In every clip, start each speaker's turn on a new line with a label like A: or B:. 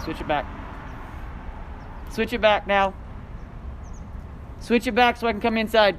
A: Switch it back. Switch it back now. Switch it back so I can come inside.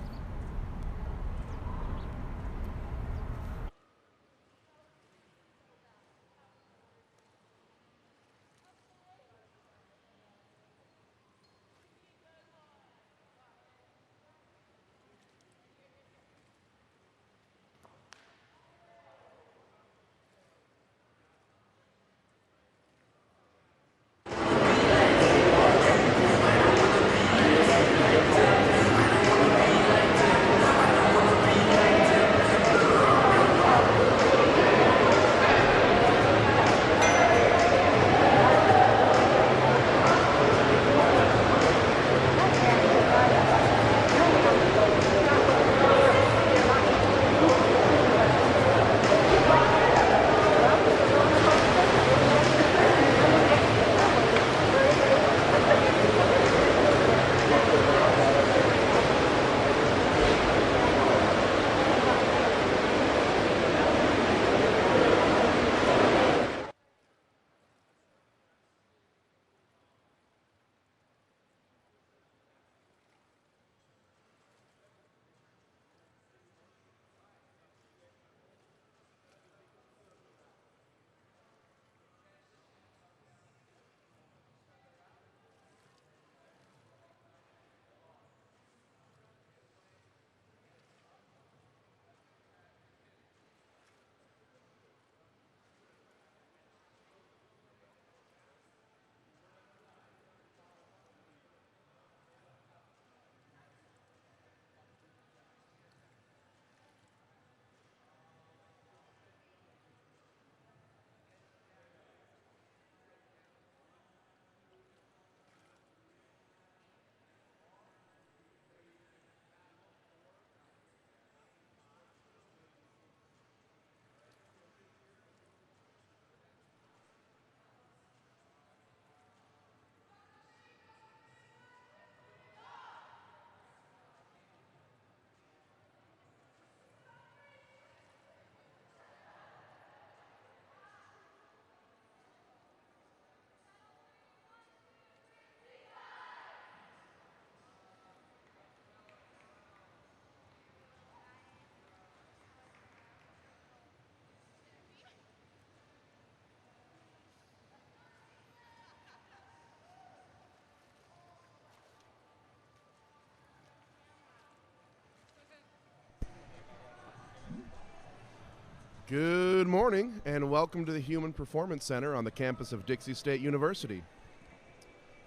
B: Good morning and welcome to the Human Performance Center on the campus of Dixie State University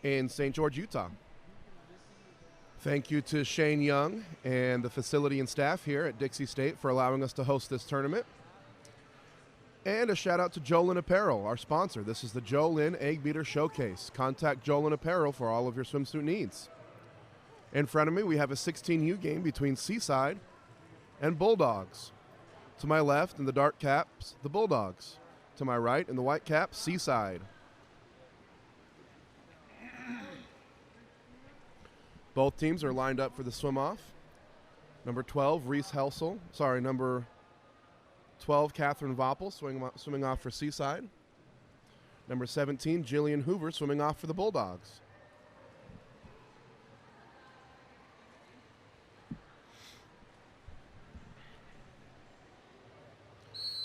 B: in St. George, Utah. Thank you to Shane Young and the facility and staff here at Dixie State for allowing us to host this tournament. And a shout out to Jolla Apparel, our sponsor. This is the Jolla Eggbeater Showcase. Contact Jolla Apparel for all of your swimsuit needs. In front of me, we have a 16U game between Seaside and Bulldogs. To my left, in the dark caps, the Bulldogs. To my right, in the white caps, Seaside. Both teams are lined up for the swim-off. Number 12, Reese Helsel. Sorry, number 12, Catherine Voppel, swimming off for Seaside. Number 17, Jillian Hoover, swimming off for the Bulldogs.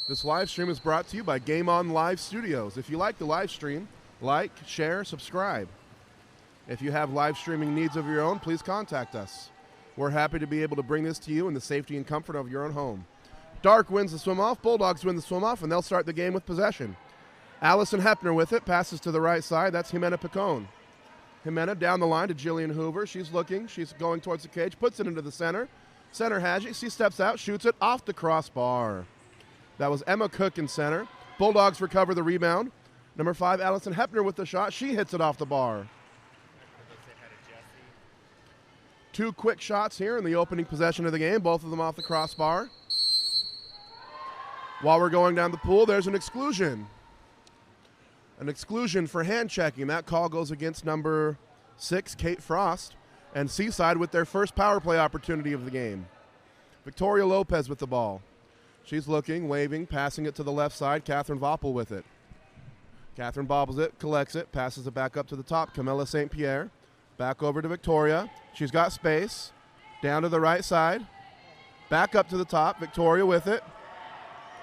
B: This live stream is brought to you by Game On Live Studios. If you like the live stream, like, share, subscribe. If you have live streaming needs of your own, please contact us. We're happy to be able to bring this to you in the safety and comfort of your own home. Dark wins the swim-off, Bulldogs win the swim-off, and they'll start the game with possession. Allison Hepner with it, passes to the right side. That's Jimena Picon. Jimena down the line to Jillian Hoover. She's looking, she's going towards the cage, puts it into the center. Center has it, she steps out, shoots it off the crossbar. That was Emma Cook in center. Bulldogs recover the rebound. Number 5, Allison Hepner with the shot. She hits it off the bar. Two quick shots here in the opening possession of the game, both of them off the crossbar. While we're going down the pool, there's an exclusion. An exclusion for hand checking. That call goes against number 6, Kate Frost, and Seaside with their first power play opportunity of the game. Victoria Lopez with the ball. She's looking, waving, passing it to the left side. Catherine Voppel with it. Catherine bobbles it, collects it, passes it back up to the top. Camilla St. Pierre. Back over to Victoria. She's got space. Down to the right side. Back up to the top. Victoria with it.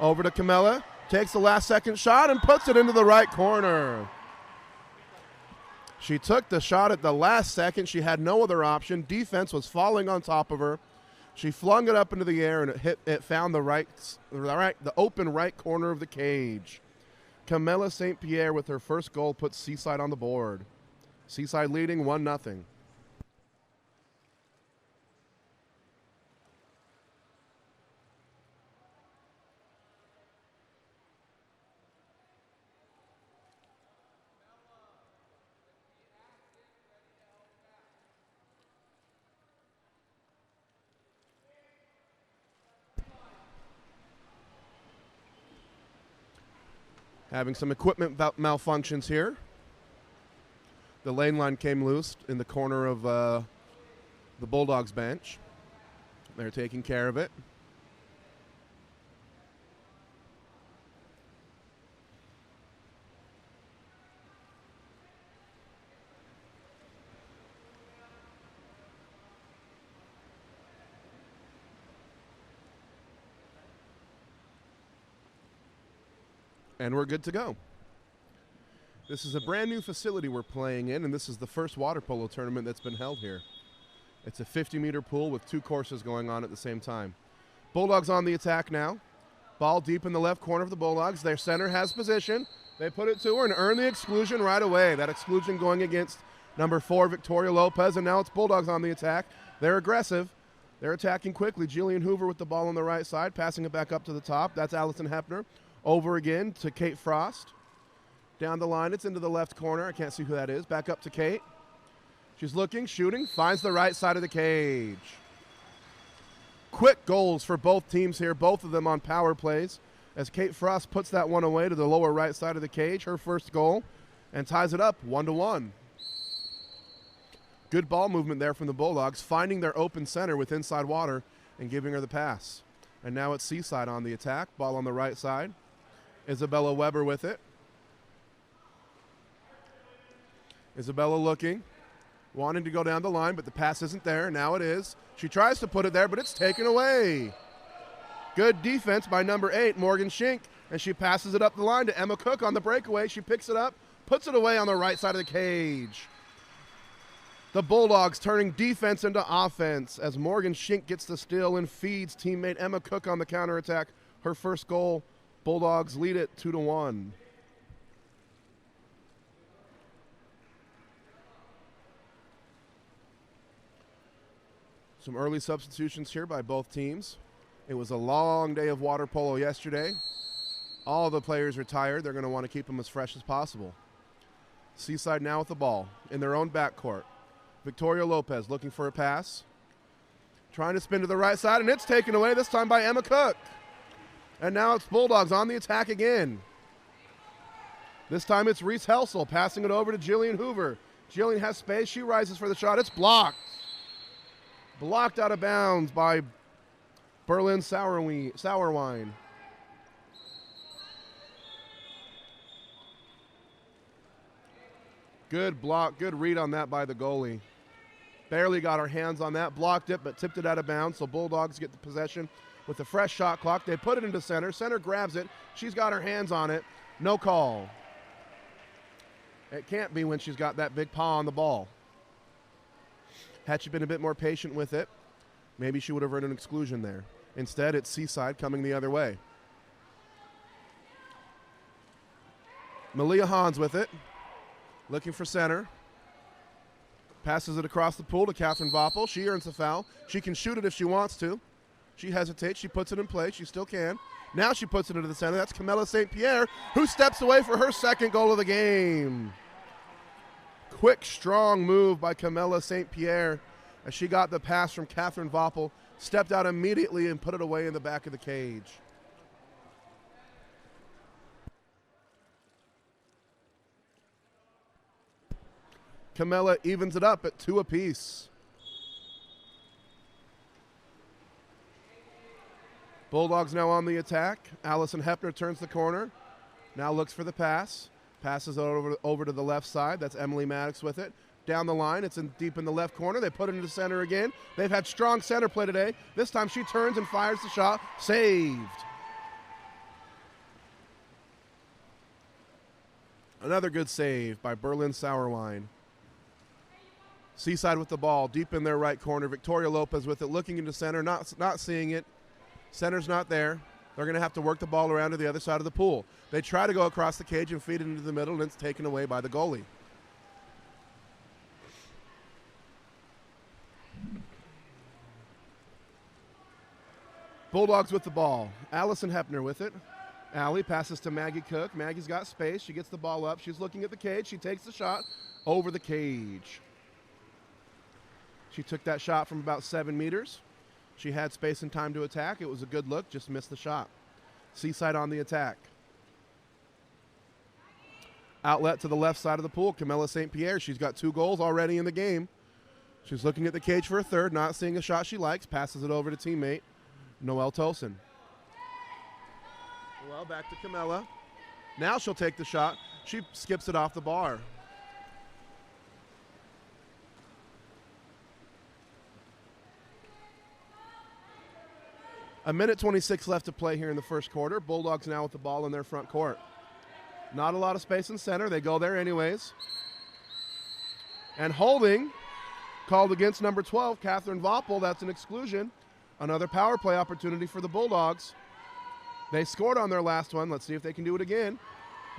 B: Over to Camilla. Takes the last second shot and puts it into the right corner. She took the shot at the last second. She had no other option. Defense was falling on top of her. She flung it up into the air and it found the open right corner of the cage. Camilla St. Pierre with her first goal puts Seaside on the board. Seaside leading 1-0. Having some equipment malfunctions here. The lane line came loose in the corner of the Bulldogs bench. They're taking care of it. And we're good to go. This is a brand new facility we're playing in, and this is the first water polo tournament that's been held here. It's a 50-meter pool with 2 courses going on at the same time. Bulldogs on the attack now. Ball deep in the left corner of the Bulldogs. Their center has position. They put it to her and earn the exclusion right away. That exclusion going against number 4, Victoria Lopez, and now it's Bulldogs on the attack. They're aggressive. They're attacking quickly. Jillian Hoover with the ball on the right side, passing it back up to the top. That's Allison Hepner. Over again to Kate Frost. Down the line, it's into the left corner. I can't see who that is. Back up to Kate. She's looking, shooting, finds the right side of the cage. Quick goals for both teams here, both of them on power plays, as Kate Frost puts that one away to the lower right side of the cage, her first goal, and ties it up 1-1. Good ball movement there from the Bulldogs, finding their open center with inside water and giving her the pass. And now it's Seaside on the attack, ball on the right side. Isabella Weber with it. Isabella looking, wanting to go down the line, but the pass isn't there. Now it is. She tries to put it there, but it's taken away. Good defense by number 8, Morgan Schink, and she passes it up the line to Emma Cook on the breakaway. She picks it up, puts it away on the right side of the cage. The Bulldogs turning defense into offense as Morgan Schink gets the steal and feeds teammate Emma Cook on the counterattack. Her first goal. Bulldogs lead it 2-1. Some early substitutions here by both teams. It was a long day of water polo yesterday. All the players retired. They're going to want to keep them as fresh as possible. Seaside now with the ball in their own backcourt. Victoria Lopez looking for a pass. Trying to spin to the right side, and it's taken away this time by Emma Cook. And now it's Bulldogs on the attack again. This time it's Reese Helsel passing it over to Jillian Hoover. Jillian has space. She rises for the shot. It's blocked. Blocked out of bounds by Berlin Sauerwein. Good block, good read on that by the goalie. Barely got her hands on that, blocked it, but tipped it out of bounds, so Bulldogs get the possession with a fresh shot clock. They put it into center. Center grabs it. She's got her hands on it. No call. It can't be when she's got that big paw on the ball. Had she been a bit more patient with it, maybe she would have earned an exclusion there. Instead, it's Seaside coming the other way. Malia Hans with it. Looking for center. Passes it across the pool to Catherine Voppel. She earns a foul. She can shoot it if she wants to. She hesitates. She puts it in play. She still can. Now she puts it into the center. That's Camilla St. Pierre, who steps away for her second goal of the game. Quick, strong move by Camilla St. Pierre as she got the pass from Catherine Voppel, stepped out immediately and put it away in the back of the cage. Camilla evens it up at 2 apiece. Bulldogs now on the attack. Allison Hepner turns the corner. Now looks for the pass. Passes over to the left side. That's Emily Maddox with it. Down the line, it's deep in the left corner. They put it into center again. They've had strong center play today. This time she turns and fires the shot. Saved. Another good save by Berlin Sauerwein. Seaside with the ball, deep in their right corner. Victoria Lopez with it, looking into center, not seeing it. Center's not there. They're going to have to work the ball around to the other side of the pool. They try to go across the cage and feed it into the middle, and it's taken away by the goalie. Bulldogs with the ball. Allison Hepner with it. Allie passes to Maggie Cook. Maggie's got space. She gets the ball up. She's looking at the cage. She takes the shot over the cage. She took that shot from about 7 meters. She had space and time to attack. It was a good look, just missed the shot. Seaside on the attack. Outlet to the left side of the pool. Camilla St. Pierre. She's got 2 goals already in the game. She's looking at the cage for a third, not seeing a shot she likes. Passes it over to teammate Noelle Tosin. Well, back to Camilla. Now she'll take the shot. She skips it off the bar. A minute 26 left to play here in the first quarter. Bulldogs now with the ball in their front court. Not a lot of space in center. They go there anyways. And holding called against number 12, Catherine Voppel. That's an exclusion. Another power play opportunity for the Bulldogs. They scored on their last one. Let's see if they can do it again.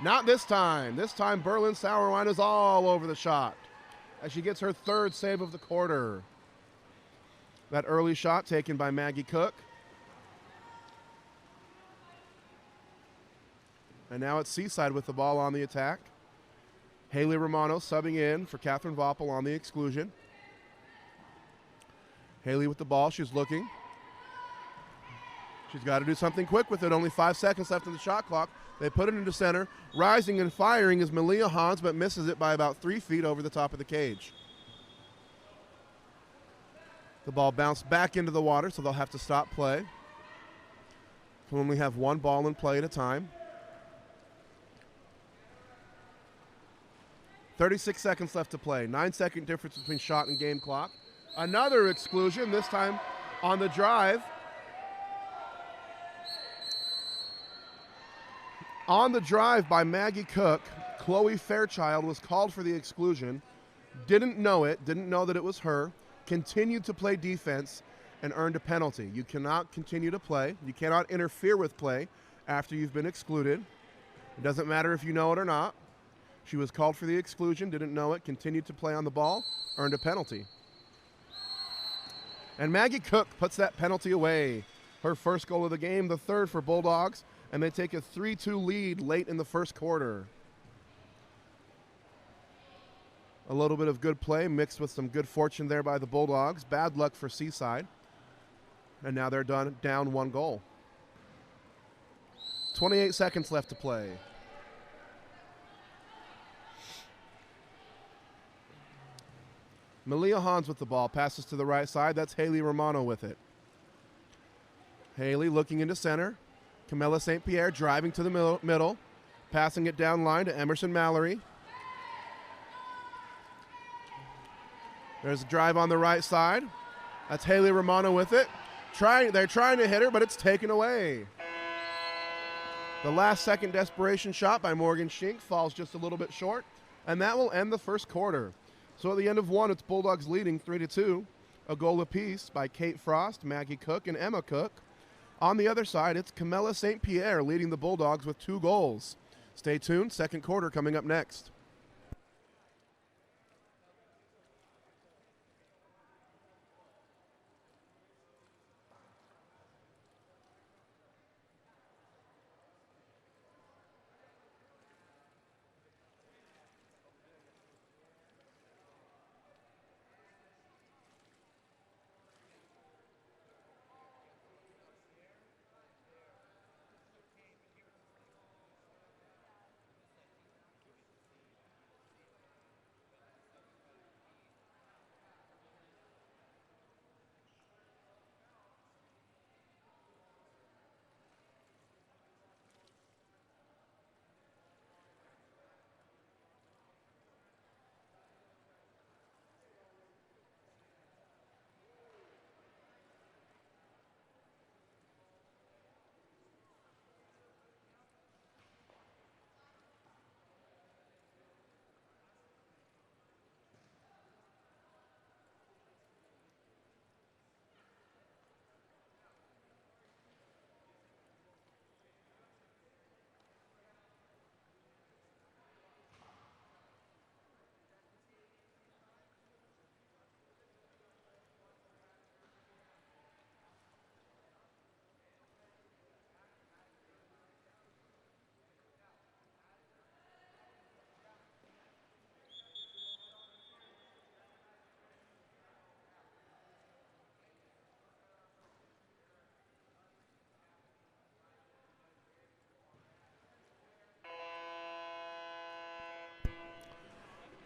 B: Not this time. This time Berlin Sauerwein is all over the shot as she gets her 3rd save of the quarter. That early shot taken by Maggie Cook. And now it's Seaside with the ball on the attack. Haley Romano subbing in for Catherine Voppel on the exclusion. Haley with the ball. She's looking. She's got to do something quick with it. Only 5 seconds left in the shot clock. They put it into center. Rising and firing is Malia Hans, but misses it by about 3 feet over the top of the cage. The ball bounced back into the water, so they'll have to stop play. We'll only have 1 ball in play at a time. 36 seconds left to play. 9-second difference between shot and game clock. Another exclusion, this time on the drive. On the drive by Maggie Cook, Chloe Fairchild was called for the exclusion. Didn't know it, didn't know that it was her. Continued to play defense and earned a penalty. You cannot continue to play. You cannot interfere with play after you've been excluded. It doesn't matter if you know it or not. She was called for the exclusion, didn't know it, continued to play on the ball, earned a penalty. And Maggie Cook puts that penalty away. Her first goal of the game, the 3rd for Bulldogs, and they take a 3-2 lead late in the first quarter. A little bit of good play mixed with some good fortune there by the Bulldogs. Bad luck for Seaside. And now they're down 1 goal. 28 seconds left to play. Malia Hans with the ball. Passes to the right side. That's Haley Romano with it. Haley looking into center. Camilla St. Pierre driving to the middle. Passing it down line to Emerson Mallory. There's a drive on the right side. That's Haley Romano with it. They're trying to hit her, but it's taken away. The last second desperation shot by Morgan Schink falls just a little bit short, and that will end the first quarter. So at the end of 1, it's Bulldogs leading 3-2. A goal apiece by Kate Frost, Maggie Cook, and Emma Cook. On the other side, it's Camilla St. Pierre leading the Bulldogs with 2 goals. Stay tuned, second quarter coming up next.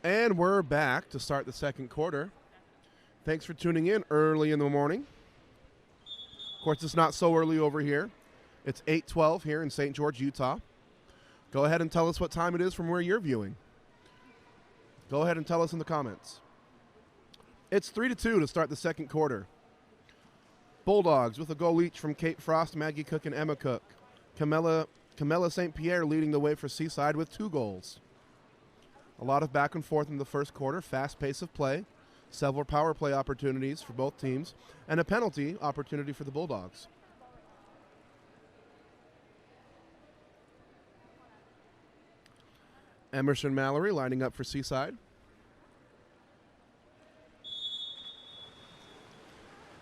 B: And we're back to start the second quarter. Thanks for tuning in early in the morning. Of course, it's not so early over here. It's 8:12 here in St. George, Utah. Go ahead and tell us what time it is from where you're viewing. Go ahead and tell us in the comments. It's 3-2 to start the second quarter. Bulldogs with a goal each from Kate Frost, Maggie Cook, and Emma Cook. Camilla St. Pierre leading the way for Seaside with 2 goals. A lot of back and forth in the first quarter, fast pace of play, several power play opportunities for both teams, and a penalty opportunity for the Bulldogs. Emerson Mallory lining up for Seaside.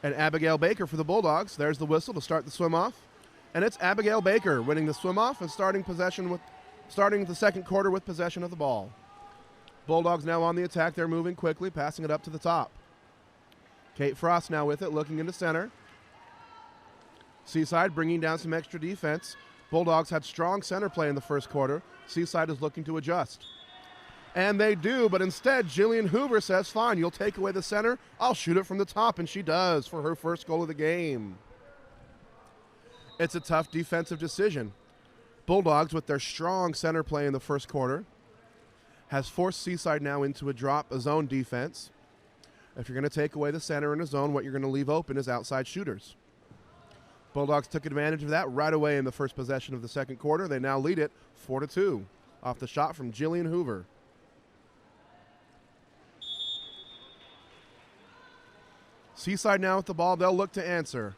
B: And Abigail Baker for the Bulldogs. There's the whistle to start the swim off. And it's Abigail Baker winning the swim off and starting the second quarter with possession of the ball. Bulldogs now on the attack. They're moving quickly, passing it up to the top. Kate Frost now with it, looking into center. Seaside bringing down some extra defense. Bulldogs had strong center play in the first quarter. Seaside is looking to adjust. And they do, but instead, Jillian Hoover says, fine, you'll take away the center. I'll shoot it from the top, and she does for her first goal of the game. It's a tough defensive decision. Bulldogs, with their strong center play in the first quarter, has forced Seaside now into a zone defense. If you're going to take away the center in a zone, what you're going to leave open is outside shooters. Bulldogs took advantage of that right away in the first possession of the second quarter. They now lead it 4-2 off the shot from Jillian Hoover. Seaside now with the ball. They'll look to answer.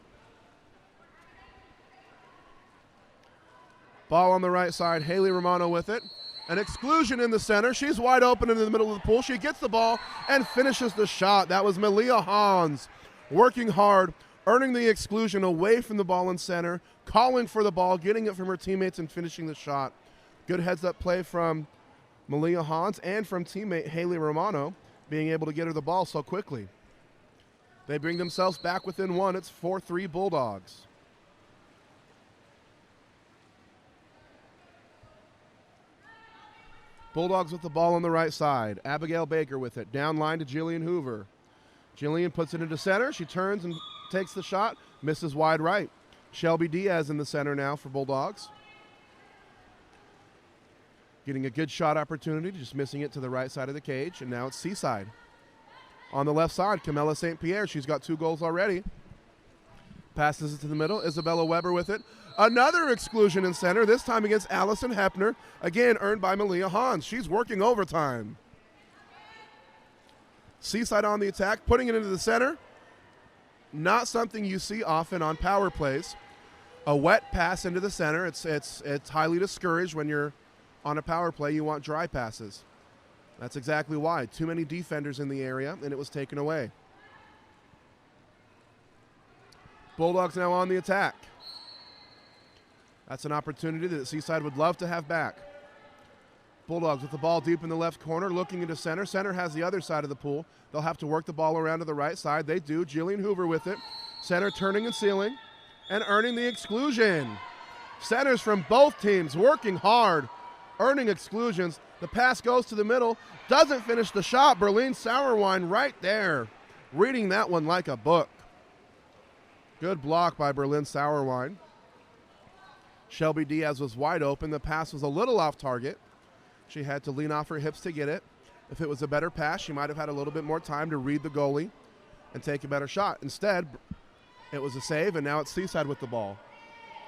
B: Ball on the right side. Haley Romano with it. An exclusion in the center. She's wide open in the middle of the pool. She gets the ball and finishes the shot. That was Malia Hans working hard, earning the exclusion away from the ball in center, calling for the ball, getting it from her teammates, and finishing the shot. Good heads-up play from Malia Hans and from teammate Haley Romano, being able to get her the ball so quickly. They bring themselves back within 1. It's 4-3 Bulldogs. Bulldogs with the ball on the right side. Abigail Baker with it. Down line to Jillian Hoover. Jillian puts it into center. She turns and takes the shot. Misses wide right. Shelby Diaz in the center now for Bulldogs. Getting a good shot opportunity, just missing it to the right side of the cage. And now it's Seaside. On the left side, Camilla St. Pierre. She's got 2 goals already. Passes it to the middle. Isabella Weber with it. Another exclusion in center, this time against Allison Hepner. Again, earned by Malia Hans. She's working overtime. Seaside on the attack, putting it into the center. Not something you see often on power plays. A wet pass into the center. It's highly discouraged when you're on a power play. You want dry passes. That's exactly why. Too many defenders in the area, and it was taken away. Bulldogs now on the attack. That's an opportunity that Seaside would love to have back. Bulldogs with the ball deep in the left corner, looking into center. Center has the other side of the pool. They'll have to work the ball around to the right side. They do. Jillian Hoover with it. Center turning and sealing and earning the exclusion. Centers from both teams working hard, earning exclusions. The pass goes to the middle. Doesn't finish the shot. Berlin Sauerwein right there, reading that one like a book. Good block by Berlin Sauerwein. Shelby Diaz was wide open. The pass was a little off target. She had to lean off her hips to get it. If it was a better pass, she might have had a little bit more time to read the goalie and take a better shot. Instead, it was a save, and now it's Seaside with the ball.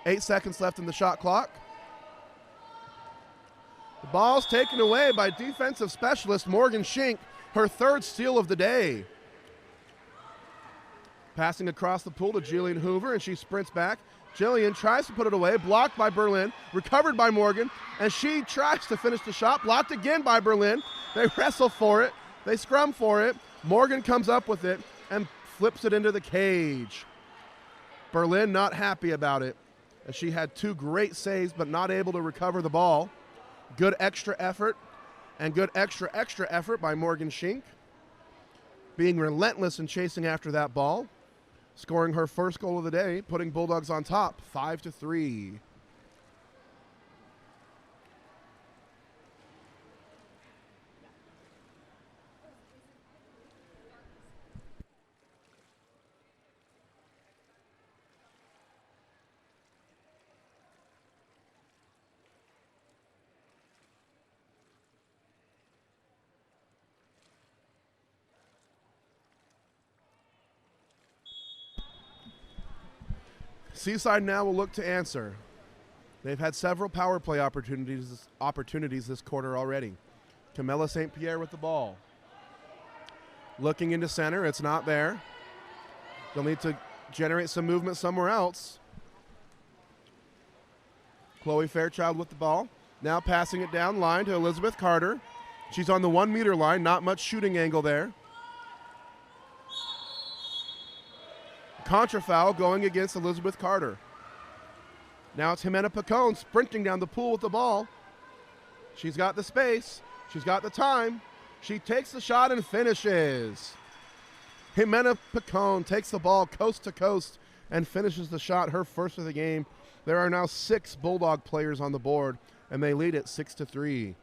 B: 8 seconds left in the shot clock. The ball's taken away by defensive specialist Morgan Schink, her 3rd steal of the day. Passing across the pool to Jillian Hoover, and she sprints back. Jillian tries to put it away, blocked by Berlin, recovered by Morgan, and she tries to finish the shot, blocked again by Berlin. They wrestle for it. They scrum for it. Morgan comes up with it and flips it into the cage. Berlin not happy about it, as she had 2 great saves but not able to recover the ball. Good extra effort and good extra effort by Morgan Schink, being relentless in chasing after that ball, scoring her first goal of the day, putting Bulldogs on top, 5-3. Seaside now will look to answer. They've had several power play opportunities this quarter already. Camilla St. Pierre with the ball. Looking into center, it's not there. They'll need to generate some movement somewhere else. Chloe Fairchild with the ball. Now passing it down line to Elizabeth Carter. She's on the 1 meter line, not much shooting angle there. Contra foul going against Elizabeth Carter. Now it's Jimena Picon sprinting down the pool with the ball. She's got the space. She's got the time. She takes the shot and finishes. Jimena Picon takes the ball coast to coast and finishes the shot, her first of the game. There are now 6 Bulldog players on the board, and they lead it 6-3.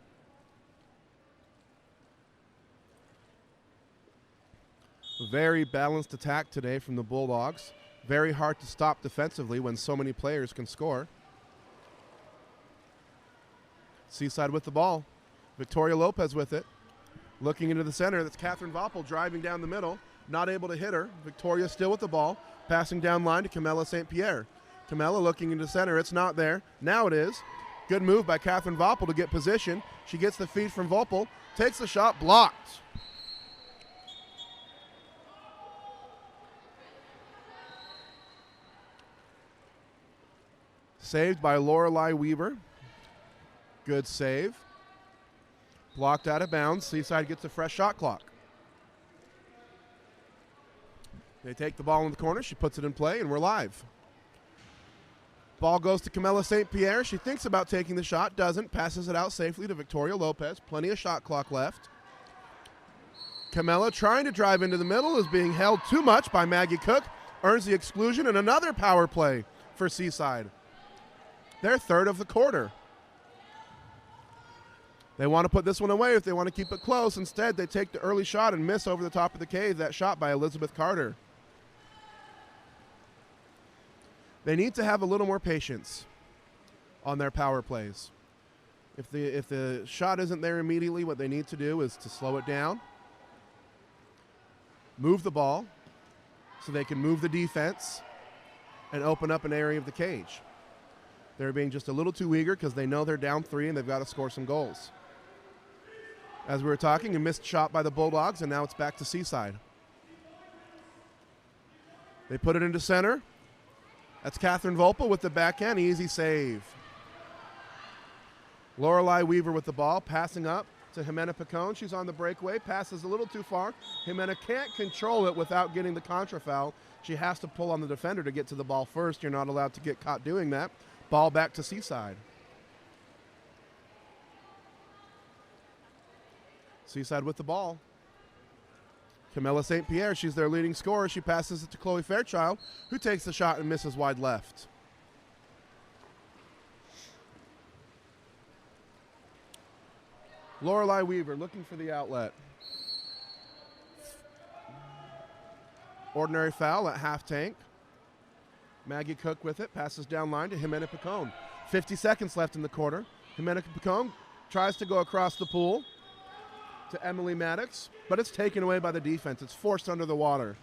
B: Very balanced attack today from the Bulldogs. Very hard to stop defensively when so many players can score. Seaside with the ball. Victoria Lopez with it. Looking into the center, that's Catherine Voppel driving down the middle. Not able to hit her. Victoria still with the ball. Passing down line to Camilla St. Pierre. Camilla looking into center. It's not there. Now it is. Good move by Catherine Voppel to get position. She gets the feed from Voppel. Takes the shot. Blocked. Saved by Lorelei Weaver. Good save. Blocked out of bounds. Seaside gets a fresh shot clock. They take the ball in the corner. She puts it in play, and we're live. Ball goes to Camilla St. Pierre. She thinks about taking the shot, doesn't. Passes it out safely to Victoria Lopez. Plenty of shot clock left. Camilla trying to drive into the middle is being held too much by Maggie Cook. Earns the exclusion, and another power play for Seaside. Their third of the quarter. They want to put this one away if they want to keep it close. Instead, they take the early shot and miss over the top of the cage. That shot by Elizabeth Carter. They need to have a little more patience on their power plays. If the shot isn't there immediately, what they need to do is to slow it down, move the ball so they can move the defense and open up an area of the cage. They're being just a little too eager because they know they're down 3 and they've got to score some goals. As we were talking, a missed shot by the Bulldogs, and now it's back to Seaside. They put it into center. That's Catherine Voppel with the backhand. Easy save. Lorelei Weaver with the ball, passing up to Jimena Picon. She's on the breakaway. Passes a little too far. Jimena can't control it without getting the contra foul. She has to pull on the defender to get to the ball first. You're not allowed to get caught doing that. Ball back to Seaside. Seaside with the ball. Camilla St. Pierre, she's their leading scorer. She passes it to Chloe Fairchild, who takes the shot and misses wide left. Lorelei Weaver looking for the outlet. Ordinary foul at half tank. Maggie Cook with it, passes down line to Jimena Picon. 50 seconds left in the quarter. Jimena Picon tries to go across the pool to Emily Maddox, but it's taken away by the defense. It's forced under the water.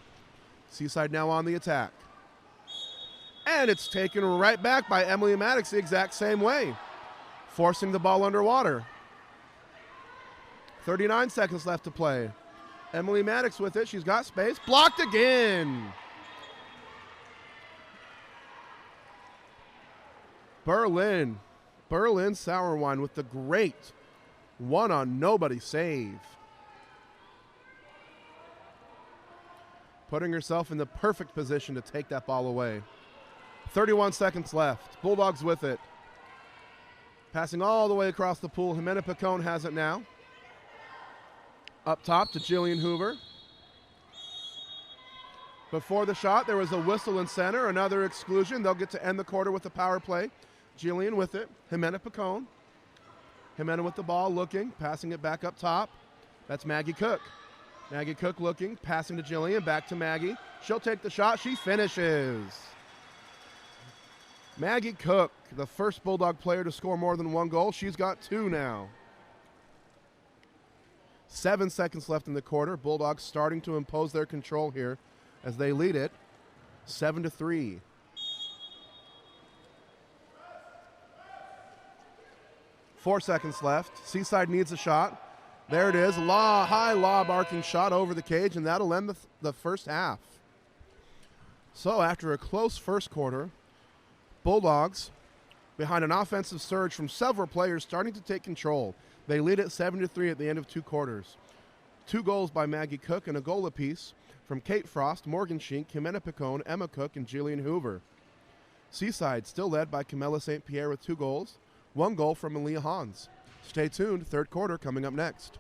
B: Seaside now on the attack. And it's taken right back by Emily Maddox the exact same way, forcing the ball underwater. 39 seconds left to play. Emily Maddox with it. She's got space. Blocked again. Berlin Sour Wine with the great one-on-nobody save. Putting herself in the perfect position to take that ball away. 31 seconds left. Bulldogs with it. Passing all the way across the pool. Jimena Picon has it now. Up top to Jillian Hoover. Before the shot, there was a whistle in center. Another exclusion. They'll get to end the quarter with a power play. Jillian with it. Jimena Picon. Jimena with the ball, looking, passing it back up top. That's Maggie Cook. Maggie Cook looking, passing to Jillian, back to Maggie. She'll take the shot. She finishes. Maggie Cook, the first Bulldog player to score more than 1 goal. She's got 2 now. 7 seconds left in the quarter. Bulldogs starting to impose their control here as they lead it 7-3. 4 seconds left. Seaside needs a shot. There it is. High lob arcing shot over the cage, and that'll end the first half. So after a close first quarter, Bulldogs, behind an offensive surge from several players, starting to take control. They lead at 7-3 at the end of 2 quarters. 2 goals by Maggie Cook and a goal apiece from Kate Frost, Morgan Schink, Jimena Picone, Emma Cook, and Jillian Hoover. Seaside still led by Camilla St. Pierre with 2 goals, 1 goal from Aaliyah Hans. Stay tuned, third quarter coming up next.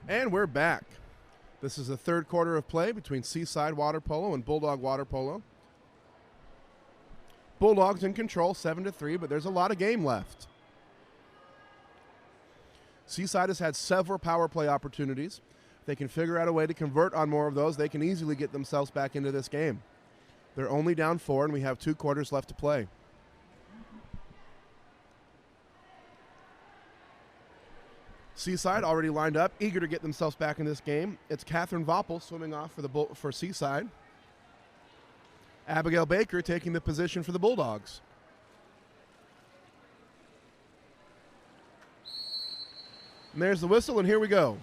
B: And we're back. This is the third quarter of play between Seaside Water Polo and Bulldog Water Polo. Bulldogs in control, 7-3, but there's a lot of game left. Seaside has had several power play opportunities. If they can figure out a way to convert on more of those, they can easily get themselves back into this game. They're only down 4, and we have 2 quarters left to play. Seaside already lined up, eager to get themselves back in this game. It's Catherine Voppel swimming off for Seaside. Abigail Baker taking the position for the Bulldogs. And there's the whistle, and here we go.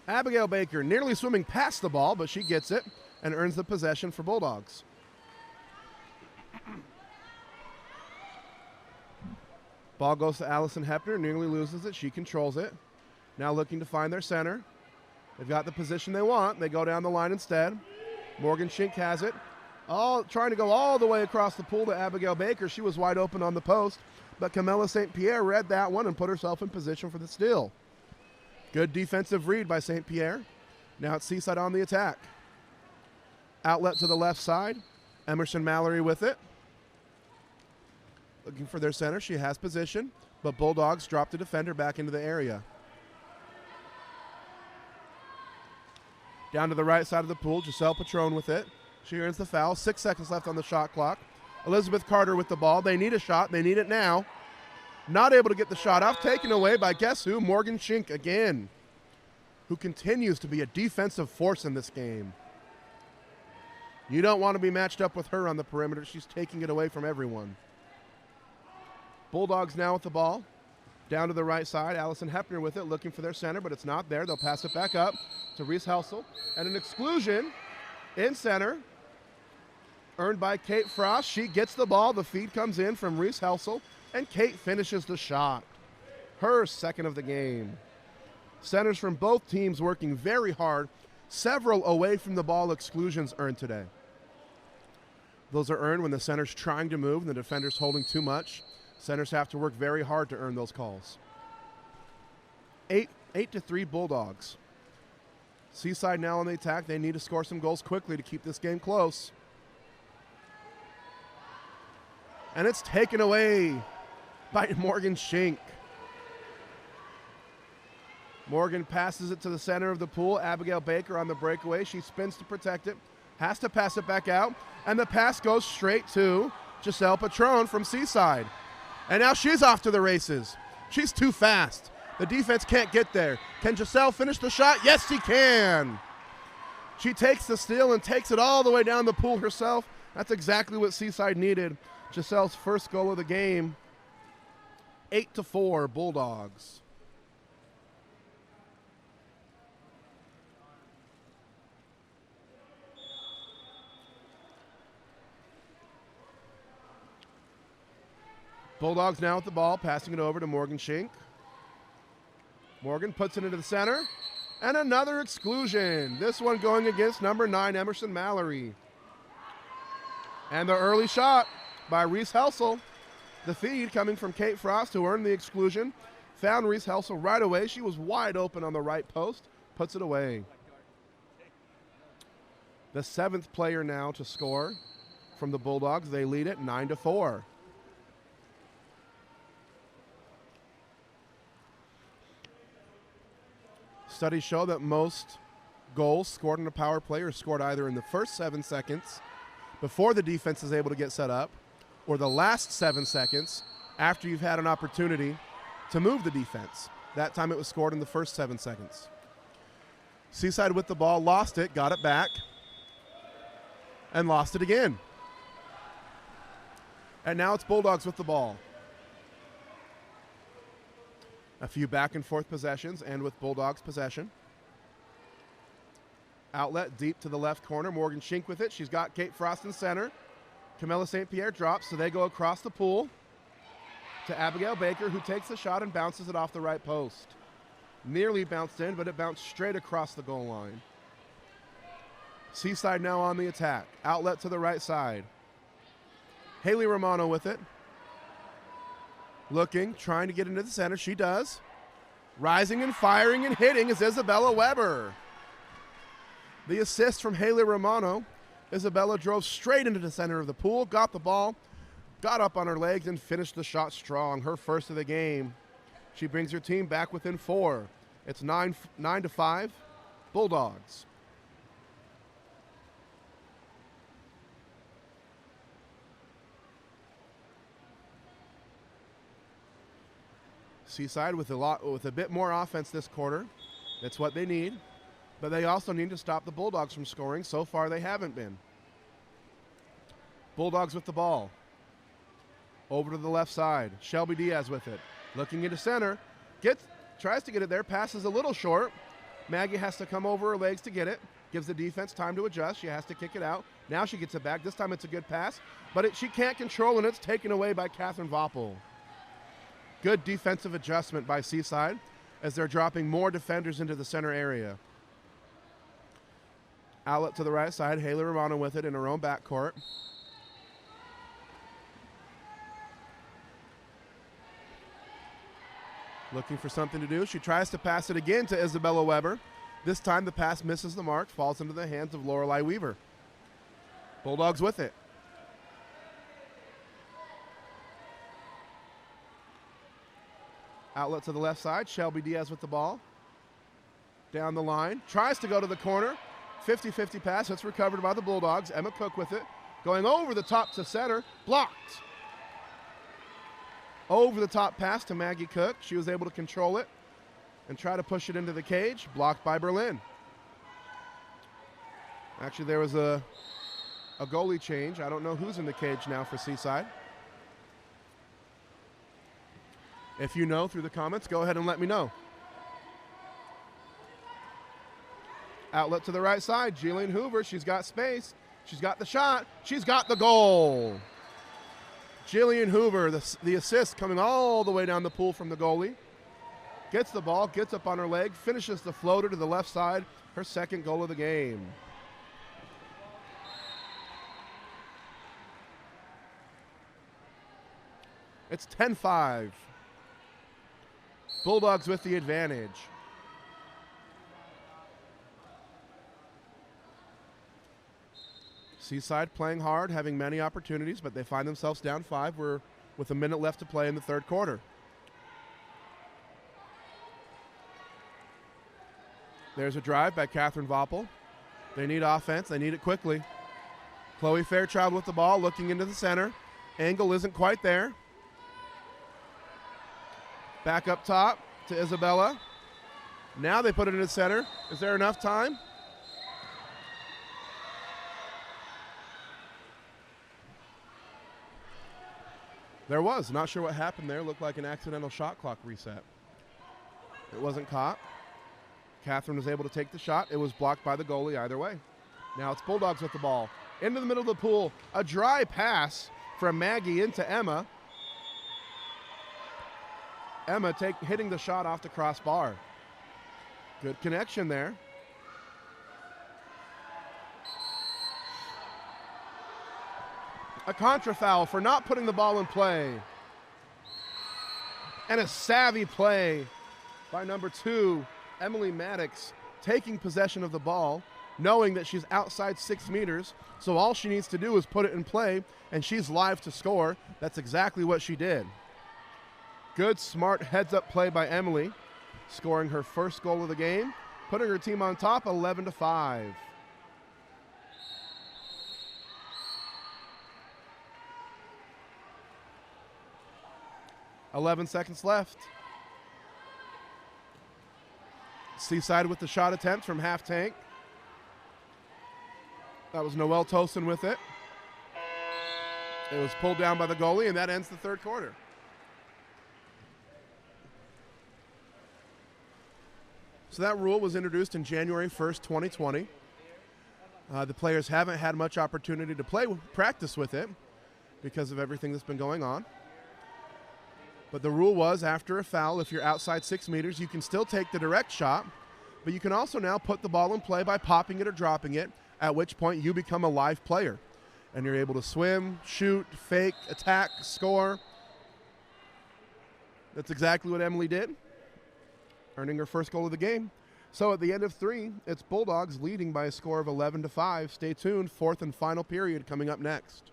B: Abigail Baker nearly swimming past the ball, but she gets it and earns the possession for Bulldogs. Ball goes to Allison Hepner, nearly loses it. She controls it. Now looking to find their center. They've got the position they want. They go down the line instead. Morgan Schink has it. Trying to go all the way across the pool to Abigail Baker. She was wide open on the post, but Camilla St. Pierre read that one and put herself in position for the steal. Good defensive read by St. Pierre. Now it's Seaside on the attack. Outlet to the left side. Emerson Mallory with it. Looking for their center. She has position, but Bulldogs drop the defender back into the area. Down to the right side of the pool, Giselle Patron with it. She earns the foul. 6 seconds left on the shot clock. Elizabeth Carter with the ball. They need a shot. They need it now. Not able to get the shot off. Taken away by guess who? Morgan Schink again, who continues to be a defensive force in this game. You don't want to be matched up with her on the perimeter. She's taking it away from everyone. Bulldogs now with the ball. Down to the right side. Allison Hepner with it, looking for their center, but it's not there. They'll pass it back up to Reese Helsel. And an exclusion in center, earned by Kate Frost. She gets the ball. The feed comes in from Reese Helsel, and Kate finishes the shot. Her second of the game. Centers from both teams working very hard. Several away from the ball exclusions earned today. Those are earned when the center's trying to move and the defender's holding too much. Centers have to work very hard to earn those calls. 8-3 Bulldogs. Seaside now on the attack. They need to score some goals quickly to keep this game close. And it's taken away by Morgan Schink. Morgan passes it to the center of the pool. Abigail Baker on the breakaway. She spins to protect it. Has to pass it back out. And the pass goes straight to Giselle Patron from Seaside. And now she's off to the races. She's too fast. The defense can't get there. Can Giselle finish the shot? Yes, she can. She takes the steal and takes it all the way down the pool herself. That's exactly what Seaside needed. Giselle's first goal of the game. 8-4 Bulldogs. Bulldogs now with the ball, passing it over to Morgan Schink. Morgan puts it into the center. And another exclusion. This one going against number 9, Emerson Mallory. And the early shot by Reese Helsel. The feed coming from Kate Frost, who earned the exclusion. Found Reese Helsel right away. She was wide open on the right post. Puts it away. The 7th player now to score from the Bulldogs. They lead it 9-4. Studies show that most goals scored on a power play are scored either in the first 7 seconds before the defense is able to get set up, or the last 7 seconds after you've had an opportunity to move the defense. That time it was scored in the first 7 seconds. Seaside with the ball, lost it, got it back, and lost it again. And now it's Bulldogs with the ball. A few back and forth possessions, and with Bulldogs possession. Outlet deep to the left corner. Morgan Schink with it. She's got Kate Frost in center. Camilla St. Pierre drops, so they go across the pool to Abigail Baker, who takes the shot and bounces it off the right post. Nearly bounced in, but it bounced straight across the goal line. Seaside now on the attack. Outlet to the right side. Haley Romano with it. Looking, trying to get into the center. She does. Rising and firing and hitting is Isabella Weber. The assist from Haley Romano. Isabella drove straight into the center of the pool, got the ball, got up on her legs, and finished the shot strong. Her first of the game. She brings her team back within 4. It's 9-5 Bulldogs. Seaside with a bit more offense this quarter. That's what they need. But they also need to stop the Bulldogs from scoring. So far, they haven't been. Bulldogs with the ball. Over to the left side. Shelby Diaz with it. Looking into center. Tries to get it there. Passes a little short. Maggie has to come over her legs to get it. Gives the defense time to adjust. She has to kick it out. Now she gets it back. This time it's a good pass. But she can't control, and it's taken away by Catherine Voppel. Good defensive adjustment by Seaside as they're dropping more defenders into the center area. Outlet to the right side. Haley Romano with it in her own backcourt. Looking for something to do. She tries to pass it again to Isabella Weber. This time the pass misses the mark, falls into the hands of Lorelei Weaver. Bulldogs with it. Outlet to the left side. Shelby Diaz with the ball. Down the line. Tries to go to the corner. 50-50 pass. It's recovered by the Bulldogs. Emma Cook with it. Going over the top to center. Blocked. Over the top pass to Maggie Cook. She was able to control it and try to push it into the cage. Blocked by Berlin. Actually, there was a goalie change. I don't know who's in the cage now for Seaside. If you know through the comments, go ahead and let me know. Outlet to the right side. Jillian Hoover, she's got space. She's got the shot. She's got the goal. Jillian Hoover, the assist coming all the way down the pool from the goalie. Gets the ball, gets up on her leg, finishes the floater to the left side. Her second goal of the game. It's 10-5. Bulldogs with the advantage. Seaside playing hard, having many opportunities, but they find themselves down 5. We're with a minute left to play in the third quarter. There's a drive by Catherine Voppel. They need offense. They need it quickly. Chloe Fairchild with the ball, looking into the center. Angle isn't quite there. Back up top to Isabella. Now they put it in the center. Is there enough time? There was. Not sure what happened there. Looked like an accidental shot clock reset. It wasn't caught. Catherine was able to take the shot. It was blocked by the goalie either way. Now it's Bulldogs with the ball. Into the middle of the pool. A dry pass from Maggie into Emma. Emma hitting the shot off the crossbar. Good connection there. A contra foul for not putting the ball in play. And a savvy play by number 2, Emily Maddox, taking possession of the ball, knowing that she's outside 6 meters, so all she needs to do is put it in play, and she's live to score. That's exactly what she did. Good, smart heads-up play by Emily, scoring her first goal of the game, putting her team on top 11-5. Seconds left. Seaside with the shot attempt from half tank. That was Noelle Tosin with it. It was pulled down by the goalie, and that ends the third quarter. So that rule was introduced in January 1st, 2020. The players haven't had much opportunity to practice with it because of everything that's been going on. But the rule was, after a foul, if you're outside 6 meters, you can still take the direct shot, but you can also now put the ball in play by popping it or dropping it, at which point you become a live player. And you're able to swim, shoot, fake, attack, score. That's exactly what Emily did, earning her first goal of the game. So at the end of 3, it's Bulldogs leading by a score of 11-5. Stay tuned, fourth and final period coming up next.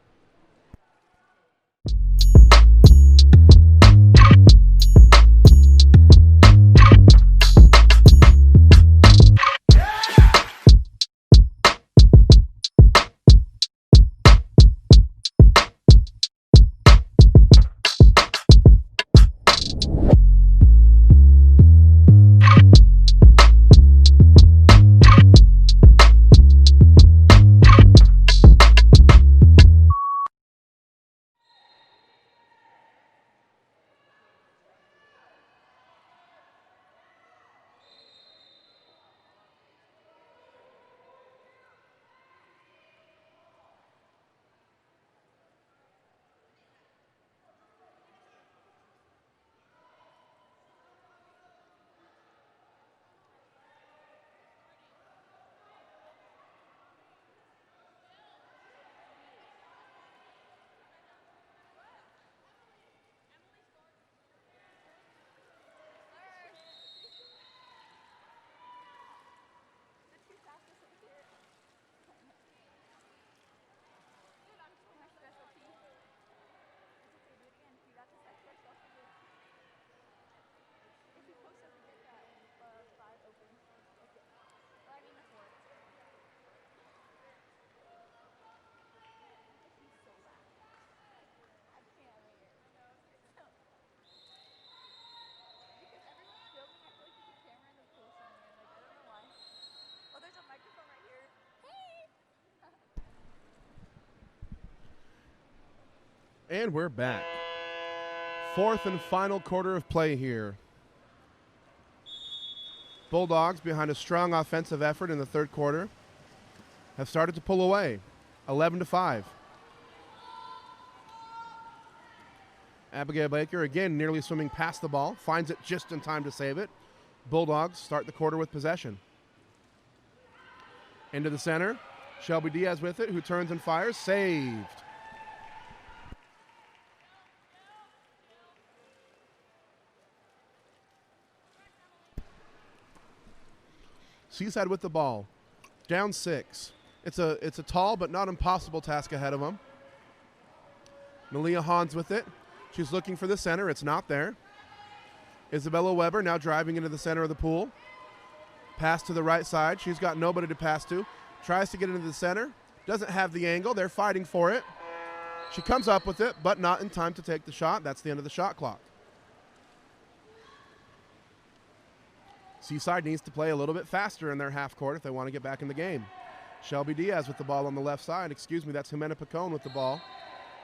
B: And we're back. Fourth and final quarter of play here. Bulldogs, behind a strong offensive effort in the third quarter, have started to pull away, 11-5. Abigail Baker, again, nearly swimming past the ball, finds it just in time to save it. Bulldogs start the quarter with possession. Into the center. Shelby Diaz with it, who turns and fires. Saved. Seaside with the ball. Down 6. It's a tall but not impossible task ahead of them. Malia Hans with it. She's looking for the center. It's not there. Isabella Weber now driving into the center of the pool. Pass to the right side. She's got nobody to pass to. Tries to get into the center. Doesn't have the angle. They're fighting for it. She comes up with it, but not in time to take the shot. That's the end of the shot clock. Seaside needs to play a little bit faster in their half court if they want to get back in the game. Shelby Diaz with the ball on the left side. Excuse me, that's Jimena Picon with the ball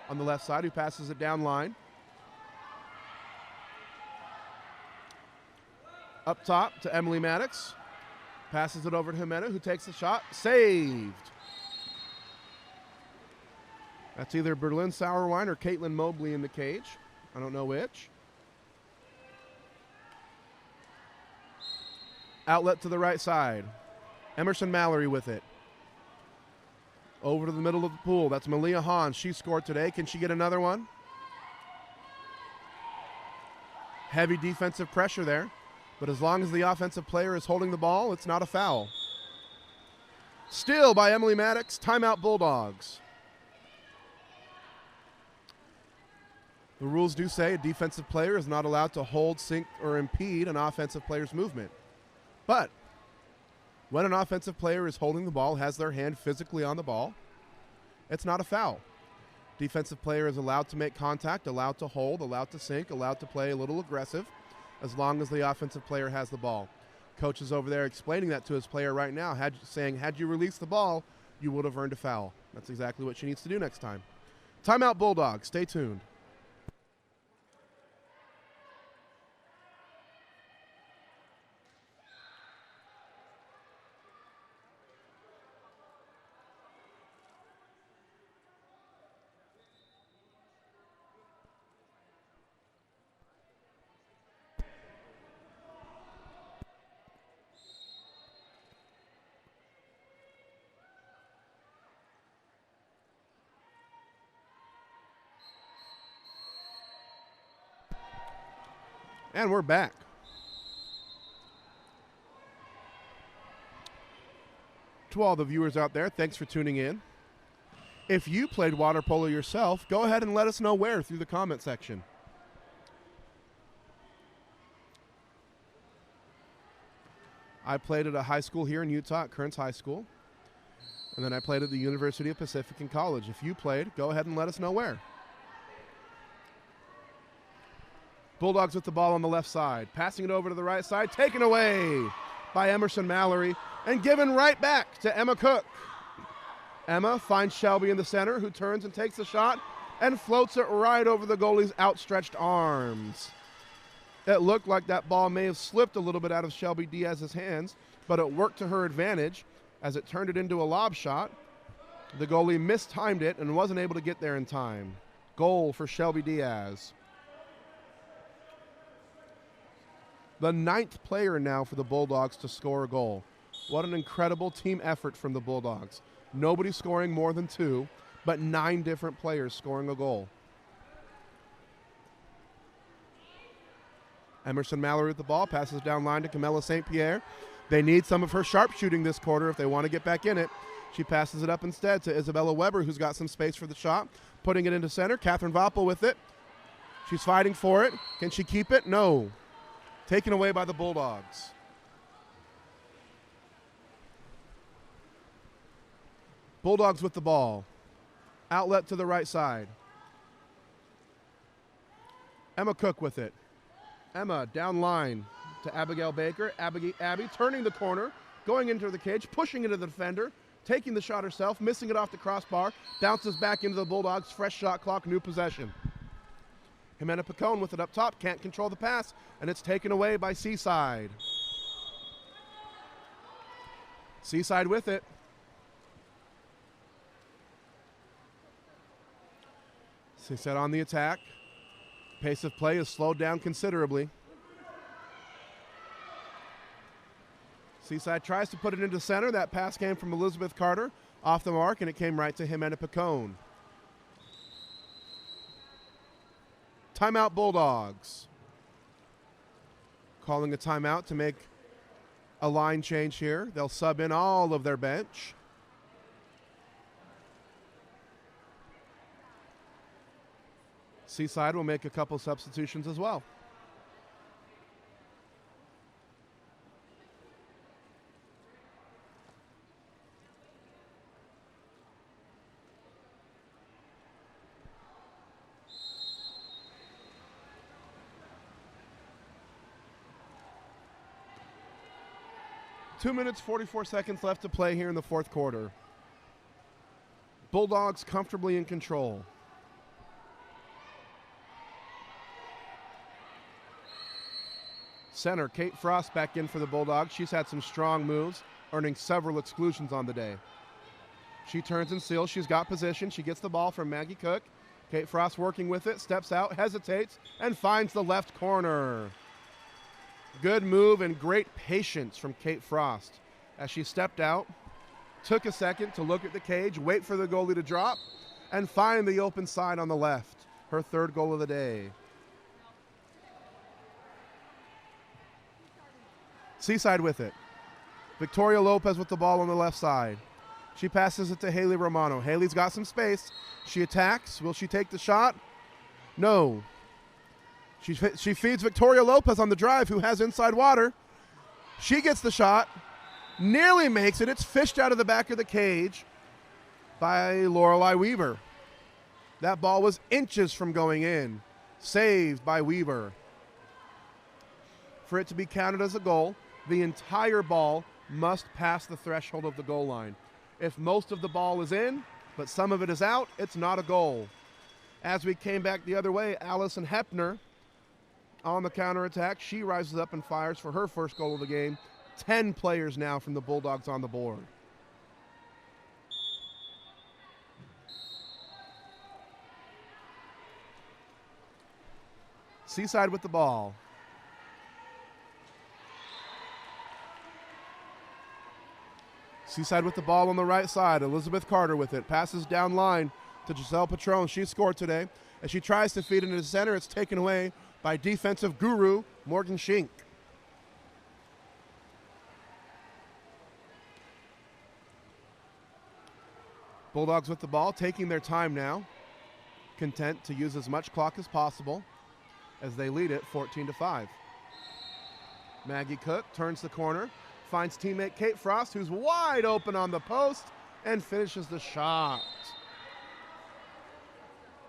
B: on the left side, who passes it down line. Up top to Emily Maddox. Passes it over to Jimena, who takes the shot. Saved. That's either Berlin Sauerwein or Caitlin Mobley in the cage. I don't know which. Outlet to the right side. Emerson Mallory with it. Over to the middle of the pool. That's Malia Hahn. She scored today. Can she get another one? Heavy defensive pressure there. But as long as the offensive player is holding the ball, it's not a foul. Steal by Emily Maddox. Timeout Bulldogs. The rules do say a defensive player is not allowed to hold, sink, or impede an offensive player's movement. But when an offensive player is holding the ball, has their hand physically on the ball, it's not a foul. Defensive player is allowed to make contact, allowed to hold, allowed to sink, allowed to play a little aggressive, as long as the offensive player has the ball. Coach is over there explaining that to his player right now, saying, had you released the ball, you would have earned a foul. That's exactly what she needs to do next time. Timeout Bulldogs. Stay tuned. And we're back. To all the viewers out there, thanks for tuning in. If you played water polo yourself, go ahead and let us know where through the comment section. I played at a high school here in Utah, at Kearns High School. And then I played at the University of Pacific and College. If you played, go ahead and let us know where. Bulldogs with the ball on the left side. Passing it over to the right side. Taken away by Emerson Mallory. And given right back to Emma Cook. Emma finds Shelby in the center, who turns and takes the shot and floats it right over the goalie's outstretched arms. It looked like that ball may have slipped a little bit out of Shelby Diaz's hands, but it worked to her advantage as it turned it into a lob shot. The goalie mistimed it and wasn't able to get there in time. Goal for Shelby Diaz. The 9th player now for the Bulldogs to score a goal. What an incredible team effort from the Bulldogs. Nobody scoring more than 2, but 9 different players scoring a goal. Emerson Mallory with the ball, passes down line to Camilla St. Pierre. They need some of her sharpshooting this quarter if they want to get back in it. She passes it up instead to Isabella Weber, who's got some space for the shot, putting it into center. Catherine Vappel with it. She's fighting for it. Can she keep it? No. Taken away by the Bulldogs. Bulldogs with the ball. Outlet to the right side. Emma Cook with it. Emma down line to Abigail Baker. Abby turning the corner, going into the cage, pushing into the defender, taking the shot herself, missing it off the crossbar, bounces back into the Bulldogs. Fresh shot clock, new possession. Jimena Picon with it up top, can't control the pass, and it's taken away by Seaside. Seaside with it. Seaside on the attack. Pace of play is slowed down considerably. Seaside tries to put it into center. That pass came from Elizabeth Carter off the mark, and it came right to Jimena Picon. Timeout Bulldogs. Calling a timeout to make a line change here. They'll sub in all of their bench. Seaside will make a couple substitutions as well. Two minutes, 44 seconds left to play here in the fourth quarter. Bulldogs comfortably in control. Center, Kate Frost back in for the Bulldogs. She's had some strong moves, earning several exclusions on the day. She turns and seals. She's got position. She gets the ball from Maggie Cook. Kate Frost working with it, steps out, hesitates, and finds the left corner. Good move and great patience from Kate Frost as she stepped out, took a second to look at the cage, wait for the goalie to drop, and find the open side on the left. Her third goal of the day. Seaside with it. Victoria Lopez with the ball on the left side. She passes it to Haley Romano. Haley's got some space. She attacks. Will she take the shot? No. She feeds Victoria Lopez on the drive, who has inside water. She gets the shot, nearly makes it. It's fished out of the back of the cage by Lorelei Weaver. That ball was inches from going in. Saved by Weaver. For it to be counted as a goal, the entire ball must pass the threshold of the goal line. If most of the ball is in, but some of it is out, it's not a goal. As we came back the other way, Allison Hepner on the counterattack. She rises up and fires for her first goal of the game. 10 players now from the Bulldogs on the board. Seaside with the ball. Seaside with the ball on the right side. Elizabeth Carter with it. Passes down line to Giselle Patron. She scored today. As she tries to feed into the center, it's taken away by defensive guru Morgan Schink. Bulldogs with the ball, taking their time now. Content to use as much clock as possible as they lead it 14-5. Maggie Cook turns the corner, finds teammate Kate Frost, who's wide open on the post, and finishes the shot.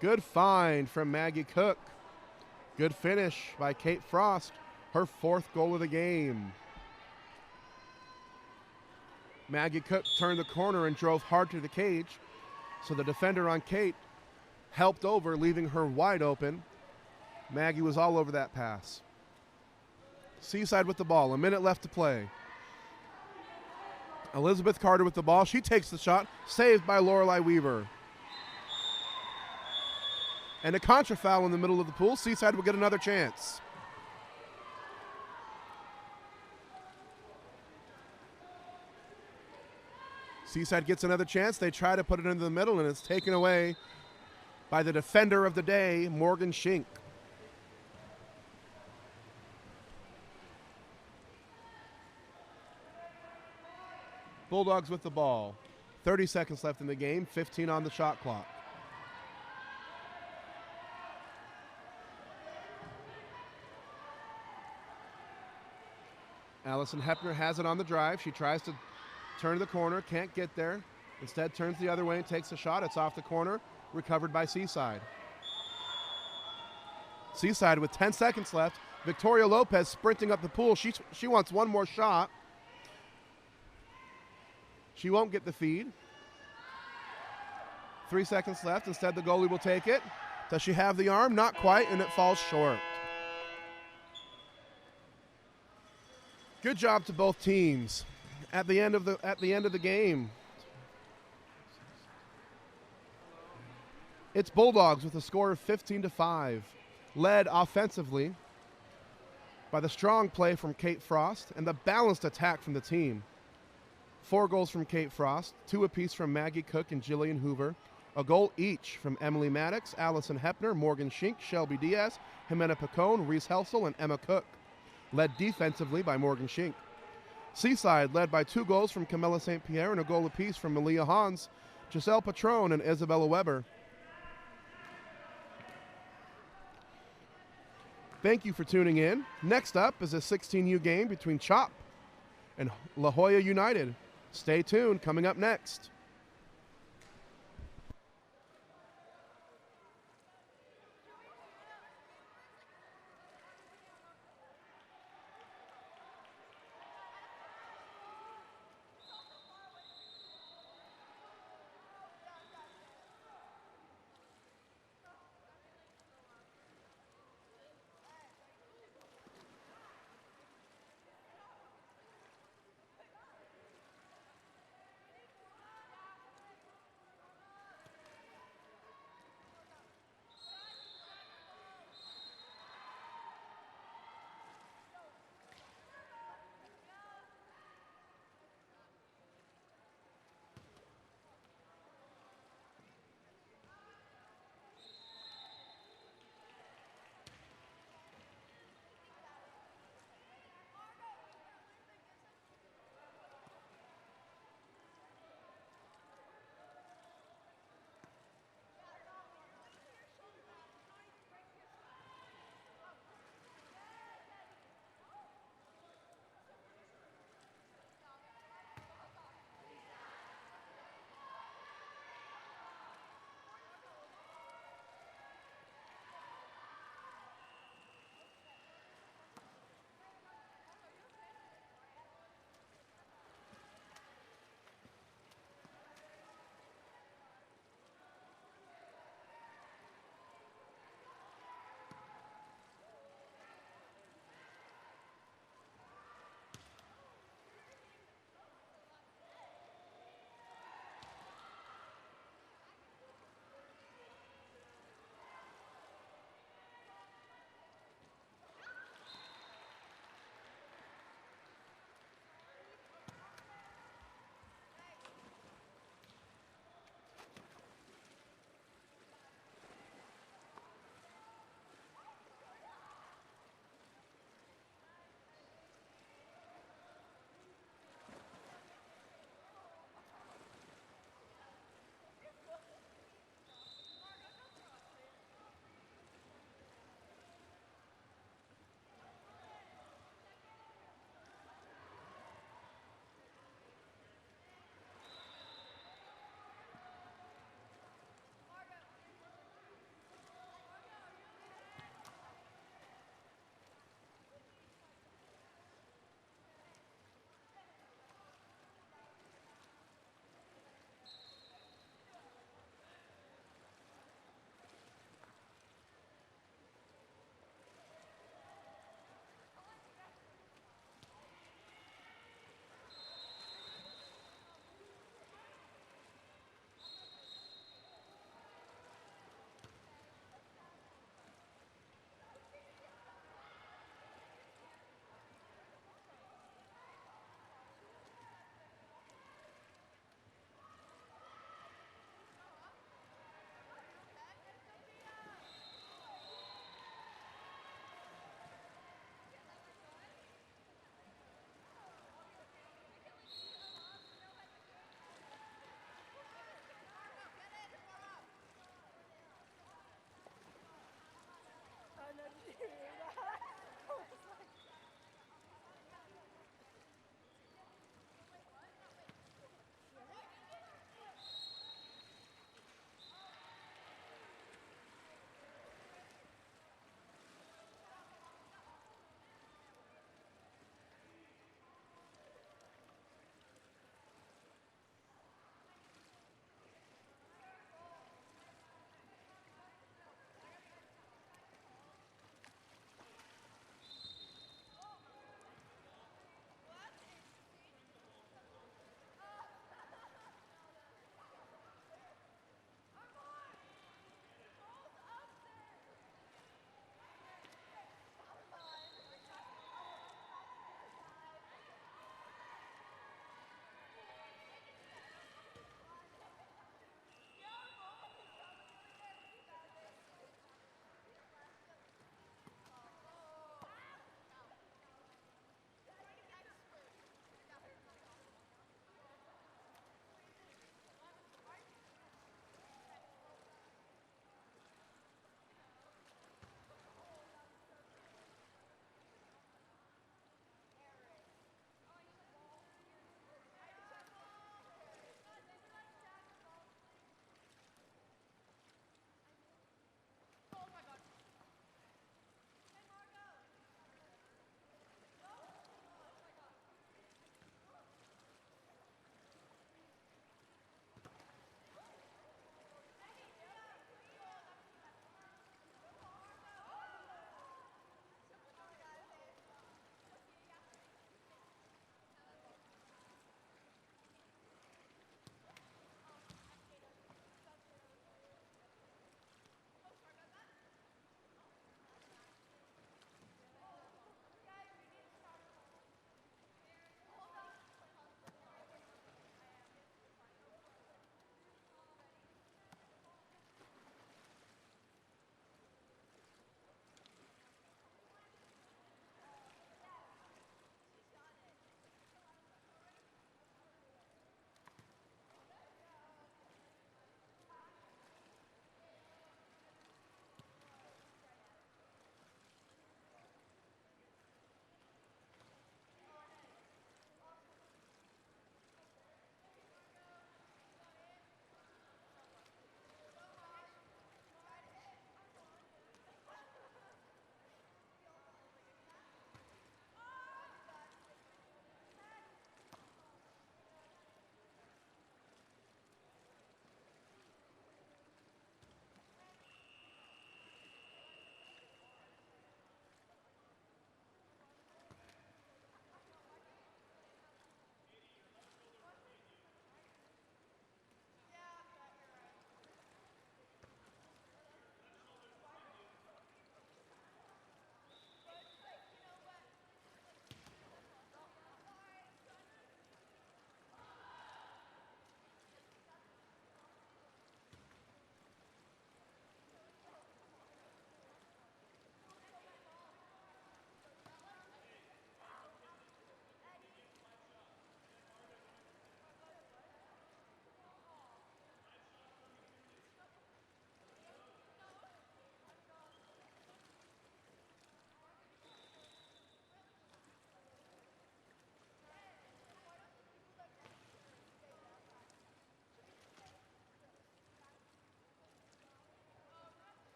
B: Good find from Maggie Cook. Good finish by Kate Frost, her fourth goal of the game. Maggie Cook turned the corner and drove hard to the cage, so the defender on Kate helped over, leaving her wide open. Maggie was all over that pass. Seaside with the ball, a minute left to play. Elizabeth Carter with the ball. She takes the shot, saved by Lorelei Weaver. And a contra foul in the middle of the pool. Seaside will get another chance. Seaside gets another chance. They try to put it into the middle, and it's taken away by the defender of the day, Morgan Schink. Bulldogs with the ball. 30 seconds left in the game, 15 on the shot clock. Allison Hepner has it on the drive. She tries to turn the corner, can't get there. Instead turns the other way and takes a shot. It's off the corner, recovered by Seaside. Seaside with 10 seconds left. Victoria Lopez sprinting up the pool. She wants one more shot. She won't get the feed. 3 seconds left. Instead, the goalie will take it. Does she have the arm? Not quite, and it falls short. Good job to both teams at the end of the game. It's Bulldogs with a score of 15-5, led offensively by the strong play from Kate Frost and the balanced attack from the team. 4 goals from Kate Frost, 2 apiece from Maggie Cook and Jillian Hoover, a goal each from Emily Maddox, Allison Hepner, Morgan Schink, Shelby Diaz, Jimena Picone, Reese Helsel, and Emma Cook. Led defensively by Morgan Schink. Seaside led by 2 goals from Camilla St. Pierre and a goal apiece from Malia Hans, Giselle Patron, and Isabella Weber. Thank you for tuning in. Next up is a 16U game between Chop and La Jolla United. Stay tuned. Coming up next.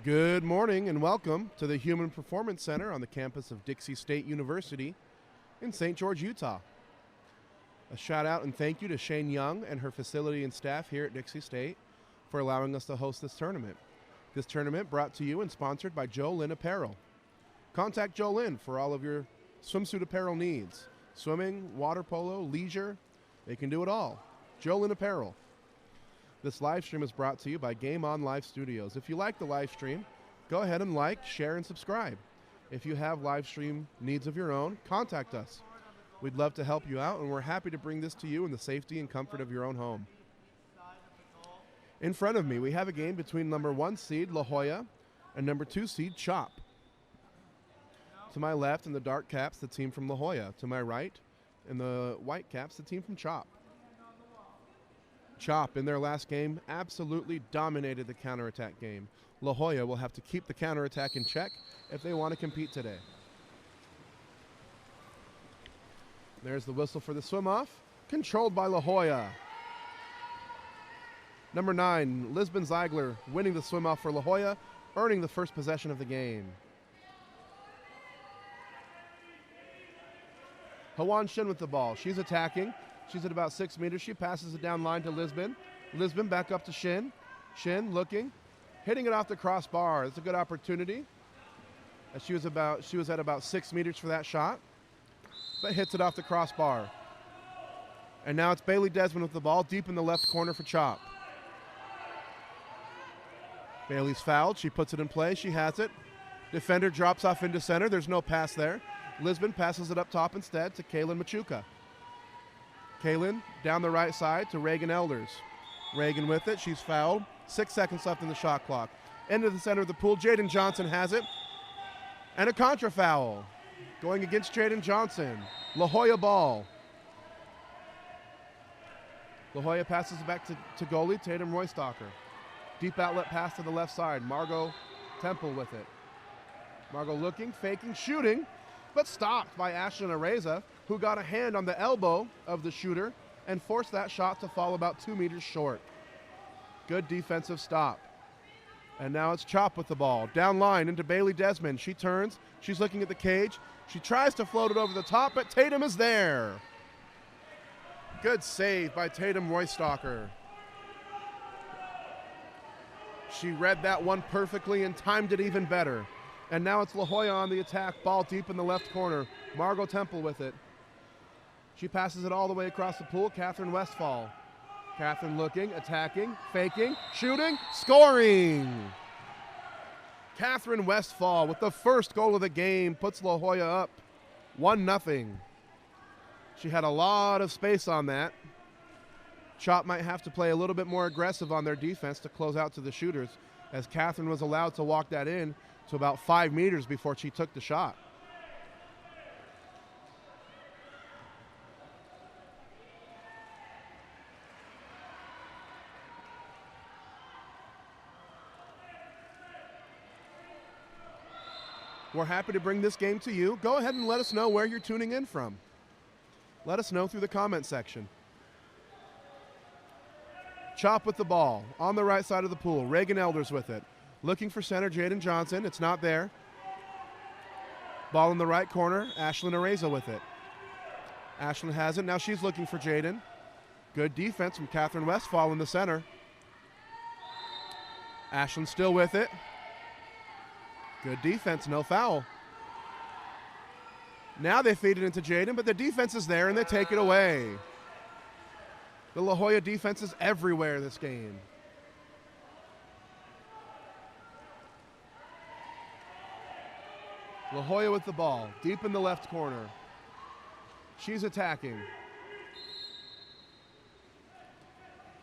B: Good morning and welcome to the Human Performance Center on the campus of Dixie State University in St. George, Utah. A shout out and thank you to Shane Young and her facility and staff here at Dixie State for allowing us to host this tournament. This tournament brought to you and sponsored by Jolla Apparel. Contact Jolla for all of your swimsuit apparel needs. Swimming, water polo, leisure, they can do it all. Jolla Apparel. This live stream is brought to you by Game On Live Studios. If you like the live stream, go ahead and like, share, and subscribe. If you have live stream needs of your own, contact us. We'd love to help you out, and we're happy to bring this to you in the safety and comfort of your own home. In front of me, we have a game between number 1 seed La Jolla and number 2 seed Chop. To my left in the dark caps, the team from La Jolla. To my right in the white caps, the team from Chop. Chop, in their last game, absolutely dominated the counterattack game. La Jolla will have to keep the counterattack in check if they want to compete today. There's the whistle for the swim-off, controlled by La Jolla. Number 9, Lisbon Ziegler, winning the swim-off for La Jolla, earning the first possession of the game. Hawan Shin with the ball. She's attacking. She's at about 6 meters. She passes it down line to Lisbon. Lisbon back up to Shin. Shin looking, hitting it off the crossbar. It's a good opportunity. She was at about 6 meters for that shot, but hits it off the crossbar. And now it's Bailey Desmond with the ball deep in the left corner for Chop. Bailey's fouled. She puts it in play. She has it. Defender drops off into center. There's no pass there. Lisbon passes it up top instead to Kaylin Machuca. Kaylin down the right side to Reagan Elders. Reagan with it. She's fouled. 6 seconds left in the shot clock. Into the center of the pool. Jaden Johnson has it. And a contra foul going against Jaden Johnson. La Jolla ball. La Jolla passes it back to goalie Tatum Roystocker. Deep outlet pass to the left side. Margot Temple with it. Margot looking, faking, shooting, but stopped by Ashlyn Areza, who got a hand on the elbow of the shooter and forced that shot to fall about 2 meters short. Good defensive stop. And now it's Chop with the ball. Down line into Bailey Desmond. She turns. She's looking at the cage. She tries to float it over the top, but Tatum is there. Good save by Tatum Roystocker. She read that one perfectly and timed it even better. And now it's La Jolla on the attack. Ball deep in the left corner. Margot Temple with it. She passes it all the way across the pool. Catherine Westfall. Catherine looking, attacking, faking, shooting, scoring. Catherine Westfall with the first goal of the game puts La Jolla up 1-0. She had a lot of space on that. Chop might have to play a little bit more aggressive on their defense to close out to the shooters, as Catherine was allowed to walk that in to about 5 meters before she took the shot. We're happy to bring this game to you. Go ahead and let us know where you're tuning in from. Let us know through the comment section. Chop with the ball on the right side of the pool. Reagan Elders with it. Looking for center, Jaden Johnson. It's not there. Ball in the right corner. Ashlyn Areza with it. Ashlyn has it. Now she's looking for Jaden. Good defense from Catherine Westfall in the center. Ashlyn still with it. Good defense, no foul. Now they feed it into Jaden, but the defense is there and they take it away. The La Jolla defense is everywhere this game. La Jolla with the ball, deep in the left corner. She's attacking.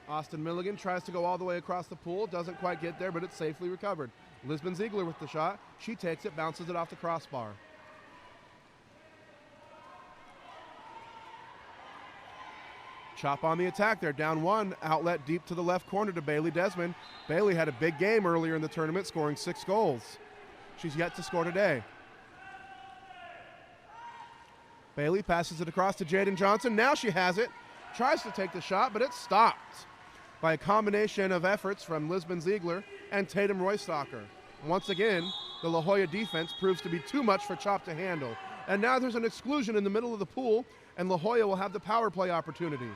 B: Austin Milligan tries to go all the way across the pool, doesn't quite get there, but it's safely recovered. Lisbon Ziegler with the shot. She takes it, bounces it off the crossbar. Chop on the attack there, down one, outlet deep to the left corner to Bailey Desmond. Bailey had a big game earlier in the tournament, scoring 6 goals. She's yet to score today. Bailey passes it across to Jaden Johnson. Now she has it, tries to take the shot, but it's stopped by a combination of efforts from Lisbon Ziegler and Tatum Roystocker. Once again, the La Jolla defense proves to be too much for Chop to handle. And now there's an exclusion in the middle of the pool, and La Jolla will have the power play opportunity.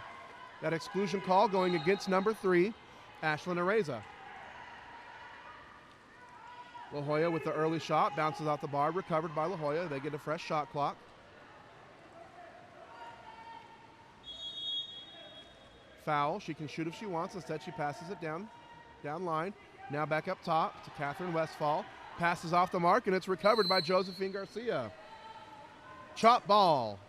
B: That exclusion call going against number 3, Ashlyn Areza. La Jolla with the early shot, bounces off the bar, recovered by La Jolla. They get a fresh shot clock. Foul. She can shoot if she wants. Instead, she passes it down line. Now back up top to Catherine Westphal. Passes off the mark, and it's recovered by Josephine Garcia. Chop ball.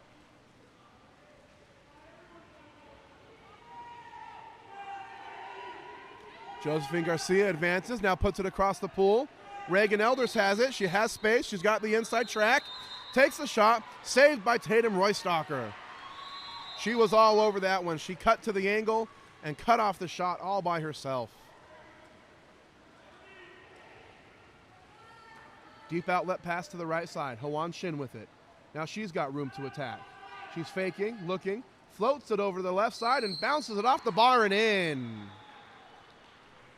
B: Josephine Garcia advances, now puts it across the pool. Reagan Elders has it. She has space. She's got the inside track. Takes the shot. Saved by Tatum Roystocker. She was all over that one. She cut to the angle and cut off the shot all by herself. Deep outlet pass to the right side. Hwan Shin with it. Now she's got room to attack. She's faking, looking, floats it over to the left side and bounces it off the bar and in.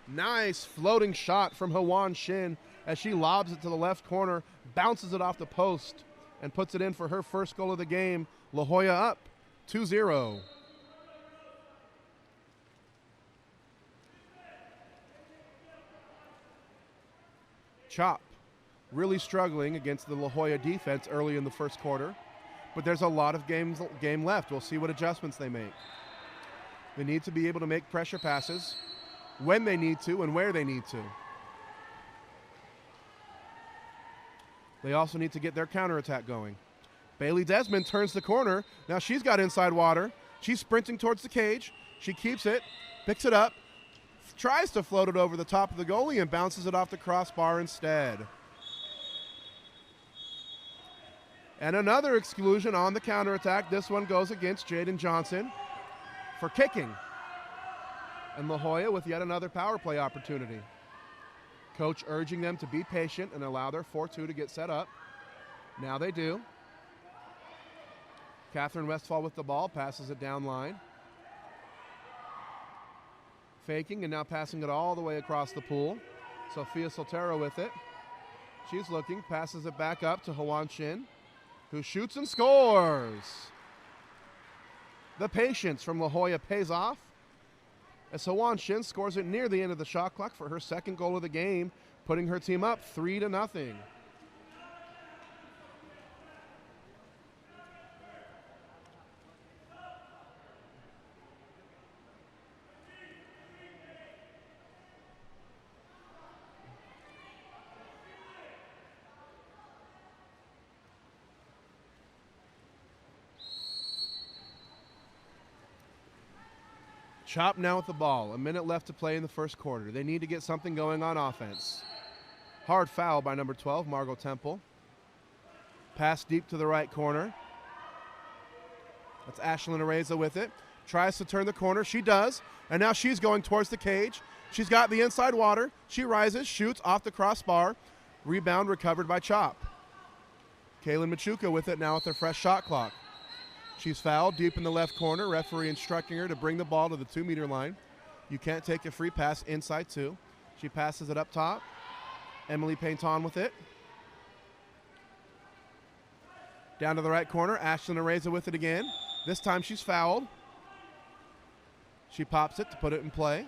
B: Nice floating shot from Hwan Shin as she lobs it to the left corner, bounces it off the post, and puts it in for her first goal of the game. La Jolla up 2-0. Chop really struggling against the La Jolla defense early in the first quarter, but there's a lot of game left. We'll see what adjustments they make. They need to be able to make pressure passes when they need to and where they need to. They also need to get their counterattack going. Bailey Desmond turns the corner. Now she's got inside water. She's sprinting towards the cage. She keeps it, picks it up, tries to float it over the top of the goalie and bounces it off the crossbar instead. And another exclusion on the counterattack. This one goes against Jaden Johnson for kicking. And La Jolla with yet another power play opportunity. Coach urging them to be patient and allow their 4-2 to get set up. Now they do. Catherine Westphal with the ball, passes it down line. Faking and now passing it all the way across the pool. Sophia Soltero with it. She's looking, passes it back up to Hwan Shin, who shoots and scores. The patience from La Jolla pays off as Hwan Shin scores it near the end of the shot clock for her second goal of the game, putting her team up 3-0. Chop now with the ball. A minute left to play in the first quarter. They need to get something going on offense. Hard foul by number 12, Margot Temple. Pass deep to the right corner. That's Ashlyn Areza with it. Tries to turn the corner. She does. And now she's going towards the cage. She's got the inside water. She rises, shoots off the crossbar. Rebound recovered by Chop. Kaylin Machuca with it now with her fresh shot clock. She's fouled deep in the left corner. Referee instructing her to bring the ball to the 2-meter line. You can't take a free pass inside 2. She passes it up top. Emily Painton with it. Down to the right corner. Ashlyn Areza with it again. This time she's fouled. She pops it to put it in play.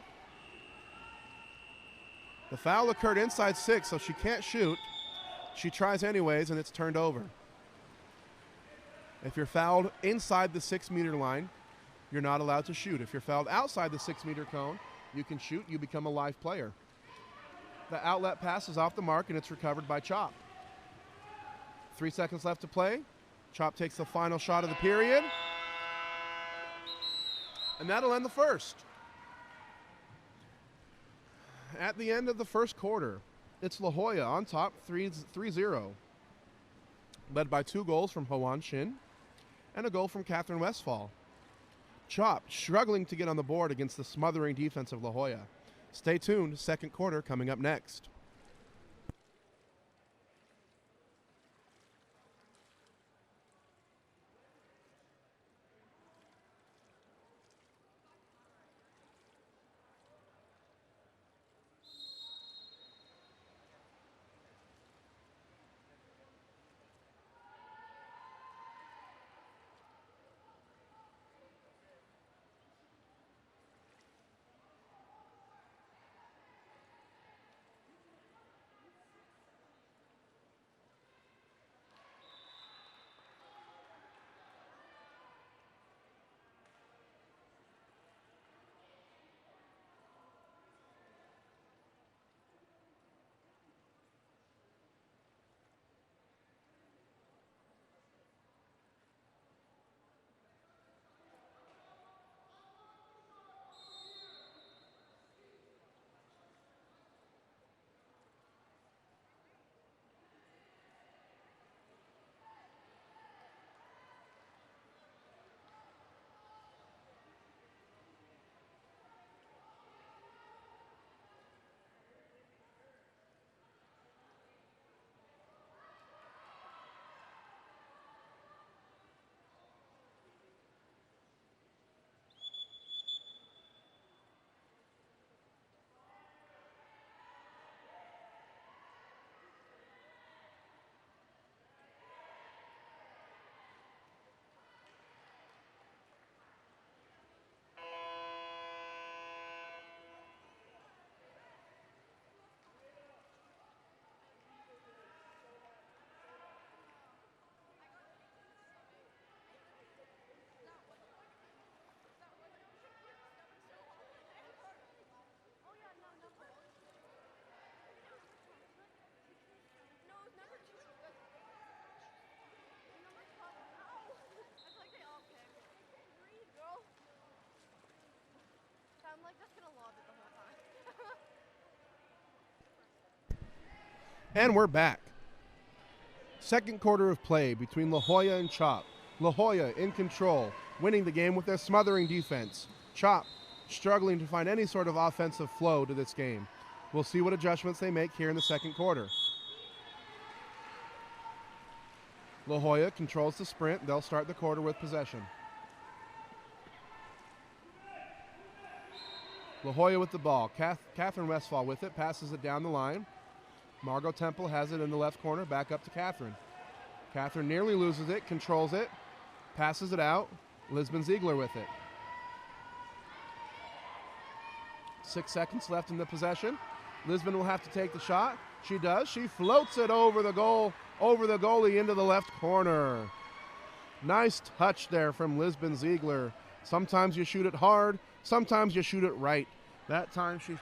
B: The foul occurred inside 6, so she can't shoot. She tries anyways, and it's turned over. If you're fouled inside the 6-meter line, you're not allowed to shoot. If you're fouled outside the 6-meter cone, you can shoot. You become a live player. The outlet pass is off the mark, and it's recovered by Chop. 3 seconds left to play. Chop takes the final shot of the period. And that'll end the first. At the end of the first quarter, it's La Jolla on top 3-0. Led by 2 goals from Hwan Shin and a goal from Catherine Westphal. Chop struggling to get on the board against the smothering defense of La Jolla. Stay tuned, second quarter coming up next. And we're back. Second quarter of play between La Jolla and Chop. La Jolla in control, winning the game with their smothering defense. Chop struggling to find any sort of offensive flow to this game. We'll see what adjustments they make here in the second quarter. La Jolla controls the sprint. They'll start the quarter with possession. La Jolla with the ball. Catherine Westphal with it, passes it down the line. Margot Temple has it in the left corner, back up to Catherine. Catherine nearly loses it, controls it, passes it out. Lisbon Ziegler with it. 6 seconds left in the possession. Lisbon will have to take the shot. She does. She floats it over the goal, over the goalie into the left corner. Nice touch there from Lisbon Ziegler. Sometimes you shoot it hard, sometimes you shoot it right. That time she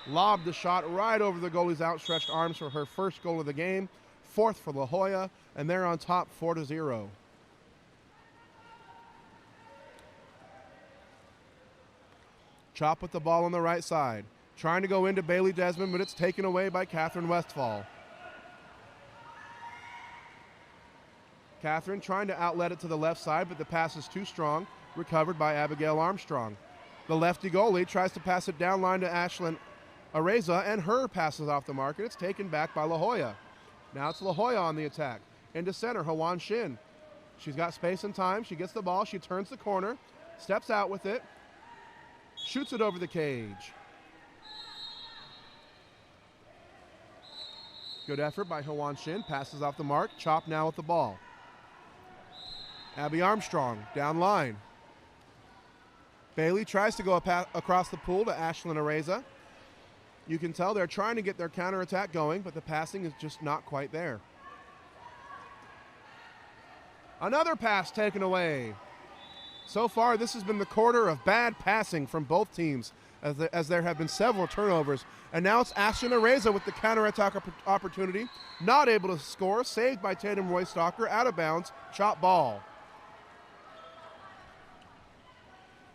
B: lobbed the shot right over the goalie's outstretched arms for her first goal of the game. Fourth for La Jolla, and they're on top 4-0. Chop with the ball on the right side. Trying to go into Bailey Desmond, but it's taken away by Catherine Westphal. Catherine trying to outlet it to the left side, but the pass is too strong. Recovered by Abigail Armstrong. The lefty goalie tries to pass it down line to Ashlyn Areza, and her passes off the mark, and it's taken back by La Jolla. Now it's La Jolla on the attack. Into center, Hawan Shin. She's got space and time. She gets the ball. She turns the corner, steps out with it, shoots it over the cage. Good effort by Hawan Shin. Passes off the mark. Chop now with the ball. Abby Armstrong down line. Bailey tries to go across the pool to Ashlyn Areza. You can tell they're trying to get their counterattack going, but the passing is just not quite there. Another pass taken away. So far, this has been the quarter of bad passing from both teams, as there have been several turnovers. And now it's Ashlyn Areza with the counterattack opportunity. Not able to score. Saved by Tatum Roystocker. Out of bounds. Chop ball.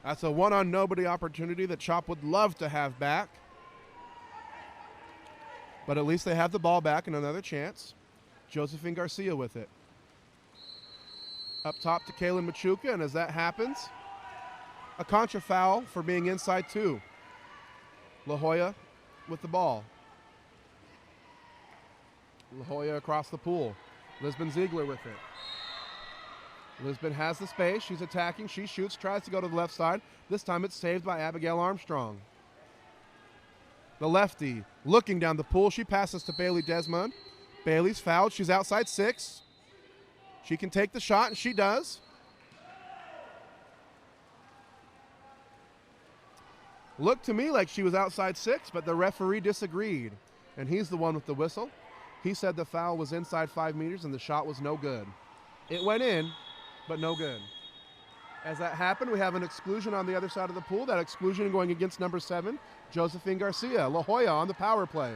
B: That's a one-on-nobody opportunity that Chop would love to have back. But at least they have the ball back and another chance. Josephine Garcia with it. Up top to Kaylin Machuca, and as that happens, a contra foul for being inside two. La Jolla with the ball. La Jolla across the pool. Lisbon Ziegler with it. Lisbon has the space. She's attacking. She shoots, tries to go to the left side. This time it's saved by Abigail Armstrong. The lefty looking down the pool. She passes to Bailey Desmond. Bailey's fouled. She's outside 6. She can take the shot, and she does. Looked to me like she was outside 6, but the referee disagreed, and he's the one with the whistle. He said the foul was inside 5 meters and the shot was no good. It went in, but no good. As that happened, we have an exclusion on the other side of the pool. That exclusion going against number 7, Josephine Garcia. La Jolla on the power play.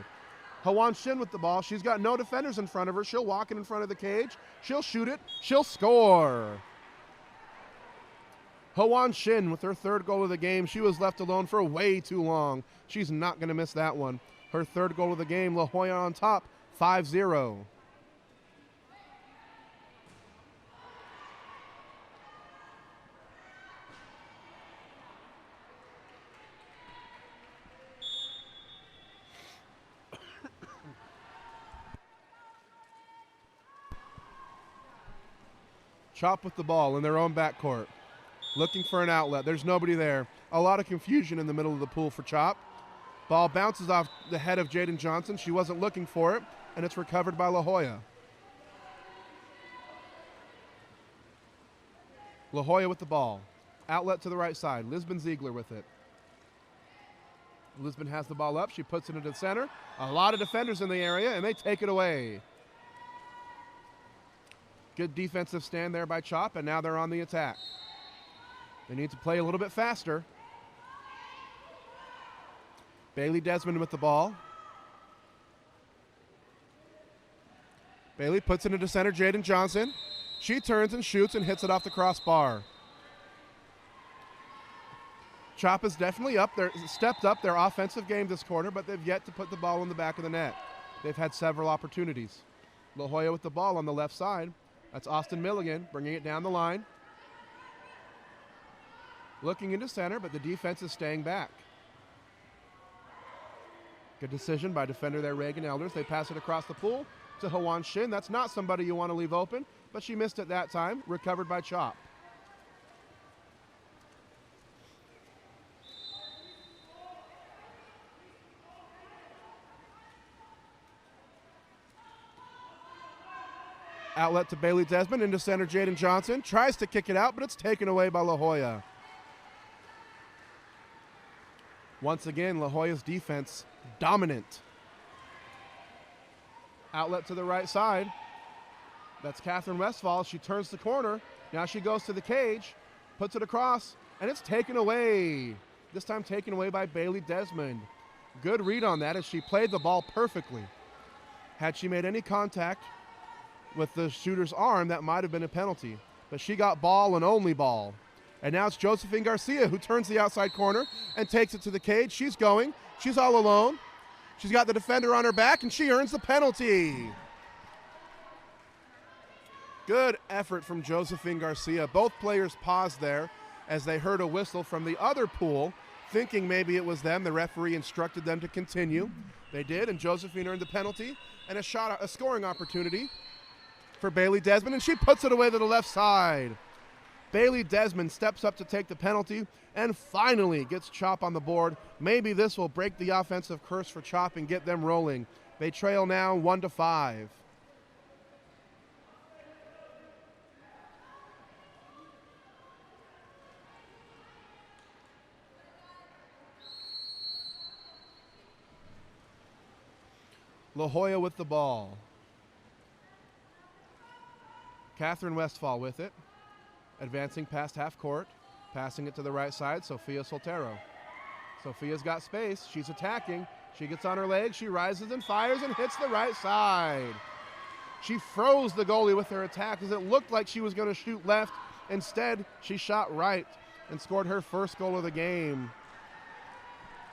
B: Hawan Shin with the ball. She's got no defenders in front of her. She'll walk it in front of the cage. She'll shoot it. She'll score. Hawan Shin with her third goal of the game. She was left alone for way too long. She's not going to miss that one. Her third goal of the game. La Jolla on top, 5-0. Chop with the ball in their own backcourt. Looking for an outlet. There's nobody there. A lot of confusion in the middle of the pool for Chop. Ball bounces off the head of Jaden Johnson. She wasn't looking for it, and it's recovered by La Jolla. La Jolla with the ball. Outlet to the right side. Lisbon Ziegler with it. Lisbon has the ball up. She puts it into the center. A lot of defenders in the area, and they take it away. Good defensive stand there by Chop, and now they're on the attack. They need to play a little bit faster. Bailey Desmond with the ball. Bailey puts it into center, Jaden Johnson. She turns and shoots and hits it off the crossbar. Chop has definitely stepped up their offensive game this quarter, but they've yet to put the ball in the back of the net. They've had several opportunities. La Jolla with the ball on the left side. That's Austin Milligan bringing it down the line. Looking into center, but the defense is staying back. Good decision by defender there, Reagan Elders. They pass it across the pool to Hwan Shin. That's not somebody you want to leave open, but she missed it that time. Recovered by Chop. Outlet to Bailey Desmond, into center Jaden Johnson. Tries to kick it out, but it's taken away by La Jolla. Once again, La Jolla's defense dominant. Outlet to the right side. That's Catherine Westphal. She turns the corner. Now she goes to the cage, puts it across, and it's taken away. This time taken away by Bailey Desmond. Good read on that as she played the ball perfectly. Had she made any contact with the shooter's arm, that might have been a penalty. But she got ball and only ball. And now it's Josephine Garcia who turns the outside corner and takes it to the cage. She's going. She's all alone. She's got the defender on her back, and she earns the penalty. Good effort from Josephine Garcia. Both players paused there as they heard a whistle from the other pool, thinking maybe it was them. The referee instructed them to continue. They did, and Josephine earned the penalty and a scoring opportunity for Bailey Desmond, and she puts it away to the left side. Bailey Desmond steps up to take the penalty and finally gets Chop on the board. Maybe this will break the offensive curse for Chop and get them rolling. They trail now 1-5. La Jolla with the ball. Catherine Westphal with it. Advancing past half court. Passing it to the right side, Sophia Soltero. Sophia's got space. She's attacking. She gets on her legs. She rises and fires and hits the right side. She froze the goalie with her attack as it looked like she was going to shoot left. Instead, she shot right and scored her first goal of the game.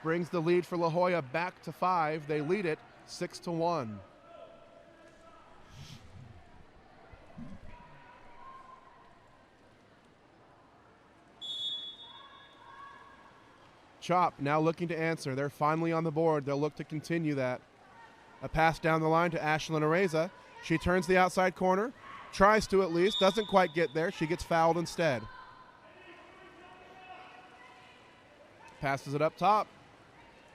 B: Brings the lead for La Jolla back to 5. They lead it 6-1. Chop now looking to answer. They're finally on the board. They'll look to continue that. A pass down the line to Ashlyn Areza. She turns the outside corner, tries to at least, doesn't quite get there. She gets fouled instead. Passes it up top.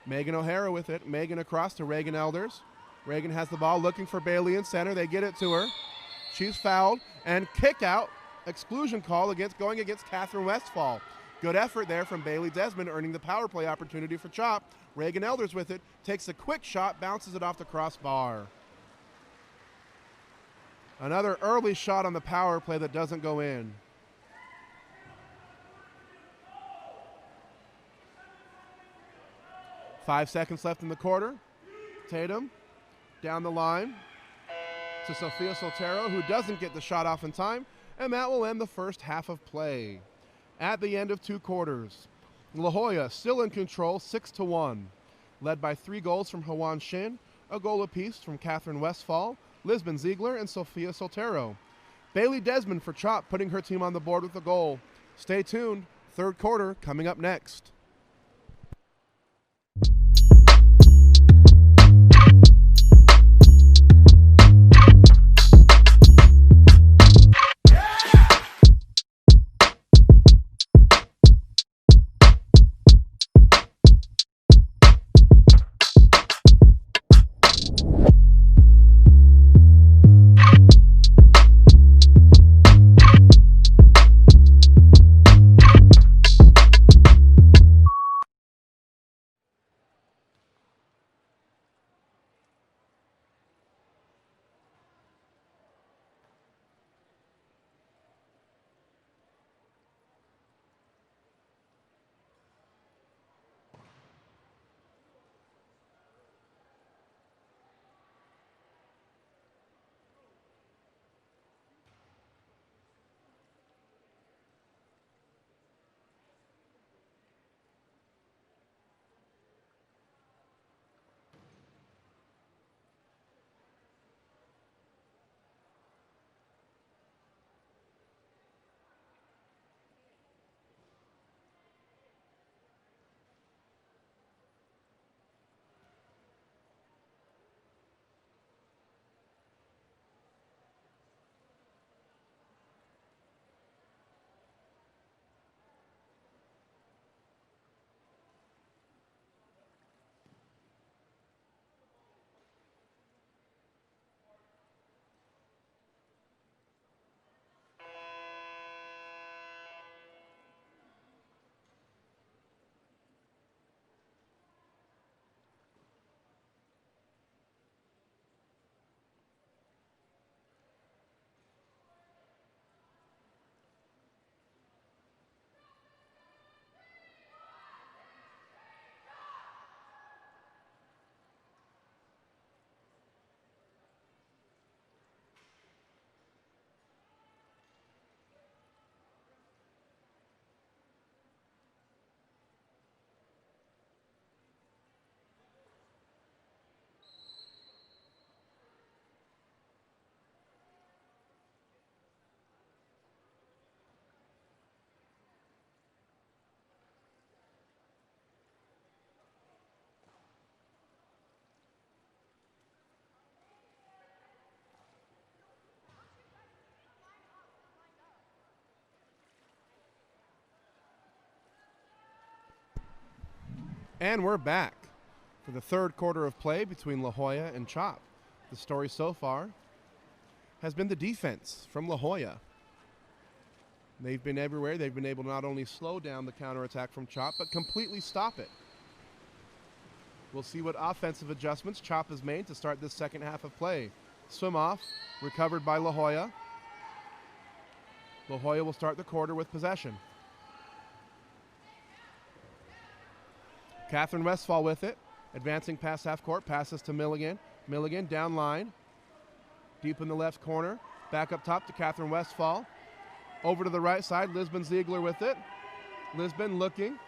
B: Megan O'Hara with it. Megan across to Reagan Elders. Reagan has the ball looking for Bailey in center. They get it to her. She's fouled and kick out. Exclusion call going against Catherine Westphal. Good effort there from Bailey Desmond, earning the power play opportunity for Chop. Reagan Elders with it, takes a quick shot, bounces it off the crossbar. Another early shot on the power play that doesn't go in. Five seconds left in the quarter. Tatum down the line to Sophia Soltero, who doesn't get the shot off in time, and that will end the first half of play. At the end of 2 quarters, La Jolla still in control, 6-1, led by 3 goals from Hwan Shin, a goal apiece from Catherine Westphal, Lisbon Ziegler, and Sophia Soltero. Bailey Desmond for Chop, putting her team on the board with a goal. Stay tuned, 3rd quarter coming up next. And we're back for the third quarter of play between La Jolla and Chop. The story so far has been the defense from La Jolla. They've been everywhere. They've been able to not only slow down the counterattack from Chop, but completely stop it. We'll see what offensive adjustments Chop has made to start this second half of play. Swim off, recovered by La Jolla. La Jolla will start the quarter with possession. Catherine Westphal with it. Advancing past half court, passes to Milligan. Milligan down line. Deep in the left corner. Back up top to Catherine Westphal. Over to the right side, Lisbon Ziegler with it. Lisbon looking.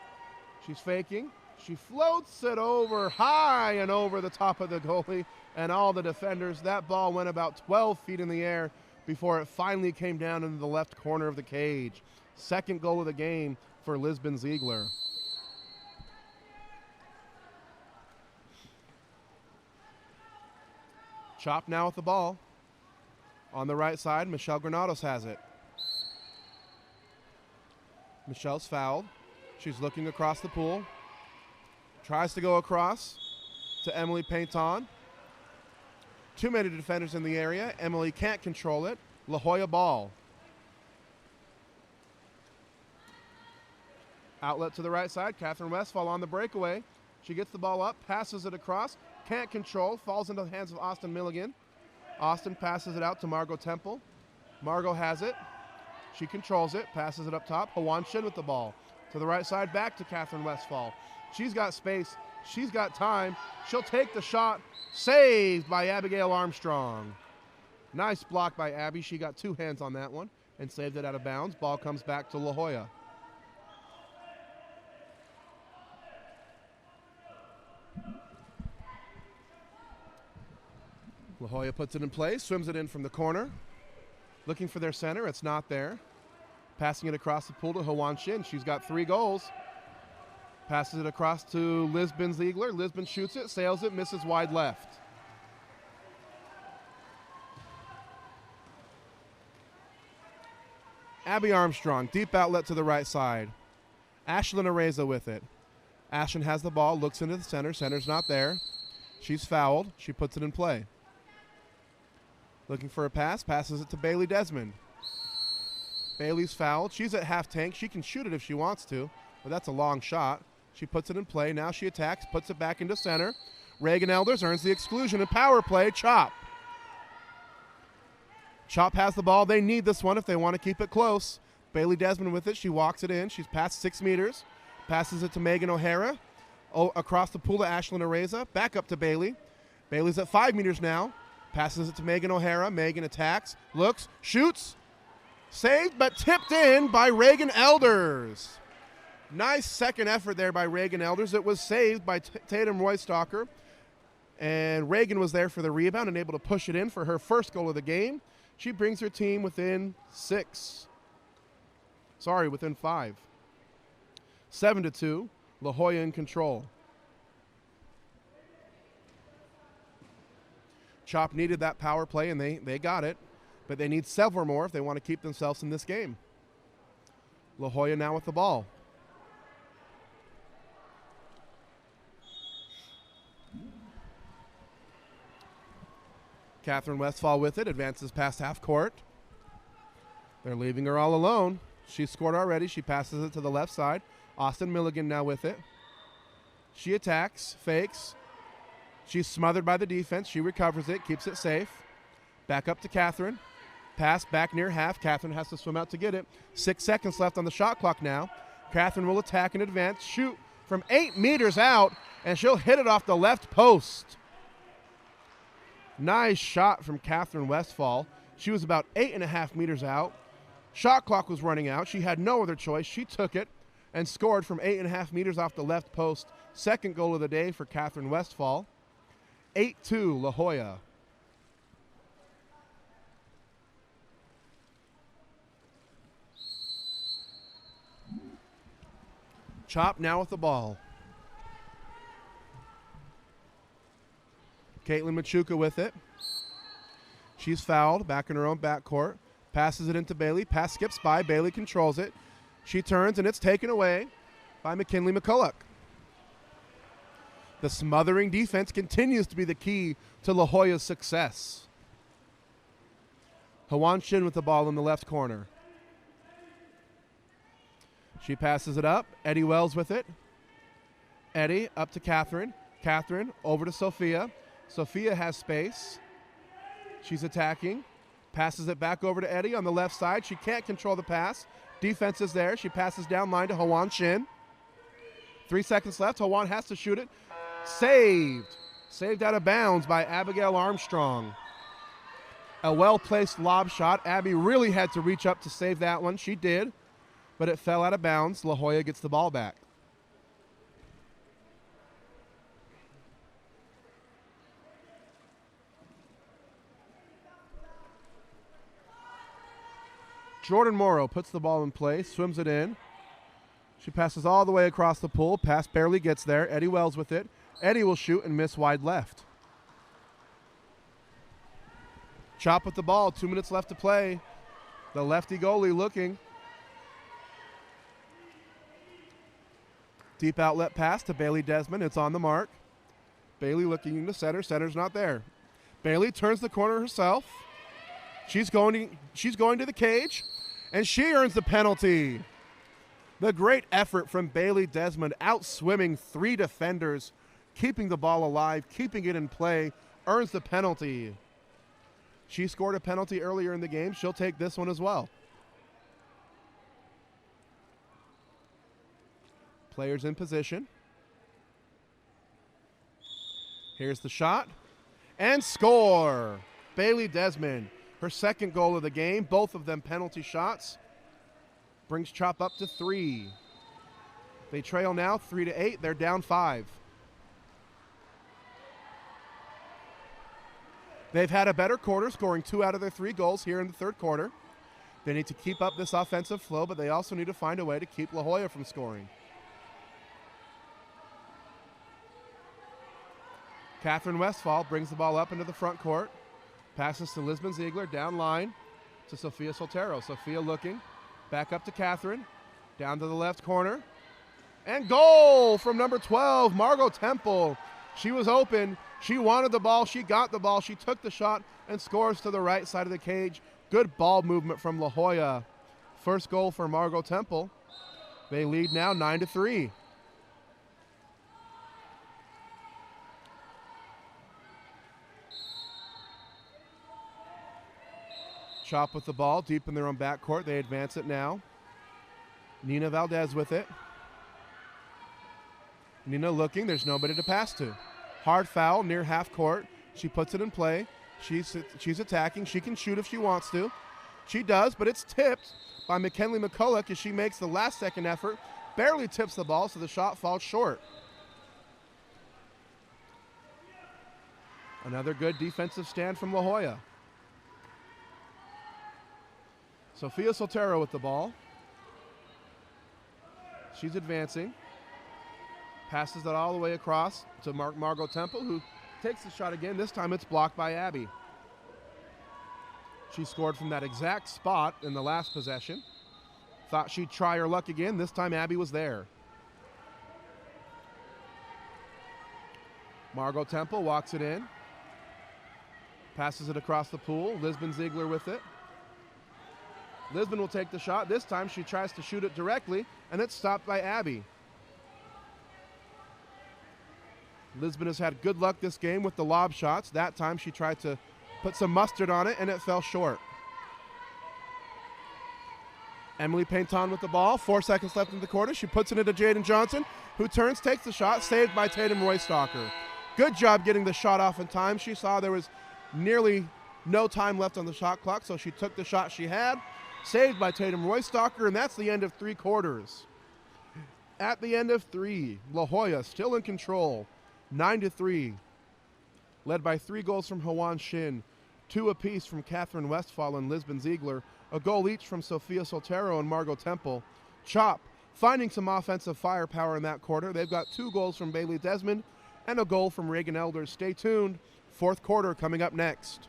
B: She's faking. She floats it over high and over the top of the goalie and all the defenders. That ball went about 12 feet in the air before it finally came down into the left corner of the cage. Second goal of the game for Lisbon Ziegler. Chop now with the ball. On the right side, Michelle Granados has it. Michelle's fouled. She's looking across the pool. Tries to go across to Emily Painton. Too many defenders in the area. Emily can't control it. La Jolla ball. Outlet to the right side. Catherine Westphal on the breakaway. She gets the ball up, passes it across. Can't control, falls into the hands of Austin Milligan. Austin passes it out to Margot Temple. Margot has it. She controls it, passes it up top. Hawan Shin with the ball. To the right side, back to Catherine Westphal. She's got space. She's got time. She'll take the shot. Saved by Abigail Armstrong. Nice block by Abby. She got two hands on that one and saved it out of bounds. Ball comes back to La Jolla. La Jolla puts it in place, swims it in from the corner. Looking for their center, it's not there. Passing it across the pool to Hawan Shin. She's got 3 goals. Passes it across to Lisbon Ziegler. Lisbon shoots it, sails it, misses wide left. Abby Armstrong, deep outlet to the right side. Ashlyn Areza with it. Ashlyn has the ball, looks into the center. Center's not there. She's fouled. She puts it in play. Looking for a pass, passes it to Bailey Desmond. Bailey's fouled. She's at half tank. She can shoot it if she wants to, but that's a long shot. She puts it in play. Now she attacks, puts it back into center. Reagan Elders earns the exclusion and power play. Chop. Chop has the ball. They need this one if they want to keep it close. Bailey Desmond with it. She walks it in. She's past 6 meters. Passes it to Megan O'Hara. Across the pool to Ashlyn Areza. Back up to Bailey. Bailey's at 5 meters now. Passes it to Megan O'Hara. Megan attacks, looks, shoots. Saved, but tipped in by Reagan Elders. Nice second effort there by Reagan Elders. It was saved by Tatum Roystocker. And Reagan was there for the rebound and able to push it in for her first goal of the game. She brings her team within 5. 7-2, La Jolla in control. Chop needed that power play, and they got it. But they need several more if they want to keep themselves in this game. La Jolla now with the ball. Catherine Westphal with it, advances past half court. They're leaving her all alone. She scored already. She passes it to the left side. Austin Milligan now with it. She attacks, fakes. She's smothered by the defense. She recovers it, keeps it safe. Back up to Catherine. Pass back near half. Catherine has to swim out to get it. 6 seconds left on the shot clock now. Catherine will attack and advance, shoot from 8 meters out, and she'll hit it off the left post. Nice shot from Catherine Westphal. She was about 8.5 meters out. Shot clock was running out. She had no other choice. She took it and scored from 8.5 meters off the left post. Second goal of the day for Catherine Westphal. 8-2 La Jolla. Chop now with the ball. Caitlin Machuca with it. She's fouled, back in her own backcourt. Passes it into Bailey. Pass skips by. Bailey controls it. She turns, and it's taken away by McKinley McCulloch. The smothering defense continues to be the key to La Jolla's success. Hwan Shin with the ball in the left corner. She passes it up. Eddie Wells with it. Eddie up to Catherine. Catherine over to Sophia. Sophia has space. She's attacking. Passes it back over to Eddie on the left side. She can't control the pass. Defense is there. She passes down line to Hwan Shin. 3 seconds left. Hwan has to shoot it. Saved. Saved out of bounds by Abigail Armstrong. A well-placed lob shot. Abby really had to reach up to save that one. She did, but it fell out of bounds. La Jolla gets the ball back. Jordan Morrow puts the ball in play, swims it in. She passes all the way across the pool. Pass barely gets there. Eddie Wells with it. Eddie will shoot and miss wide left. Chop with the ball. 2 minutes left to play. The lefty goalie looking. Deep outlet pass to Bailey Desmond. It's on the mark. Bailey looking into center. Center's not there. Bailey turns the corner herself. She's going to the cage, and she earns the penalty. The great effort from Bailey Desmond, outswimming 3 defenders, keeping the ball alive, keeping it in play, earns the penalty. She scored a penalty earlier in the game. She'll take this one as well. Players in position. Here's the shot. And score! Bailey Desmond, her second goal of the game, both of them penalty shots. Brings Chop up to 3. They trail now 3-8. They're down 5. They've had a better quarter, scoring 2 out of their 3 goals here in the third quarter. They need to keep up this offensive flow, but they also need to find a way to keep La Jolla from scoring. Catherine Westphal brings the ball up into the front court. Passes to Lisbon Ziegler, down line to Sophia Soltero. Sophia looking, back up to Catherine, down to the left corner. And goal from number 12, Margot Temple. She was open. She wanted the ball. She got the ball. She took the shot and scores to the right side of the cage. Good ball movement from La Jolla. First goal for Margot Temple. They lead now 9-3. Chop with the ball deep in their own backcourt. They advance it now. Nina Valdez with it. Nina looking. There's nobody to pass to. Hard foul near half court. She puts it in play. She's attacking. She can shoot if she wants to. She does, but it's tipped by McKinley McCulloch as she makes the last second effort. Barely tips the ball, so the shot falls short. Another good defensive stand from La Jolla. Sophia Soltero with the ball. She's advancing. Passes it all the way across to Margot Temple, who takes the shot again. This time it's blocked by Abby. She scored from that exact spot in the last possession. Thought she'd try her luck again. This time Abby was there. Margot Temple walks it in. Passes it across the pool. Lisbon Ziegler with it. Lisbon will take the shot. This time she tries to shoot it directly, and it's stopped by Abby. Lisbon has had good luck this game with the lob shots. That time she tried to put some mustard on it, and it fell short. Emily Painton with the ball. 4 seconds left in the quarter. She puts it into Jaden Johnson, who turns, takes the shot, saved by Tatum Roystocker. Good job getting the shot off in time. She saw there was nearly no time left on the shot clock, so she took the shot she had. Saved by Tatum Roystocker, and that's the end of 3 quarters. At the end of 3, La Jolla still in control, 9-3. Led by 3 goals from Hwan Shin, 2 apiece from Catherine Westphal and Lisbon Ziegler, a goal each from Sophia Soltero and Margot Temple. Chop finding some offensive firepower in that quarter. They've got 2 goals from Bailey Desmond and a goal from Reagan Elders. Stay tuned. 4th quarter coming up next.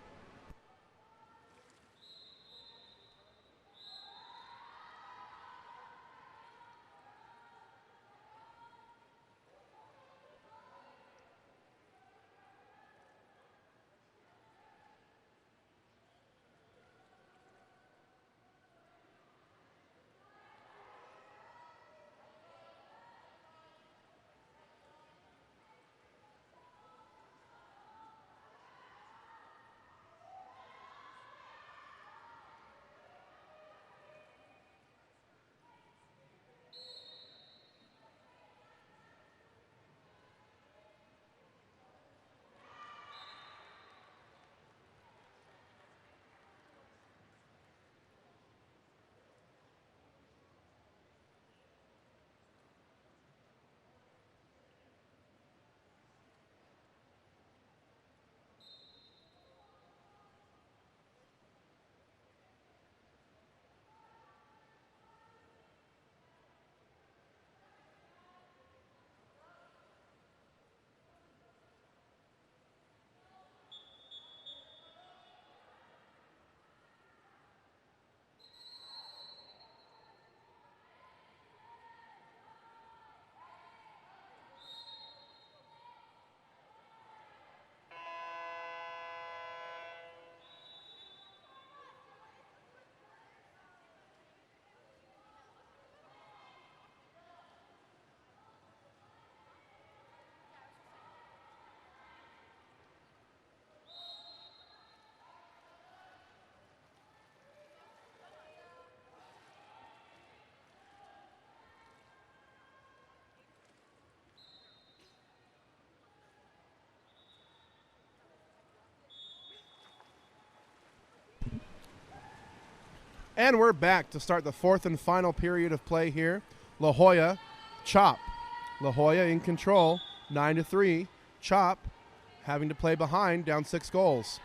B: And we're back to start the fourth and final period of play here. La Jolla, Chop. La Jolla in control, 9-3. Chop having to play behind, down 6 goals.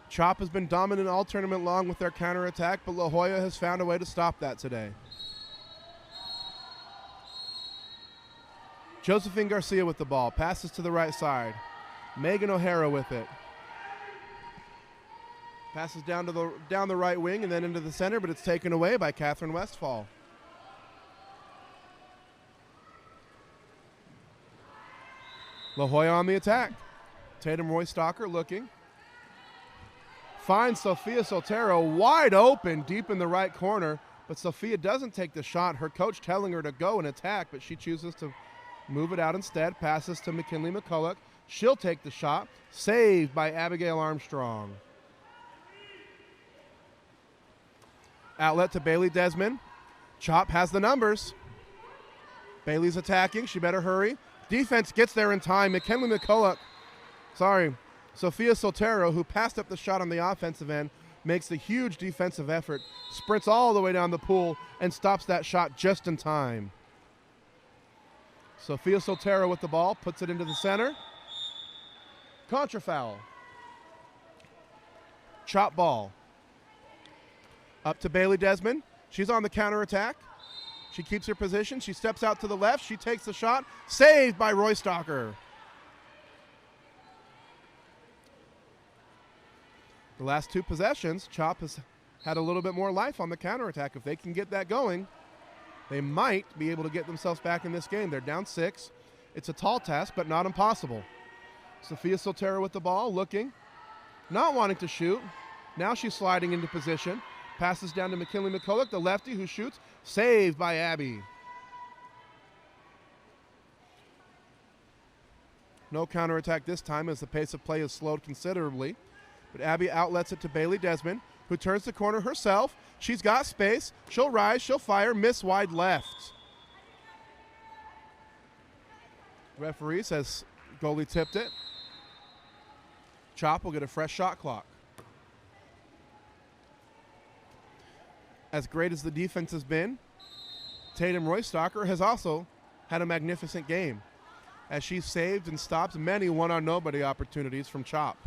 B: Chop has been dominant all tournament long with their counterattack, but La Jolla has found a way to stop that today. Josephine Garcia with the ball, passes to the right side. Megan O'Hara with it. Passes down the right wing and then into the center, but it's taken away by Catherine Westphal. La Jolla on the attack. Tatum Roystocker looking. Finds Sofia Soltero wide open deep in the right corner, but Sofia doesn't take the shot. Her coach telling her to go and attack, but she chooses to move it out instead. Passes to McKinley McCulloch. She'll take the shot. Saved by Abigail Armstrong. Outlet to Bailey Desmond. Chop has the numbers. Bailey's attacking. She better hurry. Defense gets there in time. McKinley McCulloch. Sofia Soltero, who passed up the shot on the offensive end, makes the huge defensive effort, sprints all the way down the pool, and stops that shot just in time. Sofia Soltero with the ball, puts it into the center. Contra foul. Chop ball. Up to Bailey Desmond. She's on the counterattack. She keeps her position. She steps out to the left. She takes the shot. Saved by Roystocker. The last 2 possessions, Chop has had a little bit more life on the counterattack. If they can get that going, they might be able to get themselves back in this game. They're down 6. It's a tall task, but not impossible. Sofia Soltero with the ball, looking, not wanting to shoot. Now she's sliding into position. Passes down to McKinley McCulloch, the lefty who shoots. Saved by Abby. No counterattack this time as the pace of play is slowed considerably. But Abby outlets it to Bailey Desmond, who turns the corner herself. She's got space. She'll rise. She'll fire. Miss wide left. Referee says goalie tipped it. Chop will get a fresh shot clock. As great as the defense has been, Tatum Roystocker has also had a magnificent game as she saved and stops many one-on-nobody opportunities from Chop.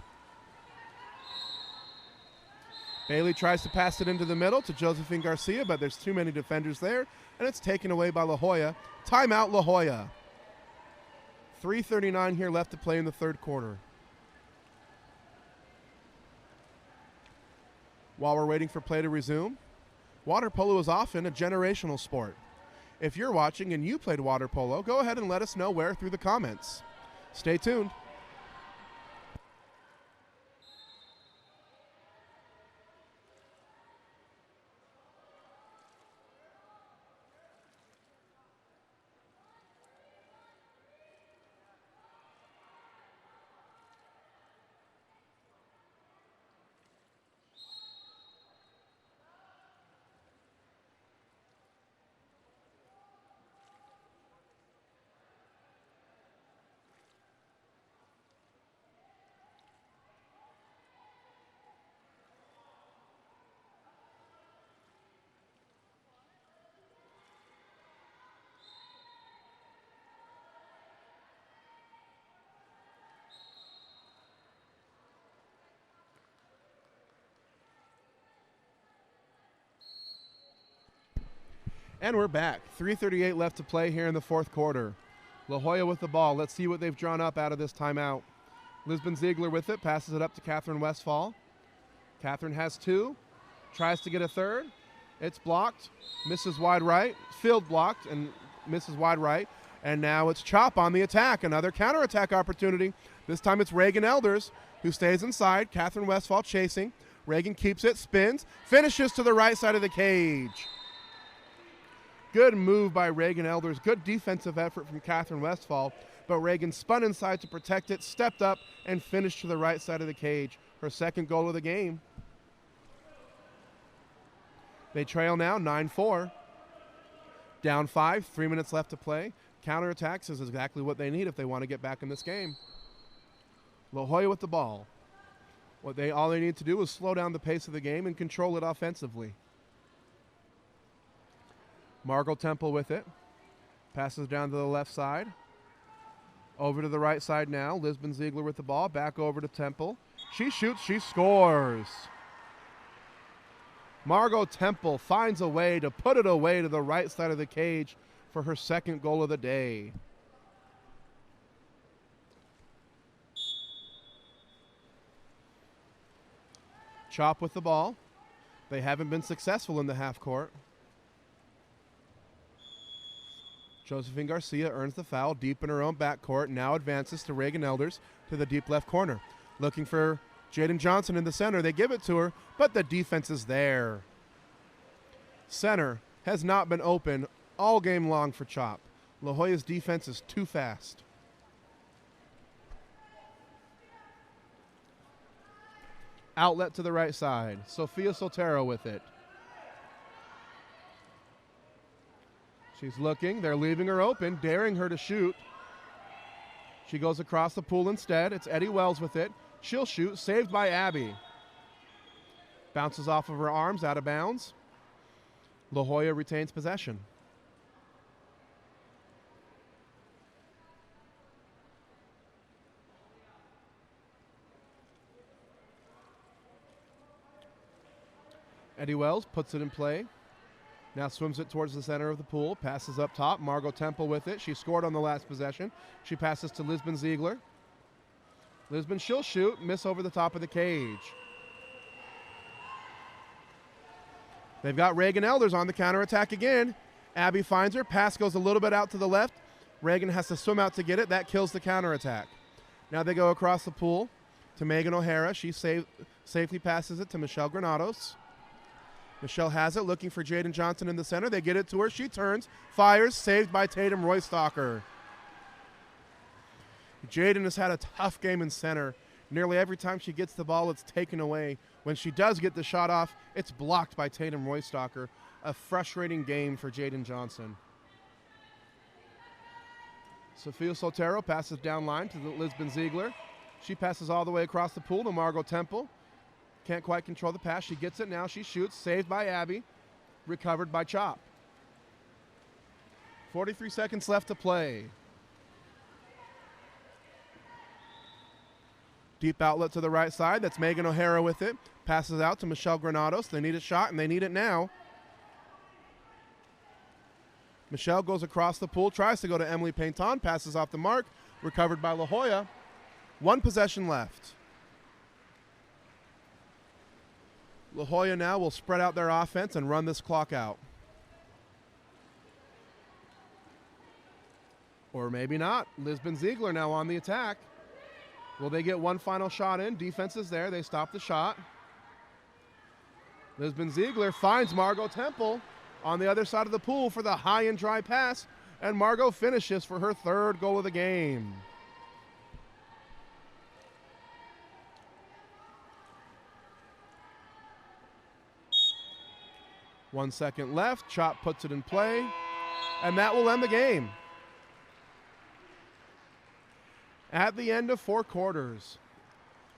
B: Bailey tries to pass it into the middle to Josephine Garcia, but there's too many defenders there, and it's taken away by La Jolla. Timeout, La Jolla. 3:39 here left to play in the third quarter. While we're waiting for play to resume, water polo is often a generational sport. If you're watching and you played water polo, go ahead and let us know where through the comments. Stay tuned. And we're back. 3:38 left to play here in the fourth quarter. La Jolla with the ball. Let's see what they've drawn up out of this timeout. Lisbon Ziegler with it, passes it up to Catherine Westphal. Catherine has 2, tries to get a third. It's blocked, misses wide right, field blocked, and misses wide right. And now it's Chop on the attack, another counterattack opportunity. This time it's Reagan Elders who stays inside. Catherine Westphal chasing. Reagan keeps it, spins, finishes to the right side of the cage. Good move by Reagan Elders. Good defensive effort from Catherine Westphal. But Reagan spun inside to protect it, stepped up, and finished to the right side of the cage. Her second goal of the game. They trail now 9-4. Down 5, 3 minutes left to play. Counterattacks is exactly what they need if they want to get back in this game. La Jolla with the ball. All they need to do is slow down the pace of the game and control it offensively. Margot Temple with it. Passes down to the left side. Over to the right side now. Lisbon Ziegler with the ball. Back over to Temple. She shoots. She scores. Margot Temple finds a way to put it away to the right side of the cage for her second goal of the day. Chop with the ball. They haven't been successful in the half court. Josephine Garcia earns the foul deep in her own backcourt. Now advances to Reagan Elders to the deep left corner. Looking for Jaden Johnson in the center. They give it to her, but the defense is there. Center has not been open all game long for Chop. La Jolla's defense is too fast. Outlet to the right side. Sophia Soltero with it. She's looking. They're leaving her open, daring her to shoot. She goes across the pool instead. It's Eddie Wells with it. She'll shoot. Saved by Abby. Bounces off of her arms, out of bounds. La Jolla retains possession. Eddie Wells puts it in play. Now swims it towards the center of the pool. Passes up top. Margot Temple with it. She scored on the last possession. She passes to Lisbon Ziegler. Lisbon, she'll shoot. Miss over the top of the cage. They've got Reagan Elders on the counterattack again. Abby finds her. Pass goes a little bit out to the left. Reagan has to swim out to get it. That kills the counterattack. Now they go across the pool to Megan O'Hara. She safely passes it to Michelle Granados. Michelle has it, looking for Jaden Johnson in the center. They get it to her. She turns, fires, saved by Tatum Roystocker. Jaden has had a tough game in center. Nearly every time she gets the ball, it's taken away. When she does get the shot off, it's blocked by Tatum Roystocker. A frustrating game for Jaden Johnson. Sophia Soltero passes down line to Lisbon Ziegler. She passes all the way across the pool to Margot Temple. Can't quite control the pass. She gets it now. She shoots. Saved by Abby. Recovered by Chop. 43 seconds left to play. Deep outlet to the right side. That's Megan O'Hara with it. Passes out to Michelle Granados. They need a shot, and they need it now. Michelle goes across the pool. Tries to go to Emily Painton. Passes off the mark. Recovered by La Jolla. One possession left. La Jolla now will spread out their offense and run this clock out. Or maybe not. Lisbon Ziegler now on the attack. Will they get one final shot in? Defense is there. They stop the shot. Lisbon Ziegler finds Margot Temple on the other side of the pool for the high and dry pass. And Margot finishes for her third goal of the game. One second left. Chop puts it in play. And that will end the game. At the end of 4 quarters,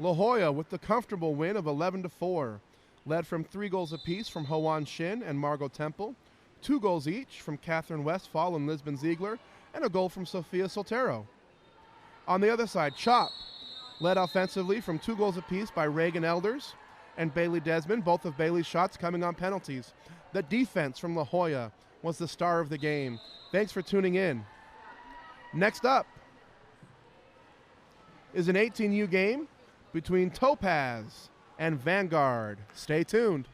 B: La Jolla with the comfortable win of 11-4, led from 3 goals apiece from Hoan Shin and Margot Temple, 2 goals each from Catherine Westphal and Lisbon Ziegler, and a goal from Sophia Soltero. On the other side, Chop led offensively from 2 goals apiece by Reagan Elders and Bailey Desmond, both of Bailey's shots coming on penalties. The defense from La Jolla was the star of the game. Thanks for tuning in. Next up is an 18U game between Topaz and Vanguard. Stay tuned.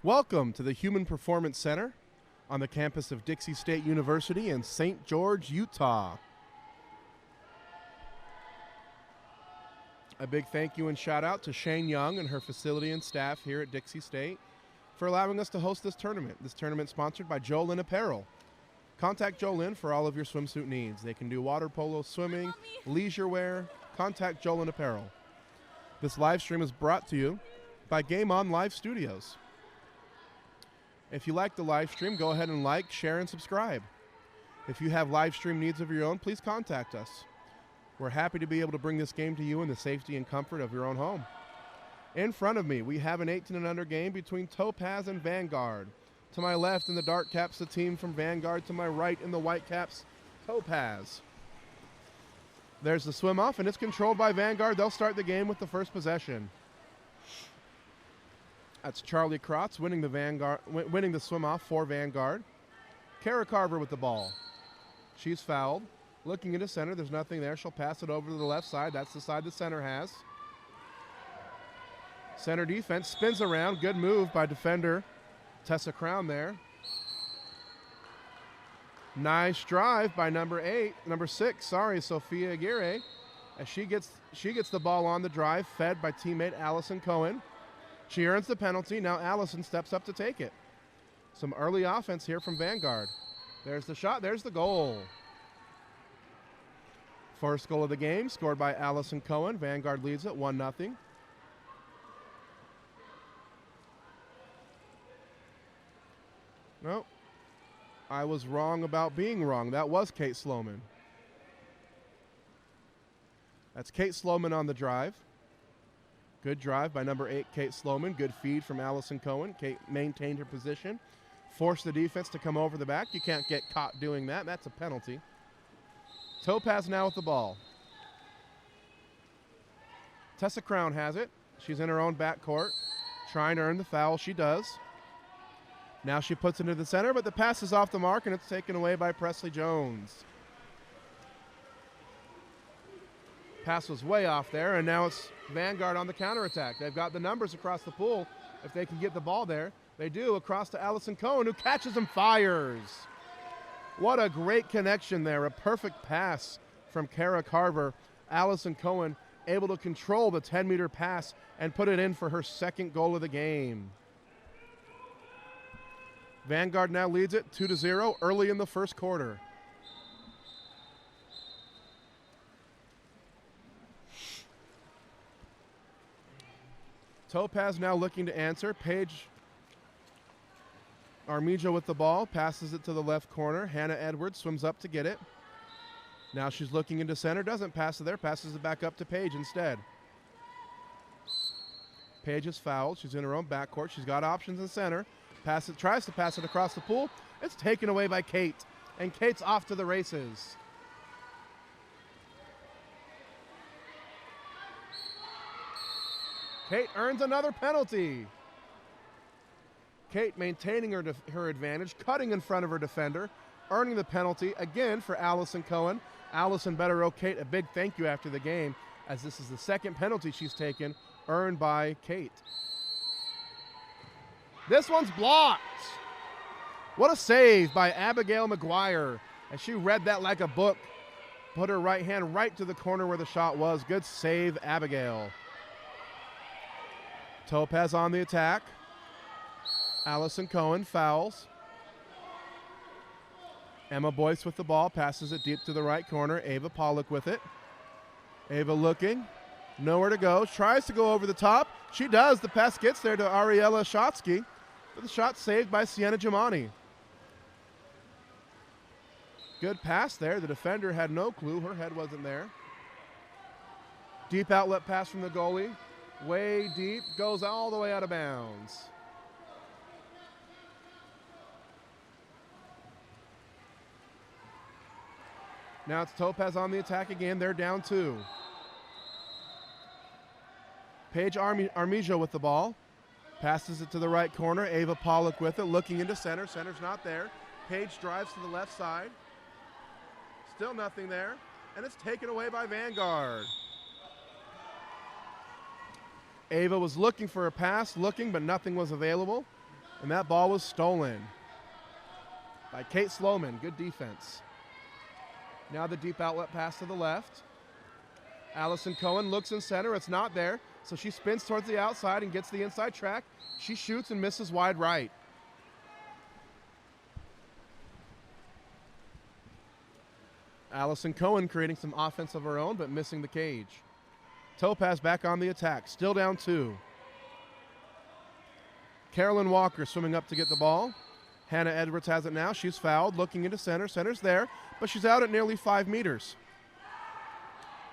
B: Welcome to the Human Performance Center on the campus of Dixie State University in St. George, Utah. A big thank you and shout out to Shane Young and her facility and staff here at Dixie State for allowing us to host this tournament. This tournament sponsored by Jolla Apparel. Contact Jolla for all of your swimsuit needs. They can do water polo, swimming, leisure wear. Contact Jolla Apparel. This live stream is brought to you by Game On Live Studios. If you like the live stream, go ahead and like, share, and subscribe. If you have live stream needs of your own, please contact us. We're happy to be able to bring this game to you in the safety and comfort of your own home. In front of me, we have an 18 and under game between Topaz and Vanguard. To my left in the dark caps, the team from Vanguard. To my right in the white caps, Topaz. There's the swim off, and it's controlled by Vanguard. They'll start the game with the first possession. That's Charlie Krotz winning the swim off for Vanguard. Kara Carver with the ball. She's fouled. Looking into center, there's nothing there. She'll pass it over to the left side. That's the side the center has. Center defense spins around. Good move by defender Tessa Crown there. Nice drive by number 6, Sophia Aguirre. As she gets the ball on the drive, fed by teammate Allison Cohen. She earns the penalty. Now Allison steps up to take it. Some early offense here from Vanguard. There's the shot. There's the goal. First goal of the game scored by Allison Cohen. Vanguard leads it 1-0. Nope. I was wrong about being wrong. That was Kate Sloman. That's Kate Sloman on the drive. Good drive by number 8, Kate Sloman. Good feed from Allison Cohen. Kate maintained her position. Forced the defense to come over the back. You can't get caught doing that. That's a penalty. Topaz now with the ball. Tessa Crown has it. She's in her own backcourt. Trying to earn the foul. She does. Now she puts it into the center, but the pass is off the mark, and it's taken away by Presley Jones. Pass was way off there, and now it's Vanguard on the counterattack. They've got the numbers across the pool. If they can get the ball there, they do. Across to Allison Cohen, who catches and fires. What a great connection there. A perfect pass from Kara Carver. Allison Cohen able to control the 10-meter pass and put it in for her second goal of the game. Vanguard now leads it 2-0 early in the first quarter. Topaz now looking to answer. Paige Armijo with the ball, passes it to the left corner. Hannah Edwards swims up to get it. Now she's looking into center, doesn't pass it there, passes it back up to Paige instead. Paige is fouled. She's in her own backcourt. She's got options in center. Tries to pass it across the pool. It's taken away by Kate, and Kate's off to the races. Kate earns another penalty. Kate maintaining her advantage, cutting in front of her defender, earning the penalty again for Allison Cohen. Allison better owe Kate a big thank you after the game, as this is the second penalty she's taken, earned by Kate. This one's blocked. What a save by Abigail McGuire, as she read that like a book. Put her right hand right to the corner where the shot was. Good save, Abigail. Topaz on the attack. Allison Cohen fouls. Emma Boyce with the ball, passes it deep to the right corner. Ava Pollock with it. Ava looking, nowhere to go. Tries to go over the top. She does. The pass gets there to Ariella Shotsky. But the shot saved by Sienna Jamani. Good pass there. The defender had no clue. Her head wasn't there. Deep outlet pass from the goalie. Way deep. Goes all the way out of bounds. Now it's Topaz on the attack again. They're down 2. Paige Armijo with the ball. Passes it to the right corner. Ava Pollock with it. Looking into center. Center's not there. Paige drives to the left side. Still nothing there. And it's taken away by Vanguard. Ava was looking for a pass, but nothing was available. And that ball was stolen by Kate Sloman. Good defense. Now the deep outlet pass to the left. Allison Cohen looks in center. It's not there. So she spins towards the outside and gets the inside track. She shoots and misses wide right. Allison Cohen creating some offense of her own, but missing the cage. Topaz back on the attack. Still down 2. Carolyn Walker swimming up to get the ball. Hannah Edwards has it now. She's fouled, looking into center. Center's there, but she's out at nearly 5 meters.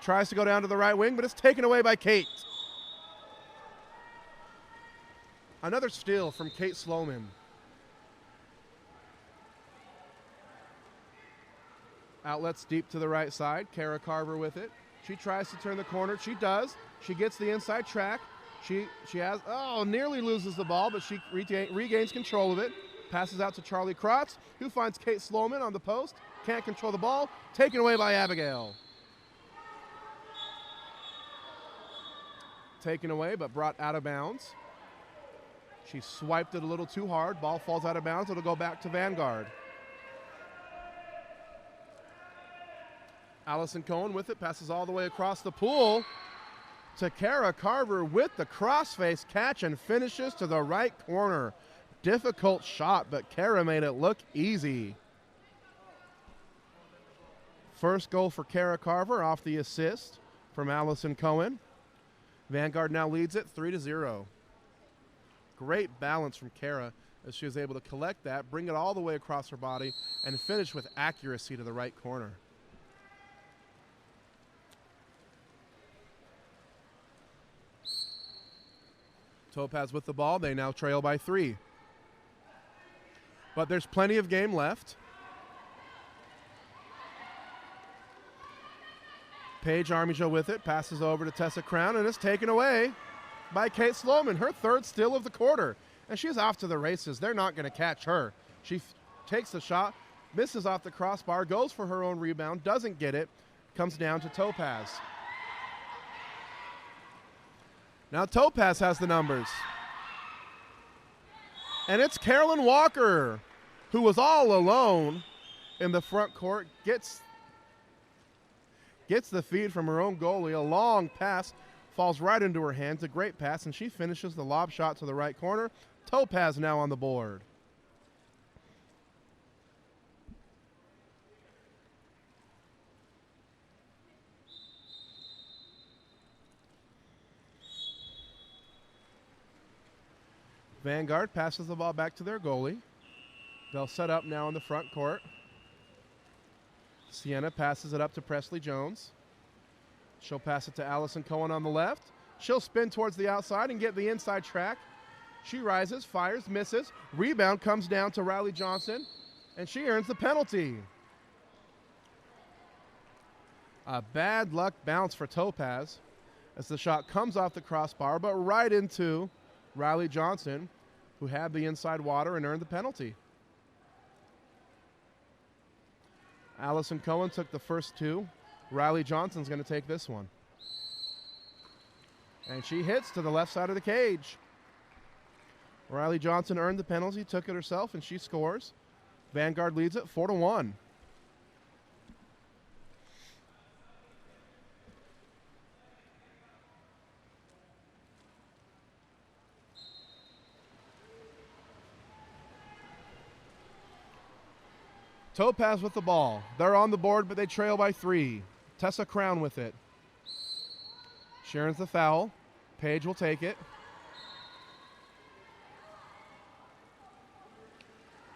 B: Tries to go down to the right wing, but it's taken away by Kate. Another steal from Kate Sloman. Outlets deep to the right side. Kara Carver with it. She tries to turn the corner. She does. She gets the inside track. She has, nearly loses the ball, but she regains control of it. Passes out to Charlie Krotz, who finds Kate Sloman on the post. Can't control the ball. Taken away by Abigail. Taken away, but brought out of bounds. She swiped it a little too hard. Ball falls out of bounds. It'll go back to Vanguard. Allison Cohen with it. Passes all the way across the pool to Kara Carver with the crossface catch and finishes to the right corner. Difficult shot, but Kara made it look easy. First goal for Kara Carver off the assist from Allison Cohen. Vanguard now leads it 3-0. Great balance from Kara as she was able to collect that, bring it all the way across her body, and finish with accuracy to the right corner. Topaz with the ball. They now trail by 3. But there's plenty of game left. Paige Armijo with it. Passes over to Tessa Crown, and it's taken away by Kate Sloman. Her 3rd steal of the quarter. And she's off to the races. They're not going to catch her. She takes the shot, misses off the crossbar, goes for her own rebound, doesn't get it, comes down to Topaz. Now Topaz has the numbers. And it's Carolyn Walker, who was all alone in the front court, gets the feed from her own goalie. A long pass falls right into her hands. A great pass, and she finishes the lob shot to the right corner. Topaz now on the board. Vanguard passes the ball back to their goalie. They'll set up now in the front court. Sienna passes it up to Presley Jones. She'll pass it to Allison Cohen on the left. She'll spin towards the outside and get the inside track. She rises, fires, misses. Rebound comes down to Riley Johnson, and she earns the penalty. A bad luck bounce for Topaz as the shot comes off the crossbar, but right into Riley Johnson, who had the inside water and earned the penalty. Allison Cohen took the first 2. Riley Johnson's going to take this one. And she hits to the left side of the cage. Riley Johnson earned the penalty, took it herself, and she scores. Vanguard leads it 4-1. Topaz with the ball. They're on the board, but they trail by 3. Tessa Crown with it. She earns the foul. Paige will take it.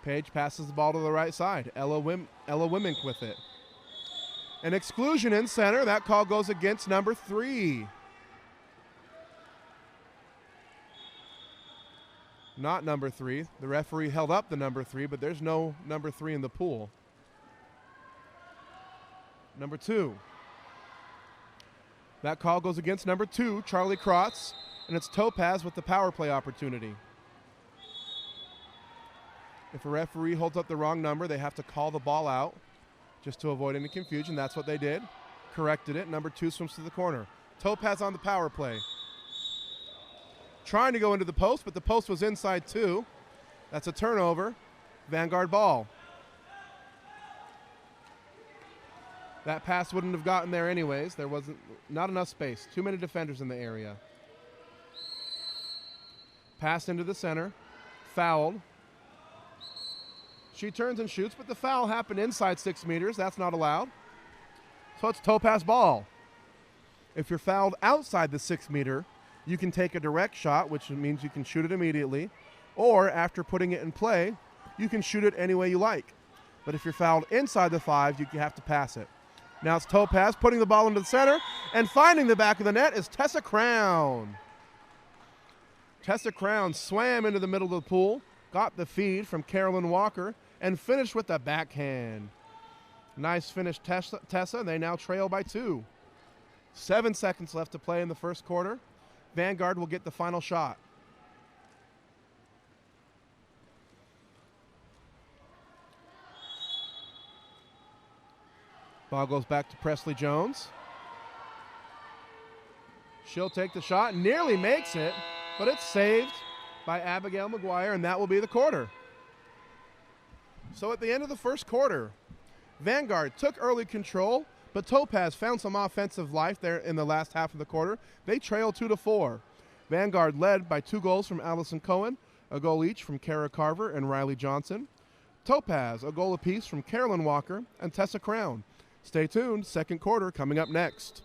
B: Paige passes the ball to the right side. Ella Wimink with it. An exclusion in center. That call goes against number 3. Not number 3. The referee held up the number 3, but there's no number 3 in the pool. Number 2. That call goes against number 2, Charlie Krotz, and it's Topaz with the power play opportunity. If a referee holds up the wrong number, they have to call the ball out just to avoid any confusion. That's what they did. Corrected it. Number 2 swims to the corner. Topaz on the power play. Trying to go into the post, but the post was inside 2. That's a turnover. Vanguard ball. That pass wouldn't have gotten there anyways. There wasn't not enough space. Too many defenders in the area. Pass into the center. Fouled. She turns and shoots, but the foul happened inside 6 meters. That's not allowed. So it's Topaz ball. If you're fouled outside the 6 meter, you can take a direct shot, which means you can shoot it immediately. Or after putting it in play, you can shoot it any way you like. But if you're fouled inside the 5, you have to pass it. Now it's Topaz putting the ball into the center, and finding the back of the net is Tessa Crown. Tessa Crown swam into the middle of the pool, got the feed from Carolyn Walker, and finished with the backhand. Nice finish, Tessa. They now trail by 2. 7 seconds left to play in the first quarter. Vanguard will get the final shot. Ball goes back to Presley Jones. She'll take the shot, nearly makes it, but it's saved by Abigail McGuire, and that will be the quarter. So at the end of the first quarter, Vanguard took early control, but Topaz found some offensive life there in the last half of the quarter. They trailed 2-4. Vanguard led by 2 goals from Allison Cohen, a goal each from Kara Carver and Riley Johnson. Topaz, a goal apiece from Carolyn Walker and Tessa Crown. Stay tuned, second quarter coming up next.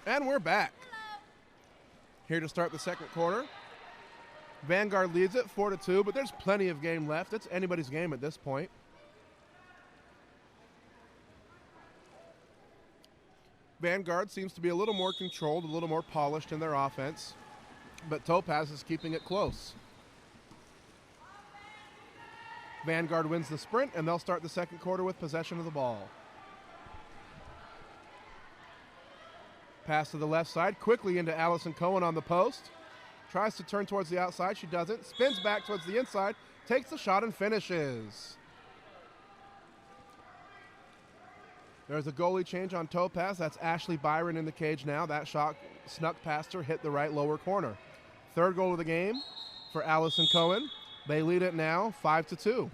B: And we're back. Here to start the second quarter. Vanguard leads it 4-2, but there's plenty of game left. It's anybody's game at this point. Vanguard seems to be a little more controlled, a little more polished in their offense, but Topaz is keeping it close. Vanguard wins the sprint, and they'll start the second quarter with possession of the ball. Pass to the left side, quickly into Allison Cohen on the post. Tries to turn towards the outside, she doesn't. Spins back towards the inside, takes the shot and finishes. There's a goalie change on Topaz. That's Ashley Byron in the cage now. That shot snuck past her, hit the right lower corner. Third goal of the game for Allison Cohen. They lead it now 5-2.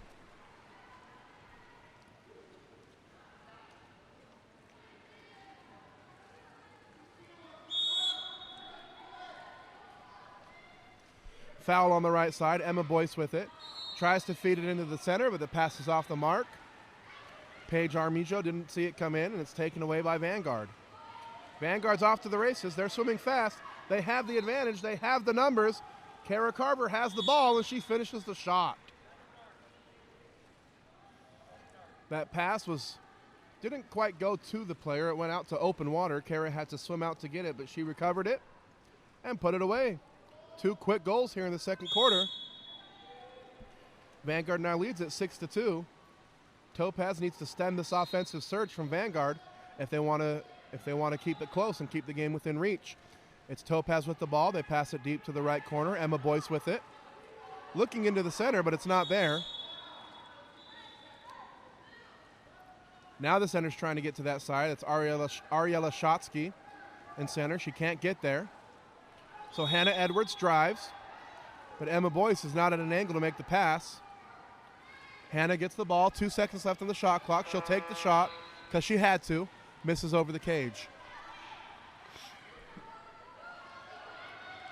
B: Foul on the right side. Emma Boyce with it. Tries to feed it into the center, but the pass is off the mark. Paige Armijo didn't see it come in, and it's taken away by Vanguard. Vanguard's off to the races. They're swimming fast. They have the advantage. They have the numbers. Kara Carver has the ball, and she finishes the shot. That pass didn't quite go to the player. It went out to open water. Kara had to swim out to get it, but she recovered it. and put it away. 2 quick goals here in the second quarter. Vanguard now leads at 6-2. Topaz needs to stem this offensive surge from Vanguard if they want to keep it close and keep the game within reach. It's Topaz with the ball. They pass it deep to the right corner. Emma Boyce with it. Looking into the center, but it's not there. Now the center's trying to get to that side. It's Ariella Shotsky in center. She can't get there. So Hannah Edwards drives, but Emma Boyce is not at an angle to make the pass. Hannah gets the ball. 2 seconds left on the shot clock. She'll take the shot because she had to. Misses over the cage.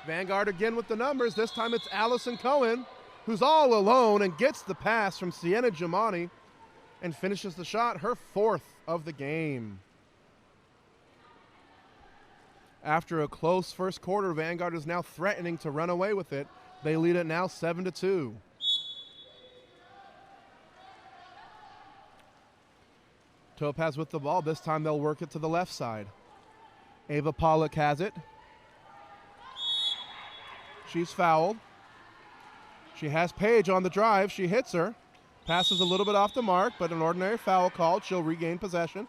B: Vanguard again with the numbers. This time it's Allison Cohen, who's all alone and gets the pass from Sienna Giamani and finishes the shot, her 4th of the game. After a close first quarter, Vanguard is now threatening to run away with it. They lead it now 7-2. Topaz with the ball. This time they'll work it to the left side. Ava Pollock has it. She's fouled. She has Paige on the drive. She hits her. Passes a little bit off the mark, but an ordinary foul called. She'll regain possession.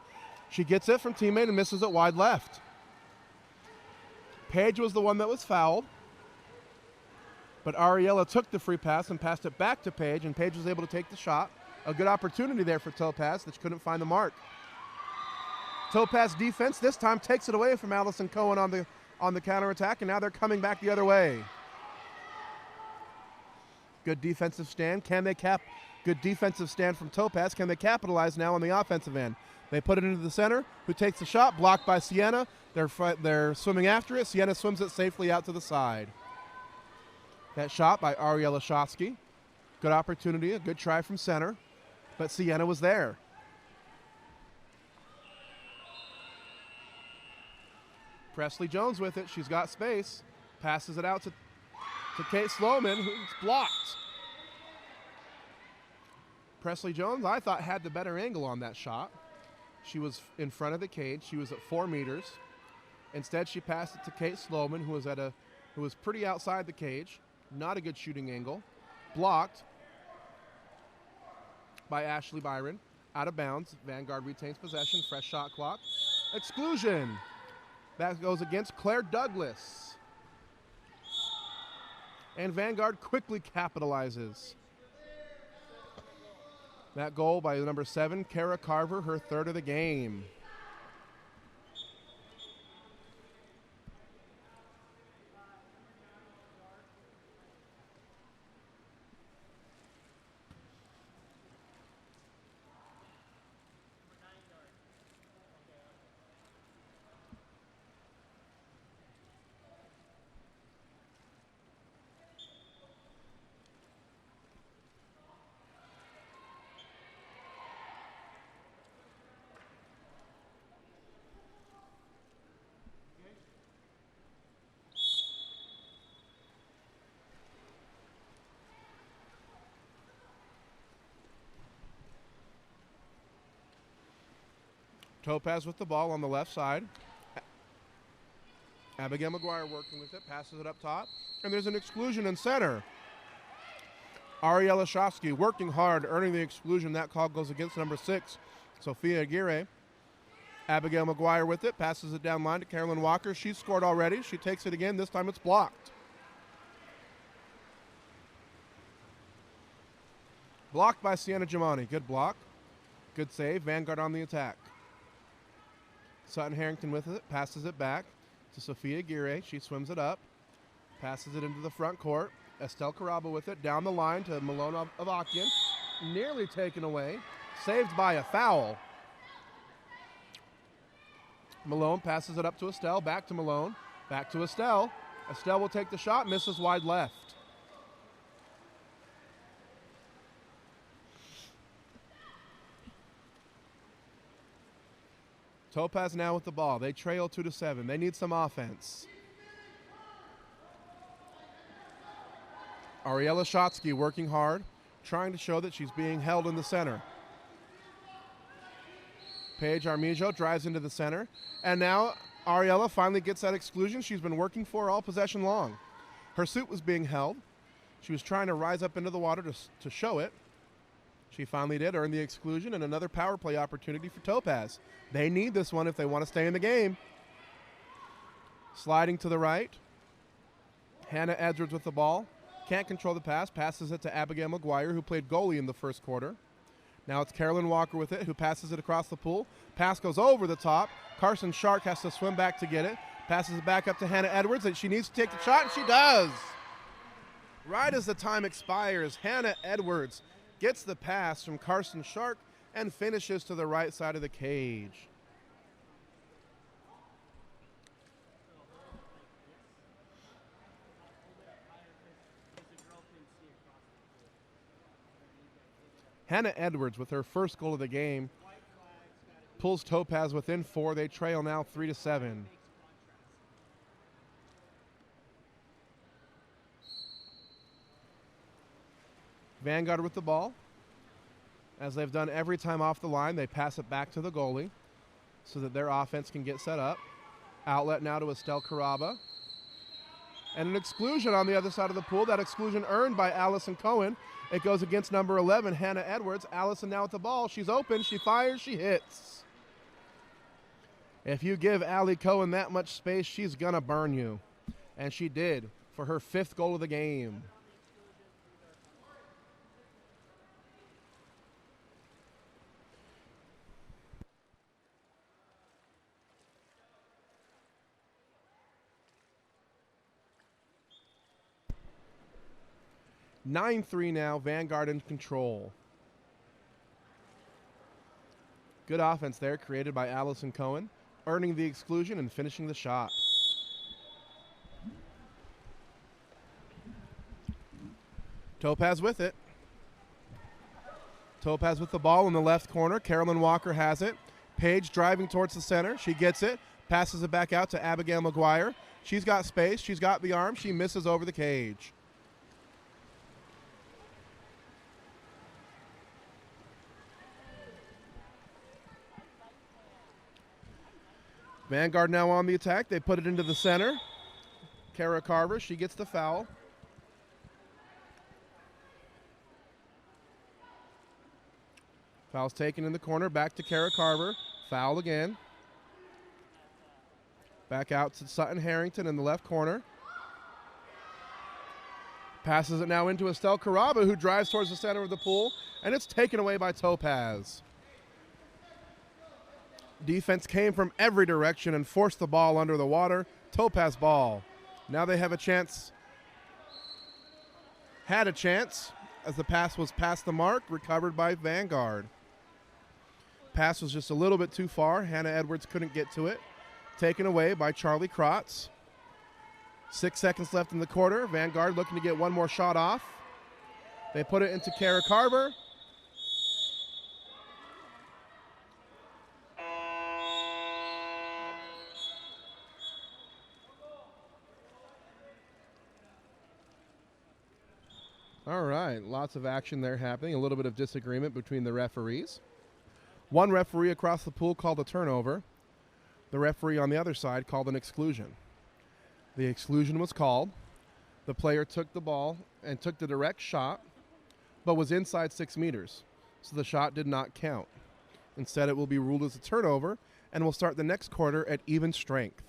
B: She gets it from teammate and misses it wide left. Paige was the one that was fouled, but Ariella took the free pass and passed it back to Paige, and Paige was able to take the shot. A good opportunity there for Topaz that she couldn't find the mark. Topaz defense this time takes it away from Allison Cohen on the counterattack, and now they're coming back the other way. Good defensive stand. Good defensive stand from Topaz. Can they capitalize now on the offensive end? They put it into the center, who takes the shot, blocked by Sienna. They're swimming after it. Sienna swims it safely out to the side. That shot by Ariella Shotsky. Good opportunity, a good try from center, but Sienna was there. Presley Jones with it. She's got space. Passes it out to Kate Sloman, who's blocked. Presley Jones, I thought, had the better angle on that shot. She was in front of the cage. She was at 4 meters. Instead, she passed it to Kate Sloman, who was pretty outside the cage. Not a good shooting angle. Blocked by Ashley Byron. Out of bounds. Vanguard retains possession. Fresh shot clock. Exclusion. That goes against Claire Douglas. And Vanguard quickly capitalizes. That goal by number 7, Kara Carver, her 3rd of the game. Topaz with the ball on the left side. Abigail McGuire working with it, passes it up top, and there's an exclusion in center. Ariella Shotsky working hard, earning the exclusion. That call goes against number 6, Sophia Aguirre. Abigail McGuire with it, passes it down line to Carolyn Walker. She's scored already. She takes it again. This time it's blocked. Blocked by Sienna Giamani. Good block. Good save. Vanguard on the attack. Sutton Harrington with it, passes it back to Sophia Aguirre. She swims it up, passes it into the front court. Estelle Caraba with it, down the line to Malone Avakian. Nearly taken away, saved by a foul. Malone passes it up to Estelle, back to Malone, back to Estelle. Estelle will take the shot, misses wide left. Topaz now with the ball. They trail 2-7. They need some offense. Ariella Shotsky working hard, trying to show that she's being held in the center. Paige Armijo drives into the center. And now Ariella finally gets that exclusion she's been working for all possession long. Her suit was being held. She was trying to rise up into the water to show it. She finally did earn the exclusion and another power play opportunity for Topaz. They need this one if they want to stay in the game. Sliding to the right. Hannah Edwards with the ball. Can't control the pass. Passes it to Abigail McGuire, who played goalie in the first quarter. Now it's Carolyn Walker with it, who passes it across the pool. Pass goes over the top. Carson Shark has to swim back to get it. Passes it back up to Hannah Edwards, and she needs to take the shot, and she does. Right as the time expires, Hannah Edwards gets the pass from Carson Shark and finishes to the right side of the cage. Hannah Edwards with her first goal of the game pulls Topaz within 4. They trail now 3-7. Vanguard with the ball. As they've done every time off the line, they pass it back to the goalie so that their offense can get set up. Outlet now to Estelle Caraba. And an exclusion on the other side of the pool. That exclusion earned by Allison Cohen. It goes against number 11, Hannah Edwards. Allison now with the ball. She's open. She fires. She hits. If you give Allie Cohen that much space, she's going to burn you. And she did for her 5th goal of the game. (9-3) now, Vanguard in control. Good offense there, created by Allison Cohen, earning the exclusion and finishing the shot. Topaz with it. Topaz with the ball in the left corner. Carolyn Walker has it. Paige driving towards the center. She gets it, passes it back out to Abigail McGuire. She's got space. She's got the arm. She misses over the cage. Vanguard now on the attack. They put it into the center. Kara Carver, she gets the foul. Foul's taken in the corner. Back to Kara Carver. Foul again. Back out to Sutton Harrington in the left corner. Passes it now into Estelle Caraba, who drives towards the center of the pool, and it's taken away by Topaz. Defense came from every direction and forced the ball under the water. Topaz ball. Now they have a chance. Had a chance as the pass was past the mark, recovered by Vanguard. Pass was just a little bit too far. Hannah Edwards couldn't get to it. Taken away by Charlie Krotz. 6 seconds left in the quarter. Vanguard looking to get one more shot off. They put it into Kara Carver. All right, lots of action there happening. A little bit of disagreement between the referees. One referee across the pool called a turnover. The referee on the other side called an exclusion. The exclusion was called. The player took the ball and took the direct shot, but was inside 6 meters, so the shot did not count. Instead, it will be ruled as a turnover, and we'll start the next quarter at even strength.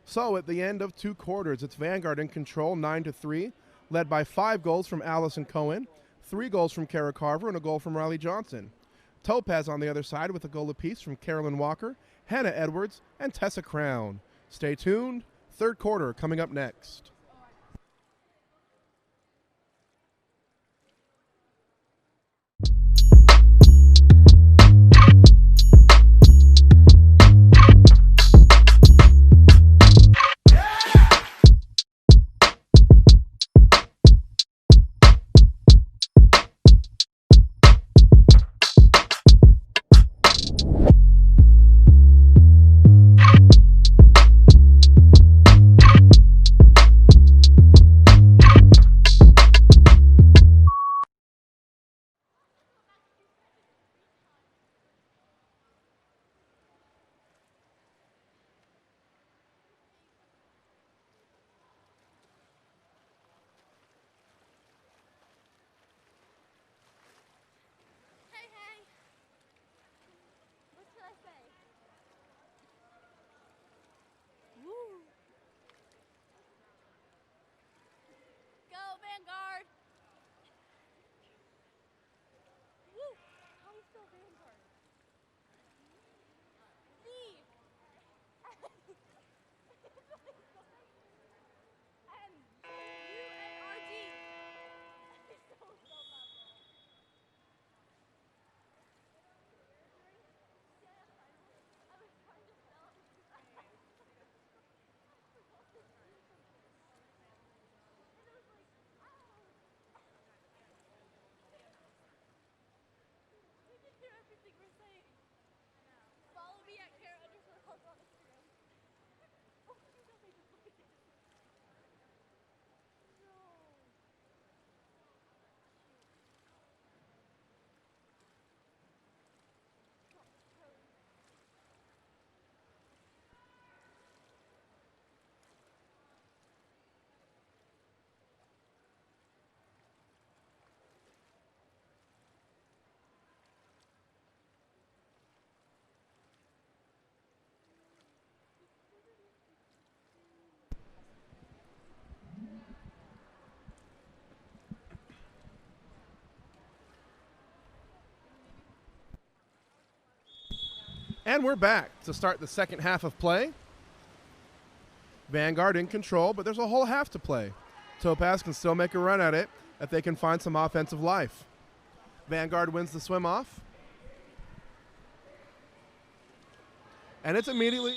B: So at the end of 2 quarters, it's Vanguard in control, 9-3, led by 5 goals from Allison Cohen, 3 goals from Kara Carver, and a goal from Riley Johnson. Topaz on the other side with a goal apiece from Carolyn Walker, Hannah Edwards, and Tessa Crown. Stay tuned. 3rd quarter coming up next. And we're back to start the second half of play. Vanguard in control, but there's a whole half to play. Topaz can still make a run at it if they can find some offensive life. Vanguard wins the swim off. And it's immediately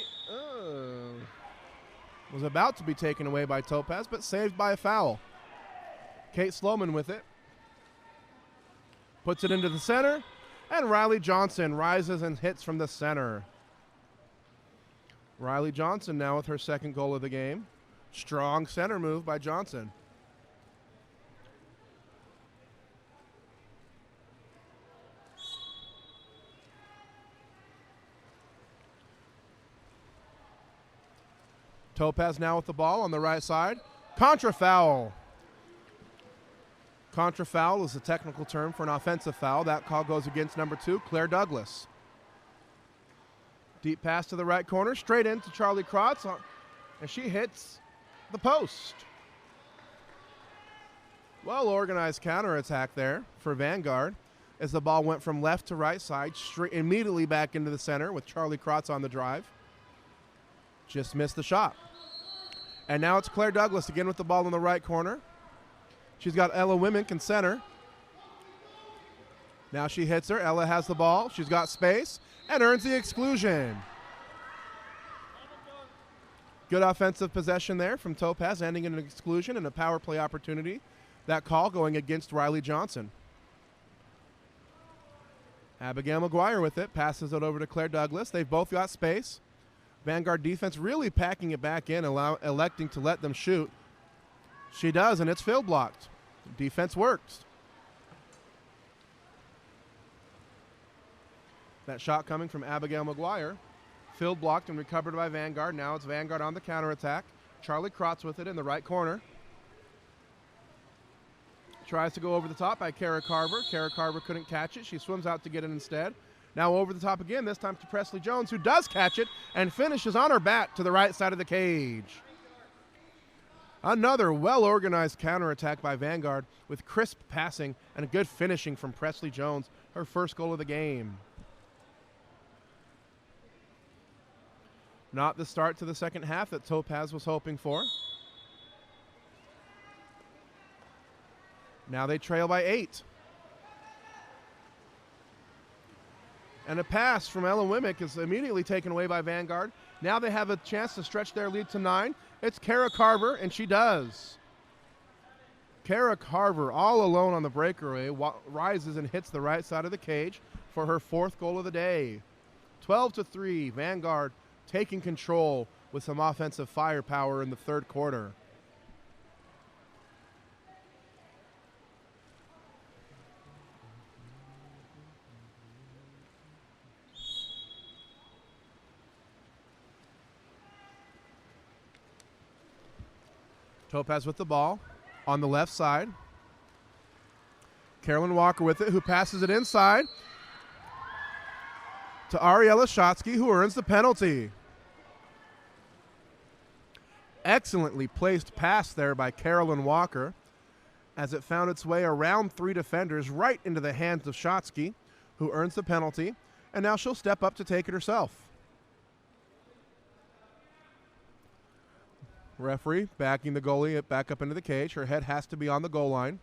B: was about to be taken away by Topaz, but saved by a foul. Kate Sloman with it. Puts it into the center, and Riley Johnson rises and hits from the center. Riley Johnson now with her second goal of the game. Strong center move by Johnson. Topaz now with the ball on the right side. Contra foul. Contra foul is a technical term for an offensive foul. That call goes against number 2, Claire Douglas. Deep pass to the right corner, straight into Charlie Krotz, and she hits the post. Well-organized counterattack there for Vanguard as the ball went from left to right side, straight immediately back into the center with Charlie Krotz on the drive. Just missed the shot. And now it's Claire Douglas again with the ball in the right corner. She's got Ella Wimmick in center. Now she hits her. Ella has the ball. She's got space and earns the exclusion. Good offensive possession there from Topaz, ending in an exclusion and a power play opportunity. That call going against Riley Johnson. Abigail McGuire with it. Passes it over to Claire Douglas. They've both got space. Vanguard defense really packing it back in, electing to let them shoot. She does, and it's field blocked. Defense works. That shot coming from Abigail McGuire. Field blocked and recovered by Vanguard. Now it's Vanguard on the counterattack. Charlie Krotz with it in the right corner. Tries to go over the top by Kara Carver. Kara Carver couldn't catch it. She swims out to get it instead. Now over the top again, this time to Presley Jones, who does catch it and finishes on her back to the right side of the cage. Another well-organized counterattack by Vanguard with crisp passing and a good finishing from Presley Jones, her first goal of the game. Not the start to the second half that Topaz was hoping for. Now they trail by 8. And a pass from Ella Wimmick is immediately taken away by Vanguard. Now they have a chance to stretch their lead to 9. It's Kara Carver, and she does. Kara Carver, all alone on the breakaway, rises and hits the right side of the cage for her 4th goal of the day. 12-3, Vanguard taking control with some offensive firepower in the third quarter. Topaz with the ball on the left side. Carolyn Walker with it, who passes it inside to Ariella Shotsky, who earns the penalty. Excellently placed pass there by Carolyn Walker as it found its way around 3 defenders right into the hands of Shotsky, who earns the penalty, and now she'll step up to take it herself. Referee backing the goalie back up into the cage. Her head has to be on the goal line.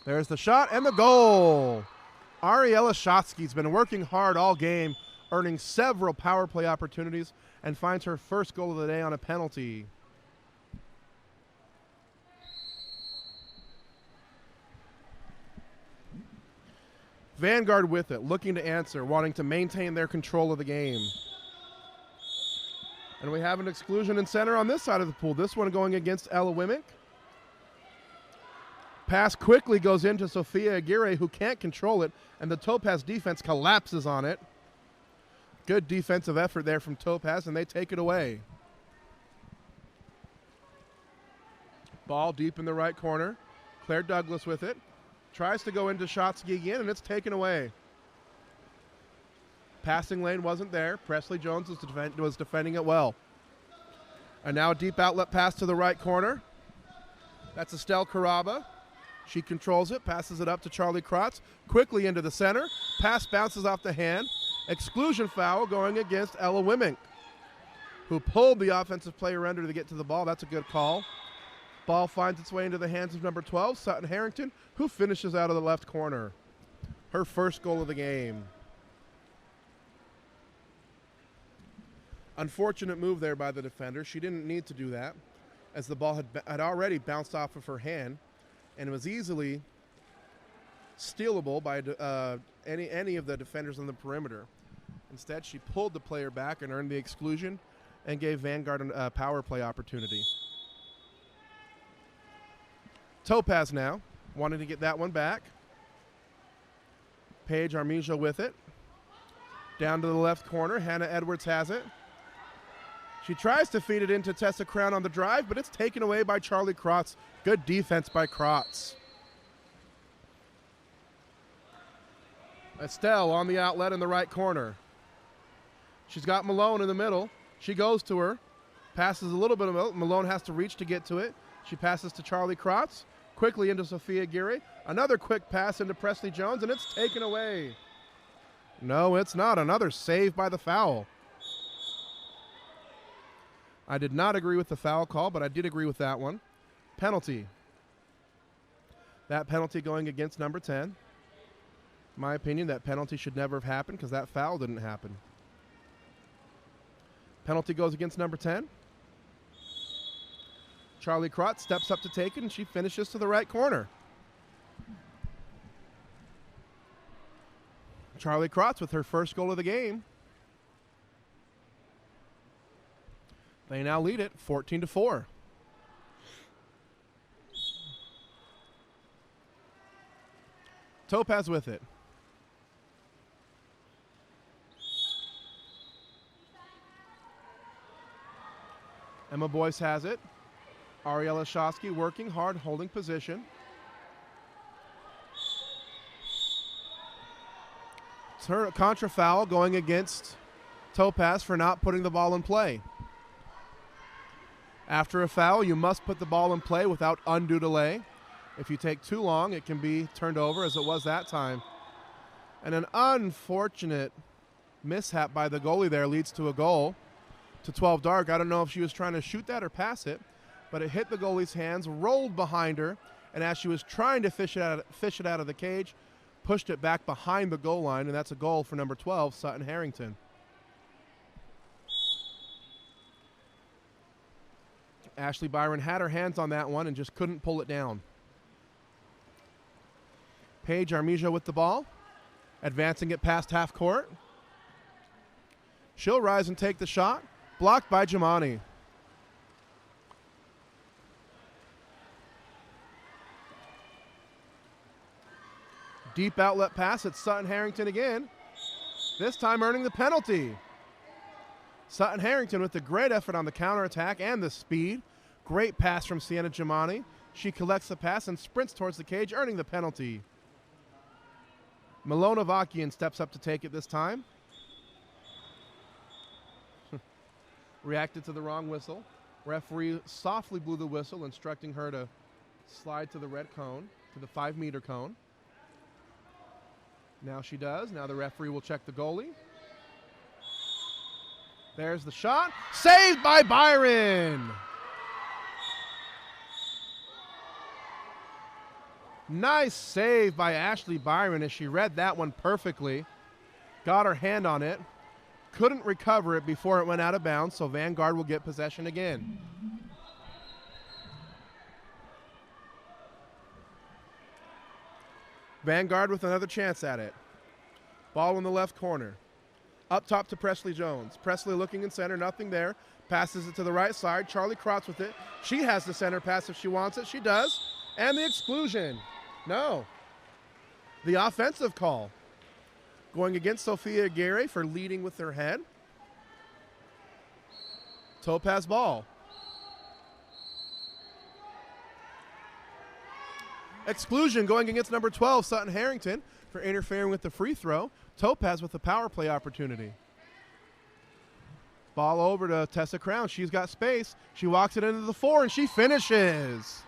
B: There's the shot and the goal. Ariella Shotsky's been working hard all game, earning several power play opportunities, and finds her first goal of the day on a penalty. Vanguard with it, looking to answer, wanting to maintain their control of the game. And we have an exclusion in center on this side of the pool. This one going against Ella Wimmick. Pass quickly goes into Sophia Aguirre, who can't control it, and the Topaz defense collapses on it. Good defensive effort there from Topaz, and they take it away. Ball deep in the right corner. Claire Douglas with it. Tries to go into Shotsky again, and it's taken away. Passing lane wasn't there. Presley Jones was defending it well. And now a deep outlet pass to the right corner. That's Estelle Caraba. She controls it, passes it up to Charlie Krotz. Quickly into the center. Pass bounces off the hand Exclusion foul going against Ella Wimink, who pulled the offensive player under to get to the ball. That's a good call. Ball finds its way into the hands of number 12, Sutton Harrington, who finishes out of the left corner. Her first goal of the game. Unfortunate move there by the defender. She didn't need to do that, as the ball had already bounced off of her hand, and it was easily stealable by any of the defenders on the perimeter. Instead, she pulled the player back and earned the exclusion and gave Vanguard a power play opportunity. Topaz now, wanting to get that one back. Paige Armijo with it. Down to the left corner, Hannah Edwards has it. She tries to feed it into Tessa Crown on the drive, but it's taken away by Charlie Krotz. Good defense by Krotz. Estelle on the outlet in the right corner. She's got Malone in the middle. She goes to her. Passes a little bit of it. Malone has to reach to get to it. She passes to Charlie Krotz. Quickly into Sophia Geary. Another quick pass into Presley Jones, and it's taken away. No, it's not. Another save by the foul. I did not agree with the foul call, but I did agree with that one. Penalty. That penalty going against number 10. In my opinion, that penalty should never have happened because that foul didn't happen. Penalty goes against number 10. Charlie Krotz steps up to take it, and she finishes to the right corner. Charlie Krotz with her first goal of the game. They now lead it 14-4. Topaz with it. Emma Boyce has it. Ariella Shosky working hard, holding position. Contra foul going against Topaz for not putting the ball in play. After a foul, you must put the ball in play without undue delay. If you take too long, it can be turned over, as it was that time. And an unfortunate mishap by the goalie there leads to a goal to 12 Dark. I don't know if she was trying to shoot that or pass it, but it hit the goalie's hands, rolled behind her, and as she was trying to fish it out of the cage, pushed it back behind the goal line, and that's a goal for number 12, Sutton Harrington. Ashley Byron had her hands on that one and just couldn't pull it down. Paige Armijo with the ball, advancing it past half court. She'll rise and take the shot, blocked by Jamani. Deep outlet pass at Sutton Harrington again, this time earning the penalty. Sutton Harrington with the great effort on the counterattack and the speed. Great pass from Sienna Jamani. She collects the pass and sprints towards the cage, earning the penalty. Milona Vakian steps up to take it this time. Reacted to the wrong whistle. Referee softly blew the whistle, instructing her to slide to the red cone, to the 5-meter cone. Now she does. Now the referee will check the goalie. There's the shot. Saved by Byron. Nice save by Ashley Byron as she read that one perfectly. Got her hand on it. Couldn't recover it before it went out of bounds, so Vanguard will get possession again. Vanguard with another chance at it. Ball in the left corner. Up top to Presley Jones. Presley looking in center, nothing there. Passes it to the right side. Charlie Krotz with it. She has the center pass if she wants it. She does. And the exclusion. No. The offensive call. Going against Sophia Geary for leading with her head. Topaz ball. Exclusion going against number 12, Sutton Harrington, for interfering with the free throw. Topaz with the power play opportunity. Ball over to Tessa Crown. She's got space. She walks it into the 4, and she finishes.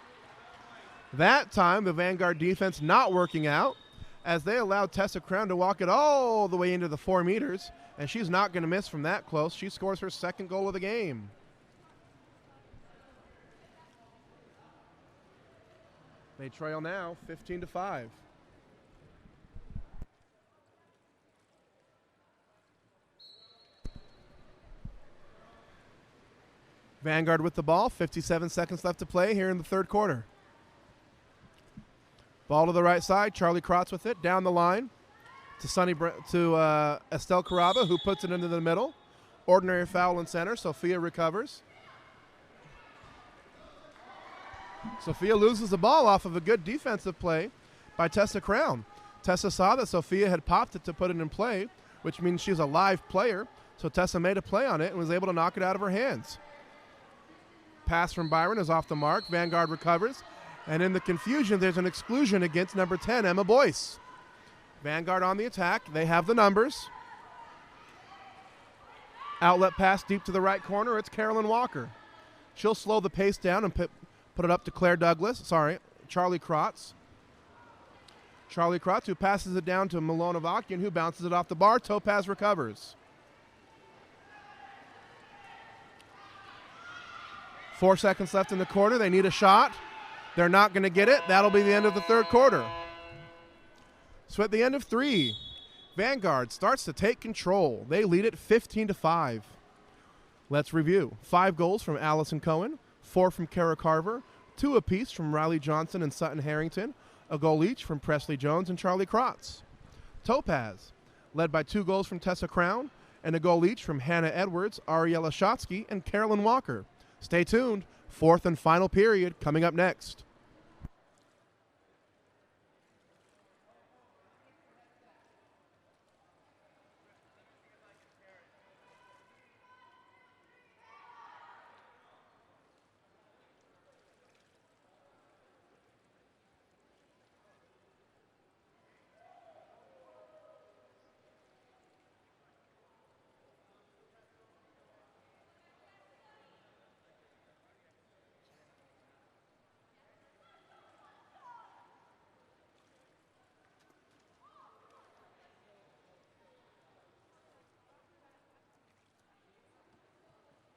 B: That time, the Vanguard defense not working out. as they allowed Tessa Crown to walk it all the way into the 4 meters, and she's not going to miss from that close. She scores her second goal of the game. They trail now 15-5. Vanguard with the ball, 57 seconds left to play here in the third quarter. Ball to the right side, Charlie Krotz with it, down the line to Estelle Caraba, who puts it into the middle. Ordinary foul in center, Sophia recovers. Sophia loses the ball off of a good defensive play by Tessa Crown. Tessa saw that Sophia had popped it to put it in play, which means she's a live player, so Tessa made a play on it and was able to knock it out of her hands. Pass from Byron is off the mark. Vanguard recovers. And in the confusion, there's an exclusion against number 10, Emma Boyce. Vanguard on the attack. They have the numbers. Outlet pass deep to the right corner. It's Carolyn Walker. She'll slow the pace down and put it up to Charlie Krotz. Charlie Krotz, who passes it down to Milona Vakian, who bounces it off the bar. Topaz recovers. 4 seconds left in the quarter. They need a shot. They're not going to get it. That'll be the end of the third quarter. So at the end of 3, Vanguard starts to take control. They lead it 15-5. Let's review. 5 goals from Allison Cohen, 4 from Kara Carver, 2 apiece from Riley Johnson and Sutton Harrington, a goal each from Presley Jones and Charlie Krotz. Topaz, led by 2 goals from Tessa Crown and a goal each from Hannah Edwards, Ariella Shotsky, and Carolyn Walker. Stay tuned. 4th and final period coming up next.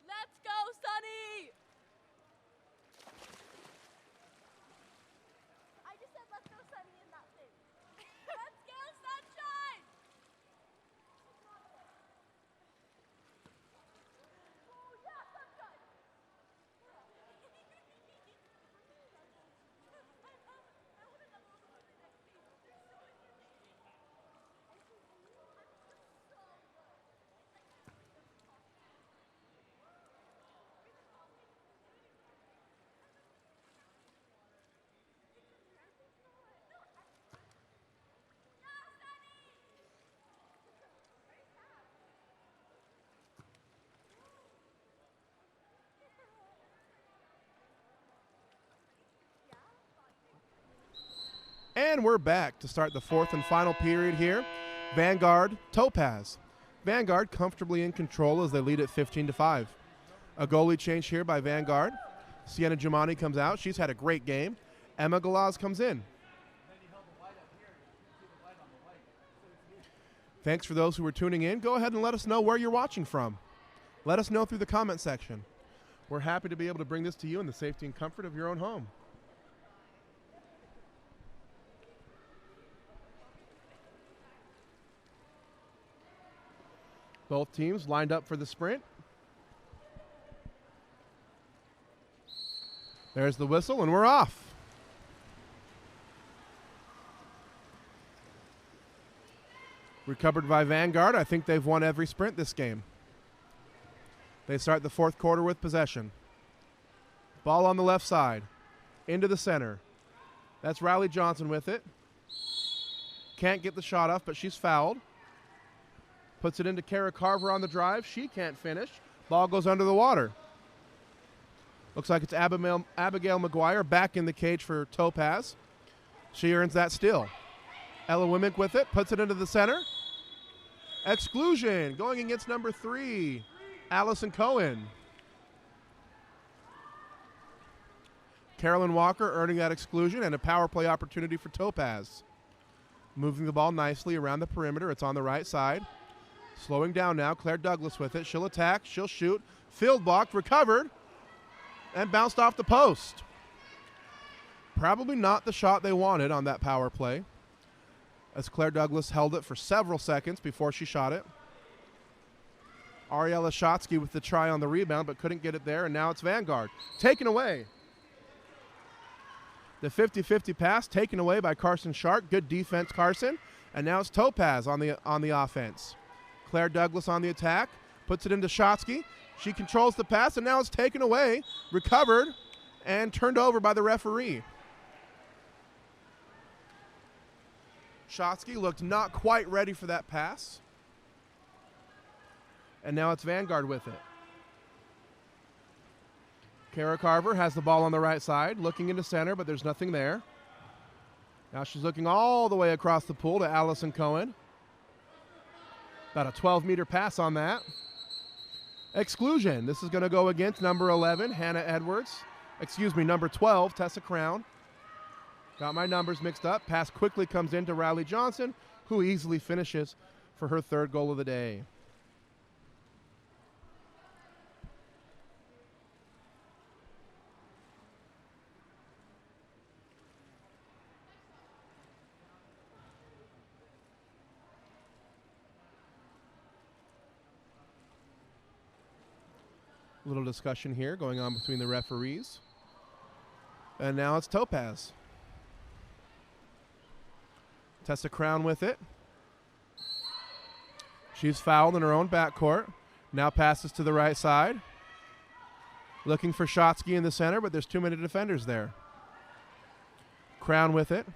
C: Let's go, Sunny! I just said let's go, Sunny, in that thing. Let's go, Sunshine! Oh, yeah, Sunshine! I would have done those on the next page. They're so interesting. I see you. I'm just so good.
B: And we're back to start the 4th and final period here. Vanguard, Topaz. Vanguard comfortably in control as they lead at 15-5. A goalie change here by Vanguard. Sienna Giamani comes out. She's had a great game. Emma Galaz comes in. Thanks for those who are tuning in. Go ahead and let us know where you're watching from. Let us know through the comment section. We're happy to be able to bring this to you in the safety and comfort of your own home. Both teams lined up for the sprint. There's the whistle, and we're off. Recovered by Vanguard. I think they've won every sprint this game. They start the 4th quarter with possession. Ball on the left side. Into the center. That's Riley Johnson with it. Can't get the shot off, but she's fouled. Puts it into Kara Carver on the drive. She can't finish. Ball goes under the water. Looks like it's Abigail McGuire back in the cage for Topaz. She earns that still. Ella Wimmick with it. Puts it into the center. Exclusion going against number 3, Allison Cohen. Carolyn Walker earning that exclusion and a power play opportunity for Topaz. Moving the ball nicely around the perimeter. It's on the right side. Slowing down now. Claire Douglas with it. She'll attack. She'll shoot. Field blocked. Recovered. And bounced off the post. Probably not the shot they wanted on that power play, as Claire Douglas held it for several seconds before she shot it. Ariella Shotsky with the try on the rebound, but couldn't get it there, and now it's Vanguard. Taken away. The 50-50 pass taken away by Carson Shark. Good defense, Carson. And now it's Topaz on the offense. Claire Douglas on the attack. Puts it into Shotsky. She controls the pass, and now it's taken away, recovered, and turned over by the referee. Shotsky looked not quite ready for that pass. And now it's Vanguard with it. Kara Carver has the ball on the right side, looking into center, but there's nothing there. Now she's looking all the way across the pool to Allison Cohen. About a 12-meter pass on that. Exclusion. This is going to go against number 11, Hannah Edwards. Number 12, Tessa Crown. Got my numbers mixed up. Pass quickly comes into Riley Johnson, who easily finishes for her third goal of the day. A little discussion here going on between the referees. And now it's Topaz. Tessa Crown with it. She's fouled in her own backcourt. Now passes to the right side. Looking for Shotsky in the center, but there's too many defenders there. Crown with it.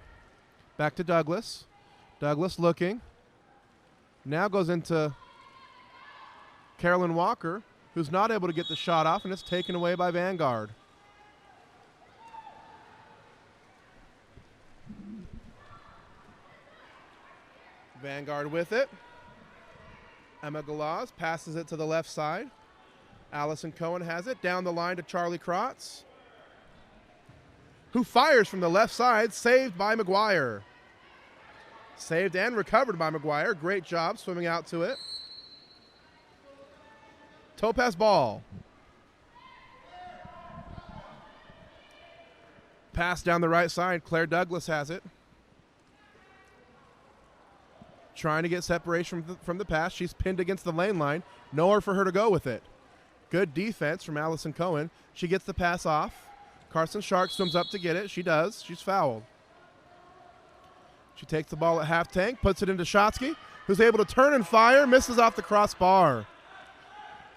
B: Back to Douglas. Douglas looking. Now goes into Carolyn Walker, who's not able to get the shot off, and it's taken away by Vanguard. Vanguard with it. Emma Galaz passes it to the left side. Allison Cohen has it down the line to Charlie Krotz, who fires from the left side, saved by McGuire. Saved and recovered by McGuire. Great job swimming out to it. Topaz ball. Pass down the right side. Claire Douglas has it. Trying to get separation from the pass. She's pinned against the lane line. Nowhere for her to go with it. Good defense from Allison Cohen. She gets the pass off. Carson Shark swims up to get it. She does. She's fouled. She takes the ball at half tank, puts it into Shotsky, who's able to turn and fire, misses off the crossbar.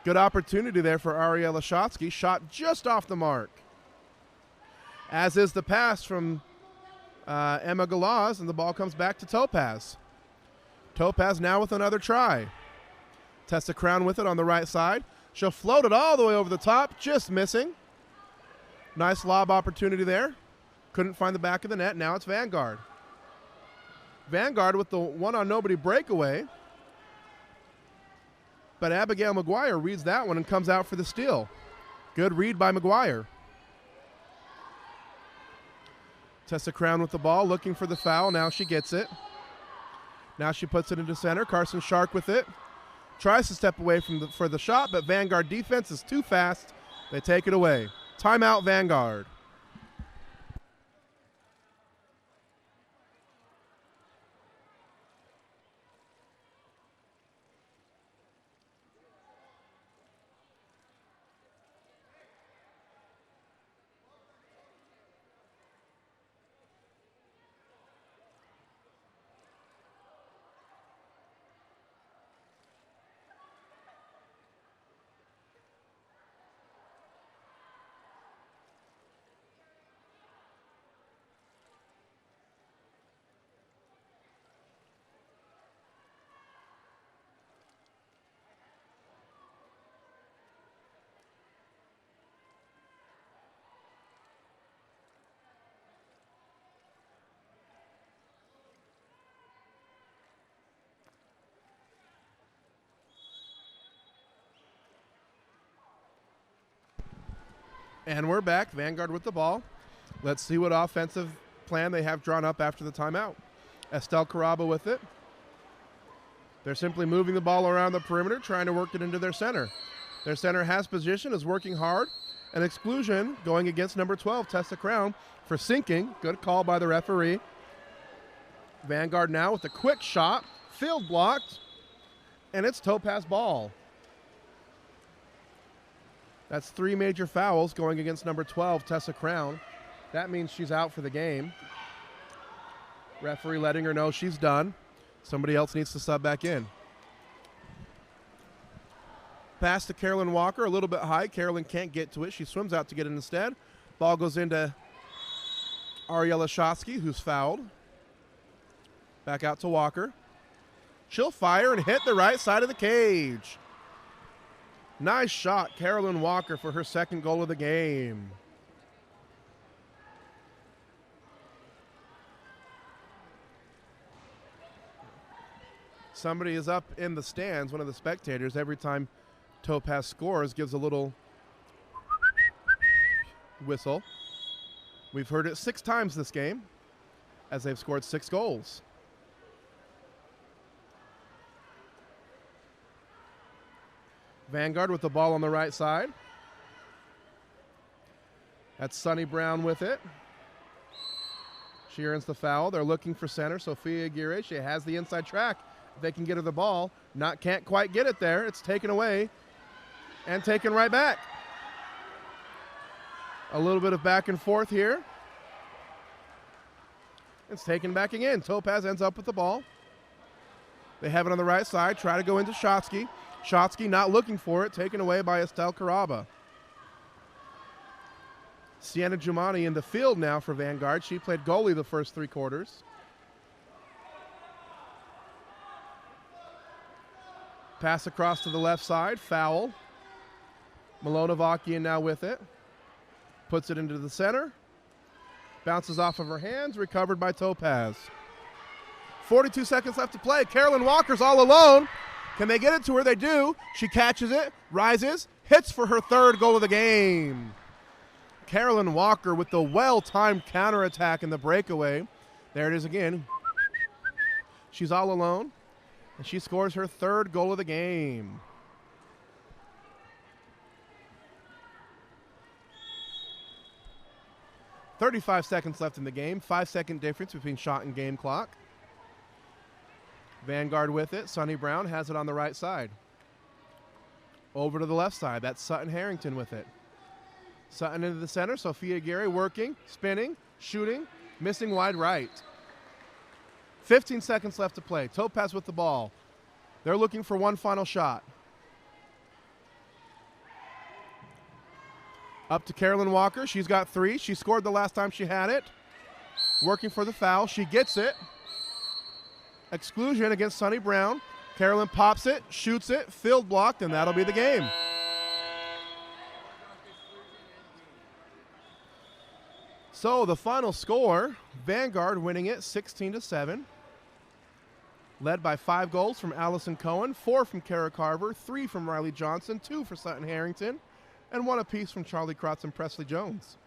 B: Good opportunity there for Ariella Shotsky. Shot just off the mark. As is the pass from Emma Galaz, and the ball comes back to Topaz. Topaz now with another try. Tessa Crown with it on the right side. She'll float it all the way over the top, just missing. Nice lob opportunity there. Couldn't find the back of the net. Now it's Vanguard. Vanguard with the one-on-nobody breakaway. But Abigail McGuire reads that one and comes out for the steal. Good read by McGuire. Tessa Crown with the ball, looking for the foul. Now she gets it. Now she puts it into center. Carson Shark with it. Tries to step away for the shot, but Vanguard defense is too fast. They take it away. Timeout, Vanguard. And we're back. Vanguard with the ball. Let's see what offensive plan they have drawn up after the timeout. Estelle Caraba with it. They're simply moving the ball around the perimeter, trying to work it into their center. Their center has position, is working hard. An exclusion going against number 12, Tessa Crown, for sinking. Good call by the referee. Vanguard now with a quick shot. Field blocked. And it's Topaz ball. That's 3 major fouls going against number 12, Tessa Crown. That means she's out for the game. Referee letting her know she's done. Somebody else needs to sub back in. Pass to Carolyn Walker, a little bit high. Carolyn can't get to it. She swims out to get it instead. Ball goes into Ariella Shotsky, who's fouled. Back out to Walker. She'll fire and hit the right side of the cage. Nice shot, Carolyn Walker, for her second goal of the game. Somebody is up in the stands, one of the spectators, every time Topaz scores, gives a little whistle. We've heard it 6 times this game as they've scored 6 goals. Vanguard with the ball on the right side. That's Sunny Brown with it. She earns the foul. They're looking for center. Sophia Aguirre, she has the inside track. They can get her the ball. Can't quite get it there. It's taken away and taken right back. A little bit of back and forth here. It's taken back again. Topaz ends up with the ball. They have it on the right side. Try to go into Shotsky. Shotsky not looking for it. Taken away by Estelle Caraba. Sienna Jumani in the field now for Vanguard. She played goalie the first 3 quarters. Pass across to the left side. Foul. Milonovakian now with it. Puts it into the center. Bounces off of her hands. Recovered by Topaz. 42 seconds left to play. Carolyn Walker's all alone. Can they get it to her? They do. She catches it. Rises. Hits for her 3rd goal of the game. Carolyn Walker with the well-timed counterattack in the breakaway. There it is again. She's all alone. And she scores her 3rd goal of the game. .35 seconds left in the game. 5-second difference between shot and game clock. Vanguard with it. Sunny Brown has it on the right side. Over to the left side. That's Sutton Harrington with it. Sutton into the center. Sophia Aguirre working, spinning, shooting, missing wide right. 15 seconds left to play. Topaz with the ball. They're looking for one final shot. Up to Carolyn Walker. She's got 3. She scored the last time she had it. Working for the foul. She gets it. Exclusion against Sunny Brown. Carolyn pops it, shoots it, field blocked, and that'll be the game. So the final score, Vanguard winning it 16-7. Led by 5 goals from Allison Cohen, 4 from Kara Carver, 3 from Riley Johnson, 2 for Sutton Harrington, and 1 apiece from Charlie Krotz and Presley Jones.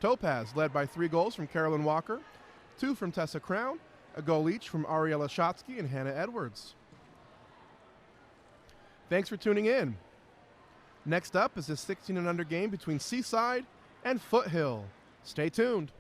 B: Topaz led by 3 goals from Carolyn Walker, 2 from Tessa Crown, a goal each from Ariella Shotsky and Hannah Edwards. Thanks for tuning in. Next up is a 16 and under game between Seaside and Foothill. Stay tuned.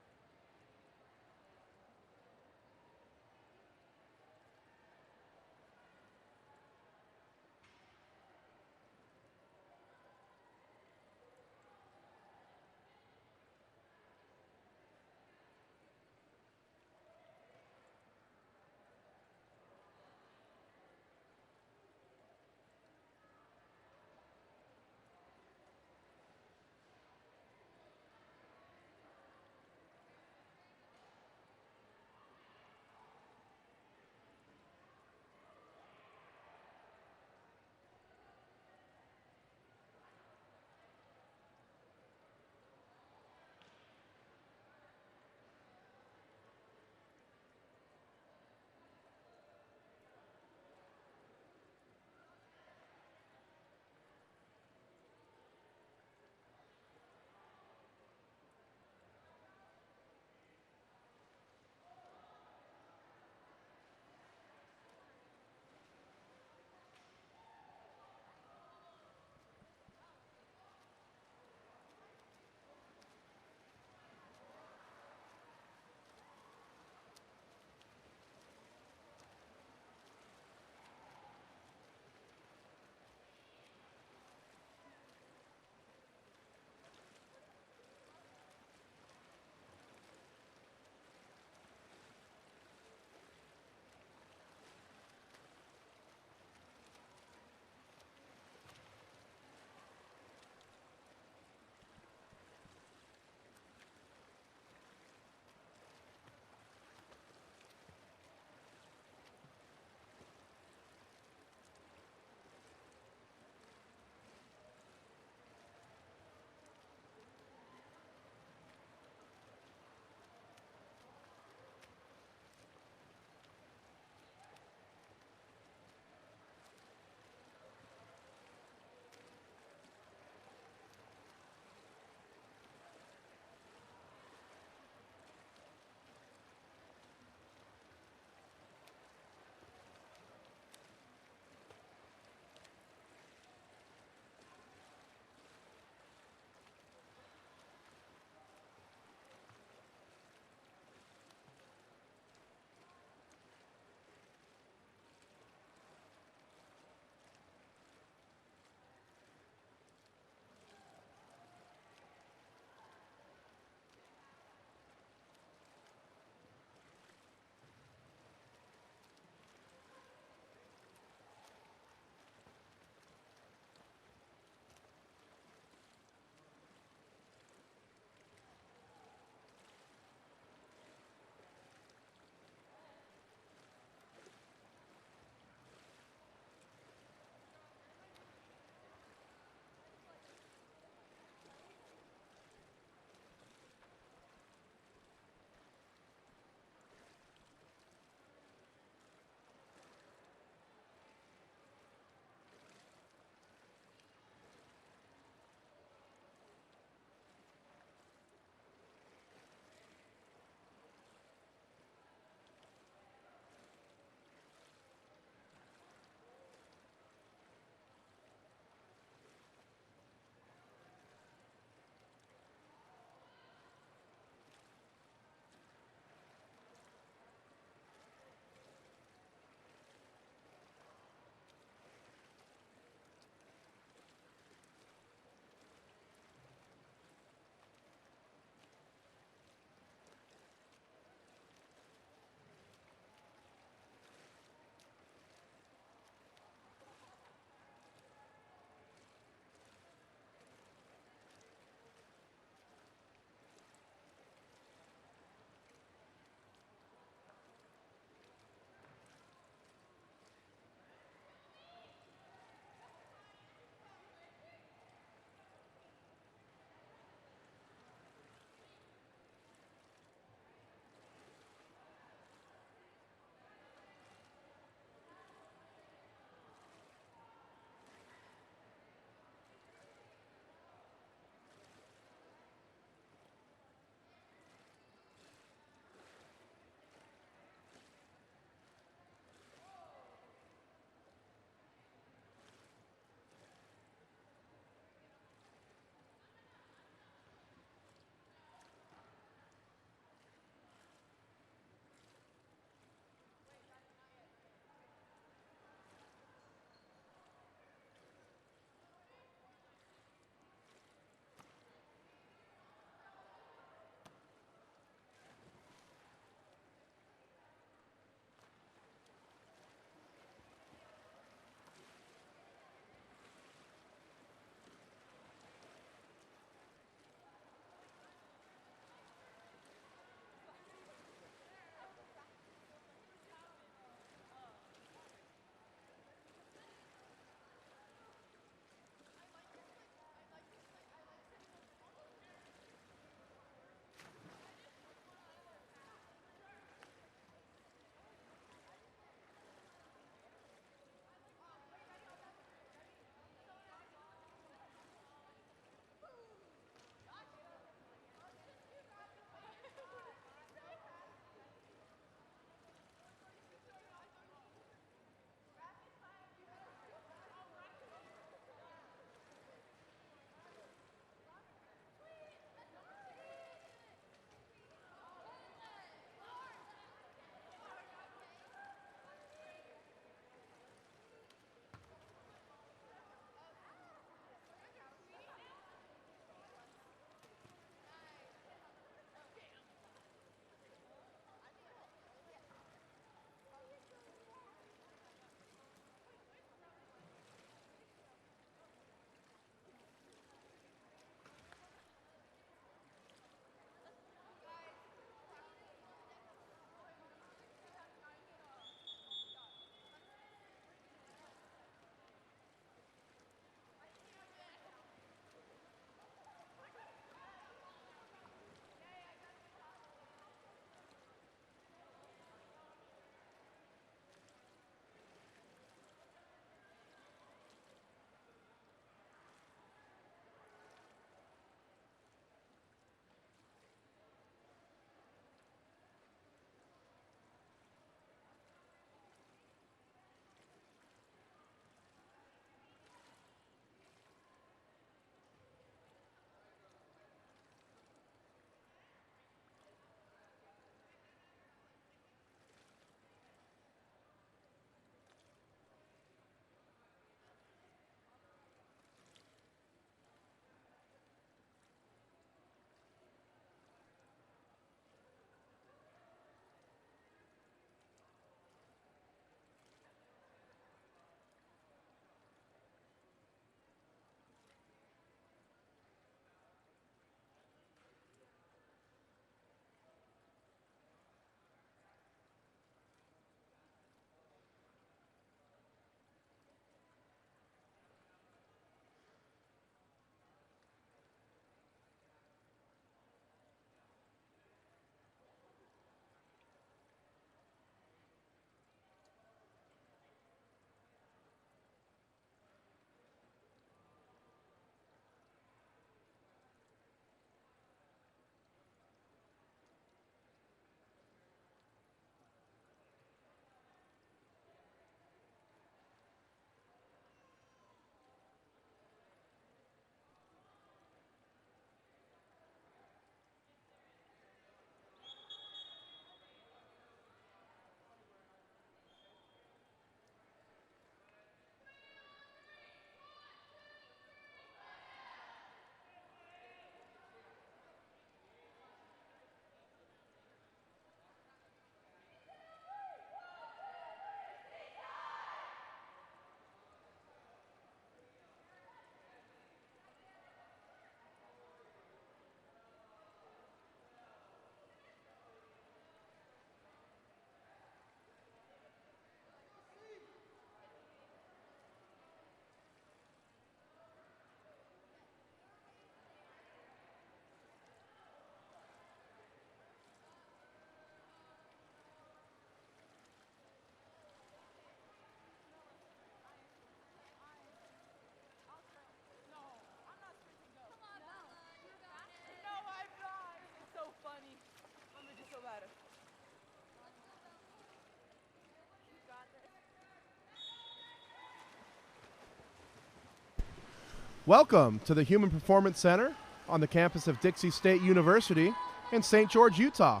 B: Welcome to the Human Performance Center on the campus of Dixie State University in St. George, Utah.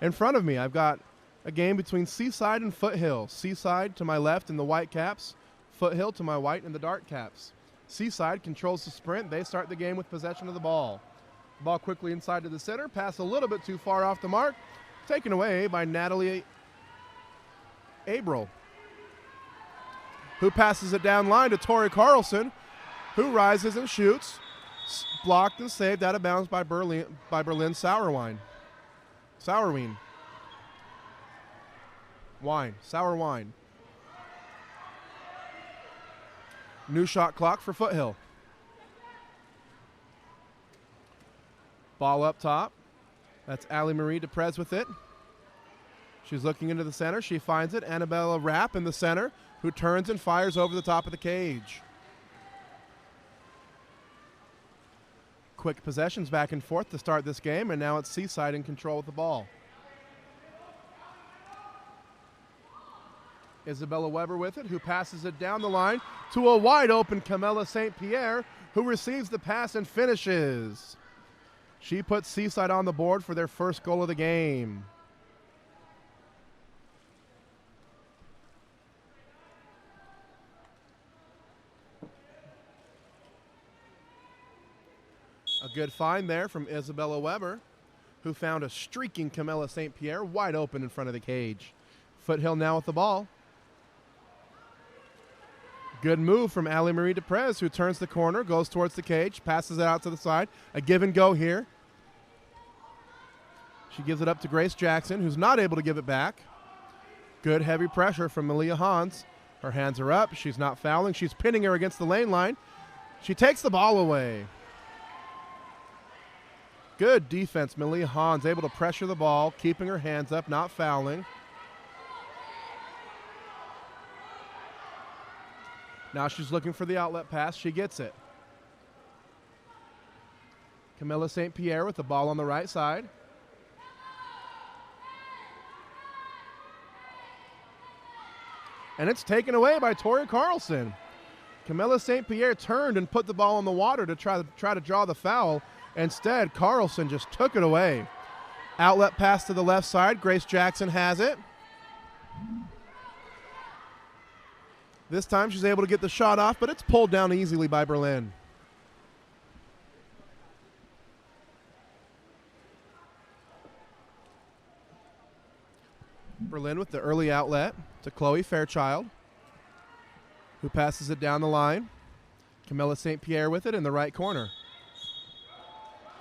B: In front of me, I've got a game between Seaside and Foothill. Seaside to my left in the white caps, Foothill to my white in the dark caps. Seaside controls the sprint. They start the game with possession of the ball. Ball quickly inside to the center, pass a little bit too far off the mark, taken away by Natalie Abril, who passes it down line to Tori Carlson, who rises and shoots, blocked and saved out of bounds by Berlin Sour wine. New shot clock for Foothill. Ball up top. That's Allie Marie Deprez with it. She's looking into the center. She finds it. Annabella Rapp in the center, who turns and fires over the top of the cage. Quick possessions back and forth to start this game, and now it's Seaside in control with the ball. Isabella Weber with it, who passes it down the line to a wide-open Camilla St. Pierre, who receives the pass and finishes. She puts Seaside on the board for their first goal of the game. A good find there from Isabella Weber, who found a streaking Camilla St. Pierre wide open in front of the cage. Foothill now with the ball. Good move from Allie Marie Deprez, who turns the corner, goes towards the cage, passes it out to the side. A give and go here. She gives it up to Grace Jackson, who's not able to give it back. Good heavy pressure from Malia Hans. Her hands are up. She's not fouling. She's pinning her against the lane line. She takes the ball away. Good defense. Malia Hans able to pressure the ball, keeping her hands up, not fouling. Now she's looking for the outlet pass. She gets it. Camilla St. Pierre with the ball on the right side. And it's taken away by Tori Carlson. Camilla St. Pierre turned and put the ball in the water to try to draw the foul. Instead, Carlson just took it away. Outlet pass to the left side. Grace Jackson has it. This time she's able to get the shot off, but it's pulled down easily by Berlin. Berlin with the early outlet to Chloe Fairchild, who passes it down the line. Camilla St. Pierre with it in the right corner.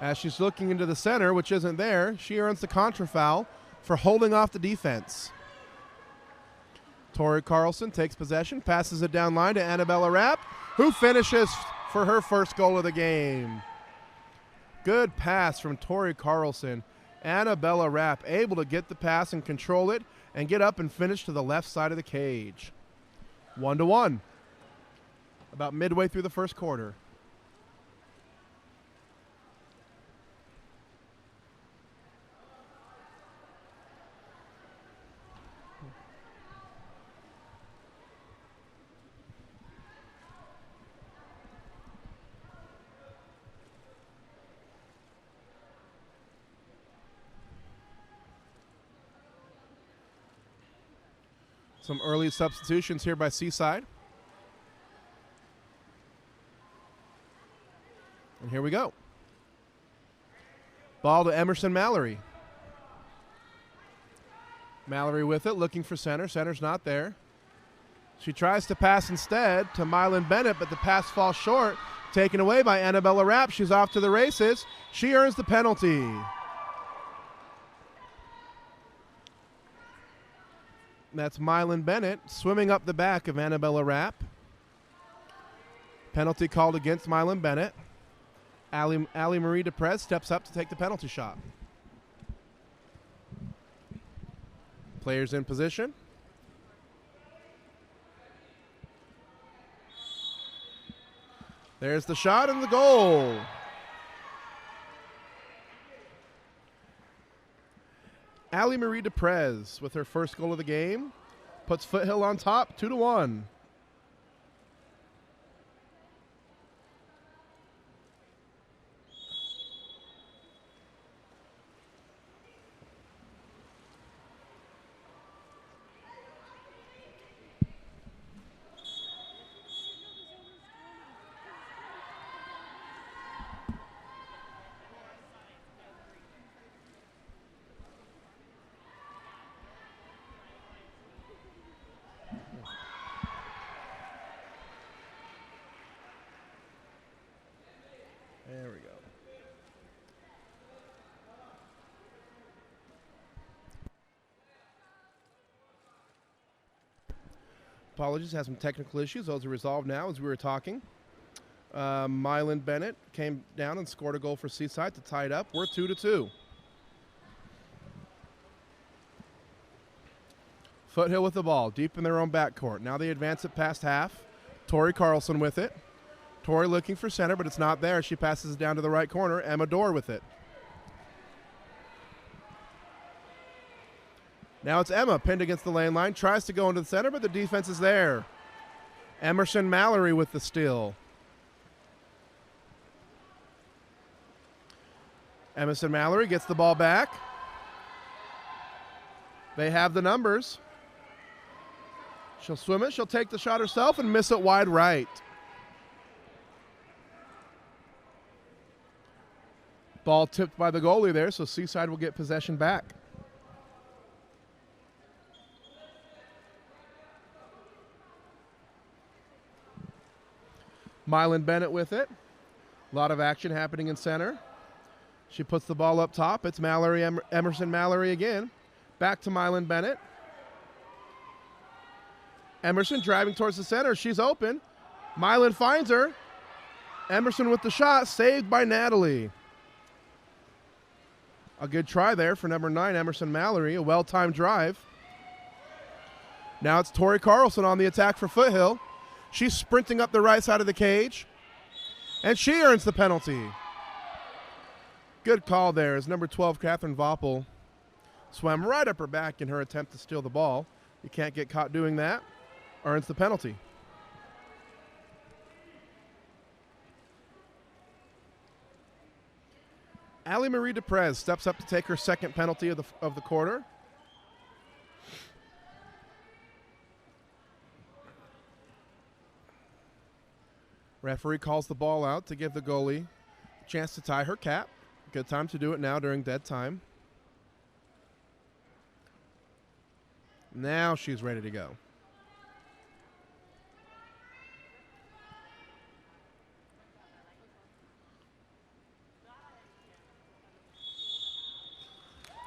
B: As she's looking into the center, which isn't there, she earns the contra foul for holding off the defense. Tori Carlson takes possession, passes it down line to Annabella Rapp, who finishes for her first goal of the game. Good pass from Tori Carlson. Annabella Rapp able to get the pass and control it and get up and finish to the left side of the cage. 1-1. About midway through the first quarter. Some early substitutions here by Seaside. And here we go. Ball to Emerson Mallory. Mallory with it, looking for center. Center's not there. She tries to pass instead to Mylan Bennett, but the pass falls short. Taken away by Annabella Rapp. She's off to the races. She earns the penalty. That's Mylan Bennett swimming up the back of Annabella Rapp. Penalty called against Mylan Bennett. Allie Marie Deprez steps up to take the penalty shot. Players in position. There's the shot and the goal. Allie Marie Deprez with her first goal of the game puts Foothill on top 2-1. Apologies, has some technical issues. Those are resolved now as we were talking. Mylan Bennett came down and scored a goal for Seaside to tie it up. We're 2-2. Foothill with the ball, deep in their own backcourt. Now they advance it past half. Tori Carlson with it. Tori looking for center, but it's not there. She passes it down to the right corner. Emma Dorr with it. Now it's Emma pinned against the lane line. Tries to go into the center, but the defense is there. Emerson Mallory with the steal. Emerson Mallory gets the ball back. They have the numbers. She'll swim it. She'll take the shot herself and miss it wide right. Ball tipped by the goalie there, so Seaside will get possession back. Mylan Bennett with it. A lot of action happening in center. She puts the ball up top. It's Mallory, Emerson Mallory again. Back to Mylan Bennett. Emerson driving towards the center. She's open. Mylan finds her. Emerson with the shot, saved by Natalie. A good try there for number 9, Emerson Mallory. A well-timed drive. Now it's Tori Carlson on the attack for Foothill. She's sprinting up the right side of the cage. And she earns the penalty. Good call there as number 12, Catherine Voppel, swam right up her back in her attempt to steal the ball. You can't get caught doing that. Earns the penalty. Allie Marie Deprez steps up to take her second penalty of the quarter. Referee calls the ball out to give the goalie a chance to tie her cap. Good time to do it now during dead time. Now she's ready to go.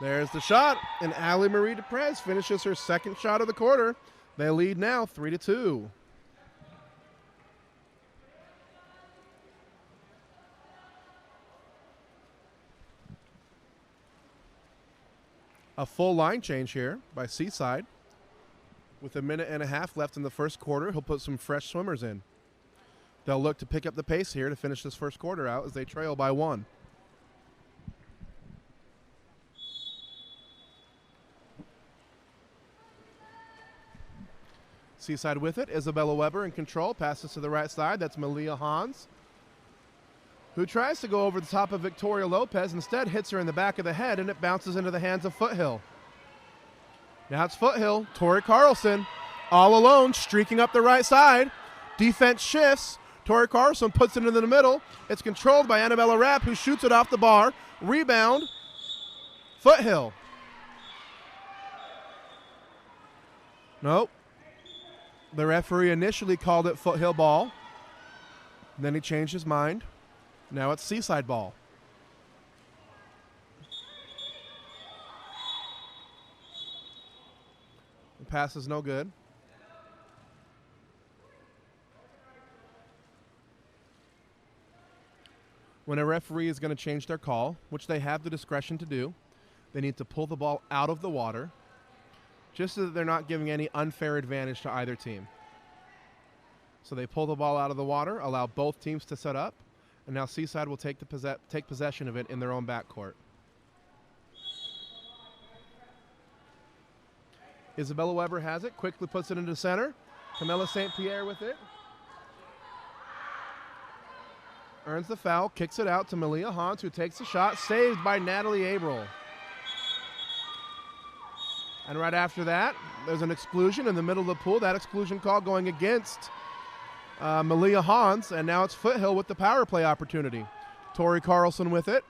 B: There's the shot, and Allie Marie Deprez finishes her second shot of the quarter. They lead now 3-2. A full line change here by Seaside. With a minute and a half left in the first quarter, he'll put some fresh swimmers in. They'll look to pick up the pace here to finish this first quarter out as they trail by 1. Seaside with it. Isabella Weber in control. Passes to the right side. That's Malia Hans, who tries to go over the top of Victoria Lopez. Instead, hits her in the back of the head, and it bounces into the hands of Foothill. Now it's Foothill. Tori Carlson, all alone, streaking up the right side. Defense shifts. Tori Carlson puts it into the middle. It's controlled by Annabella Rapp, who shoots it off the bar. Rebound, Foothill. Nope. The referee initially called it Foothill ball. Then he changed his mind. Now it's Seaside ball. The pass is no good. When a referee is going to change their call, which they have the discretion to do, they need to pull the ball out of the water, just so that they're not giving any unfair advantage to either team. So they pull the ball out of the water, allow both teams to set up, and now Seaside will take possession of it in their own backcourt. Isabella Weber has it, quickly puts it into center. Camilla St. Pierre with it. Earns the foul, kicks it out to Malia Hans, who takes the shot, saved by Natalie Abril. And right after that, there's an exclusion in the middle of the pool. That exclusion call going against Malia Hans, and now it's Foothill with the power play opportunity. Tori Carlson with it.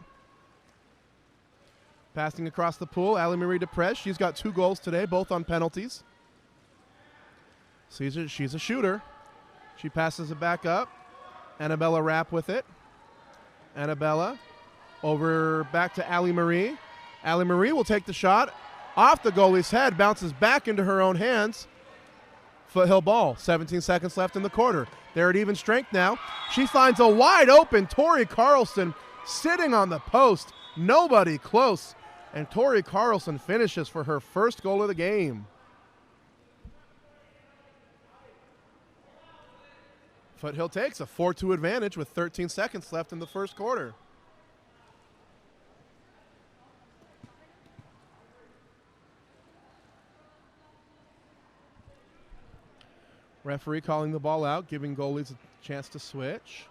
B: Passing across the pool, Allie Marie Deprez. She's got 2 goals today, both on penalties. She's a shooter. She passes it back up. Annabella Rapp with it. Annabella over back to Allie Marie. Allie Marie will take the shot. Off the goalie's head, bounces back into her own hands. Foothill ball, 17 seconds left in the quarter. They're at even strength now. She finds a wide open Tori Carlson sitting on the post. Nobody close. And Tori Carlson finishes for her first goal of the game. Foothill takes a 4-2 advantage with 13 seconds left in the first quarter. Referee calling the ball out, giving goalies a chance to switch.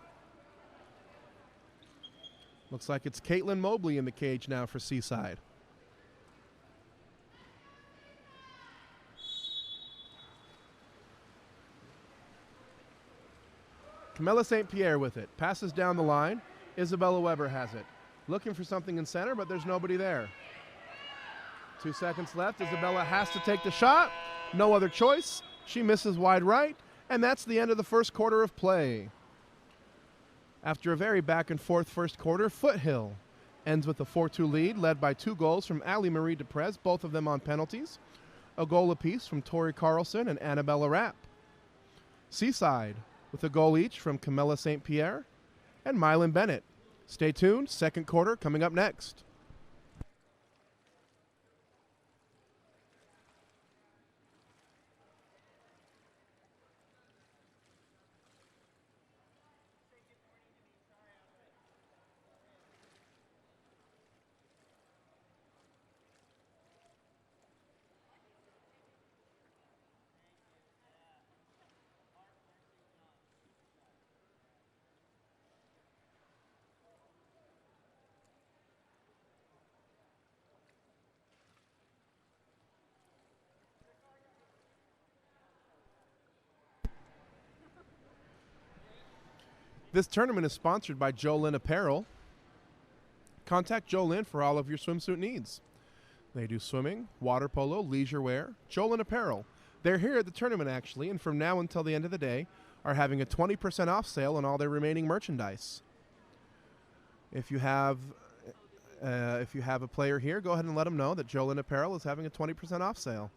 B: Looks like it's Caitlin Mobley in the cage now for Seaside. Camilla St. Pierre with it. Passes down the line. Isabella Weber has it. Looking for something in center, but there's nobody there. 2 seconds left. Isabella has to take the shot. No other choice. She misses wide right, and that's the end of the first quarter of play. After a very back-and-forth first quarter, Foothill ends with a 4-2 lead, led by 2 goals from Ali Marie Deprez, both of them on penalties. A goal apiece from Tori Carlson and Annabella Rapp. Seaside with a goal each from Camilla St. Pierre and Mylan Bennett. Stay tuned, second quarter coming up next. This tournament is sponsored by Jolla Apparel. Contact Jolla for all of your swimsuit needs. They do swimming, water polo, leisure wear, Jolla Apparel. They're here at the tournament actually, and from now until the end of the day are having a 20% off sale on all their remaining merchandise. If you have a player here, go ahead and let them know that Jolla Apparel is having a 20% off sale.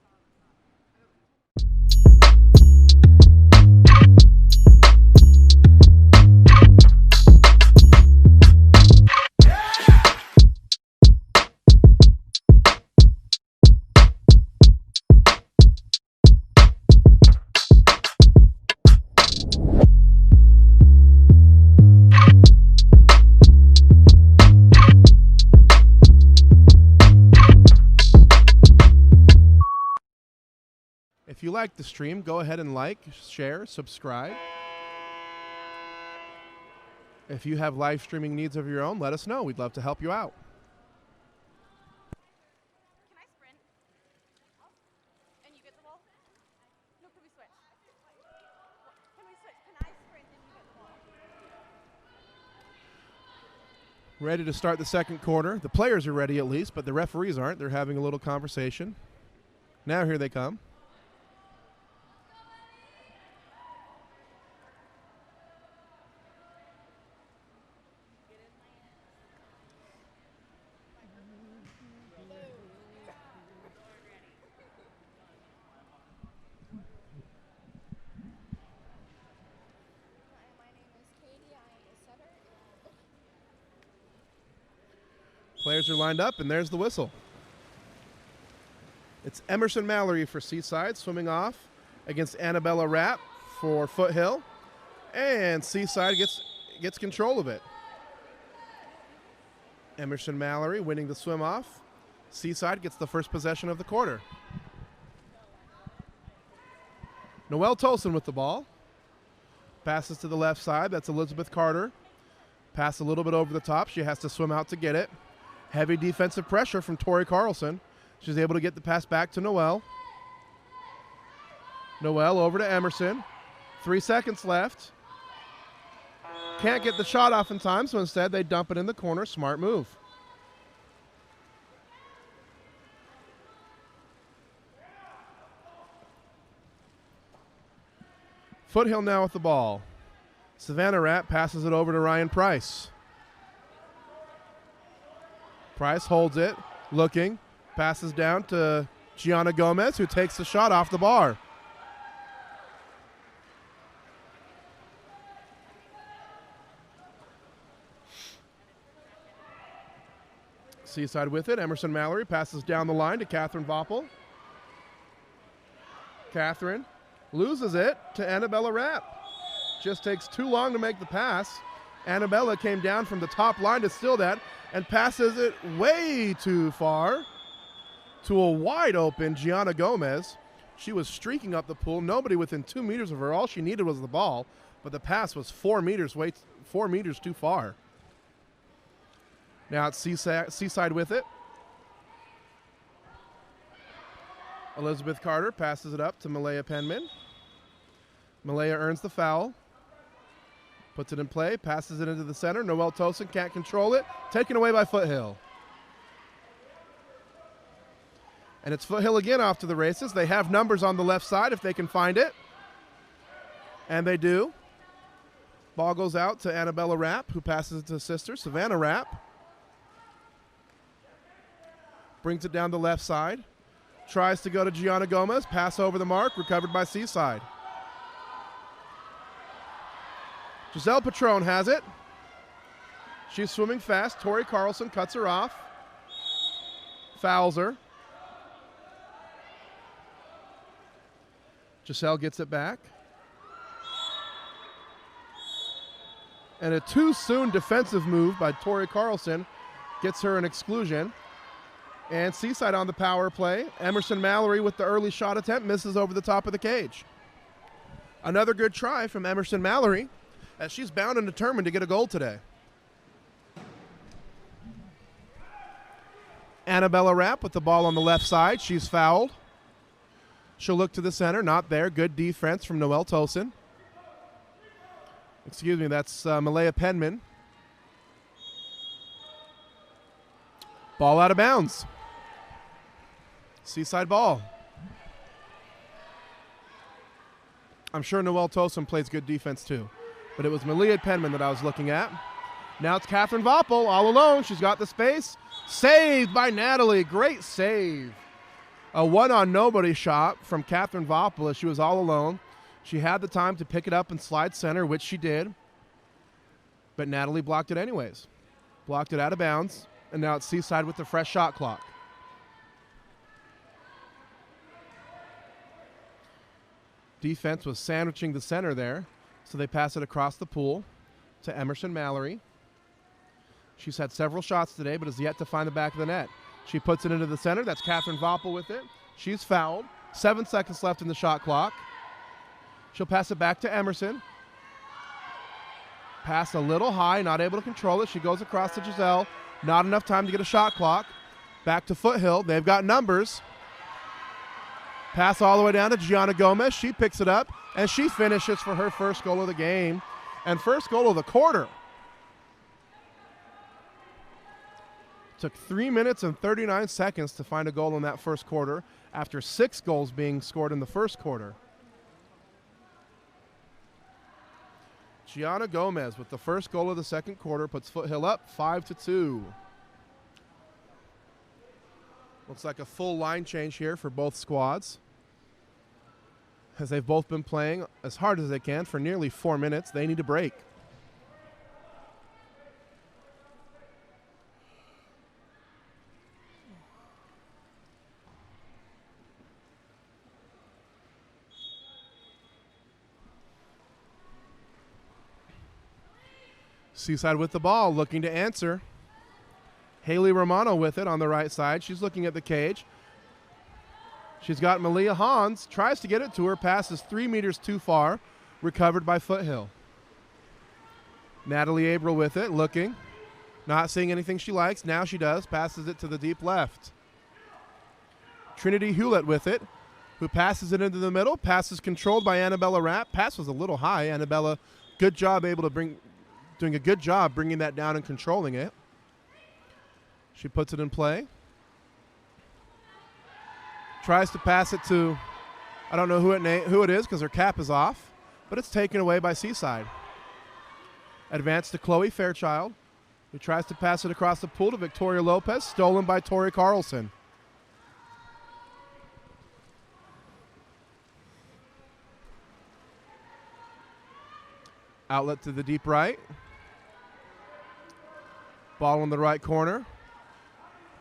B: If you like the stream, go ahead and like, share, subscribe. If you have live streaming needs of your own, let us know. We'd love to help you out.
C: Can I sprint? And you get the ball? No, can we switch? Can we switch? Can I sprint and you get the ball?
B: Ready to start the second quarter. The players are ready at least, but the referees aren't. They're having a little conversation. Now here they come. Players are lined up, and there's the whistle. It's Emerson Mallory for Seaside swimming off against Annabella Rapp for Foothill, and Seaside gets control of it. Emerson Mallory winning the swim off. Seaside gets the first possession of the quarter. Noelle Tolson with the ball. Passes to the left side. That's Elizabeth Carter. Pass a little bit over the top. She has to swim out to get it. Heavy defensive pressure from Tori Carlson. She's able to get the pass back to Noelle. Noelle over to Emerson. 3 seconds left. Can't get the shot off in time, so instead they dump it in the corner. Smart move. Foothill now with the ball. Savannah Rapp passes it over to Ryan Price. Price holds it, looking, passes down to Gianna Gomez, who takes the shot off the bar. Seaside with it. Emerson Mallory passes down the line to Catherine Voppel. Catherine loses it to Annabella Rapp. Just takes too long to make the pass. Annabella came down from the top line to steal that and passes it way too far to a wide open Gianna Gomez. She was streaking up the pool. Nobody within 2 meters of her. All she needed was the ball, but the pass was 4 meters too far. Now it's Seaside with it. Elizabeth Carter passes it up to Malaya Penman. Malaya earns the foul. Puts it in play, passes it into the center. Noelle Tosin can't control it. Taken away by Foothill. And it's Foothill again off to the races. They have numbers on the left side if they can find it. And they do. Ball goes out to Annabella Rapp, who passes it to sister, Savannah Rapp. Brings it down the left side. Tries to go to Gianna Gomez. Pass over the mark. Recovered by Seaside. Giselle Patron has it. She's swimming fast. Tori Carlson cuts her off. Fouls her. Giselle gets it back. And a too-soon defensive move by Tori Carlson gets her an exclusion. And Seaside on the power play. Emerson Mallory with the early shot attempt misses over the top of the cage. Another good try from Emerson Mallory, as she's bound and determined to get a goal today. Annabella Rapp with the ball on the left side. She's fouled. She'll look to the center. Not there. Good defense from Noelle Tosin. Excuse me, that's Malaya Penman. Ball out of bounds. Seaside ball. I'm sure Noelle Tosin plays good defense too, but it was Malaya Penman that I was looking at. Now it's Catherine Voppel all alone. She's got the space. Saved by Natalie. Great save. A one-on-nobody shot from Catherine Voppel as she was all alone. She had the time to pick it up and slide center, which she did, but Natalie blocked it anyways. Blocked it out of bounds, and now it's Seaside with the fresh shot clock. Defense was sandwiching the center there, so they pass it across the pool to Emerson Mallory. She's had several shots today, but has yet to find the back of the net. She puts it into the center. That's Catherine Voppel with it. She's fouled. 7 seconds left in the shot clock. She'll pass it back to Emerson. Pass a little high, not able to control it. She goes across to Giselle. Not enough time to get a shot clock. Back to Foothill. They've got numbers. Pass all the way down to Gianna Gomez. She picks it up, and she finishes for her first goal of the game and first goal of the quarter. Took 3 minutes and 39 seconds to find a goal in that first quarter after 6 goals being scored in the first quarter. Gianna Gomez with the first goal of the second quarter puts Foothill up 5-2. Looks like a full line change here for both squads, as they've both been playing as hard as they can for nearly 4 minutes. They need a break. Seaside with the ball, looking to answer. Haley Romano with it on the right side. She's looking at the cage. She's got Malia Hans. Tries to get it to her. Passes 3 meters too far. Recovered by Foothill. Natalie Abril with it, looking. Not seeing anything she likes. Now she does. Passes it to the deep left. Trinity Hewlett with it, who passes it into the middle. Pass is controlled by Annabella Rapp. Pass was a little high. Annabella, good job doing a good job bringing that down and controlling it. She puts it in play. Tries to pass it to, I don't know who it is because her cap is off, but it's taken away by Seaside. Advance to Chloe Fairchild, who tries to pass it across the pool to Victoria Lopez, stolen by Tori Carlson. Outlet to the deep right. Ball in the right corner.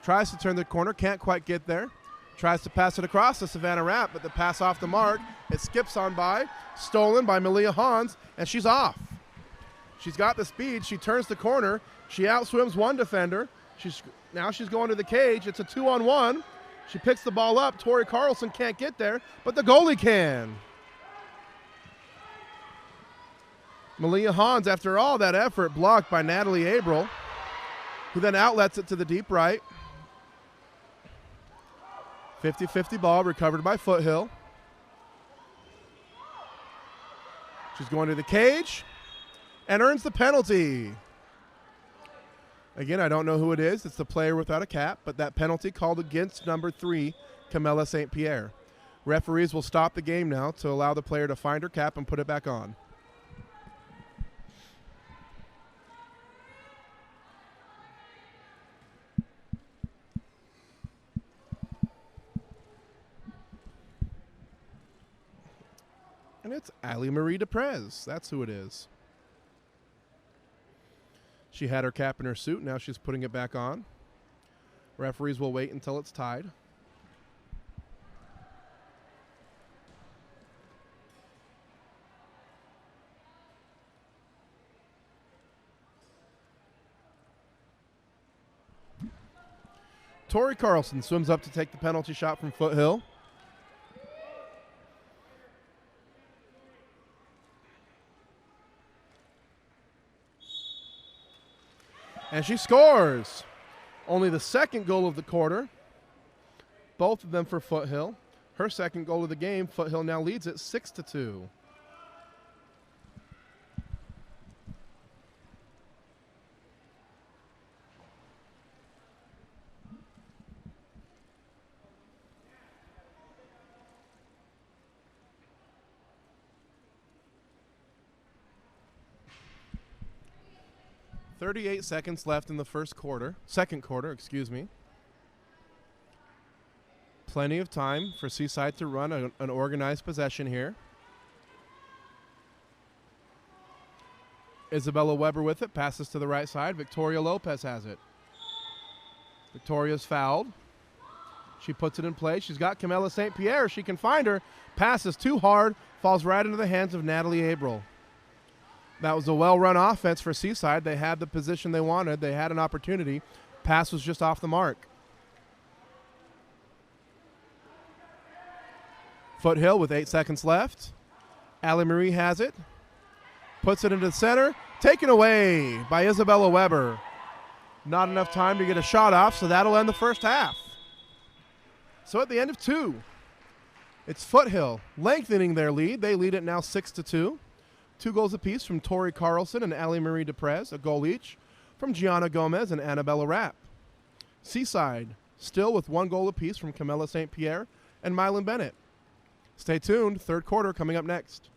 B: Tries to turn the corner, can't quite get there. Tries to pass it across to Savannah Rapp, but the pass off the mark. It skips on by, stolen by Malia Hans, and she's off. She's got the speed. She turns the corner. She outswims one defender. Now she's going to the cage. It's a 2-on-1. She picks the ball up. Tori Carlson can't get there, but the goalie can. Malia Hans, after all that effort, blocked by Natalie Abril, who then outlets it to the deep right. 50-50 ball recovered by Foothill. She's going to the cage and earns the penalty. Again, I don't know who it is. It's the player without a cap, but that penalty called against number 3, Camilla St. Pierre. Referees will stop the game now to allow the player to find her cap and put it back on. And it's Ali Marie Deprez. That's who it is. She had her cap in her suit. Now she's putting it back on. Referees will wait until it's tied. Tori Carlson swims up to take the penalty shot from Foothill. And she scores. Only the second goal of the quarter. Both of them for Foothill. Her second goal of the game. Foothill now leads it 6-2. .38 seconds left in the second quarter, excuse me. Plenty of time for Seaside to run an organized possession here. Isabella Weber with it, passes to the right side. Victoria Lopez has it. Victoria's fouled. She puts it in play. She's got Camilla St. Pierre. She can find her. Passes too hard, falls right into the hands of Natalie Abril. That was a well-run offense for Seaside. They had the position they wanted. They had an opportunity. Pass was just off the mark. Foothill with 8 seconds left. Ali Marie has it. Puts it into the center. Taken away by Isabella Weber. Not enough time to get a shot off, so that'll end the first half. So at the end of 2, it's Foothill lengthening their lead. They lead it now 6-2. 2 goals apiece from Tori Carlson and Ali Marie Deprez, a goal each from Gianna Gomez and Annabella Rapp. Seaside still with 1 goal apiece from Camilla St. Pierre and Mylan Bennett. Stay tuned, third quarter coming up next.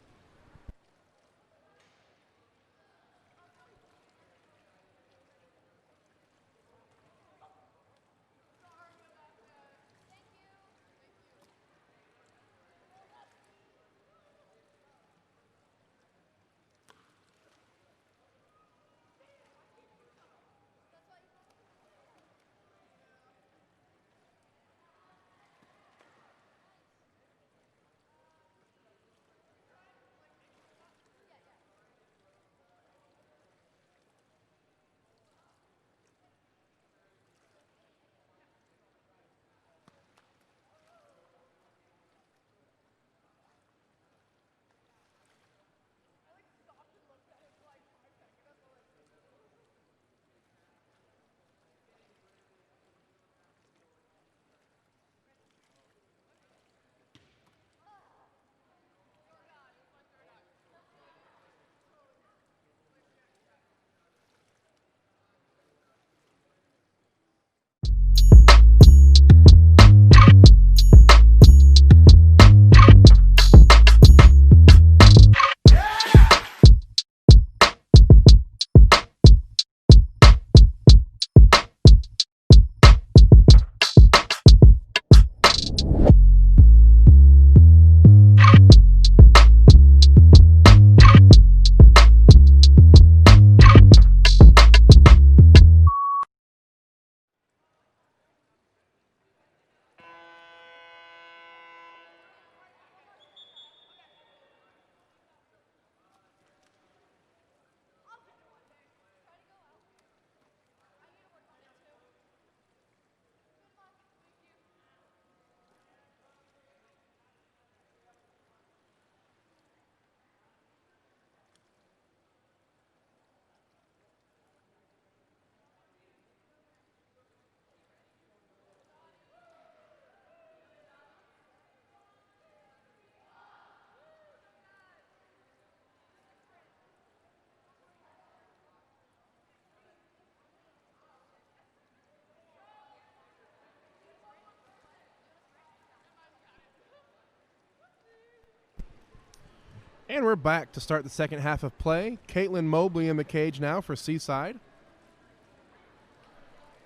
B: And we're back to start the second half of play. Caitlin Mobley in the cage now for Seaside.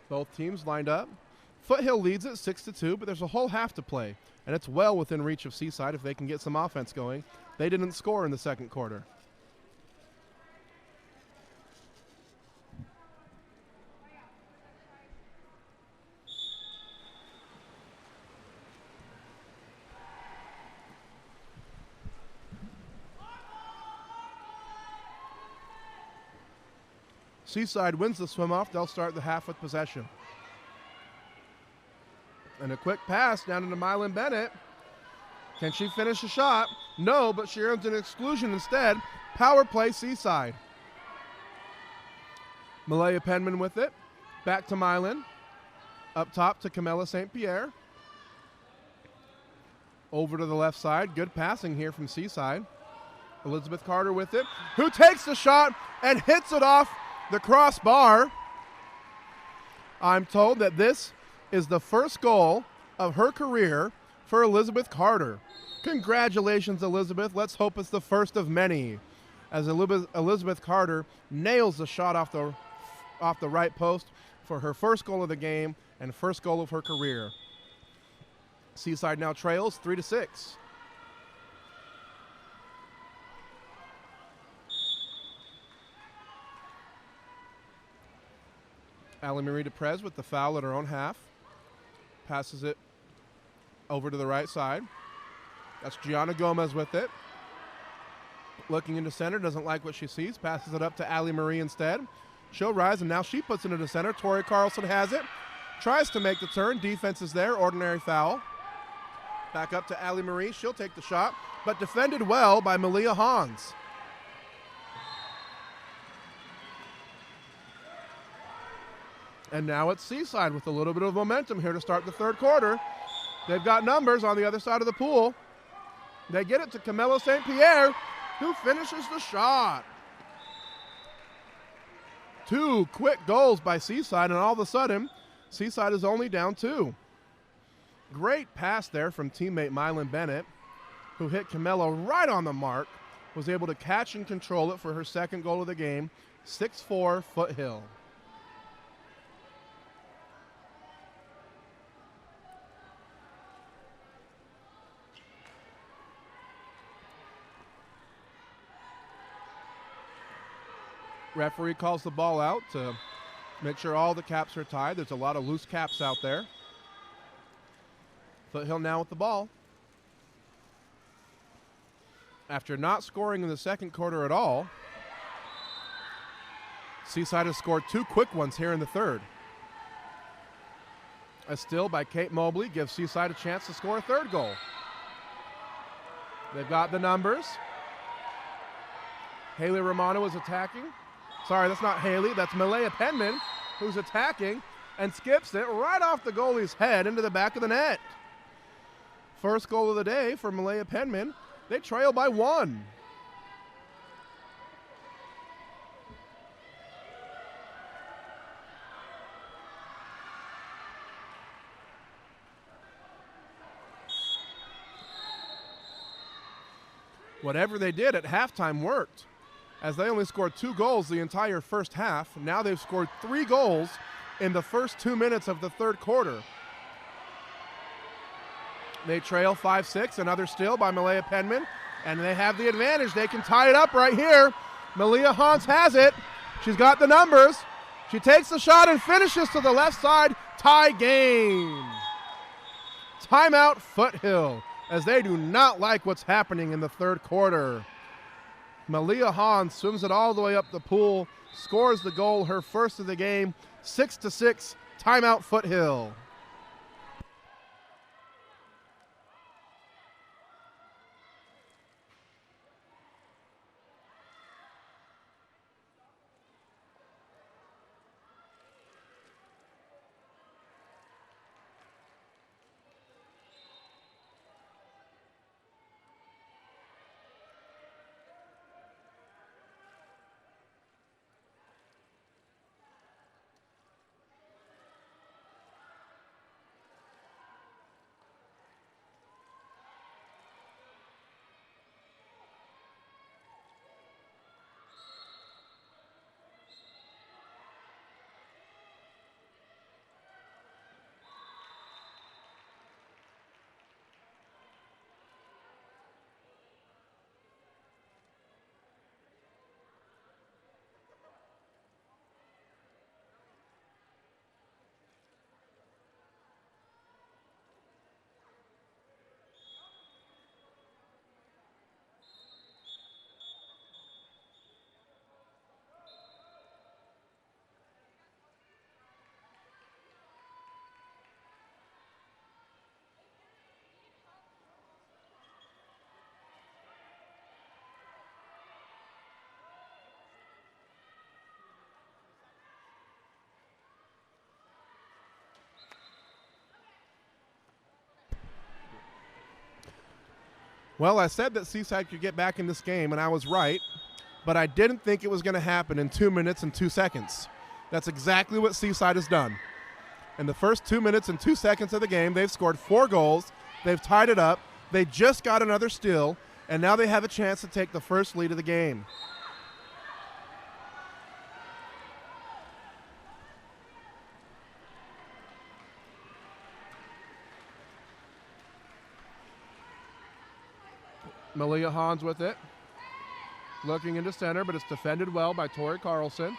B: Both teams lined up. Foothill leads it 6-2, but there's a whole half to play, and it's well within reach of Seaside if they can get some offense going. They didn't score in the second quarter. Seaside wins the swim-off. They'll start the half with possession. And a quick pass down into Mylan Bennett. Can she finish a shot? No, but she earns an exclusion instead. Power play Seaside. Malaya Penman with it. Back to Mylan. Up top to Camilla St. Pierre. Over to the left side. Good passing here from Seaside. Elizabeth Carter with it. Who takes the shot and hits it off the crossbar. I'm told that this is the first goal of her career for Elizabeth Carter. Congratulations, Elizabeth. Let's hope it's the first of many, as Elizabeth Carter nails the shot off the right post for her first goal of the game and first goal of her career. Seaside now trails 3-6. Allie Marie DePrez with the foul at her own half. Passes it over to the right side. That's Gianna Gomez with it. Looking into center, doesn't like what she sees. Passes it up to Allie Marie instead. She'll rise, and now she puts it into center. Tori Carlson has it. Tries to make the turn. Defense is there. Ordinary foul. Back up to Allie Marie. She'll take the shot, but defended well by Malia Hans. And now it's Seaside with a little bit of momentum here to start the third quarter. They've got numbers on the other side of the pool. They get it to Camilla St. Pierre, who finishes the shot. Two quick goals by Seaside, and all of a sudden, Seaside is only down 2. Great pass there from teammate Mylan Bennett, who hit Camilla right on the mark, was able to catch and control it for her second goal of the game. 6-4 Foothill. Referee calls the ball out to make sure all the caps are tied. There's a lot of loose caps out there. Foothill now with the ball. After not scoring in the second quarter at all, Seaside has scored 2 quick ones here in the third. A steal by Kate Mobley gives Seaside a chance to score a third goal. They've got the numbers. Haley Romano is attacking. Sorry, that's not Haley. That's Malaya Penman, who's attacking and skips it right off the goalie's head into the back of the net. First goal of the day for Malaya Penman. They trail by 1. Whatever they did at halftime worked, as they only scored 2 goals the entire first half. Now they've scored 3 goals in the first 2 minutes of the third quarter. They trail 5-6, another steal by Malaya Penman, and they have the advantage. They can tie it up right here. Malia Hans has it. She's got the numbers. She takes the shot and finishes to the left side. Tie game. Timeout Foothill, as they do not like what's happening in the third quarter. Malia Hans swims it all the way up the pool, scores the goal, her first of the game. 6-6, timeout Foothill. Well, I said that Seaside could get back in this game, and I was right, but I didn't think it was going to happen in 2 minutes and 2 seconds. That's exactly what Seaside has done. In the first 2 minutes and 2 seconds of the game, they've scored 4 goals. They've tied it up. They just got another steal, and now they have a chance to take the first lead of the game. Malia Hans with it. Looking into center, but it's defended well by Tori Carlson.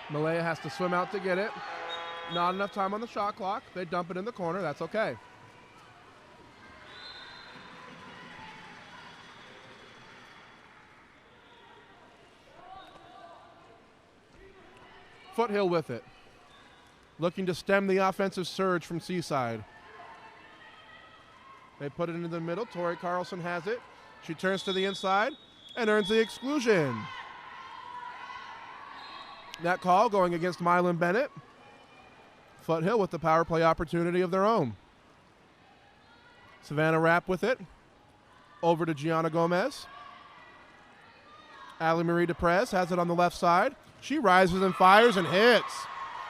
B: Malaya has to swim out to get it. Not enough time on the shot clock. They dump it in the corner. That's okay. Foothill with it. Looking to stem the offensive surge from Seaside. They put it into the middle. Tori Carlson has it. She turns to the inside and earns the exclusion. That call going against Mylan Bennett. Foothill with the power play opportunity of their own. Savannah Rapp with it. Over to Gianna Gomez. Ali Marie DePrez has it on the left side. She rises and fires and hits.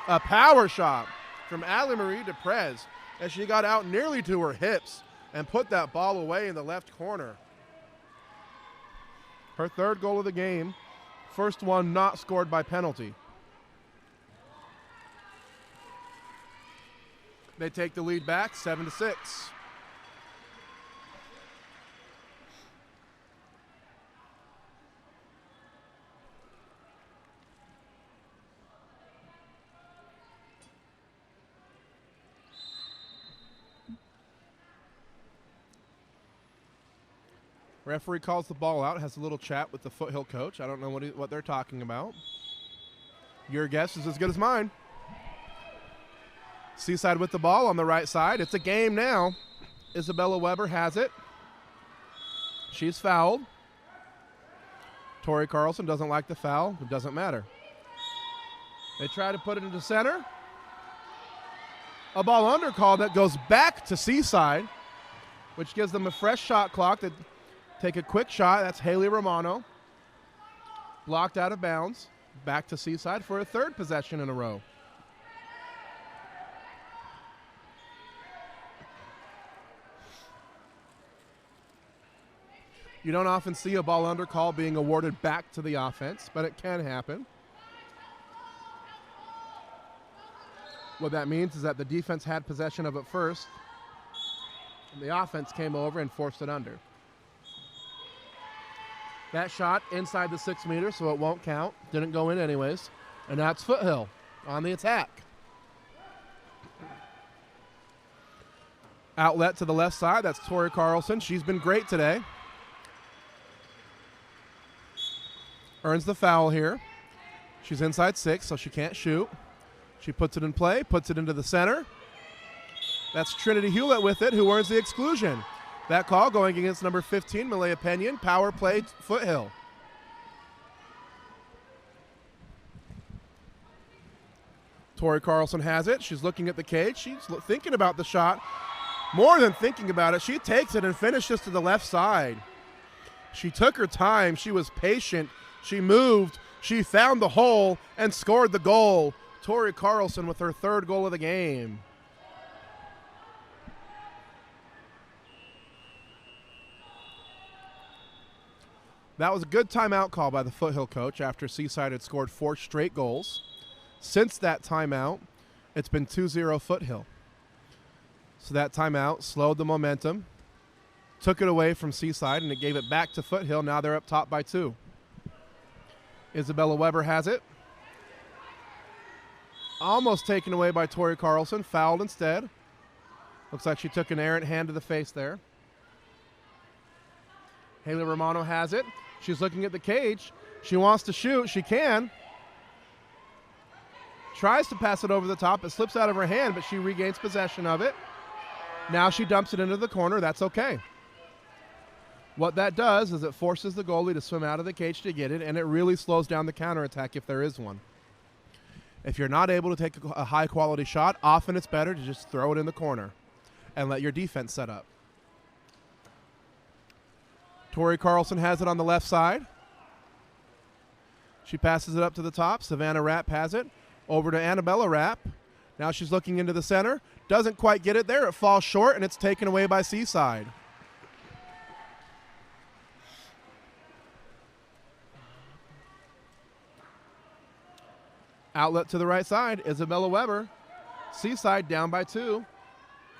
B: A power shot from Ali Marie DePrez as she got out nearly to her hips and put that ball away in the left corner. Her third goal of the game. First one not scored by penalty. They take the lead back 7-6. Referee calls the ball out, has a little chat with the Foothill coach. I don't know what they're talking about. Your guess is as good as mine. Seaside with the ball on the right side. It's a game now. Isabella Weber has it. She's fouled. Tori Carlson doesn't like the foul. It doesn't matter. They try to put it into center. A ball under call that goes back to Seaside, which gives them a fresh shot clock. They take a quick shot. That's Haley Romano. Blocked out of bounds. Back to Seaside for a third possession in a row. You don't often see a ball under call being awarded back to the offense, but it can happen. What that means is that the defense had possession of it first, and the offense came over and forced it under. That shot inside the 6 meters, so it won't count. Didn't go in anyways. And that's Foothill on the attack. Outlet to the left side. That's Tori Carlson. She's been great today. Earns the foul here. She's inside 6, so she can't shoot. She puts it in play, puts it into the center. That's Trinity Hewlett with it, who earns the exclusion. That call going against number 15, Malaya Pinion. Power play, Foothill. Tori Carlson has it. She's looking at the cage. She's thinking about the shot. More than thinking about it, she takes it and finishes to the left side. She took her time. She was patient. She moved. She found the hole and scored the goal. Tori Carlson with her third goal of the game. That was a good timeout call by the Foothill coach after Seaside had scored 4 straight goals. Since that timeout, it's been 2-0 Foothill. So that timeout slowed the momentum, took it away from Seaside, and it gave it back to Foothill. Now they're up top by 2. Isabella Weber has it. Almost taken away by Tori Carlson, fouled instead. Looks like she took an errant hand to the face there. Haley Romano has it. She's looking at the cage. She wants to shoot. She can. Tries to pass it over the top. It slips out of her hand, but she regains possession of it. Now she dumps it into the corner. That's okay. What that does is it forces the goalie to swim out of the cage to get it, and it really slows down the counterattack if there is one. If you're not able to take a high-quality shot, often it's better to just throw it in the corner and let your defense set up. Tori Carlson has it on the left side. She passes it up to the top. Savannah Rapp has it. Over to Annabella Rapp. Now she's looking into the center. Doesn't quite get it there. It falls short, and it's taken away by Seaside. Outlet to the right side. Isabella Weber. Seaside down by 2.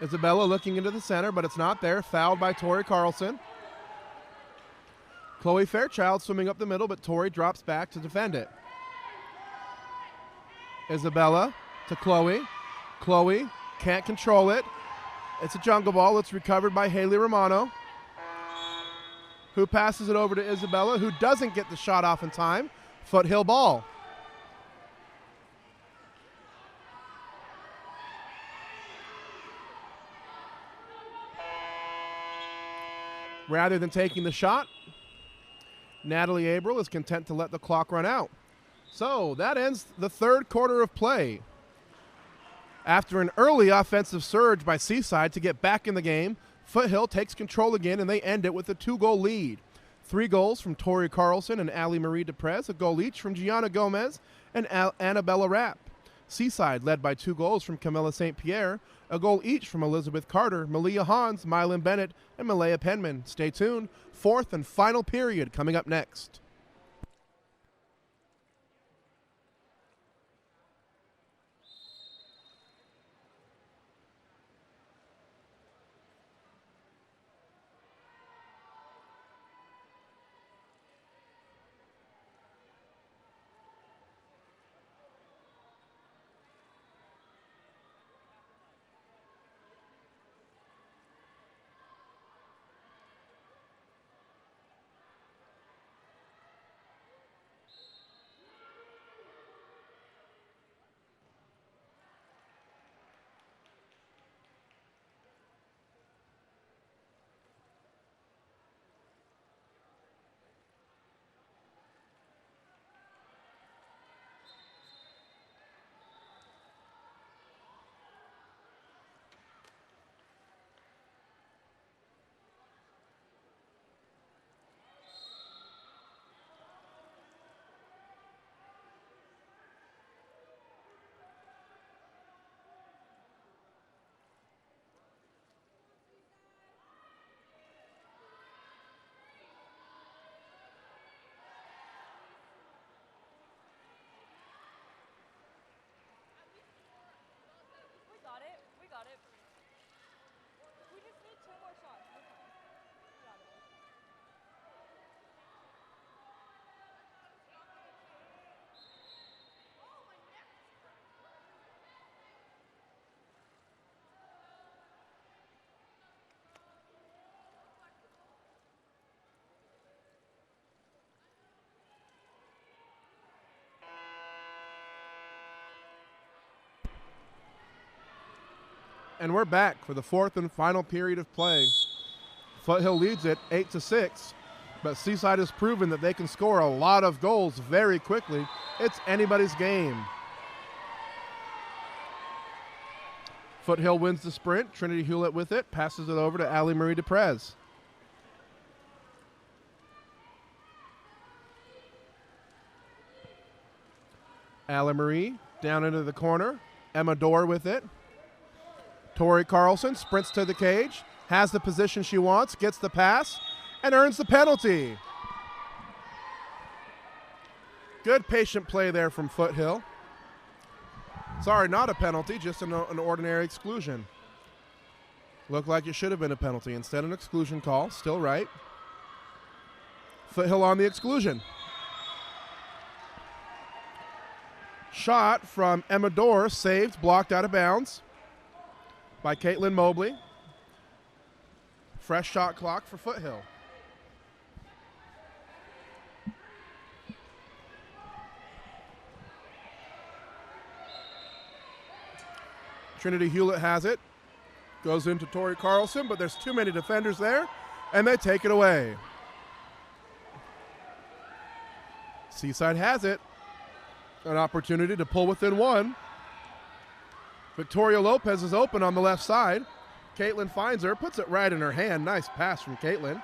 B: Isabella looking into the center, but it's not there. Fouled by Tori Carlson. Chloe Fairchild swimming up the middle, but Tori drops back to defend it. Isabella to Chloe. Chloe can't control it. It's a jungle ball. It's recovered by Haley Romano, who passes it over to Isabella, who doesn't get the shot off in time. Foothill ball. Rather than taking the shot, Natalie Abril is content to let the clock run out. So that ends the third quarter of play. After an early offensive surge by Seaside to get back in the game, Foothill takes control again, and they end it with a 2-goal lead. 3 goals from Tori Carlson and Allie Marie Deprez, a goal each from Gianna Gomez and Annabella Rapp. Seaside led by 2 goals from Camilla St. Pierre, a goal each from Elizabeth Carter, Malia Hans, Mylon Bennett, and Malaya Penman. Stay tuned. Fourth and final period coming up next.
C: We got it. We just need 2 more shots. We got it.
B: And we're back for the fourth and final period of play. Foothill leads it 8-6, but Seaside has proven that they can score a lot of goals very quickly. It's anybody's game. Foothill wins the sprint. Trinity Hewlett with it, passes it over to Allie Marie Deprez. Allie Marie down into the corner. Emma Dorr with it. Tori Carlson sprints to the cage, has the position she wants, gets the pass, and earns the penalty. Good patient play there from Foothill. Sorry, not a penalty, just an ordinary exclusion. Looked like it should have been a penalty. Instead, an exclusion call. Still right. Foothill on the exclusion. Shot from Emma Dorr, saved, blocked out of bounds by Caitlin Mobley. Fresh shot clock for Foothill. Trinity Hewlett has it. Goes into Tori Carlson, but there's too many defenders there, and they take it away. Seaside has it. An opportunity to pull within 1. Victoria Lopez is open on the left side. Caitlin finds her, puts it right in her hand. Nice pass from Caitlin.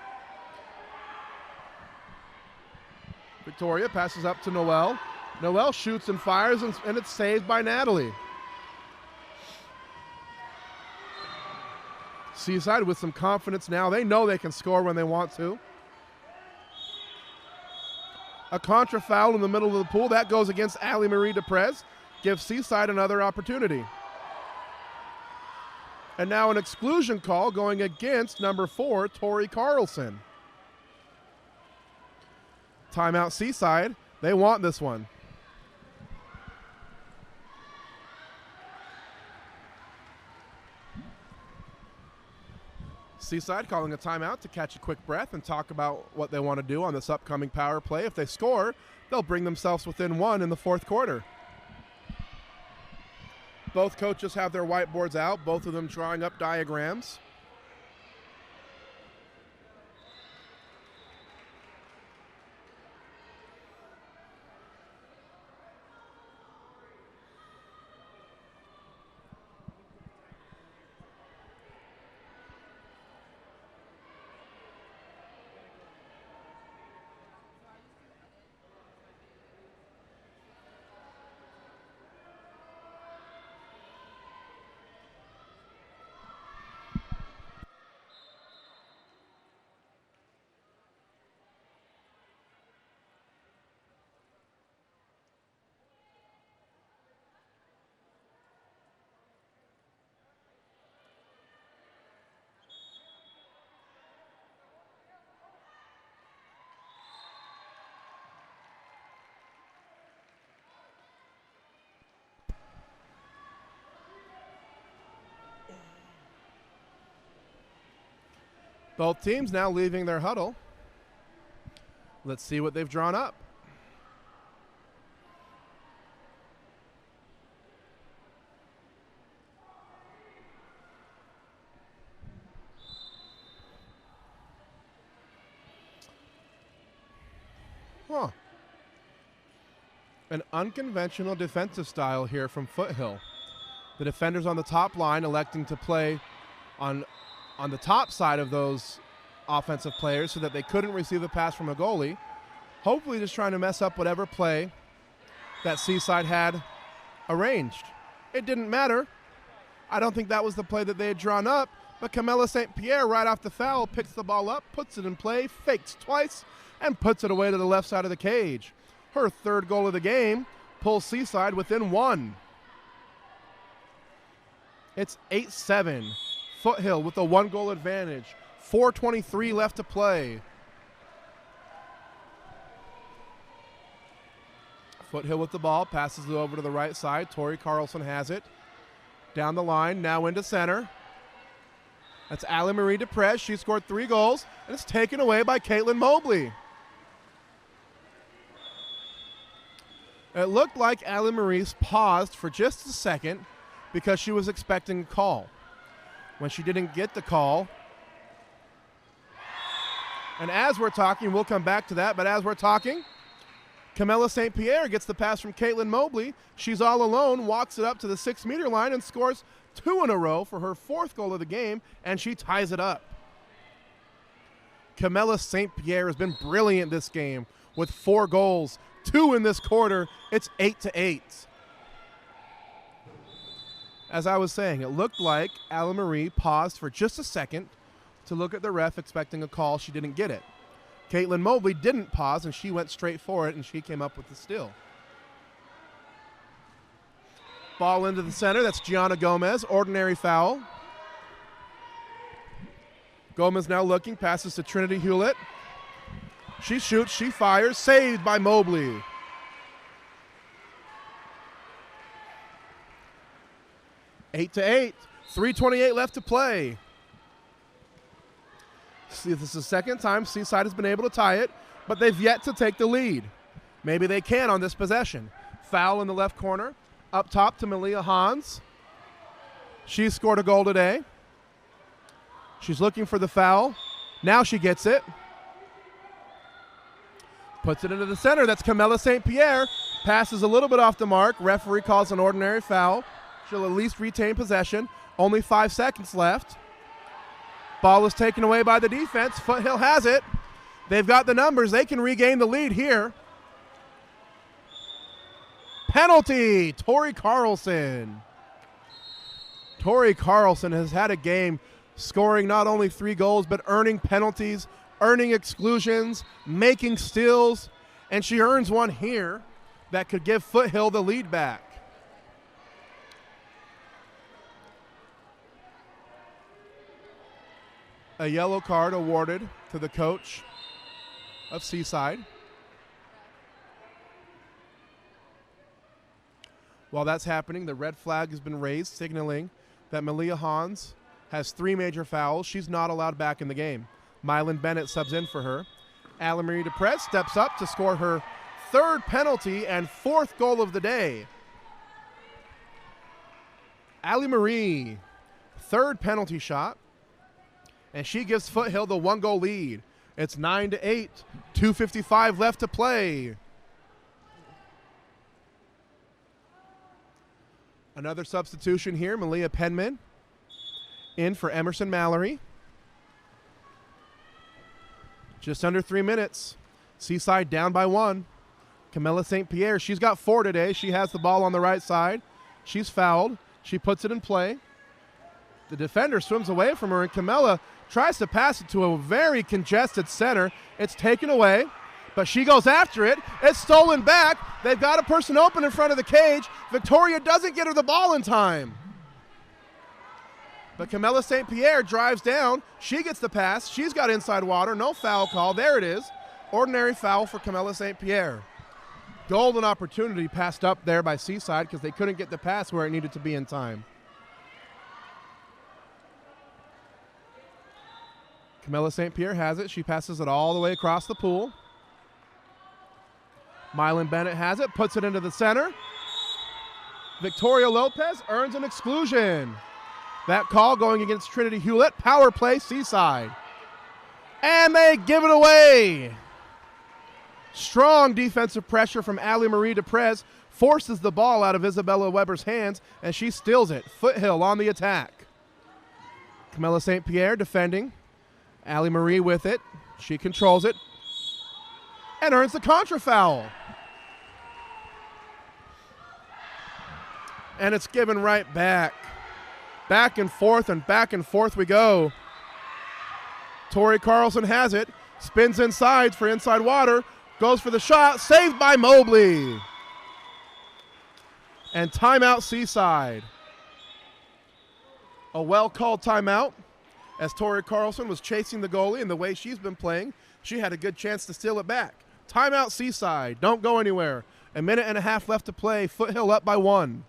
B: Victoria passes up to Noelle. Noelle shoots and fires, and it's saved by Natalie. Seaside with some confidence now. They know they can score when they want to. A contra foul in the middle of the pool. That goes against Ali Marie Deprez. Gives Seaside another opportunity. And now an exclusion call going against number 4, Tori Carlson. Timeout Seaside. They want this one. Seaside calling a timeout to catch a quick breath and talk about what they want to do on this upcoming power play. If they score, they'll bring themselves within 1 in the fourth quarter. Both coaches have their whiteboards out, both of them drawing up diagrams. Both teams now leaving their huddle. Let's see what they've drawn up. An unconventional defensive style here from Foothill. The defenders on the top line electing to play on the top side of those offensive players so that they couldn't receive a pass from a goalie. Hopefully just trying to mess up whatever play that Seaside had arranged. It didn't matter. I don't think that was the play that they had drawn up, but Camilla St. Pierre right off the foul picks the ball up, puts it in play, fakes twice, and puts it away to the left side of the cage. Her third goal of the game pulls Seaside within 1. It's 8-7. Foothill with a 1-goal advantage. 4:23 left to play. Foothill with the ball, passes it over to the right side. Tori Carlson has it. Down the line, now into center. That's Ali Marie Deprez. She scored 3 goals, and it's taken away by Caitlin Mobley. It looked like Ali Marie's paused for just a second because she was expecting a call. When she didn't get the call, and as we're talking, we'll come back to that, but as we're talking, Camilla St. Pierre gets the pass from Caitlin Mobley. She's all alone, walks it up to the 6-meter line and scores 2 in a row for her 4th goal of the game, and she ties it up. Camilla St. Pierre has been brilliant this game with 4 goals, 2 in this quarter. It's 8-8. As I was saying, it looked like Ali Marie paused for just a second to look at the ref expecting a call. She didn't get it. Caitlin Mobley didn't pause, and she went straight for it, and she came up with the steal. Ball into the center. That's Gianna Gomez. Ordinary foul. Gomez now looking. Passes to Trinity Hewlett. She shoots. She fires. Saved by Mobley. 8-8. 3:28 left to play. See, this is the second time Seaside has been able to tie it, but they've yet to take the lead. Maybe they can on this possession. Foul in the left corner. Up top to Malia Hans. She scored a goal today. She's looking for the foul. Now she gets it. Puts it into the center. That's Camilla St. Pierre. Passes a little bit off the mark. Referee calls an ordinary foul. She'll at least retain possession. Only 5 seconds left. Ball is taken away by the defense. Foothill has it. They've got the numbers. They can regain the lead here. Penalty, Tori Carlson. Tori Carlson has had a game scoring not only 3 goals, but earning penalties, earning exclusions, making steals, and she earns one here that could give Foothill the lead back. A yellow card awarded to the coach of Seaside. While that's happening, the red flag has been raised, signaling that Malia Hans has 3 major fouls. She's not allowed back in the game. Mylan Bennett subs in for her. Allie Marie DePrez steps up to score her 3rd penalty and 4th goal of the day. Allie Marie, 3rd penalty shot, and she gives Foothill the 1-goal lead. It's 9-8, 2:55 left to play. Another substitution here, Malia Penman in for Emerson Mallory. Just under 3 minutes. Seaside down by 1. Camilla St. Pierre, she's got 4 today. She has the ball on the right side. She's fouled. She puts it in play. The defender swims away from her, and Camilla tries to pass it to a very congested center. It's taken away, but she goes after it. It's stolen back. They've got a person open in front of the cage. Victoria doesn't get her the ball in time. But Camilla St. Pierre drives down. She gets the pass. She's got inside water. No foul call. There it is. Ordinary foul for Camilla St. Pierre. Golden opportunity passed up there by Seaside because they couldn't get the pass where it needed to be in time. Camilla St. Pierre has it. She passes it all the way across the pool. Mylan Bennett has it, puts it into the center. Victoria Lopez earns an exclusion. That call going against Trinity Hewlett. Power play, Seaside. And they give it away. Strong defensive pressure from Allie Marie DePrez forces the ball out of Isabella Weber's hands, and she steals it. Foothill on the attack. Camilla St. Pierre defending. Allie Marie with it. She controls it and earns the contra foul. And it's given right back. Back and forth we go. Tori Carlson has it. Spins inside for inside water. Goes for the shot. Saved by Mobley. And timeout Seaside. A well-called timeout. As Tori Carlson was chasing the goalie and the way she's been playing, she had a good chance to steal it back. Timeout Seaside. Don't go anywhere. 1.5 minutes left to play. Foothill up by 1.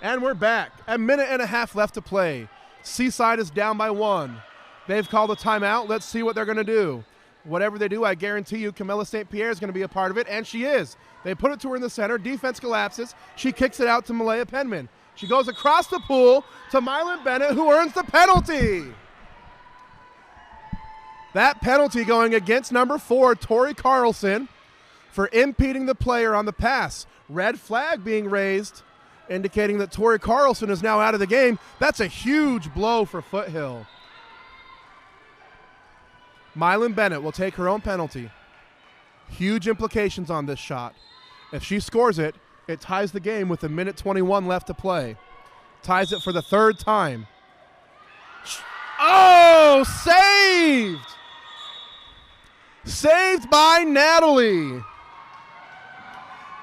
B: And we're back. 1.5 minutes left to play. Seaside is down by 1. They've called a timeout. Let's see what they're going to do. Whatever they do, I guarantee you Camilla St. Pierre is going to be a part of it, and she is. They put it to her in the center. Defense collapses. She kicks it out to Malaya Penman. She goes across the pool to Mylan Bennett, who earns the penalty. That penalty going against number 4, Tori Carlson, for impeding the player on the pass. Red flag being raised indicating that Tori Carlson is now out of the game. That's a huge blow for Foothill. Mylan Bennett will take her own penalty. Huge implications on this shot. If she scores it, it ties the game with 1:21 left to play. Ties it for the third time. Oh, saved! Saved by Natalie.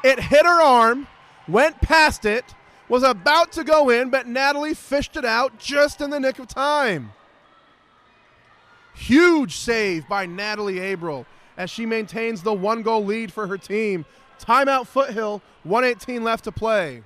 B: It hit her arm, went past it, was about to go in, but Natalie fished it out just in the nick of time. Huge save by Natalie Abril as she maintains the 1-goal lead for her team. Timeout Foothill, 1:18 left to play.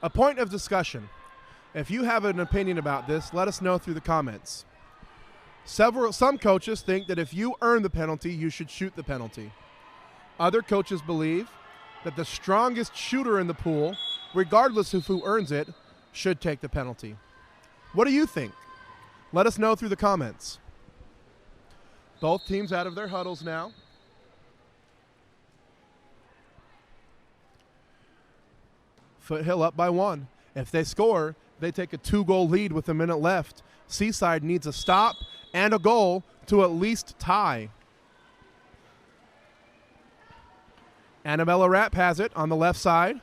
B: A point of discussion. If you have an opinion about this, let us know through the comments. Some coaches think that if you earn the penalty, you should shoot the penalty. Other coaches believe that the strongest shooter in the pool, regardless of who earns it, should take the penalty. What do you think? Let us know through the comments. Both teams out of their huddles now. Foothill up by 1. If they score, they take a 2-goal lead with a minute left. Seaside needs a stop and a goal to at least tie. Annabella Rapp has it on the left side.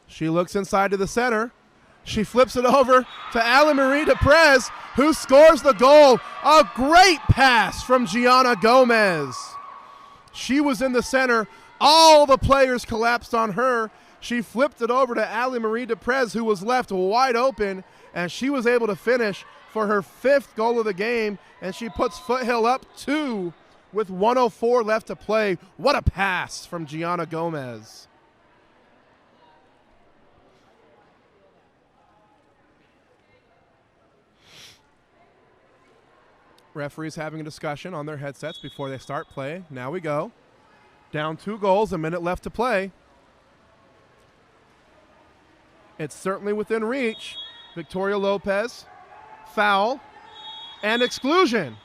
B: She looks inside to the center. She flips it over to Allie Marie DePrez, who scores the goal. A great pass from Gianna Gomez. She was in the center. All the players collapsed on her. She flipped it over to Allie Marie DePrez, who was left wide open, and she was able to finish for her 5th goal of the game, and she puts Foothill up 2 with 1:04 left to play. What a pass from Gianna Gomez. Referees having a discussion on their headsets before they start play. Now we go. Down 2 goals, a minute left to play. It's certainly within reach. Victoria Lopez, foul, and exclusion.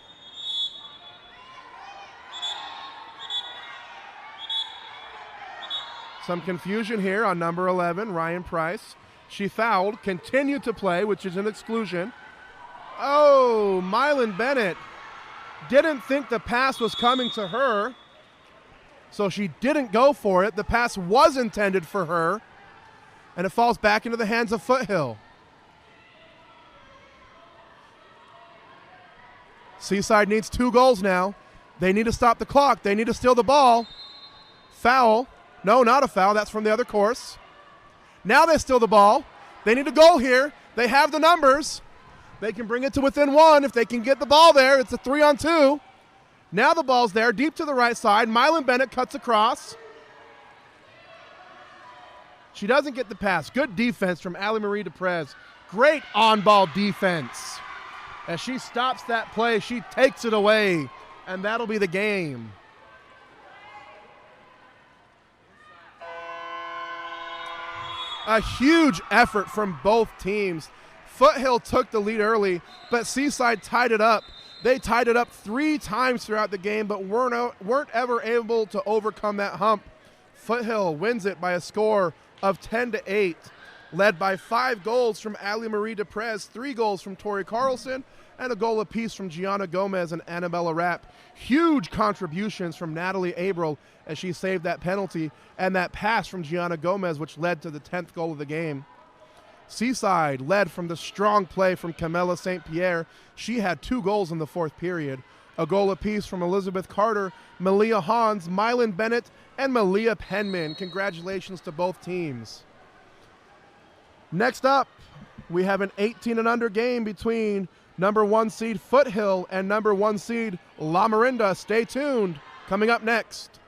B: Some confusion here on number 11, Ryan Price. She fouled, continued to play, which is an exclusion. Oh, Mylan Bennett didn't think the pass was coming to her, so she didn't go for it. The pass was intended for her, and it falls back into the hands of Foothill. Seaside needs 2 goals now. They need to stop the clock. They need to steal the ball. Foul. No, not a foul. That's from the other course. Now they steal the ball. They need a goal here. They have the numbers. They can bring it to within 1 if they can get the ball there. It's a 3-on-2. Now the ball's there, deep to the right side. Mylan Bennett cuts across. She doesn't get the pass. Good defense from Allie Marie DePrez. Great on-ball defense. As she stops that play, she takes it away, and that'll be the game. A huge effort from both teams. Foothill took the lead early, but Seaside tied it up. They tied it up 3 times throughout the game, but weren't ever able to overcome that hump. Foothill wins it by a score of 10-8, led by 5 goals from Allie Marie DePrez, 3 goals from Tori Carlson, and a goal apiece from Gianna Gomez and Annabella Rapp. Huge contributions from Natalie Abril as she saved that penalty, and that pass from Gianna Gomez, which led to the 10th goal of the game. Seaside led from the strong play from Camilla St. Pierre. She had 2 goals in the 4th period. A goal apiece from Elizabeth Carter, Malia Hans, Mylan Bennett, and Malia Penman. Congratulations to both teams. Next up, we have an 18 and under game between number 1 seed Foothill and number 1 seed La Marinda. Stay tuned. Coming up next.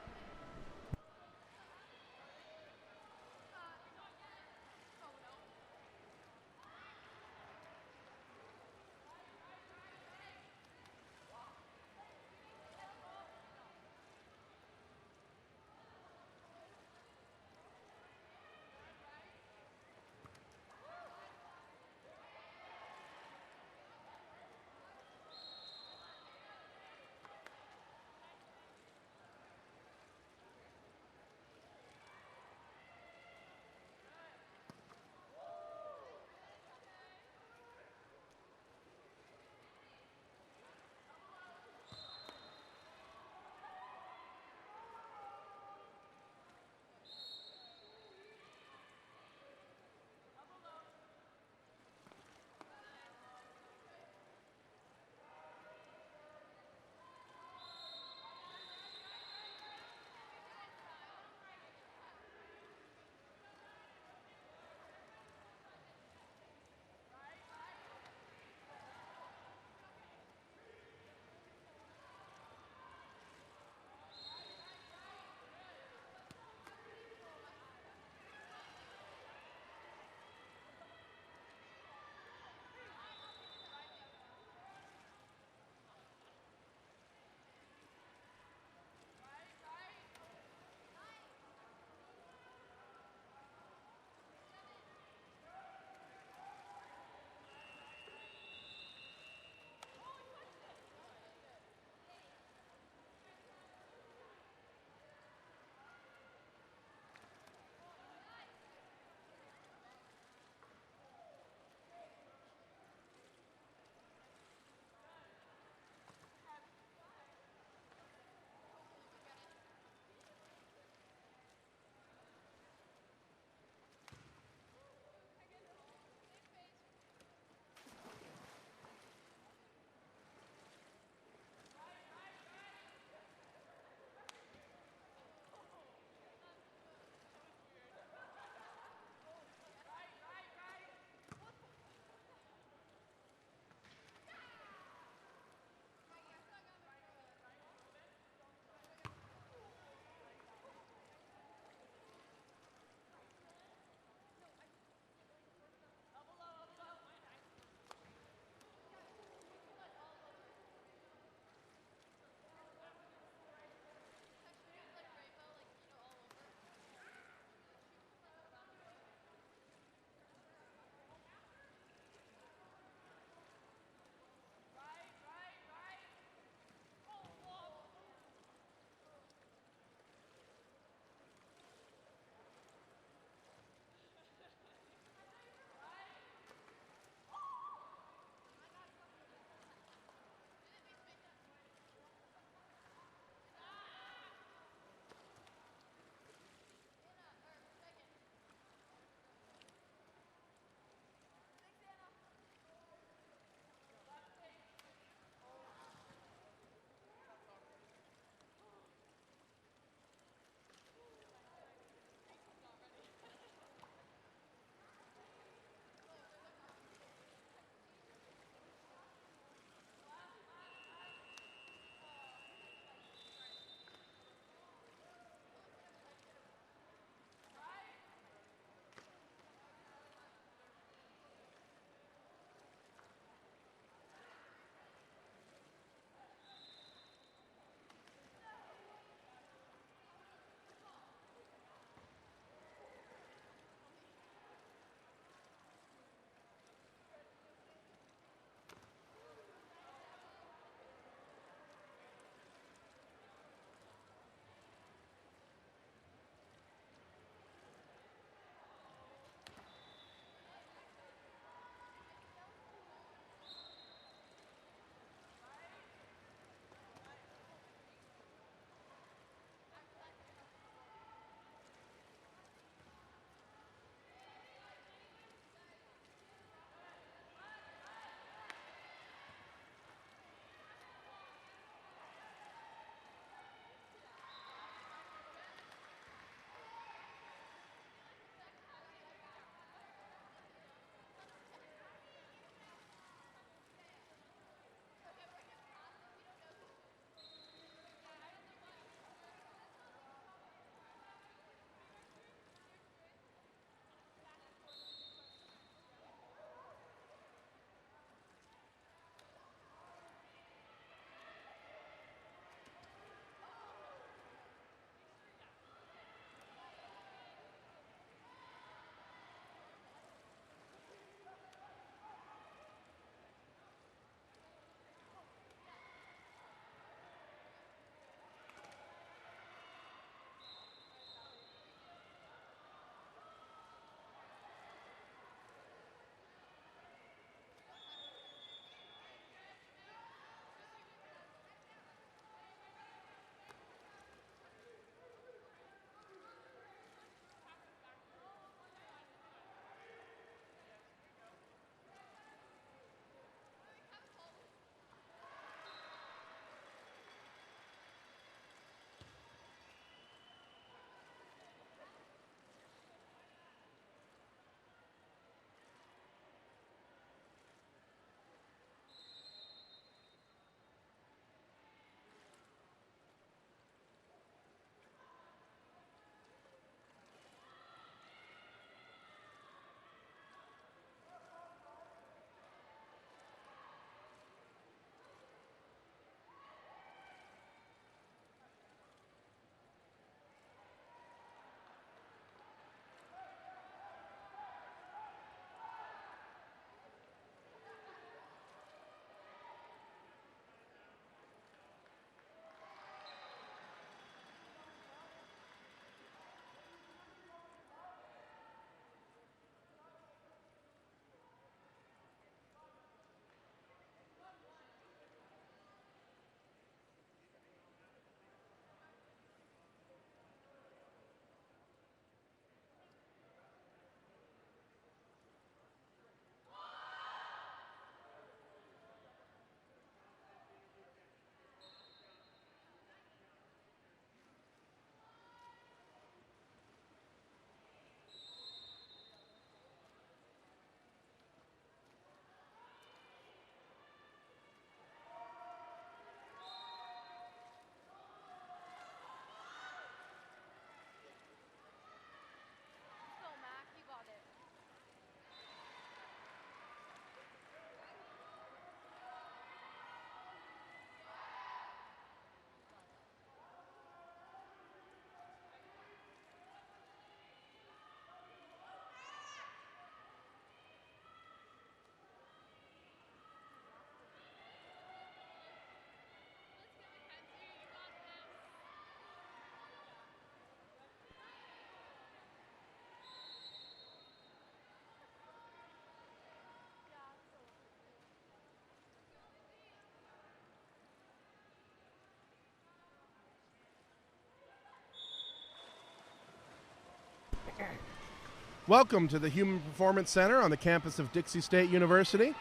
B: Welcome to the Human Performance Center on the campus of Dixie State University.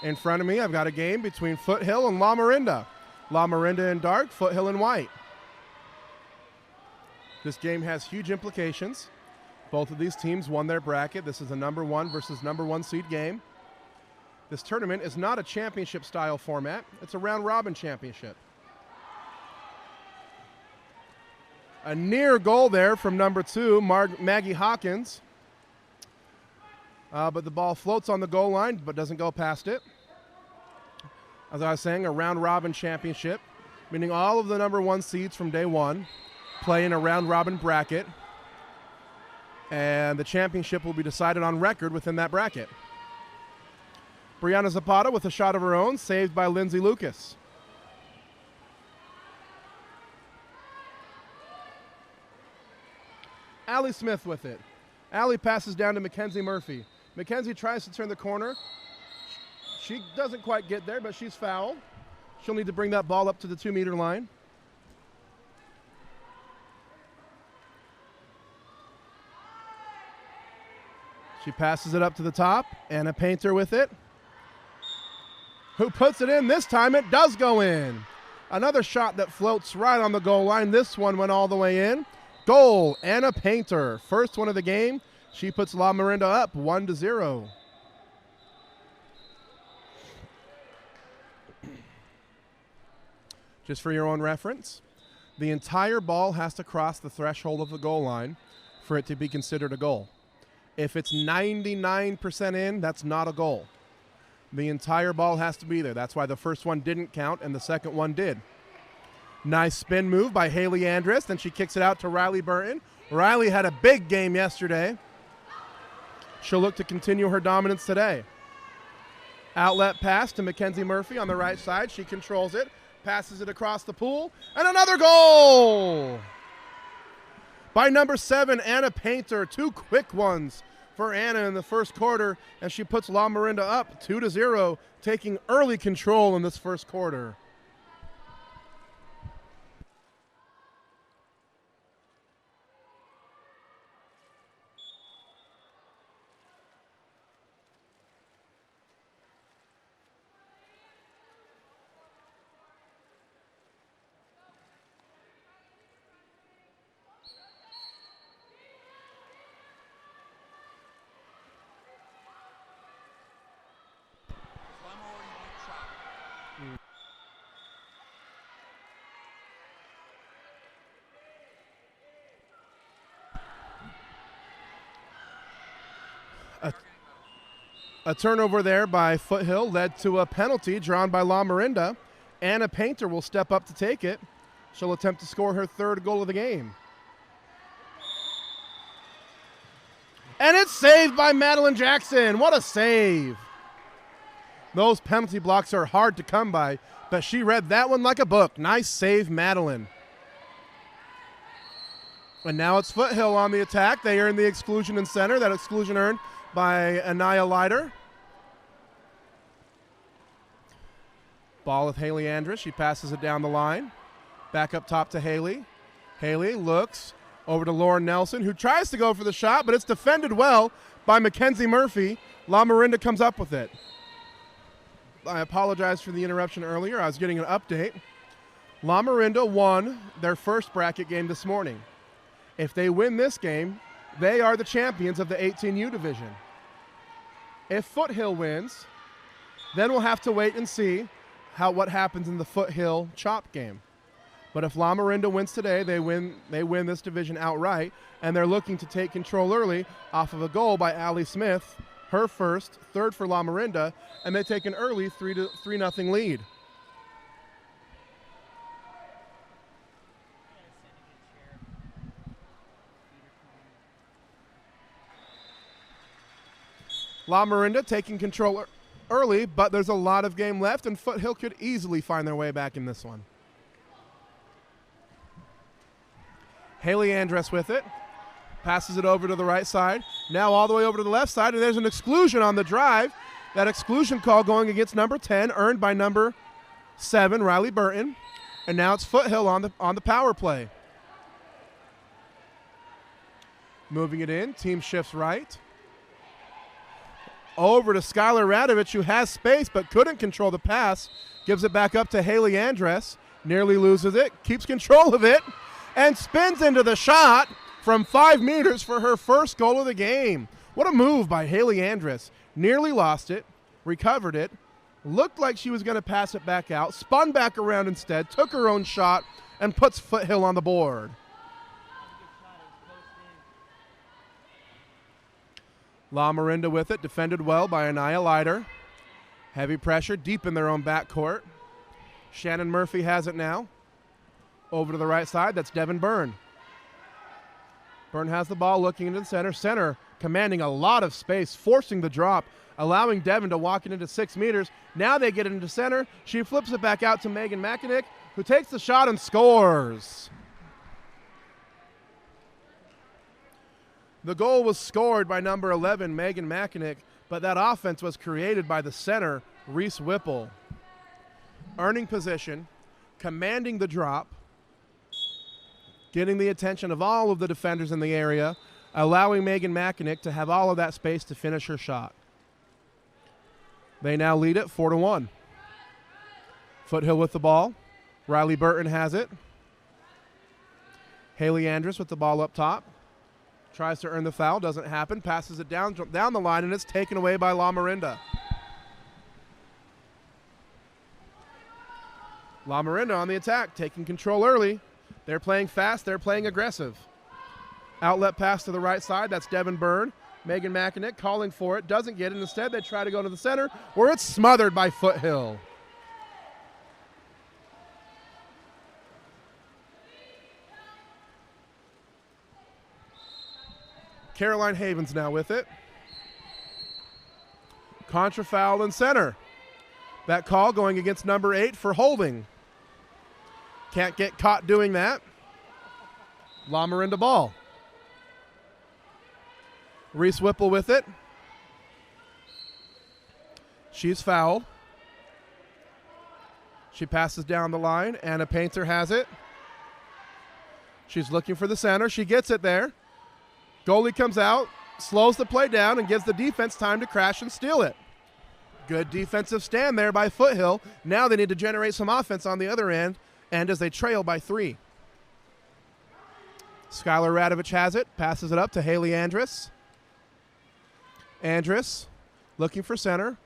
B: In front of me, I've got a game between Foothill and La Marinda. La Marinda in dark, Foothill in white. This game has huge implications. Both of these teams won their bracket. This is a number 1 versus number 1 seed game. This tournament is not a championship-style format. It's a round-robin championship. A near goal there from number 2, Maggie Hawkins. But the ball floats on the goal line but doesn't go past it. As I was saying, a round-robin championship, meaning all of the number 1 seeds from day 1 play in a round-robin bracket, and the championship will be decided on record within that bracket. Brianna Zapata with a shot of her own, saved by Lindsay Lucas. Allie Smith with it. Allie passes down to Mackenzie Murphy. Mackenzie tries to turn the corner. She doesn't quite get there, but she's fouled. She'll need to bring that ball up to the 2-meter line. She passes it up to the top. Anna Painter with it. Who puts it in? This time it does go in. Another shot that floats right on the goal line. This one went all the way in. Goal, Anna Painter. First one of the game. She puts La Marinda up 1-0. Just for your own reference, the entire ball has to cross the threshold of the goal line for it to be considered a goal. If it's 99% in, that's not a goal. The entire ball has to be there. That's why the first one didn't count and the second one did. Nice spin move by Haley Andress. Then she kicks it out to Riley Burton. Riley had a big game yesterday. She'll look to continue her dominance today. Outlet pass to Mackenzie Murphy on the right side. She controls it, passes it across the pool, and another goal by number 7, Anna Painter. 2 quick ones for Anna in the first quarter, and she puts La Marinda up 2-0, taking early control in this first quarter. A turnover there by Foothill led to a penalty drawn by La Marinda. Anna Painter will step up to take it. She'll attempt to score her 3rd goal of the game. And it's saved by Madeline Jackson. What a save. Those penalty blocks are hard to come by, but she read that one like a book. Nice save, Madeline. And now it's Foothill on the attack. They earn the exclusion in center. That exclusion earned by Anaya Leiter. Ball with Haley Andress. She passes it down the line. Back up top to Haley. Haley looks over to Lauren Nelson, who tries to go for the shot, but it's defended well by Mackenzie Murphy. La Marinda comes up with it. I apologize for the interruption earlier. I was getting an update. La Marinda won their first bracket game this morning. If they win this game, they are the champions of the 18U division. If Foothill wins, then we'll have to wait and see what happens in the Foothill chop game. But if La Marinda wins today, they win this division outright, and they're looking to take control early off of a goal by Allie Smith, her first, 3rd for La Marinda, and they take an early 3-0 lead. La Marinda taking control early, but there's a lot of game left, and Foothill could easily find their way back in this one. Haley Andress with it. Passes it over to the right side. Now all the way over to the left side, and there's an exclusion on the drive. That exclusion call going against number 10, earned by number 7, Riley Burton. And now it's Foothill on the power play. Moving it in. Team shifts right. Over to Skylar Radovich, who has space but couldn't control the pass. Gives it back up to Haley Andress. Nearly loses it. Keeps control of it. And spins into the shot from 5 meters for her first goal of the game. What a move by Haley Andress. Nearly lost it. Recovered it. Looked like she was going to pass it back out. Spun back around instead. Took her own shot. And puts Foothill on the board. La Marinda with it, defended well by Anaya Leiter. Heavy pressure, deep in their own backcourt. Shannon Murphy has it now. Over to the right side, that's Devin Byrne. Byrne has the ball, looking into the center. Center commanding a lot of space, forcing the drop, allowing Devin to walk it into 6 meters. Now they get it into center. She flips it back out to Megan Makinick, who takes the shot and scores. The goal was scored by number 11, Megan Makinick, but that offense was created by the center, Reese Whipple. Earning position, commanding the drop, getting the attention of all of the defenders in the area, allowing Megan Makinick to have all of that space to finish her shot. They now lead it 4-1. Foothill with the ball. Riley Burton has it. Haley Andress with the ball up top. Tries to earn the foul, doesn't happen. Passes it down the line, and it's taken away by La Marinda. La Marinda on the attack, taking control early. They're playing fast, they're playing aggressive. Outlet pass to the right side, that's Devin Byrne. Megan Makinick calling for it, doesn't get it. Instead, they try to go to the center, where it's smothered by Foothill. Caroline Havens now with it. Contra foul in center. That call going against number 8 for holding. Can't get caught doing that. La Marinda ball. Reese Whipple with it. She's fouled. She passes down the line. Anna Painter has it. She's looking for the center. She gets it there. Goalie comes out, slows the play down, and gives the defense time to crash and steal it. Good defensive stand there by Foothill. Now they need to generate some offense on the other end, and as they trail by 3. Skylar Radovich has it, passes it up to Haley Andress. Andress looking for center,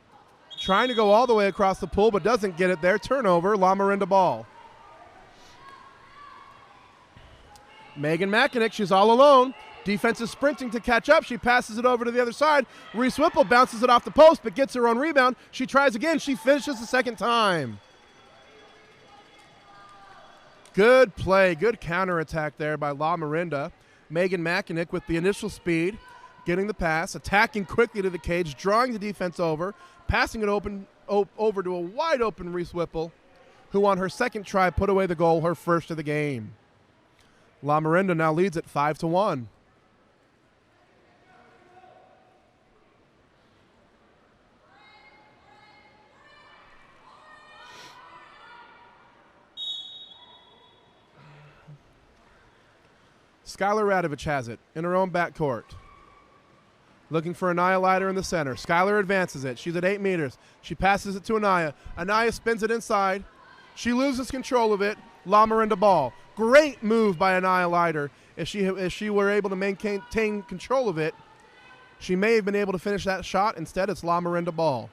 B: trying to go all the way across the pool, but doesn't get it there. Turnover, La Marinda ball. Megan Makinick, she's all alone. Defense is sprinting to catch up. She passes it over to the other side. Reese Whipple bounces it off the post, but gets her own rebound. She tries again. She finishes the second time. Good play. Good counterattack there by La Marinda. Megan Makinick with the initial speed, getting the pass, attacking quickly to the cage, drawing the defense over, passing it over to a wide-open Reese Whipple, who on her second try put away the goal, her first of the game. La Marinda now leads it 5-1. Skylar Radovich has it in her own backcourt. Looking for Anaya Leiter in the center. Skylar advances it. She's at 8 meters. She passes it to Anaya. Anaya spins it inside. She loses control of it. La Marinda ball. Great move by Anaya Leiter. If she were able to maintain control of it, she may have been able to finish that shot. Instead, it's La Marinda ball.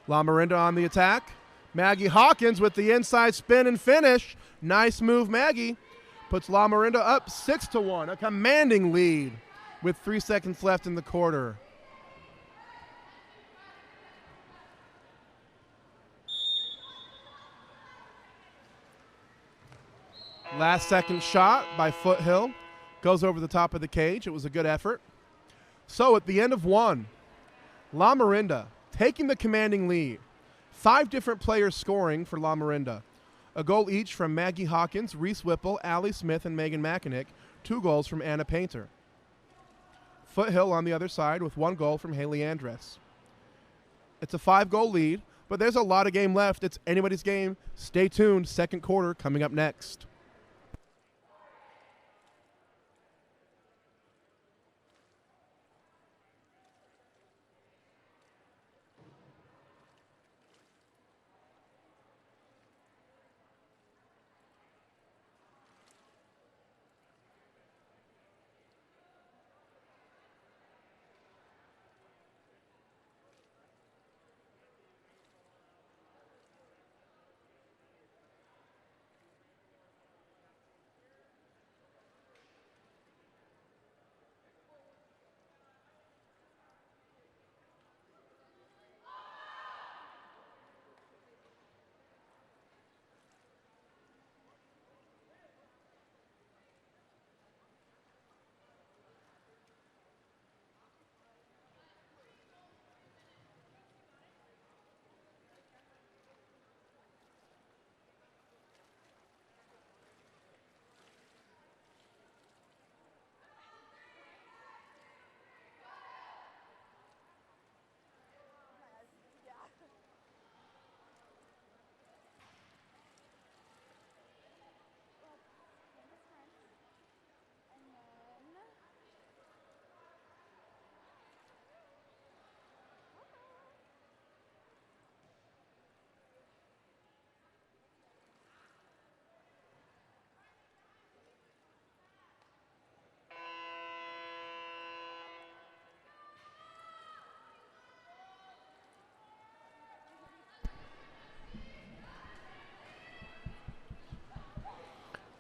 B: La Marinda on the attack. Maggie Hawkins with the inside spin and finish. Nice move, Maggie. Puts La Marinda up 6-1. A commanding lead with 3 seconds left in the quarter. Last second shot by Foothill. Goes over the top of the cage. It was a good effort. So at the end of 1, La Marinda taking the commanding lead. 5 different players scoring for La Marinda. A goal each from Maggie Hawkins, Reese Whipple, Allie Smith, and Megan Makinick. 2 goals from Anna Painter. Foothill on the other side with 1 goal from Haley Andress. It's a 5-goal lead, but there's a lot of game left. It's anybody's game. Stay tuned. Second quarter coming up next.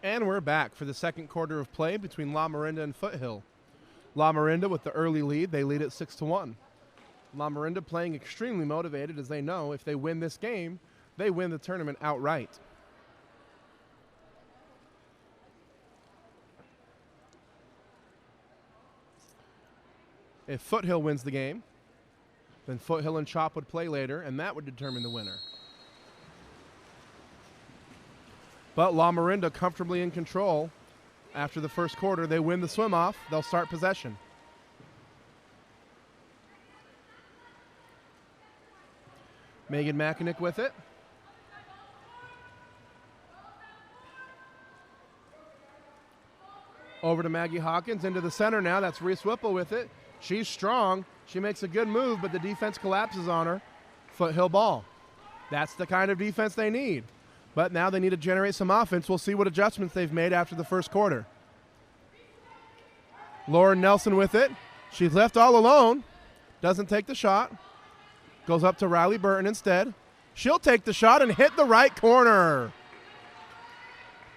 B: And we're back for the second quarter of play between La Miranda and Foothill. La Miranda with the early lead. They lead at 6-1. La Miranda playing extremely motivated as they know if they win this game, they win the tournament outright. If Foothill wins the game, then Foothill and Chop would play later, and that would determine the winner. But La Miranda comfortably in control. After the first quarter, they win the swim-off. They'll start possession. Megan Mackinick with it. Over to Maggie Hawkins, into the center now. That's Reese Whipple with it. She's strong. She makes a good move, but the defense collapses on her. Foothill ball. That's the kind of defense they need. But now they need to generate some offense. We'll see what adjustments they've made after the first quarter. Lauren Nelson with it. She's left all alone. Doesn't take the shot. Goes up to Riley Burton instead. She'll take the shot and hit the right corner.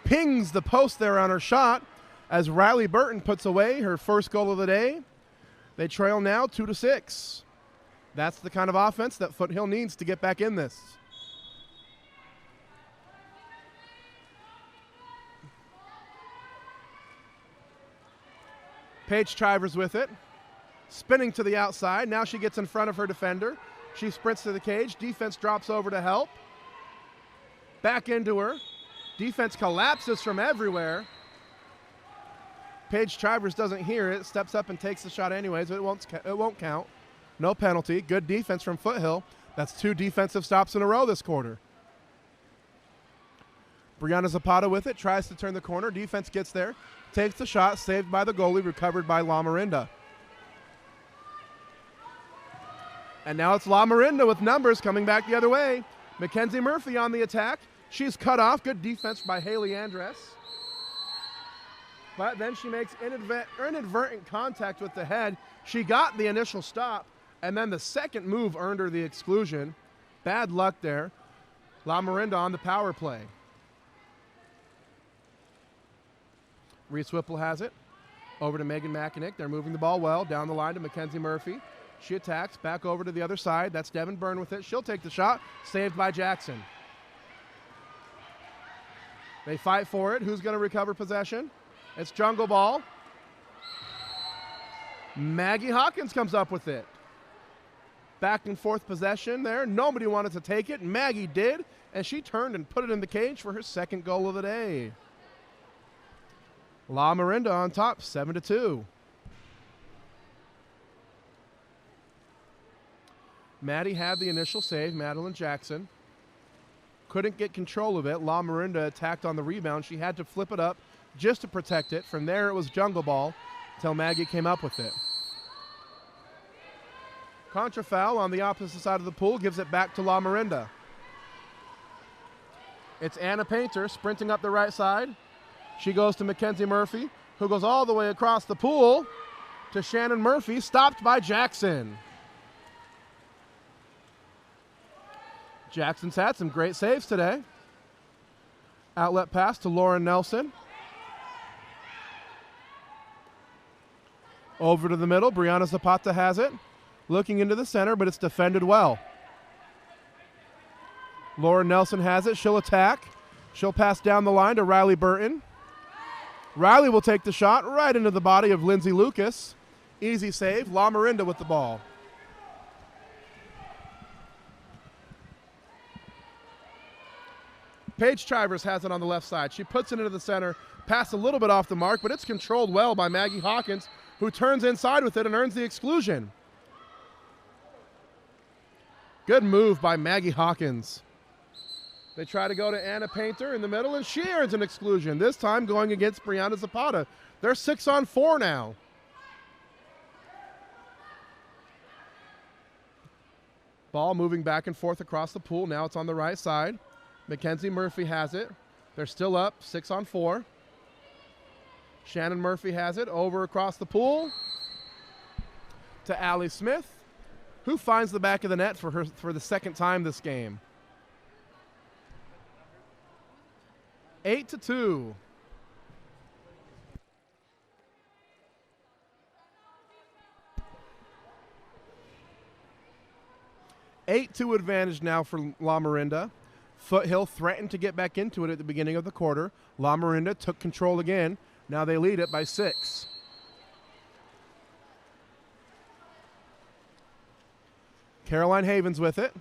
B: Pings the post there on her shot as Riley Burton puts away her first goal of the day. They trail now 2-6. That's the kind of offense that Foothill needs to get back in this. Paige Chivers with it. Spinning to the outside. Now she gets in front of her defender. She sprints to the cage. Defense drops over to help. Back into her. Defense collapses from everywhere. Paige Chivers doesn't hear it. Steps up and takes the shot anyways. It won't count. No penalty. Good defense from Foothill. That's 2 defensive stops in a row this quarter. Brianna Zapata with it. Tries to turn the corner. Defense gets there. Takes the shot. Saved by the goalie. Recovered by La Miranda. And now it's La Miranda with numbers coming back the other way. Mackenzie Murphy on the attack. She's cut off. Good defense by Haley Andress. But then she makes inadvertent contact with the head. She got the initial stop, and then the second move earned her the exclusion. Bad luck there. La Miranda on the power play. Reese Whipple has it. Over to Megan Mackinick. They're moving the ball well. Down the line to Mackenzie Murphy. She attacks. Back over to the other side. That's Devin Byrne with it. She'll take the shot. Saved by Jackson. They fight for it. Who's going to recover possession? It's Jungle Ball. Maggie Hawkins comes up with it. Back and forth possession there. Nobody wanted to take it. Maggie did, and she turned and put it in the cage for her second goal of the day. La Miranda on top, 7-2. Maddie had the initial save, Madeline Jackson. Couldn't get control of it. La Miranda attacked on the rebound. She had to flip it up just to protect it. From there, it was Jungle Ball until Maggie came up with it. Contra foul on the opposite side of the pool gives it back to La Miranda. It's Anna Painter sprinting up the right side. She goes to Mackenzie Murphy, who goes all the way across the pool to Shannon Murphy, stopped by Jackson. Jackson's had some great saves today. Outlet pass to Lauren Nelson. Over to the middle, Brianna Zapata has it. Looking into the center, but it's defended well. Lauren Nelson has it. She'll attack. She'll pass down the line to Riley Burton. Riley will take the shot right into the body of Lindsay Lucas. Easy save. La Miranda with the ball. Paige Chivers has it on the left side. She puts it into the center. Pass a little bit off the mark, but it's controlled well by Maggie Hawkins, who turns inside with it and earns the exclusion. Good move by Maggie Hawkins. They try to go to Anna Painter in the middle, and she earns an exclusion, this time going against Brianna Zapata. They're 6-on-4 now. Ball moving back and forth across the pool. Now it's on the right side. Mackenzie Murphy has it. They're still up, 6-on-4. Shannon Murphy has it over across the pool to Allie Smith, who finds the back of the net for the second time this game. 8-2. 8-2 advantage now for La Miranda. Foothill threatened to get back into it at the beginning of the quarter. La Miranda took control again. Now they lead it by 6. Caroline Havens with it.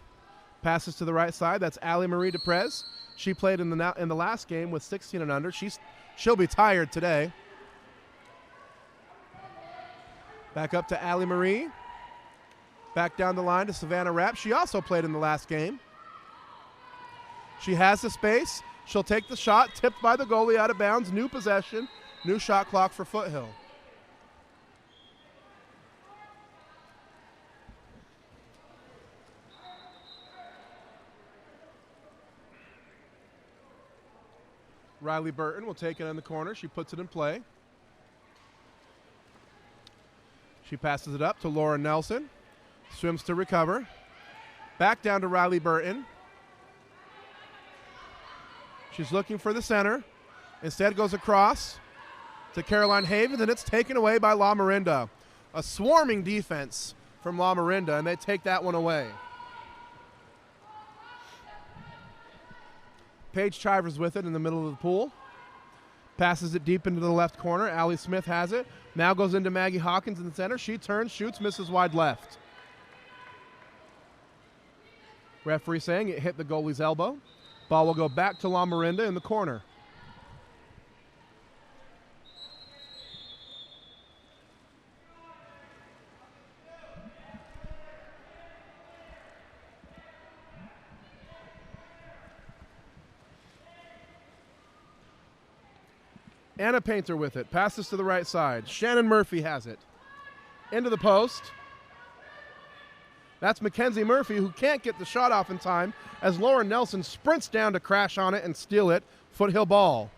B: Passes to the right side. That's Allie Marie DePrez. She played in the last game with 16 and under. She'll be tired today. Back up to Allie Marie. Back down the line to Savannah Rapp. She also played in the last game. She has the space. She'll take the shot. Tipped by the goalie out of bounds. New possession. New shot clock for Foothill. Riley Burton will take it in the corner. She puts it in play. She passes it up to Laura Nelson. Swims to recover. Back down to Riley Burton. She's looking for the center. Instead goes across to Caroline Havens, and it's taken away by La Miranda. A swarming defense from La Miranda, and they take that one away. Paige Chivers with it in the middle of the pool. Passes it deep into the left corner. Allie Smith has it. Now goes into Maggie Hawkins in the center. She turns, shoots, misses wide left. Referee saying it hit the goalie's elbow. Ball will go back to La Miranda in the corner. Anna Painter with it. Passes to the right side. Shannon Murphy has it. Into the post. That's Mackenzie Murphy, who can't get the shot off in time as Lauren Nelson sprints down to crash on it and steal it. Foothill ball.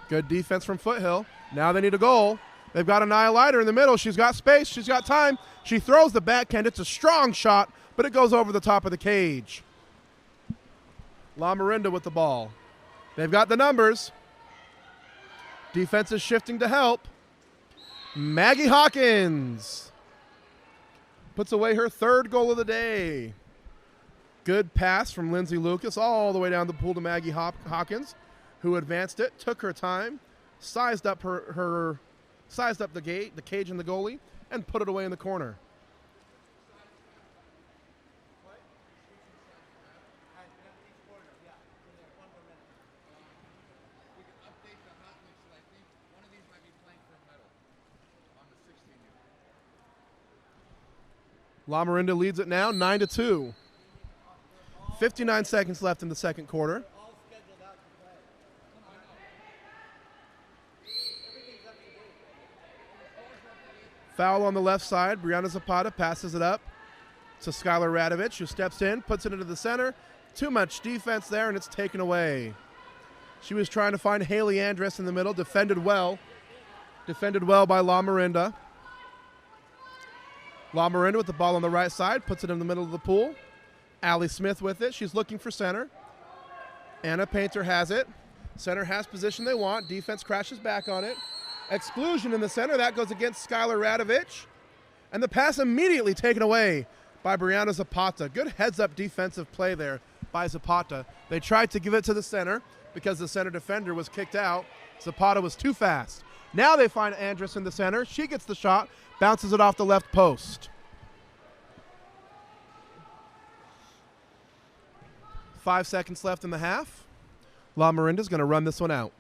B: Good defense from Foothill. Now they need a goal. They've got Anaya Leiter in the middle. She's got space. She's got time. She throws the backhand. It's a strong shot, but it goes over the top of the cage. La Miranda with the ball. They've got the numbers. Defense is shifting to help. Maggie Hawkins puts away her third goal of the day. Good pass from Lindsay Lucas all the way down the pool to Maggie Hawkins, who advanced it, took her time, sized up the cage and the goalie, and put it away in the corner. La Miranda leads it now, 9-2. 59 seconds left in the second quarter. Foul on the left side. Brianna Zapata passes it up to Skylar Radovich, who steps in, puts it into the center. Too much defense there, and it's taken away. She was trying to find Haley Andress in the middle. Defended well. Defended well by La Miranda. La Miranda with the ball on the right side, puts it in the middle of the pool. Allie Smith with it. She's looking for center. Anna Painter has it. Center has position they want. Defense crashes back on it. Exclusion in the center. That goes against Skylar Radovich. And the pass immediately taken away by Brianna Zapata. Good heads-up defensive play there by Zapata. They tried to give it to the center because the center defender was kicked out. Zapata was too fast. Now they find Andress in the center. She gets the shot. Bounces it off the left post. 5 seconds left in the half. La Miranda's going to run this one out.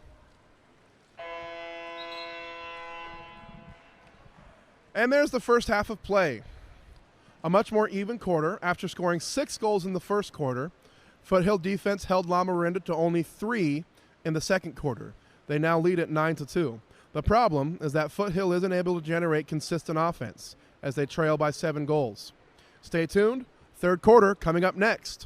B: And there's the first half of play. A much more even quarter. After scoring 6 goals in the first quarter, Foothill defense held La Miranda to only 3 in the second quarter. They now lead at 9-2. The problem is that Foothill isn't able to generate consistent offense as they trail by 7 goals. Stay tuned. Third quarter coming up next.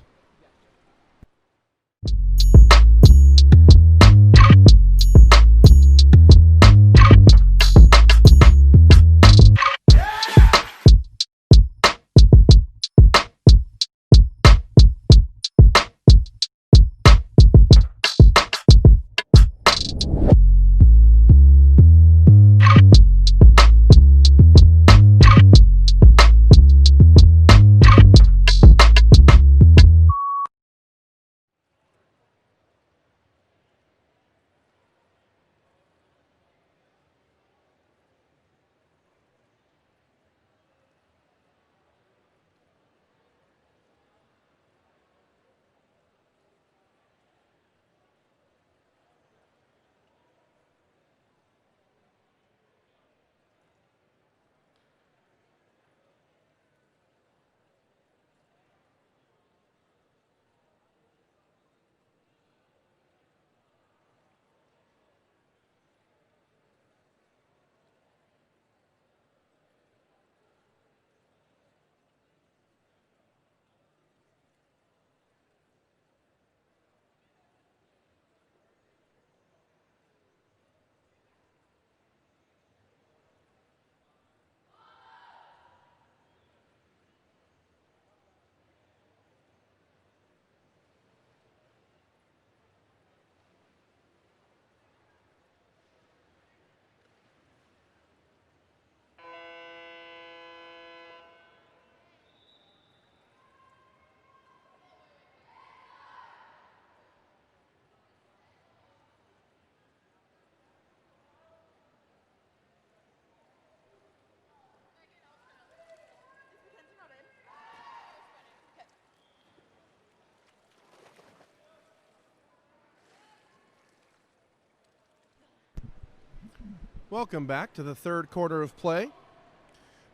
B: Welcome back to the third quarter of play.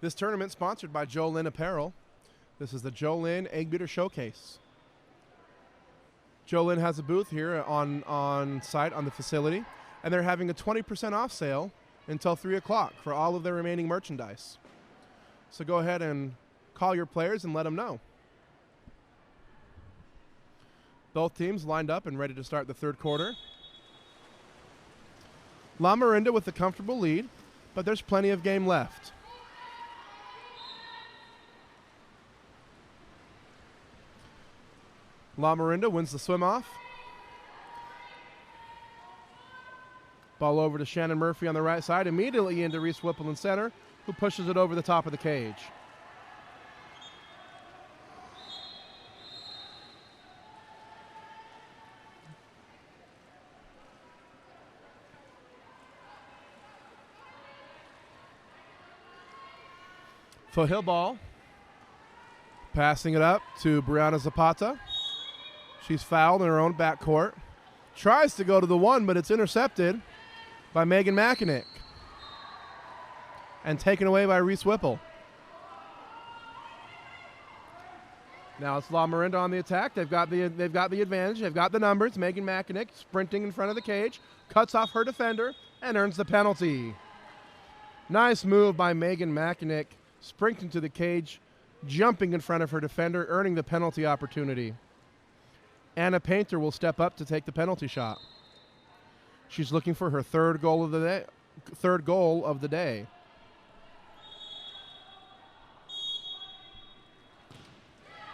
B: This tournament sponsored by Jolla Apparel. This is the Jolla Eggbeater Showcase. Jolla has a booth here on site on the facility, and they're having a 20% off sale until 3 o'clock for all of their remaining merchandise. So go ahead and call your players and let them know. Both teams lined up and ready to start the third quarter. La Miranda with a comfortable lead, but there's plenty of game left. La Miranda wins the swim-off. Ball over to Shannon Murphy on the right side, immediately into Reese Whipple in center, who pushes it over the top of the cage. Foothill ball. Passing it up to Brianna Zapata. She's fouled in her own backcourt. Tries to go to the one, but it's intercepted by Megan McInnick and taken away by Reese Whipple. Now it's La Miranda on the attack. They've got the advantage. They've got the numbers. Megan McInnick sprinting in front of the cage, cuts off her defender and earns the penalty. Nice move by Megan McInnick, sprinting to the cage, jumping in front of her defender, earning the penalty opportunity. Anna Painter will step up to take the penalty shot. She's looking for her third goal of the day.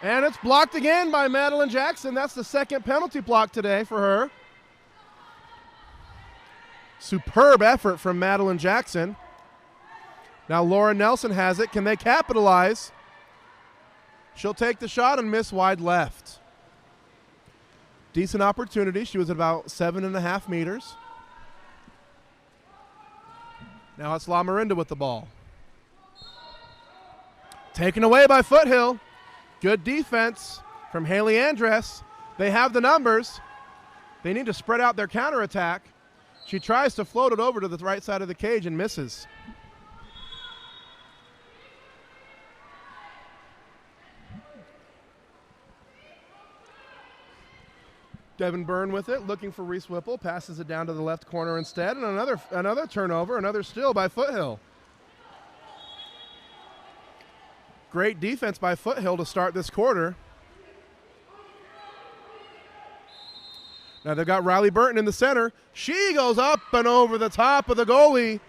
B: And it's blocked again by Madeline Jackson. That's the second penalty block today for her. Superb effort from Madeline Jackson. Now Laura Nelson has it. Can they capitalize? She'll take the shot and miss wide left. Decent opportunity. She was at about 7.5 meters. Now it's La Miranda with the ball. Taken away by Foothill. Good defense from Haley Andress. They have the numbers. They need to spread out their counterattack. She tries to float it over to the right side of the cage and misses. Devin Byrne with it, looking for Reese Whipple, passes it down to the left corner instead, and another turnover, another steal by Foothill. Great defense by Foothill to start this quarter. Now they've got Riley Burton in the center. She goes up and over the top of the goalie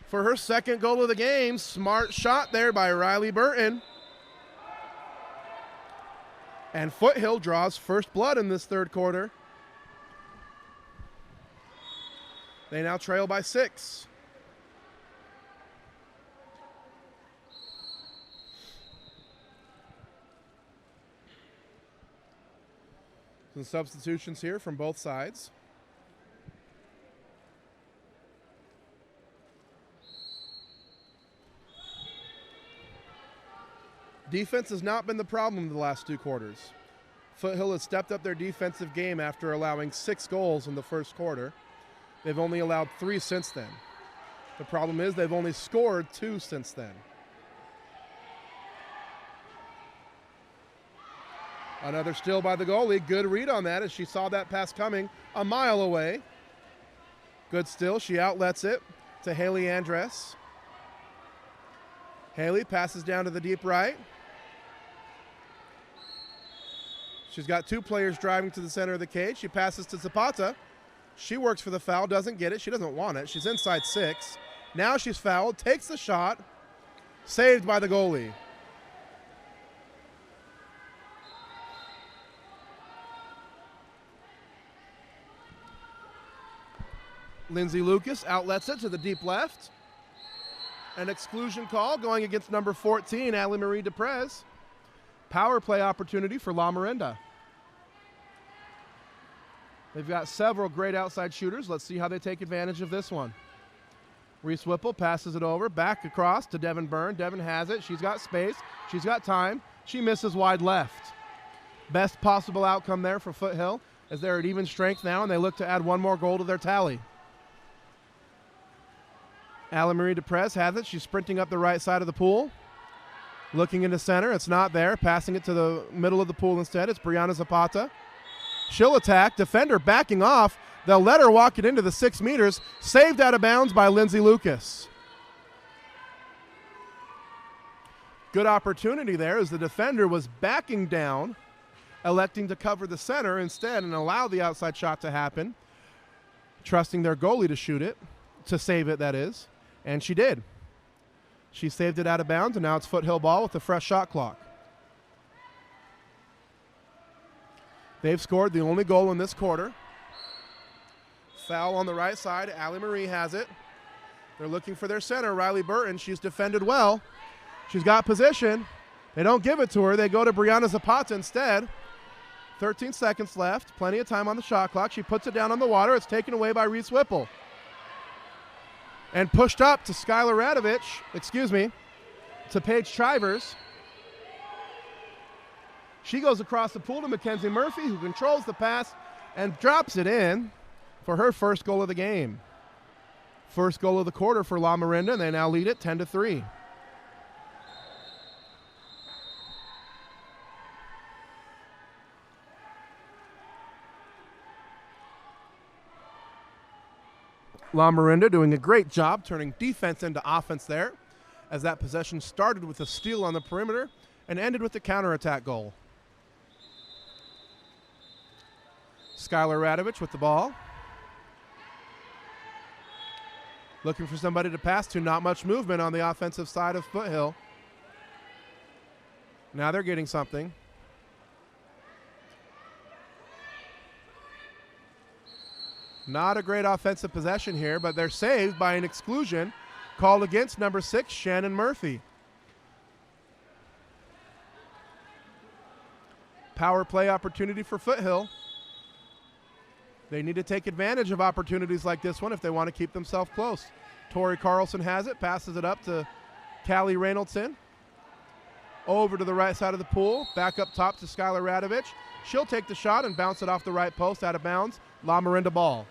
B: for her second goal of the game. Smart shot there by Riley Burton. And Foothill draws first blood in this third quarter. They now trail by 6. Some substitutions here from both sides. Defense has not been the problem in the last 2 quarters. Foothill has stepped up their defensive game after allowing 6 goals in the first quarter. They've only allowed 3 since then. The problem is they've only scored 2 since then. Another steal by the goalie. Good read on that as she saw that pass coming a mile away. Good steal. She outlets it to Haley Andress. Haley passes down to the deep right. She's got 2 players driving to the center of the cage. She passes to Zapata. She works for the foul, doesn't get it. She doesn't want it. She's inside 6. Now she's fouled, takes the shot, saved by the goalie. Lindsay Lucas outlets it to the deep left. An exclusion call going against number 14, Allie Marie DePrez. Power play opportunity for La Miranda. They've got several great outside shooters. Let's see how they take advantage of this one. Reese Whipple passes it over, back across to Devin Byrne. Devin has it. She's got space. She's got time. She misses wide left. Best possible outcome there for Foothill as they're at even strength now and they look to add 1 more goal to their tally. Marie Deprez has it. She's sprinting up the right side of the pool. Looking into center. It's not there. Passing it to the middle of the pool instead. It's Brianna Zapata. She'll attack. Defender backing off. They'll let her walk it into the 6 meters. Saved out of bounds by Lindsay Lucas. Good opportunity there as the defender was backing down, electing to cover the center instead and allow the outside shot to happen, trusting their goalie to shoot it, to save it, that is, and she did. She saved it out of bounds, and now it's Foothill ball with a fresh shot clock. They've scored the only goal in this quarter. Foul on the right side. Allie Marie has it. They're looking for their center, Riley Burton. She's defended well. She's got position. They don't give it to her. They go to Brianna Zapata instead. 13 seconds left. Plenty of time on the shot clock. She puts it down on the water. It's taken away by Reese Whipple. And pushed up to Skylar Radovich, to Paige Chivers. She goes across the pool to Mackenzie Murphy, who controls the pass and drops it in for her first goal of the game. First goal of the quarter for La Miranda, and they now lead it 10-3. La Miranda doing a great job turning defense into offense there, as that possession started with a steal on the perimeter and ended with the counterattack goal. Skylar Radovich with the ball. Looking for somebody to pass to. Not much movement on the offensive side of Foothill. Now they're getting something. Not a great offensive possession here, but they're saved by an exclusion called against number 6, Shannon Murphy. Power play opportunity for Foothill. They need to take advantage of opportunities like this one if they want to keep themselves close. Tori Carlson has it, passes it up to Callie Reynoldson. Over to the right side of the pool, back up top to Skylar Radovich. She'll take the shot and bounce it off the right post out of bounds. La Miranda ball.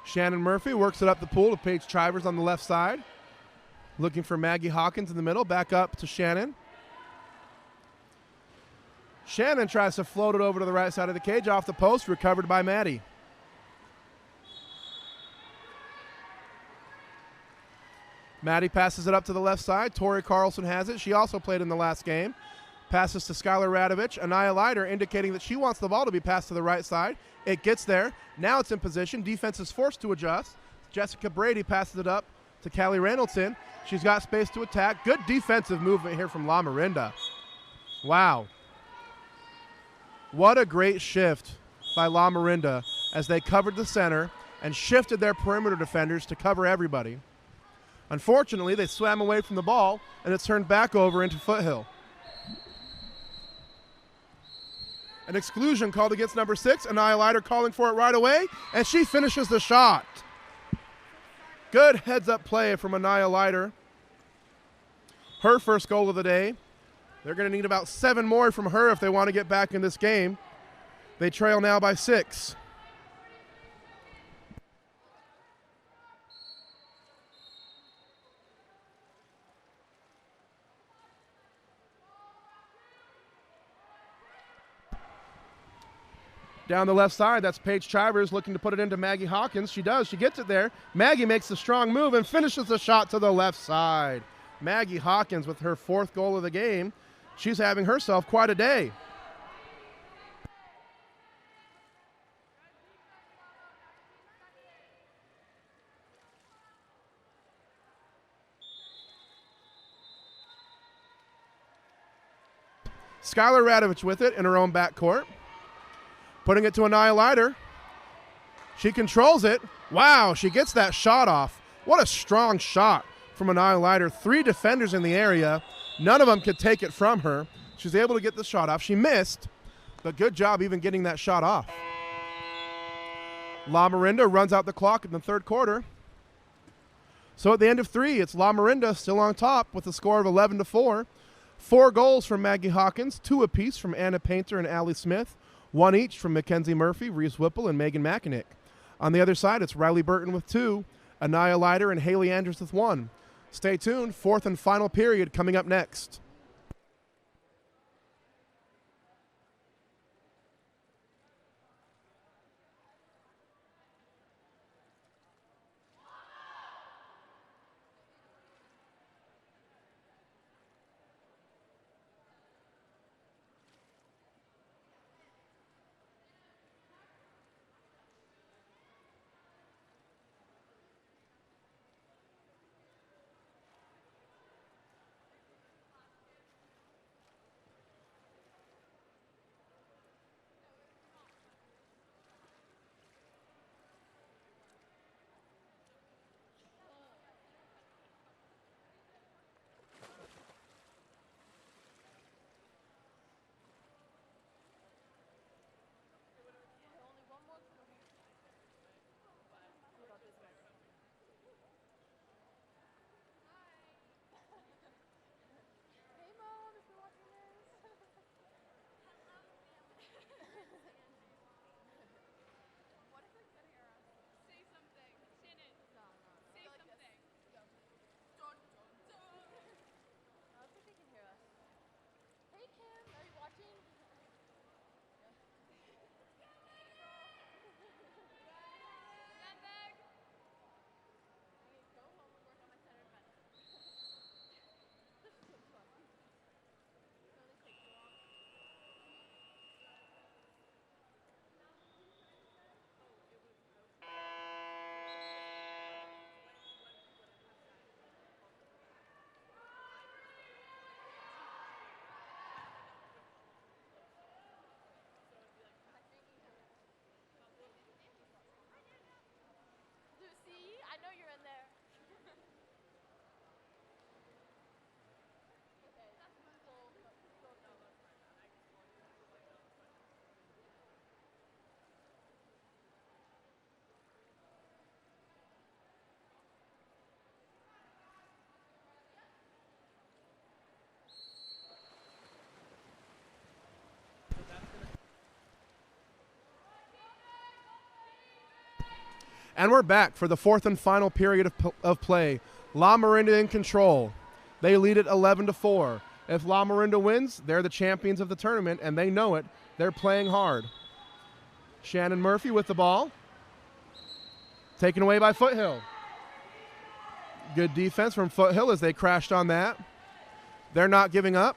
B: Shannon Murphy works it up the pool to Paige Chivers on the left side. Looking for Maggie Hawkins in the middle. Back up to Shannon. Shannon tries to float it over to the right side of the cage off the post. Recovered by Maddie. Maddie passes it up to the left side. Tori Carlson has it. She also played in the last game. Passes to Skylar Radovich. Anaya Leiter indicating that she wants the ball to be passed to the right side. It gets there. Now it's in position. Defense is forced to adjust. Jessica Brady passes it up to Callie Reynoldson. She's got space to attack. Good defensive movement here from La Miranda. Wow. What a great shift by La Miranda as they covered the center and shifted their perimeter defenders to cover everybody. Unfortunately, they swam away from the ball, and it's turned back over into Foothill. An exclusion called against number 6. Anaya Leiter calling for it right away, and she finishes the shot. Good heads-up play from Anaya Leiter. Her first goal of the day. They're going to need about 7 more from her if they want to get back in this game. They trail now by 6. Down the left side, that's Paige Chivers looking to put it into Maggie Hawkins. She does. She gets it there. Maggie makes a strong move and finishes the shot to the left side. Maggie Hawkins with her 4th goal of the game. She's having herself quite a day. Skylar Radovich with it in her own backcourt. Putting it to Anaya Leiter. She controls it. Wow, she gets that shot off. What a strong shot from Anaya Leiter. 3 defenders in the area. None of them could take it from her. She's able to get the shot off. She missed, but good job even getting that shot off. La Miranda runs out the clock in the 3rd quarter. So at the end of 3, it's La Miranda still on top with a score of 11-4. 4 goals from Maggie Hawkins, 2 apiece from Anna Painter and Allie Smith, 1 each from Mackenzie Murphy, Reese Whipple, and Megan McInnick. On the other side, it's Riley Burton with 2, Anaya Leiter and Haley Andrews with 1. Stay tuned, 4th and final period coming up next.
C: Lucy, I know you're in there. Okay, that's cool.
B: And we're back for the 4th and final period of play. La Marinda in control. They lead it 11-4. If La Marinda wins, they're the champions of the tournament, and they know it. They're playing hard. Shannon Murphy with the ball. Taken away by Foothill. Good defense from Foothill as they crashed on that. They're not giving up.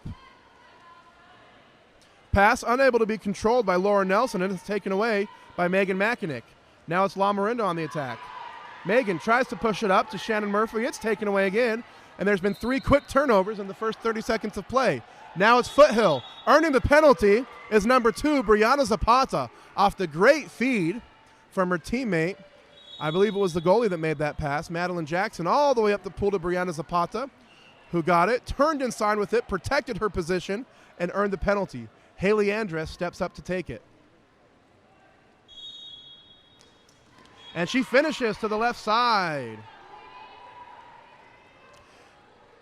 B: Pass unable to be controlled by Laura Nelson, and it's taken away by Megan McInnick. Now it's La Marinda on the attack. Megan tries to push it up to Shannon Murphy. It's taken away again, and there's been 3 quick turnovers in the first 30 seconds of play. Now it's Foothill. Earning the penalty is number 2, Brianna Zapata, off the great feed from her teammate. I believe it was the goalie that made that pass, Madeline Jackson, all the way up the pool to Brianna Zapata, who got it, turned inside with it, protected her position, and earned the penalty. Haley Andress steps up to take it. And she finishes to the left side.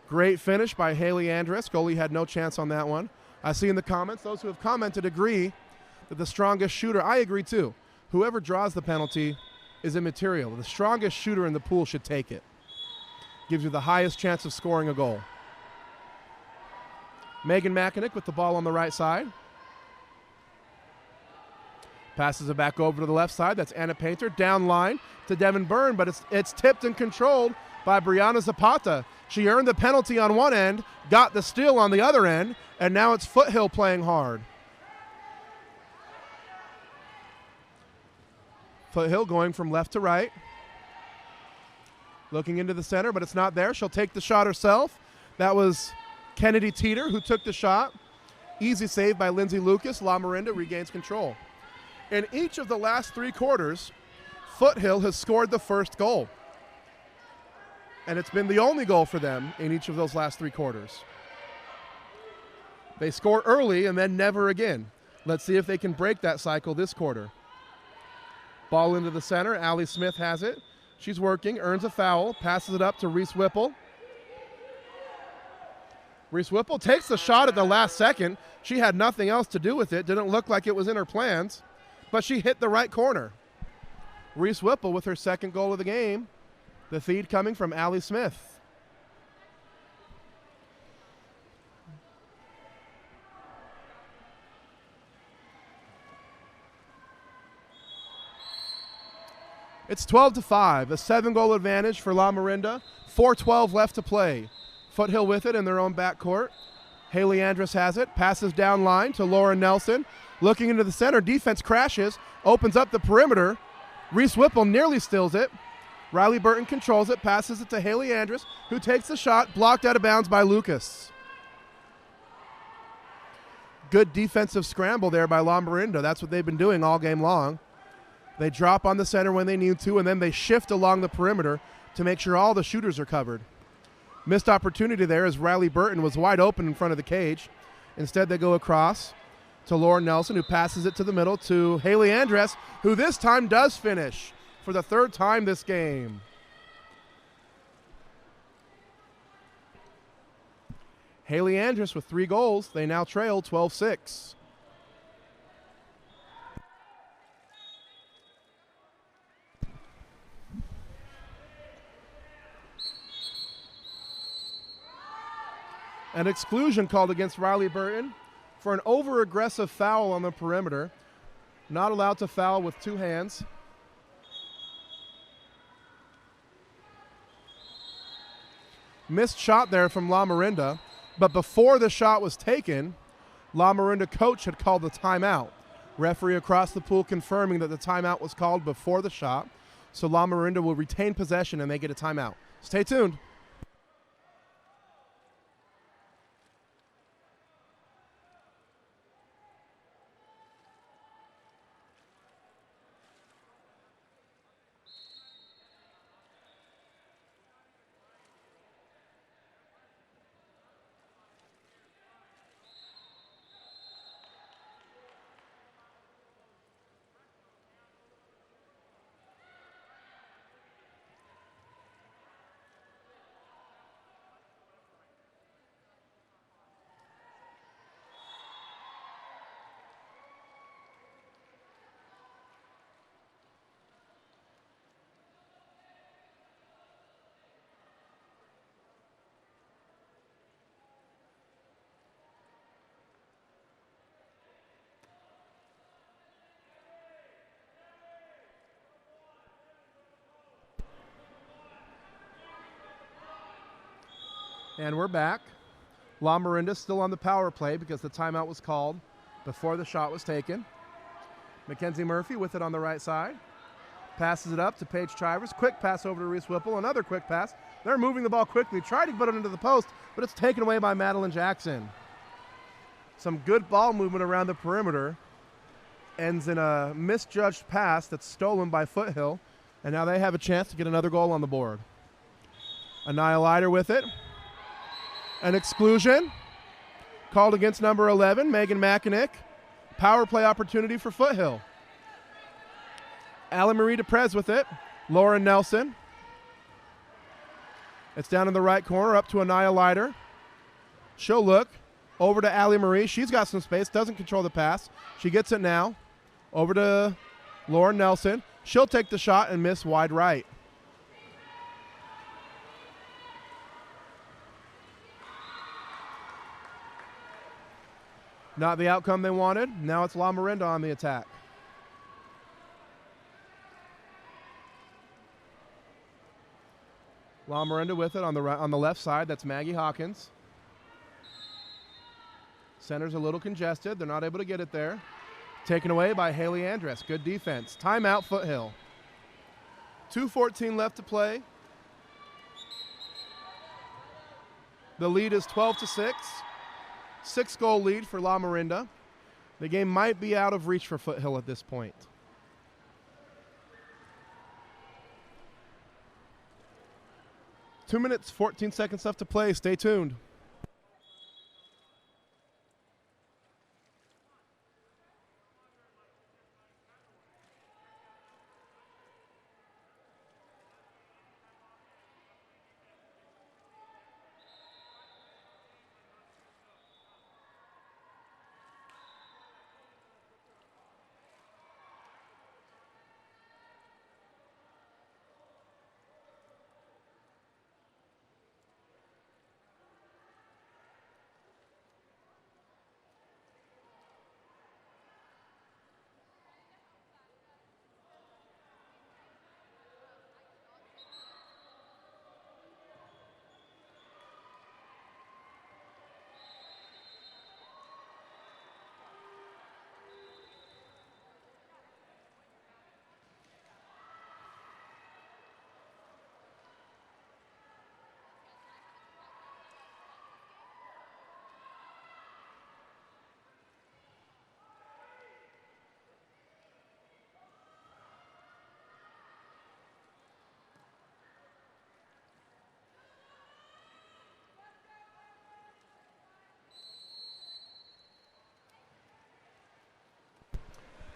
B: Great finish by Haley Andress. Goalie had no chance on that one. I see in the comments, those who have commented agree that the strongest shooter, I agree too, whoever draws the penalty is immaterial. The strongest shooter in the pool should take it. Gives you the highest chance of scoring a goal. Megan McInnick with the ball on the right side. Passes it back over to the left side. That's Anna Painter. Down line to Devin Byrne, but it's tipped and controlled by Brianna Zapata. She earned the penalty on one end, got the steal on the other end, and now it's Foothill playing hard. Foothill going from left to right. Looking into the center, but it's not there. She'll take the shot herself. That was Kennedy Teeter who took the shot. Easy save by Lindsay Lucas. La Marinda regains control. In each of the last 3 quarters, Foothill has scored the first goal. And it's been the only goal for them in each of those last 3 quarters. They score early and then never again. Let's see if they can break that cycle this quarter. Ball into the center. Allie Smith has it. She's working, earns a foul, passes it up to Reese Whipple. Reese Whipple takes the shot at the last second. She had nothing else to do with it. Didn't look like it was in her plans, but she hit the right corner. Reese Whipple with her second goal of the game. The feed coming from Allie Smith. It's 12-5, a 7-goal advantage for La Miranda. 4:12 left to play. Foothill with it in their own backcourt. Haley Andrus has it, passes down line to Lauren Nelson. Looking into the center, defense crashes, opens up the perimeter. Reese Whipple nearly steals it. Riley Burton controls it, passes it to Haley Andrus, who takes the shot, blocked out of bounds by Lucas. Good defensive scramble there by La Miranda. That's what they've been doing all game long. They drop on the center when they need to, and then they shift along the perimeter to make sure all the shooters are covered. Missed opportunity there as Riley Burton was wide open in front of the cage. Instead, they go across to Lauren Nelson, who passes it to the middle to Haley Andrus, who this time does finish for the third time this game. Haley Andrus with 3 goals. They now trail 12-6. An exclusion called against Riley Burton for an over-aggressive foul on the perimeter. Not allowed to foul with 2 hands. Missed shot there from La Miranda, but before the shot was taken, La Miranda coach had called the timeout. Referee across the pool confirming that the timeout was called before the shot, so La Miranda will retain possession and they get a timeout. Stay tuned. And we're back. La Miranda still on the power play because the timeout was called before the shot was taken. Mackenzie Murphy with it on the right side. Passes it up to Paige Chivers. Quick pass over to Reese Whipple. Another quick pass. They're moving the ball quickly. Tried to put it into the post, but it's taken away by Madeline Jackson. Some good ball movement around the perimeter. Ends in a misjudged pass that's stolen by Foothill. And now they have a chance to get another goal on the board. Anaya Leiter with it. An exclusion called against number 11, Megan Mackinick. Power play opportunity for Foothill. Allie Marie DePrez with it. Lauren Nelson. It's down in the right corner, up to Anaya Leiter. She'll look over to Allie Marie. She's got some space, doesn't control the pass. She gets it now. Over to Lauren Nelson. She'll take the shot and miss wide right. Not the outcome they wanted. Now it's La Miranda on the attack. La Miranda with it on the left side. That's Maggie Hawkins. Center's a little congested. They're not able to get it there. Taken away by Haley Andrus. Good defense. Timeout, Foothill. 2:14 left to play. The lead is 12-6. 6-goal lead for La Miranda. The game might be out of reach for Foothill at this point. Two minutes, 14 seconds left to play. Stay tuned.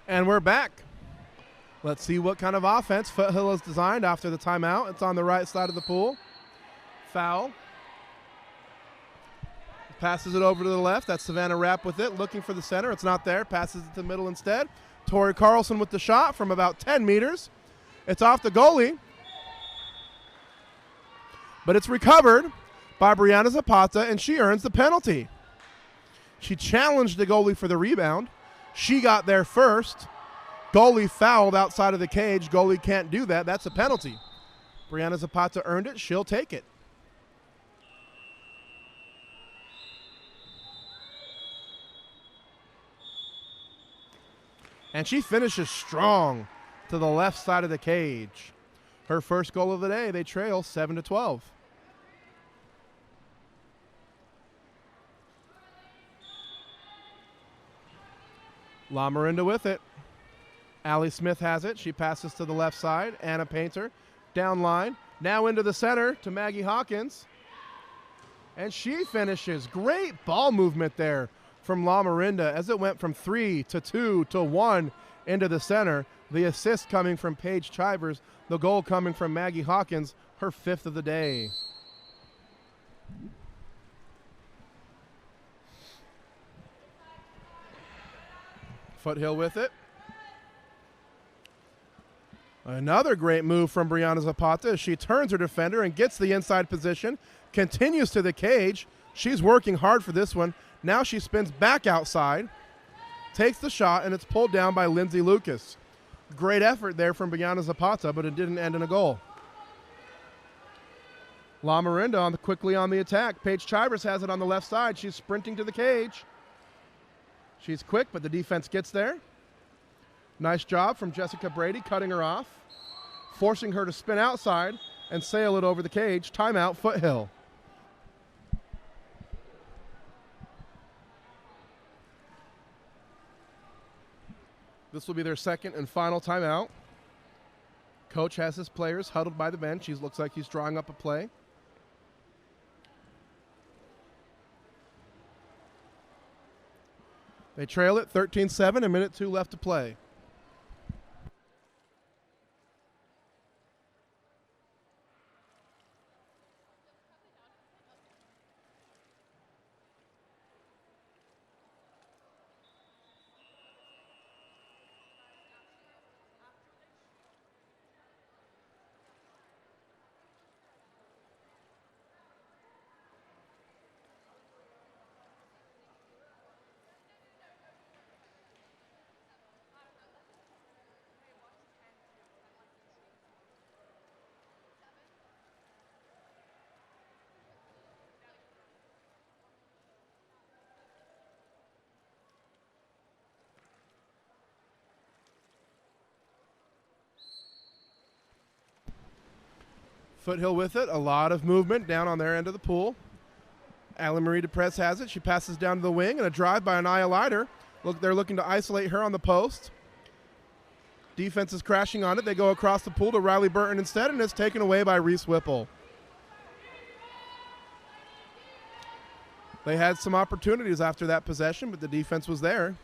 B: And we're back. Let's see what kind of offense Foothill has designed after the timeout. It's on the right side of the pool. Foul. Passes it over to the left. That's Savannah Rapp with it, looking for the center. It's not there. Passes it to the middle instead. Tori Carlson with the shot from about 10 meters. It's off the goalie. But it's recovered by Brianna Zapata, and she earns the penalty. She challenged the goalie for the rebound. She got there first. Goalie fouled outside of the cage. Goalie can't do that. That's a penalty. Brianna Zapata earned it. She'll take it. And she finishes strong to the left side of the cage. Her first goal of the day. They trail 7-12. La Marinda with it. Allie Smith has it. She passes to the left side. Anna Painter down line. Now into the center to Maggie Hawkins. And she finishes. Great ball movement there from La Marinda as it went from 3 to 2 to 1 into the center. The assist coming from Paige Chivers. The goal coming from Maggie Hawkins, her 5th of the day. Foothill with it. Another great move from Brianna Zapata as she turns her defender and gets the inside position, continues to the cage. She's working hard for this one. Now she spins back outside, takes the shot, and it's pulled down by Lindsay Lucas. Great effort there from Brianna Zapata, but it didn't end in a goal. La Marinda quickly on the attack. Paige Chivers has it on the left side. She's sprinting to the cage. She's quick, but the defense gets there. Nice job from Jessica Brady cutting her off, forcing her to spin outside and sail it over the cage. Timeout, Foothill. This will be their second and final timeout. Coach has his players huddled by the bench. He looks like he's drawing up a play. They trail it 13-7, a minute 2 left to play. Foothill with it. A lot of movement down on their end of the pool. Allie Marie DePrez has it. She passes down to the wing, and a drive by Anaya Leiter. Look, they're looking to isolate her on the post. Defense is crashing on it. They go across the pool to Riley Burton instead, and it's taken away by Reese Whipple. They had some opportunities after that possession, but the defense was there.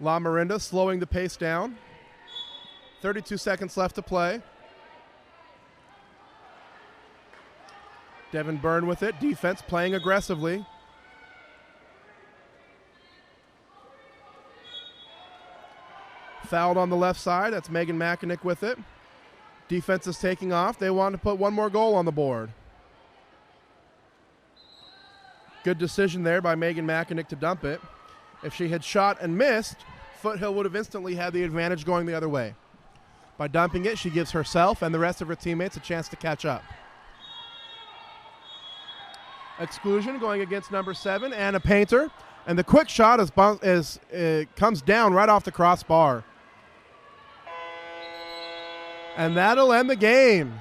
B: La Marinda slowing the pace down. 32 seconds left to play. Devin Byrne with it. Defense playing aggressively. Fouled on the left side. That's Megan Makinick with it. Defense is taking off. They want to put one more goal on the board. Good decision there by Megan Makinick to dump it. If she had shot and missed, Foothill would have instantly had the advantage going the other way. By dumping it, she gives herself and the rest of her teammates a chance to catch up. Exclusion going against number 7, Anna Painter. And the quick shot comes down right off the crossbar. And that'll end the game.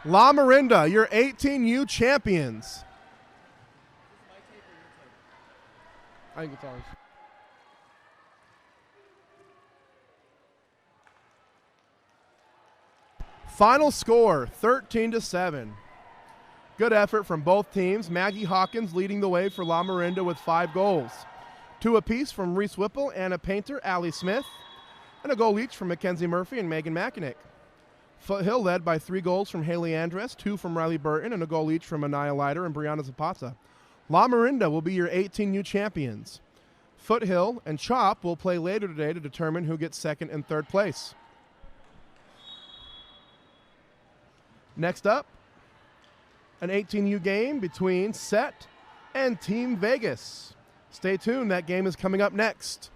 B: La Marinda, your 18U champions. I think it's ours. Final score, 13-7. Good effort from both teams. Maggie Hawkins leading the way for La Marinda with 5 goals. 2 apiece from Reese Whipple, Anna Painter, Allie Smith, and a goal each from Mackenzie Murphy and Megan Mackinick. Foothill led by 3 goals from Haley Andress, 2 from Riley Burton, and a goal each from Anaya Leiter and Brianna Zapata. La Marinda will be your 18U champions. Foothill and Chop will play later today to determine who gets 2nd and 3rd place. Next up, an 18U game between Set and Team Vegas. Stay tuned, that game is coming up next.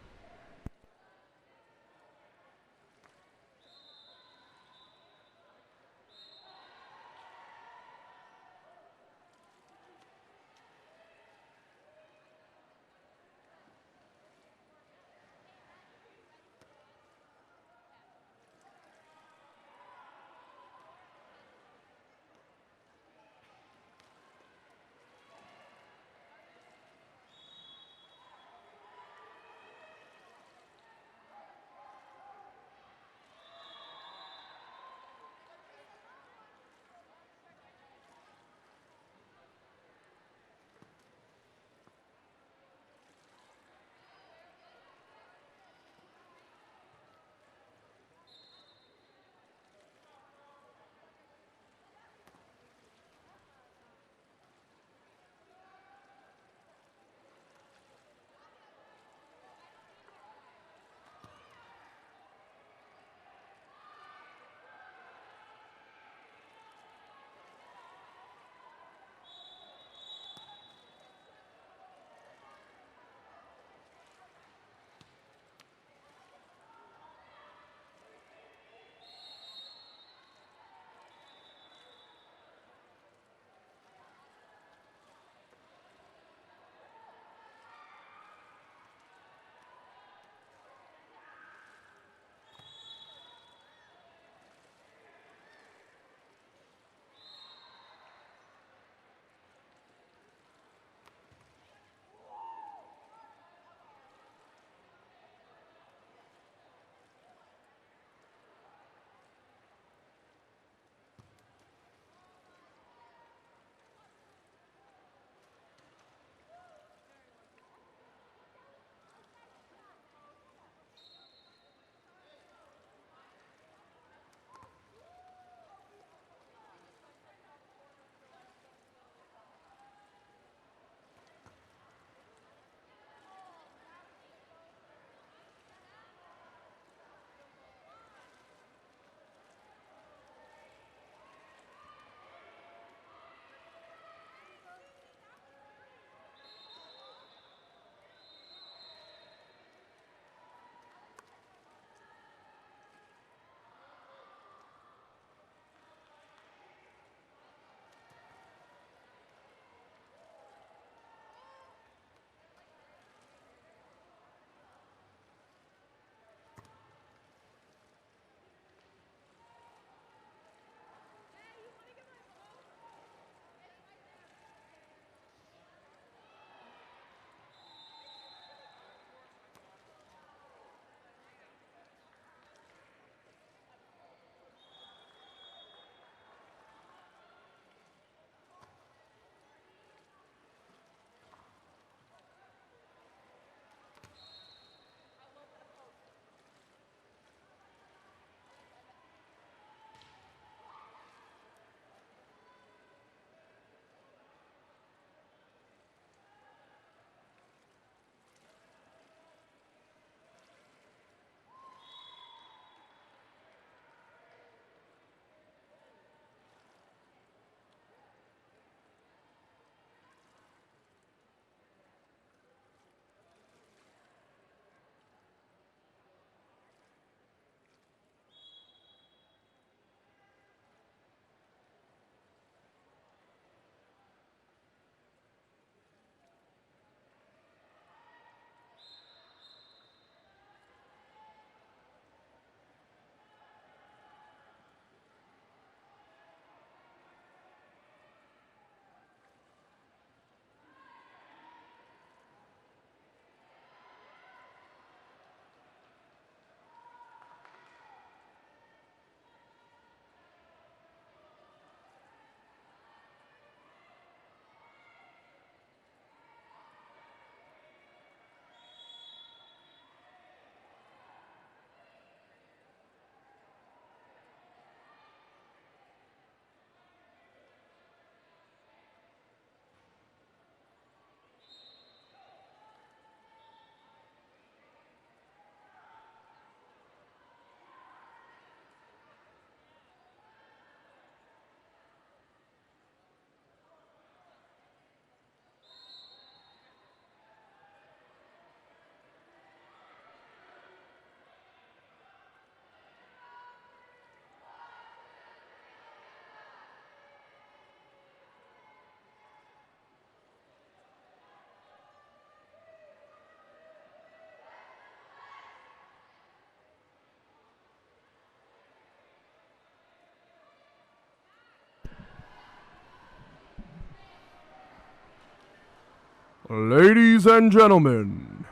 B: Ladies and gentlemen,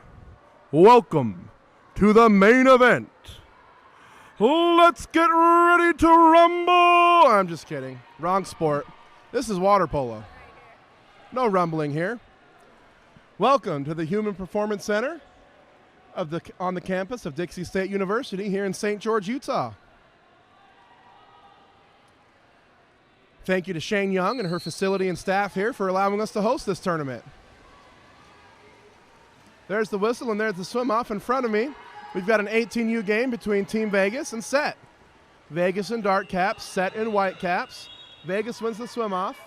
B: welcome to the main event. Let's get ready to rumble. I'm just kidding. Wrong sport. This is water polo. No rumbling here. Welcome to the Human Performance Center on the campus of Dixie State University here in St. George, Utah. Thank you to Shane Young and her facility and staff here for allowing us to host this tournament. There's the whistle and there's the swim off in front of me. We've got an 18U game between Team Vegas and Set. Vegas in dark caps, Set in white caps. Vegas wins the swim off.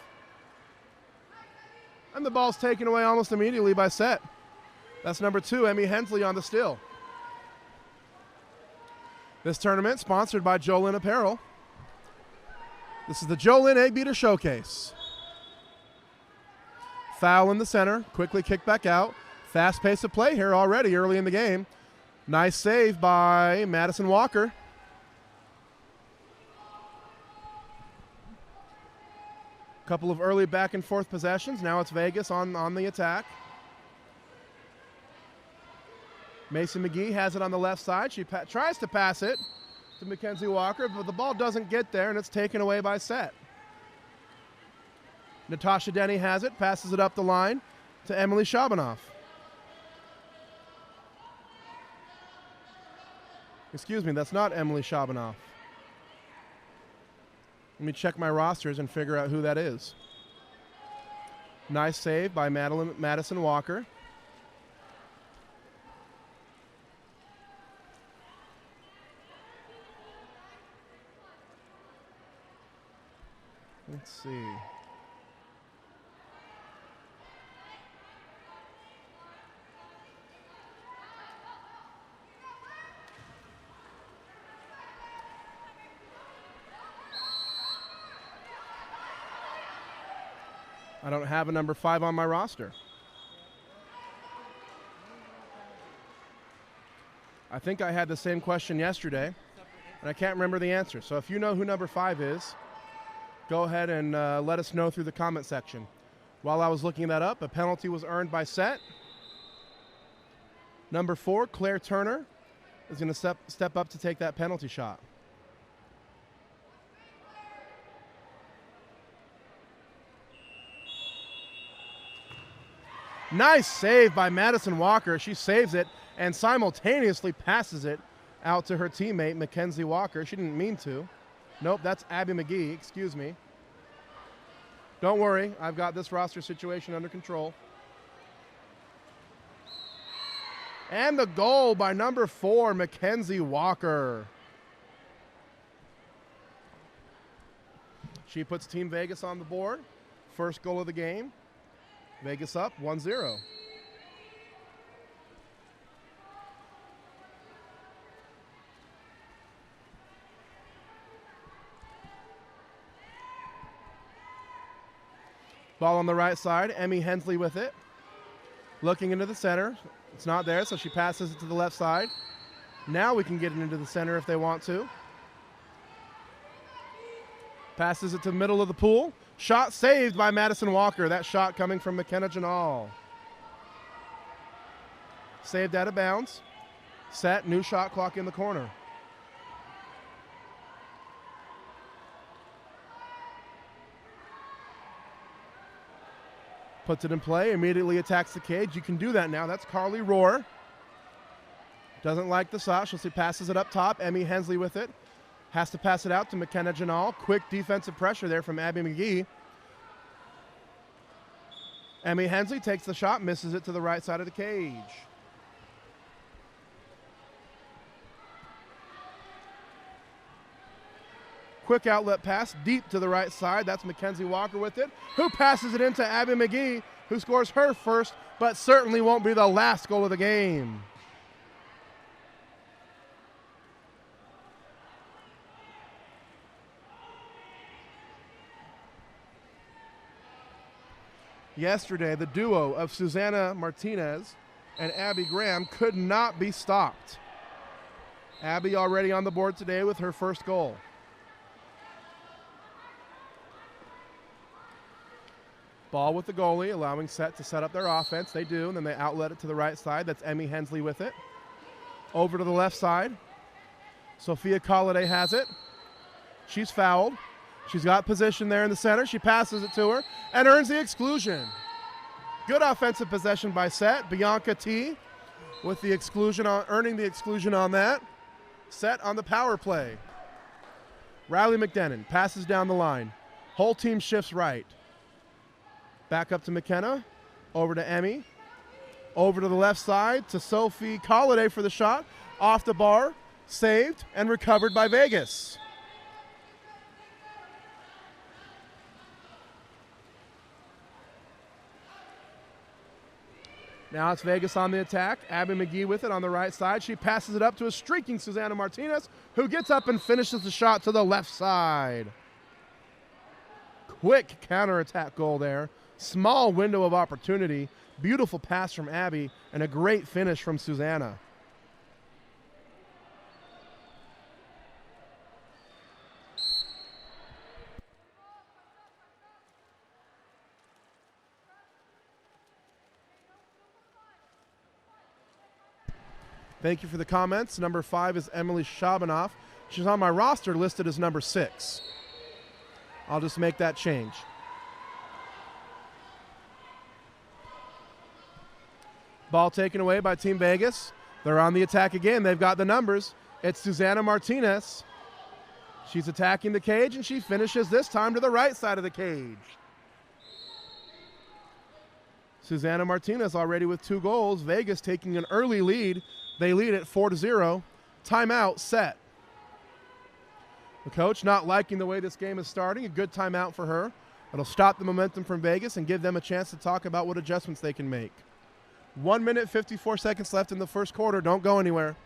B: And the ball's taken away almost immediately by Set. That's number 2, Emmy Hensley on the still. This tournament sponsored by Jolla Apparel. This is the Jolla Eggbeater Showcase. Foul in the center, quickly kicked back out. Fast pace of play here already early in the game. Nice save by Madison Walker. Couple of early back and forth possessions. Now it's Vegas on the attack. Mason McGee has it on the left side. She tries to pass it to Mackenzie Walker, but the ball doesn't get there, and it's taken away by Set. Natasha Denny has it, passes it up the line to Emily Shabanoff. Excuse me, that's not Emily Shabanoff. Let me check my rosters and figure out who that is. Nice save by Madison Walker. Let's see. I don't have a number 5 on my roster. I think I had the same question yesterday, and I can't remember the answer. So if you know who number 5 is, go ahead and let us know through the comment section. While I was looking that up, a penalty was earned by Set. Number 4, Claire Turner, is going to step up to take that penalty shot. Nice save by Madison Walker. She saves it and simultaneously passes it out to her teammate, Mackenzie Walker. She didn't mean to. Nope, that's Abby McGee, excuse me. Don't worry, I've got this roster situation under control. And the goal by number 4, Mackenzie Walker. She puts Team Vegas on the board. First goal of the game. Vegas up 1-0. Ball on the right side. Emmy Hensley with it. Looking into the center. It's not there, so she passes it to the left side. Now we can get it into the center if they want to. Passes it to the middle of the pool. Shot saved by Madison Walker. That shot coming from McKenna Janal. Saved out of bounds. Set, new shot clock in the corner. Puts it in play, immediately attacks the cage. You can do that now. That's Carly Rohr. Doesn't like the shot. She passes it up top. Emmy Hensley with it. Has to pass it out to McKenna Janal. Quick defensive pressure there from Abby McGee. Emmy Hensley takes the shot, misses it to the right side of the cage. Quick outlet pass deep to the right side. That's Mackenzie Walker with it, who passes it into Abby McGee, who scores her first, but certainly won't be the last goal of the game. Yesterday, the duo of Susanna Martinez and Abby Graham could not be stopped. Abby already on the board today with her first goal. Ball with the goalie, allowing Set to set up their offense. They do, and then they outlet it to the right side. That's Emmy Hensley with it. Over to the left side. Sophia Colliday has it. She's fouled. She's got position there in the center. She passes it to her and earns the exclusion. Good offensive possession by Set. Bianca T with the exclusion on, earning the exclusion on that. Set on the power play. Riley McDenon passes down the line. Whole team shifts right. Back up to McKenna. Over to Emmy. Over to the left side to Sophie Colliday for the shot. Off the bar. Saved and recovered by Vegas. Now it's Vegas on the attack. Abby McGee with it on the right side. She passes it up to a streaking Susanna Martinez, who gets up and finishes the shot to the left side. Quick counterattack goal there. Small window of opportunity. Beautiful pass from Abby and a great finish from Susanna. Thank you for the comments. Number 5 is Emily Shabanoff. She's on my roster listed as number 6. I'll just make that change. Ball taken away by Team Vegas. They're on the attack again. They've got the numbers. It's Susanna Martinez. She's attacking the cage, and she finishes this time to the right side of the cage. Susanna Martinez already with 2 goals. Vegas taking an early lead. They lead at 4-0. Timeout set. The coach not liking the way this game is starting. A good timeout for her. It'll stop the momentum from Vegas and give them a chance to talk about what adjustments they can make. 1 minute, 54 seconds left in the first quarter. Don't go anywhere.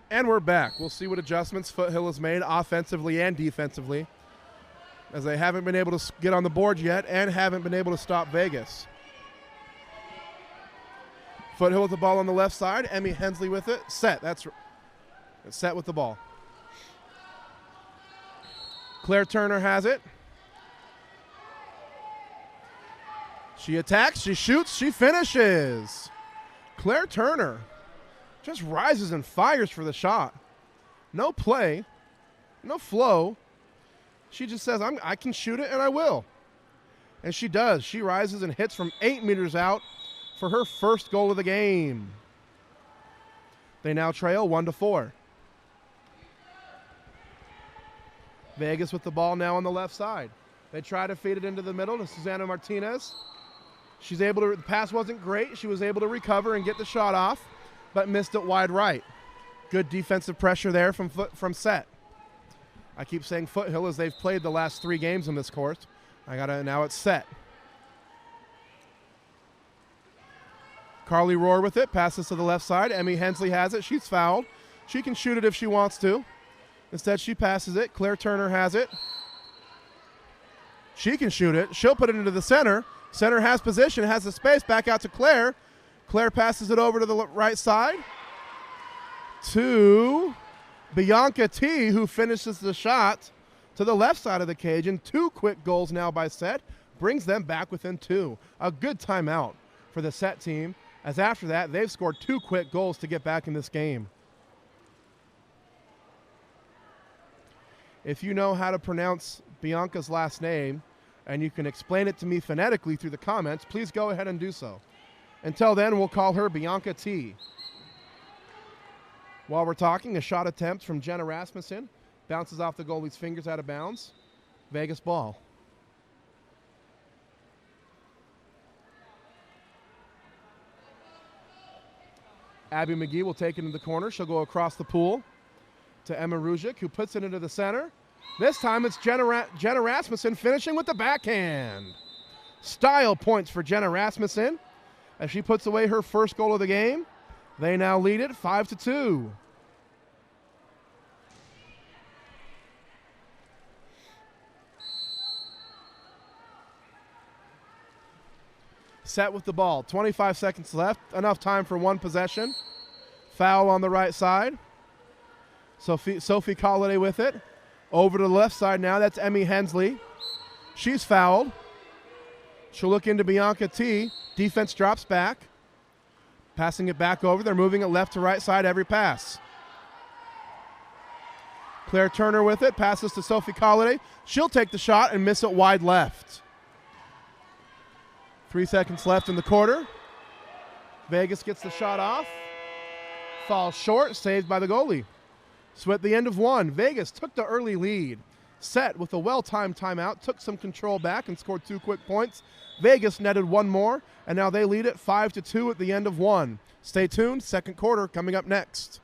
B: And we're back. We'll see what adjustments Foothill has made offensively and defensively, as they haven't been able to get on the board yet and haven't been able to stop Vegas. Foothill with the ball on the left side. Emmy Hensley with it. Set. That's Set with the ball. Claire Turner has it. She attacks. She shoots. She finishes. Claire Turner just rises and fires for the shot. No play, no flow. She just says, I can shoot it, and I will. And she does. She rises and hits from 8 meters out for her first goal of the game. They now trail 1-4. Vegas with the ball now on the left side. They try to feed it into the middle to Susanna Martinez. She's able to, the pass wasn't great. She was able to recover and get the shot off, but missed it wide right. Good defensive pressure there from Set. I keep saying Foothill as they've played the last 3 games in this course. Now it's Set. Carly Rohr with it, passes to the left side. Emmy Hensley has it. She's fouled. She can shoot it if she wants to. Instead, she passes it. Claire Turner has it. She can shoot it. She'll put it into the center. Center has position, has the space. Back out to Claire. Claire passes it over to the right side. to Bianca T, who finishes the shot to the left side of the cage. And 2 quick goals now by Set brings them back within 2. A good timeout for the Set team, as after that, they've scored 2 quick goals to get back in this game. If you know how to pronounce Bianca's last name and you can explain it to me phonetically through the comments, please go ahead and do so. Until then, we'll call her Bianca T. While we're talking, a shot attempt from Jenna Rasmussen. Bounces off the goalie's fingers out of bounds. Vegas ball. Abby McGee will take it into the corner. She'll go across the pool to Emma Ruzic, who puts it into the center. This time it's Jenna Rasmussen finishing with the backhand. Style points for Jenna Rasmussen as she puts away her first goal of the game. They now lead it 5-2. Set with the ball. 25 seconds left. Enough time for one possession. Foul on the right side. Sophie Colliday with it. Over to the left side now. That's Emmy Hensley. She's fouled. She'll look into Bianca T. Defense drops back. Passing it back over. They're moving it left to right side every pass. Claire Turner with it. Passes to Sophie Colliday. She'll take the shot and miss it wide left. 3 seconds left in the quarter. Vegas gets the shot off. Falls short. Saved by the goalie. So at the end of 1, Vegas took the early lead. Set with a well-timed timeout, took some control back and scored 2 quick points. Vegas netted 1 more, and now they lead it 5-2 at the end of 1. Stay tuned, second quarter coming up next.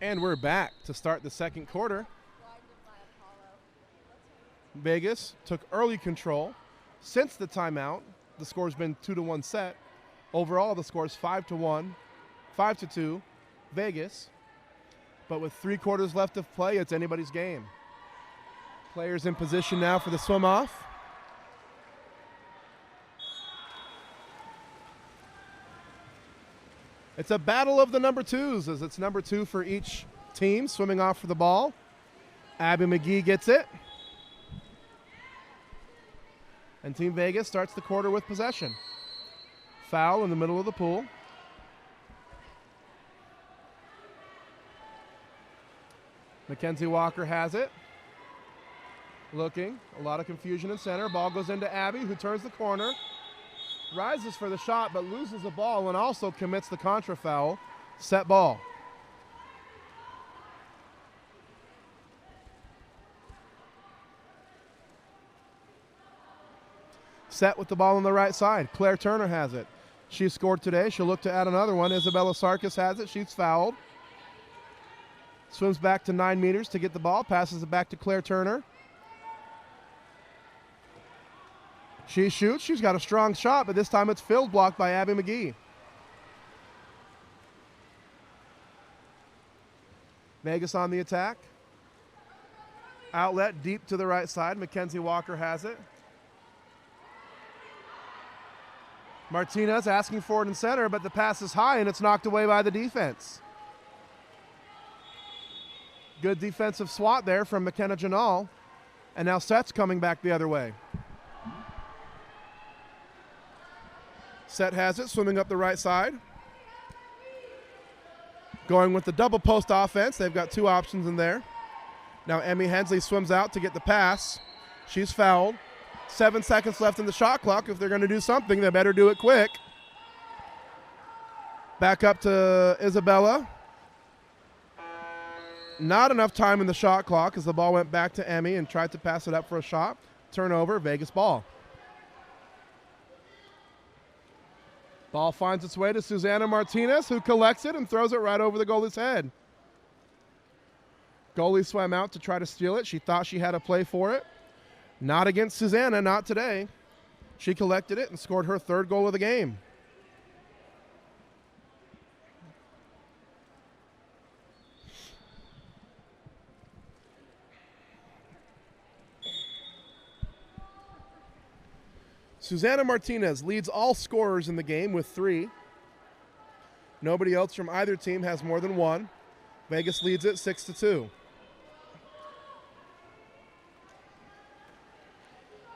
B: And we're back to start the second quarter. Vegas took early control. Since the timeout, the score's been 2-1 Set. Overall, the score's 5-1, 5-2, Vegas. But with 3 quarters left of play, it's anybody's game. Players in position now for the swim off. It's a battle of the number 2s, as it's number 2 for each team swimming off for the ball. Abby McGee gets it. And Team Vegas starts the quarter with possession. Foul in the middle of the pool. Mackenzie Walker has it. Looking, a lot of confusion in center. Ball goes into Abby, who turns the corner. Rises for the shot, but loses the ball and also commits the contra foul. Set ball. Set with the ball on the right side. Claire Turner has it. She scored today. She'll look to add another one. Isabella Sarkis has it. She's fouled. Swims back to 9 meters to get the ball. Passes it back to Claire Turner. She shoots. She's got a strong shot, but this time it's field blocked by Abby McGee. Vegas on the attack. Outlet deep to the right side. Mackenzie Walker has it. Martinez asking for it in center, but the pass is high and it's knocked away by the defense. Good defensive swat there from McKenna Janal. And now Set's coming back the other way. Set has it, swimming up the right side. Going with the double post offense. They've got two options in there. Now Emmy Hensley swims out to get the pass. She's fouled. 7 seconds left in the shot clock. If they're going to do something, they better do it quick. Back up to Isabella. Not enough time in the shot clock as the ball went back to Emmy and tried to pass it up for a shot. Turnover, Vegas ball. Ball finds its way to Susanna Martinez, who collects it and throws it right over the goalie's head. Goalie swam out to try to steal it. She thought she had a play for it. Not against Susanna, not today. She collected it and scored her third goal of the game. Susanna Martinez leads all scorers in the game with 3. Nobody else from either team has more than 1. Vegas leads it 6-2.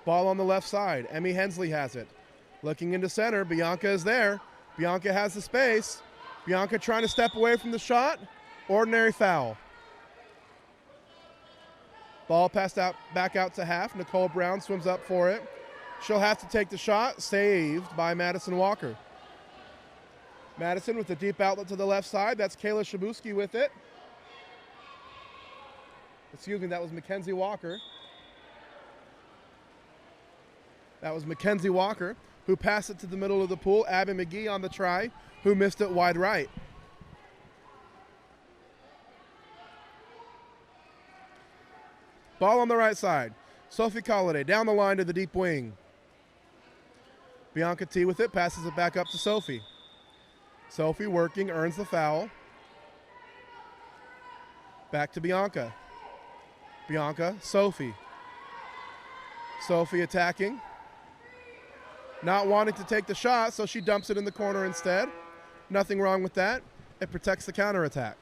B: Ball on the left side. Emmy Hensley has it. Looking into center. Bianca is there. Bianca has the space. Bianca trying to step away from the shot. Ordinary foul. Ball passed out back out to half. Nicole Brown swims up for it. She'll have to take the shot. Saved by Madison Walker. Madison with the deep outlet to the left side. That's Kayla Shabuski with it. Excuse me, that was Mackenzie Walker. That was Mackenzie Walker, who passed it to the middle of the pool. Abby McGee on the try, who missed it wide right. Ball on the right side. Sophie Colliday down the line to the deep wing. Bianca T with it, passes it back up to Sophie. Sophie working, earns the foul. Back to Bianca. Bianca, Sophie. Sophie attacking. Not wanting to take the shot, so she dumps it in the corner instead. Nothing wrong with that. It protects the counterattack.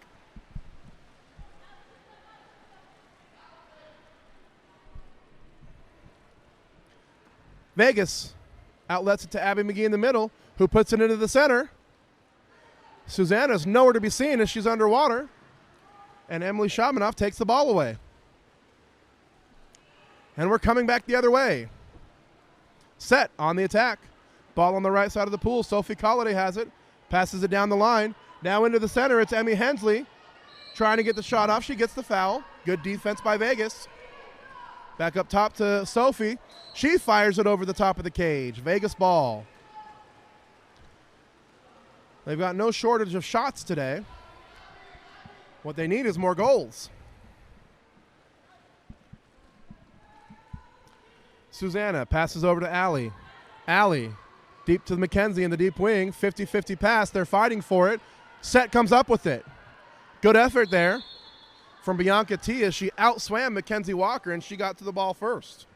B: Vegas outlets it to Abby McGee in the middle, who puts it into the center. Susanna's nowhere to be seen as she's underwater. And Emily Shabanoff takes the ball away. And we're coming back the other way. Set on the attack. Ball on the right side of the pool. Sophie Colliday has it. Passes it down the line. Now into the center. It's Emmy Hensley trying to get the shot off. She gets the foul. Good defense by Vegas. Back up top to Sophie. She fires it over the top of the cage. Vegas ball. They've got no shortage of shots today. What they need is more goals. Susanna passes over to Allie. Allie deep to Mackenzie in the deep wing. 50-50 pass. They're fighting for it. Set comes up with it. Good effort there from Bianca T as she outswam Mackenzie Walker and she got to the ball first.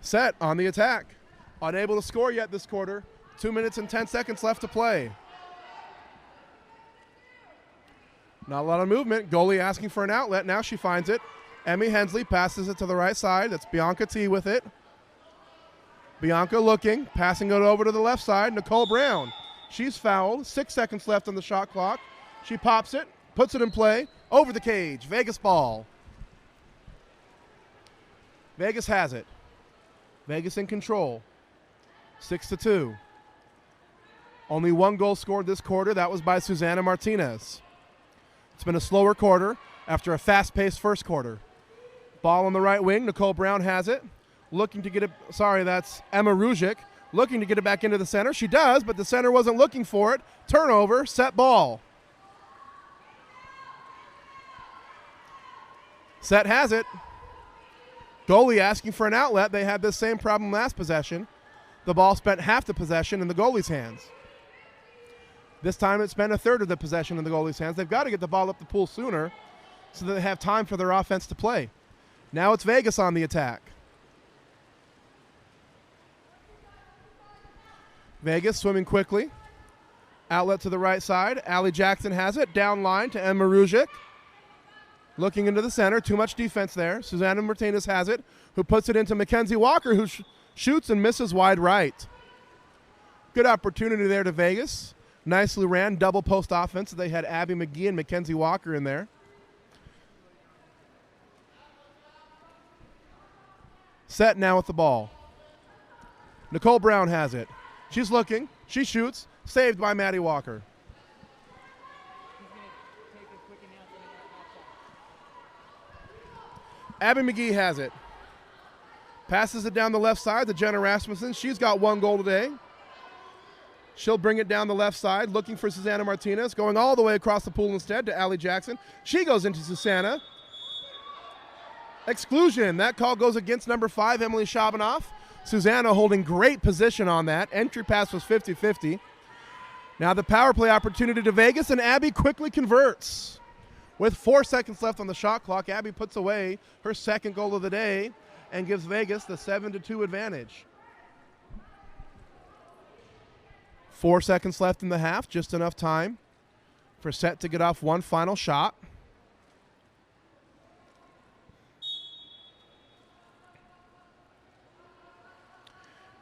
B: Set on the attack. Unable to score yet this quarter. 2 minutes and 10 seconds left to play. Not a lot of movement. Goalie asking for an outlet. Now she finds it. Emmy Hensley passes it to the right side. That's Bianca T with it. Bianca looking, passing it over to the left side. Nicole Brown. She's fouled. 6 seconds left on the shot clock. She pops it, puts it in play, over the cage. Vegas ball. Vegas has it. Vegas in control. 6-2. Only 1 goal scored this quarter. That was by Susanna Martinez. It's been a slower quarter after a fast-paced first quarter. Ball on the right wing. Nicole Brown has it. looking to get it. Sorry, that's Emma Ruzic looking to get it back into the center. She does, but the center wasn't looking for it. Turnover, set ball. Set has it. Goalie asking for an outlet. They had this same problem last possession. The ball spent half the possession in the goalie's hands. This time it spent a third of the possession in the goalie's hands. They've got to get the ball up the pool sooner so that they have time for their offense to play. Now it's Vegas on the attack. Vegas swimming quickly. Outlet to the right side. Allie Jackson has it. Down line to Emma Ruzic. Looking into the center. Too much defense there. Susanna Martinez has it, who puts it into Mackenzie Walker, who shoots and misses wide right. Good opportunity there to Vegas. Nicely ran. Double post offense. They had Abby McGee and Mackenzie Walker in there. Set now with the ball. Nicole Brown has it. She's looking. She shoots. Saved by Maddie Walker. Abby McGee has it. Passes it down the left side to Jenna Rasmussen. She's got 1 goal today. She'll bring it down the left side, looking for Susanna Martinez, going all the way across the pool instead to Allie Jackson. She goes into Susanna. Exclusion. That call goes against number 5, Emily Shabanoff. Susanna holding great position on that. Entry pass was 50-50. Now the power play opportunity to Vegas, and Abby quickly converts. With 4 seconds left on the shot clock, Abby puts away her second goal of the day and gives Vegas the 7-2 advantage. 4 seconds left in the half, just enough time for Set to get off one final shot.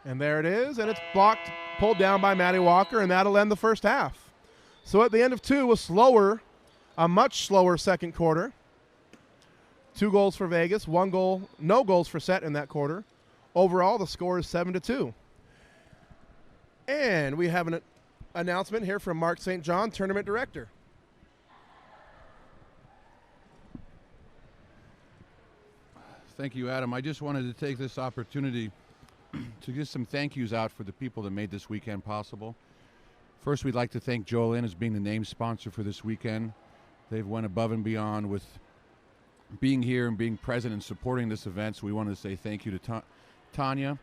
B: And there it is, and it's blocked, pulled down by Maddie Walker, and that'll end the first half. So at the end of 2, a much slower second quarter. 2 goals for Vegas, 1 goal, no goals for Set in that quarter. Overall, the score is 7-2. And we have an announcement here from Mark St. John, Tournament Director.
D: Thank you, Adam. I just wanted to take this opportunity to get some thank yous out for the people that made this weekend possible. First, we'd like to thank Jolla as being the name sponsor for this weekend. They've went above and beyond with being here and being present and supporting this event. So we wanted to say thank you to Tanya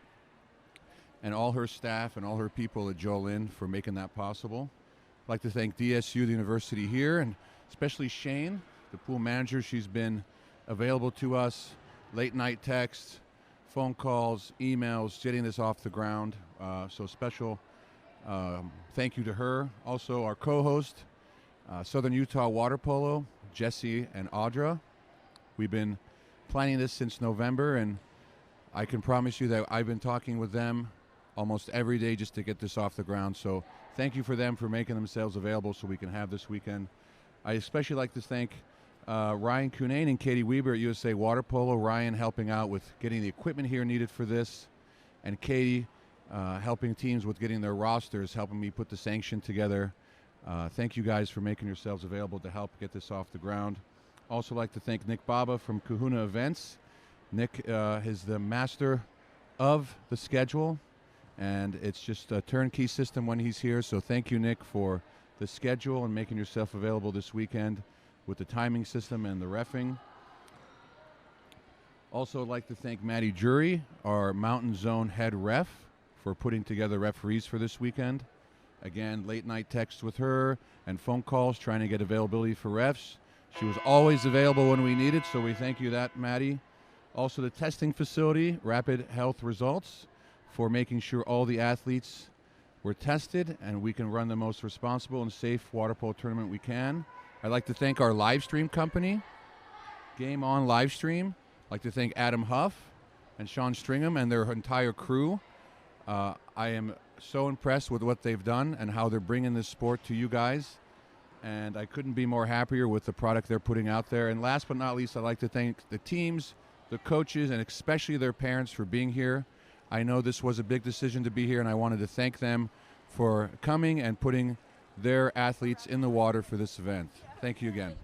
D: and all her staff and all her people at Jolla for making that possible. I'd like to thank DSU, the university here, and especially Shane, the pool manager. She's been available to us, late night texts, phone calls, emails, getting this off the ground. So special thank you to her. Also our co-host, Southern Utah Water Polo, Jesse and Audra. We've been planning this since November, and I can promise you that I've been talking with them almost every day just to get this off the ground. So thank you for them for making themselves available so we can have this weekend. I especially like to thank Ryan Cunane and Katie Weber at USA Water Polo. Ryan helping out with getting the equipment here needed for this, and Katie helping teams with getting their rosters, helping me put the sanction together. Thank you guys for making yourselves available to help get this off the ground. Also like to thank Nick Baba from Kahuna Events. Nick is the master of the schedule, and it's just a turnkey system when he's here. So thank you, Nick, for the schedule and making yourself available this weekend with the timing system and the reffing. Also like to thank Maddie Jury, our Mountain Zone head ref, for putting together referees for this weekend. Again, late night texts with her and phone calls trying to get availability for refs. She was always available when we needed, so we thank you that, Maddie. Also the testing facility, Rapid Health Results, for making sure all the athletes were tested and we can run the most responsible and safe water polo tournament we can. I'd like to thank our live stream company, Game On Live Stream. I'd like to thank Adam Huff and Sean Stringham and their entire crew. I am so impressed with what they've done and how they're bringing this sport to you guys. And I couldn't be more happier with the product they're putting out there. And last but not least, I'd like to thank the teams, the coaches, and especially their parents for being here. I know this was a big decision to be here, and I wanted to thank them for coming and putting their athletes in the water for this event. Thank you again.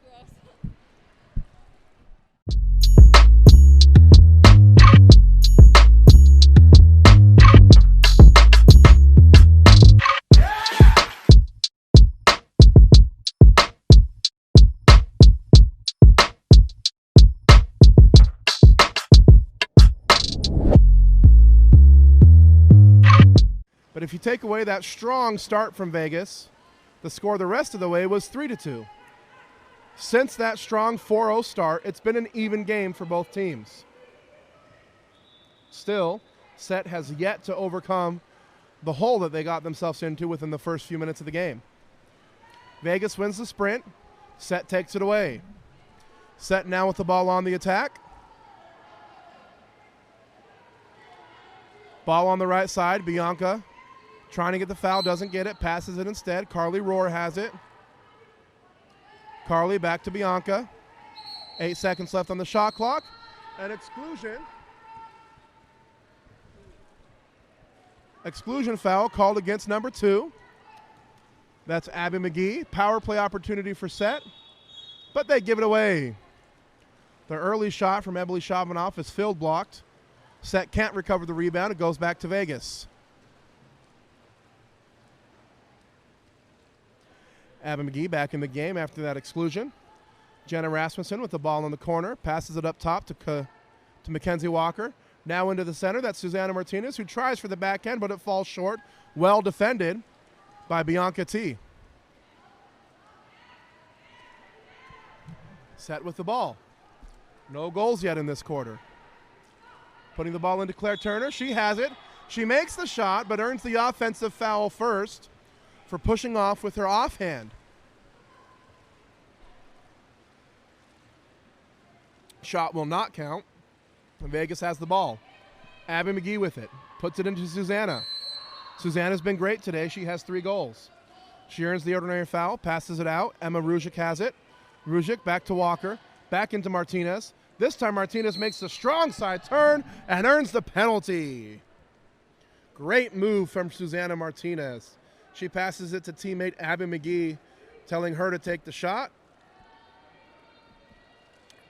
B: But if you take away that strong start from Vegas, the score the rest of the way was 3-2. Since that strong 4-0 start, it's been an even game for both teams. Still, Set has yet to overcome the hole that they got themselves into within the first few minutes of the game. Vegas wins the sprint. Set takes it away. Set now with the ball on the attack. Ball on the right side. Bianca trying to get the foul, doesn't get it, passes it instead. Carly Rohr has it. Carly back to Bianca. 8 seconds left on the shot clock. An exclusion. Exclusion foul called against number 2. That's Abby McGee. Power play opportunity for Set, but they give it away. The early shot from Emily Shavanoff is field blocked. Set can't recover the rebound. It goes back to Vegas. Abby McGee back in the game after that exclusion. Jenna Rasmussen with the ball in the corner. Passes it up top to Mackenzie Walker. Now into the center. That's Susanna Martinez, who tries for the backhand, but it falls short. Well defended by Bianca T. Set with the ball. No goals yet in this quarter. Putting the ball into Claire Turner. She has it. She makes the shot, but earns the offensive foul first for pushing off with her offhand. Shot will not count. Vegas has the ball. Abby McGee with it. Puts it into Susanna. Susanna's been great today. She has 3 goals. She earns the ordinary foul, passes it out. Emma Ruzic has it. Ruzic back to Walker. Back into Martinez. This time Martinez makes the strong side turn and earns the penalty. Great move from Susanna Martinez. She passes it to teammate Abby McGee, telling her to take the shot.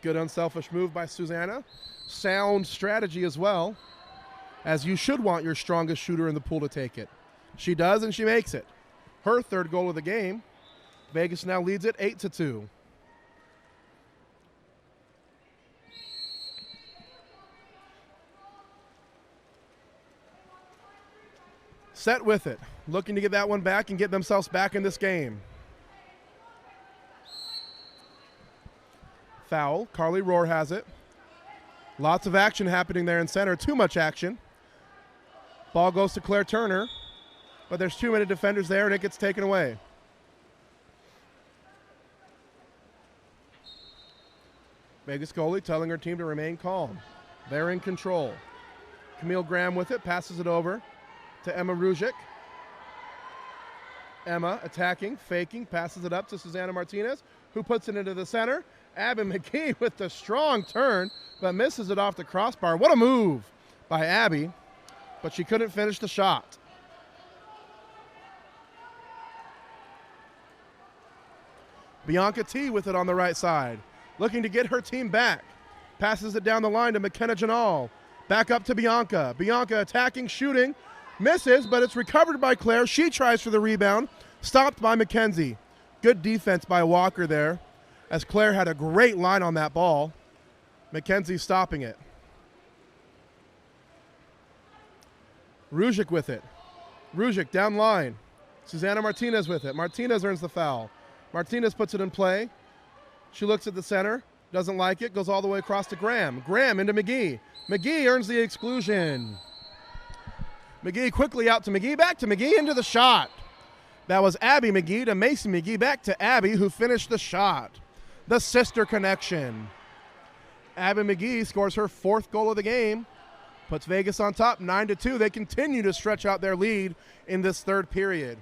B: Good unselfish move by Susanna. Sound strategy as well, as you should want your strongest shooter in the pool to take it. She does, and she makes it. Her 3rd goal of the game. Vegas now leads it 8-2. Set with it, looking to get that one back and get themselves back in this game. Foul. Carly Rohr has it. Lots of action happening there in center. Too much action. Ball goes to Claire Turner, but there's too many defenders there, and it gets taken away. Vegas goalie telling her team to remain calm. They're in control. Camille Graham with it, passes it over to Emma Ruzic. Emma attacking, faking, passes it up to Susanna Martinez, who puts it into the center. Abby McGee with the strong turn, but misses it off the crossbar. What a move by Abby, but she couldn't finish the shot. Bianca T with it on the right side, looking to get her team back. Passes it down the line to McKenna Janal. Back up to Bianca. Bianca attacking, shooting, misses, but it's recovered by Claire. She tries for the rebound, stopped by Mackenzie. Good defense by Walker there, as Claire had a great line on that ball. Mackenzie stopping it. Ruzic with it. Ruzic down line. Susanna Martinez with it. Martinez earns the foul. Martinez puts it in play. She looks at the center, doesn't like it, goes all the way across to Graham. Graham into McGee. McGee earns the exclusion. McGee quickly out to McGee, back to McGee, into the shot. That was Abby McGee to Macy McGee, back to Abby, who finished the shot. The sister connection. Abby McGee scores her 4th goal of the game, puts Vegas on top 9-2. They continue to stretch out their lead in this 3rd period.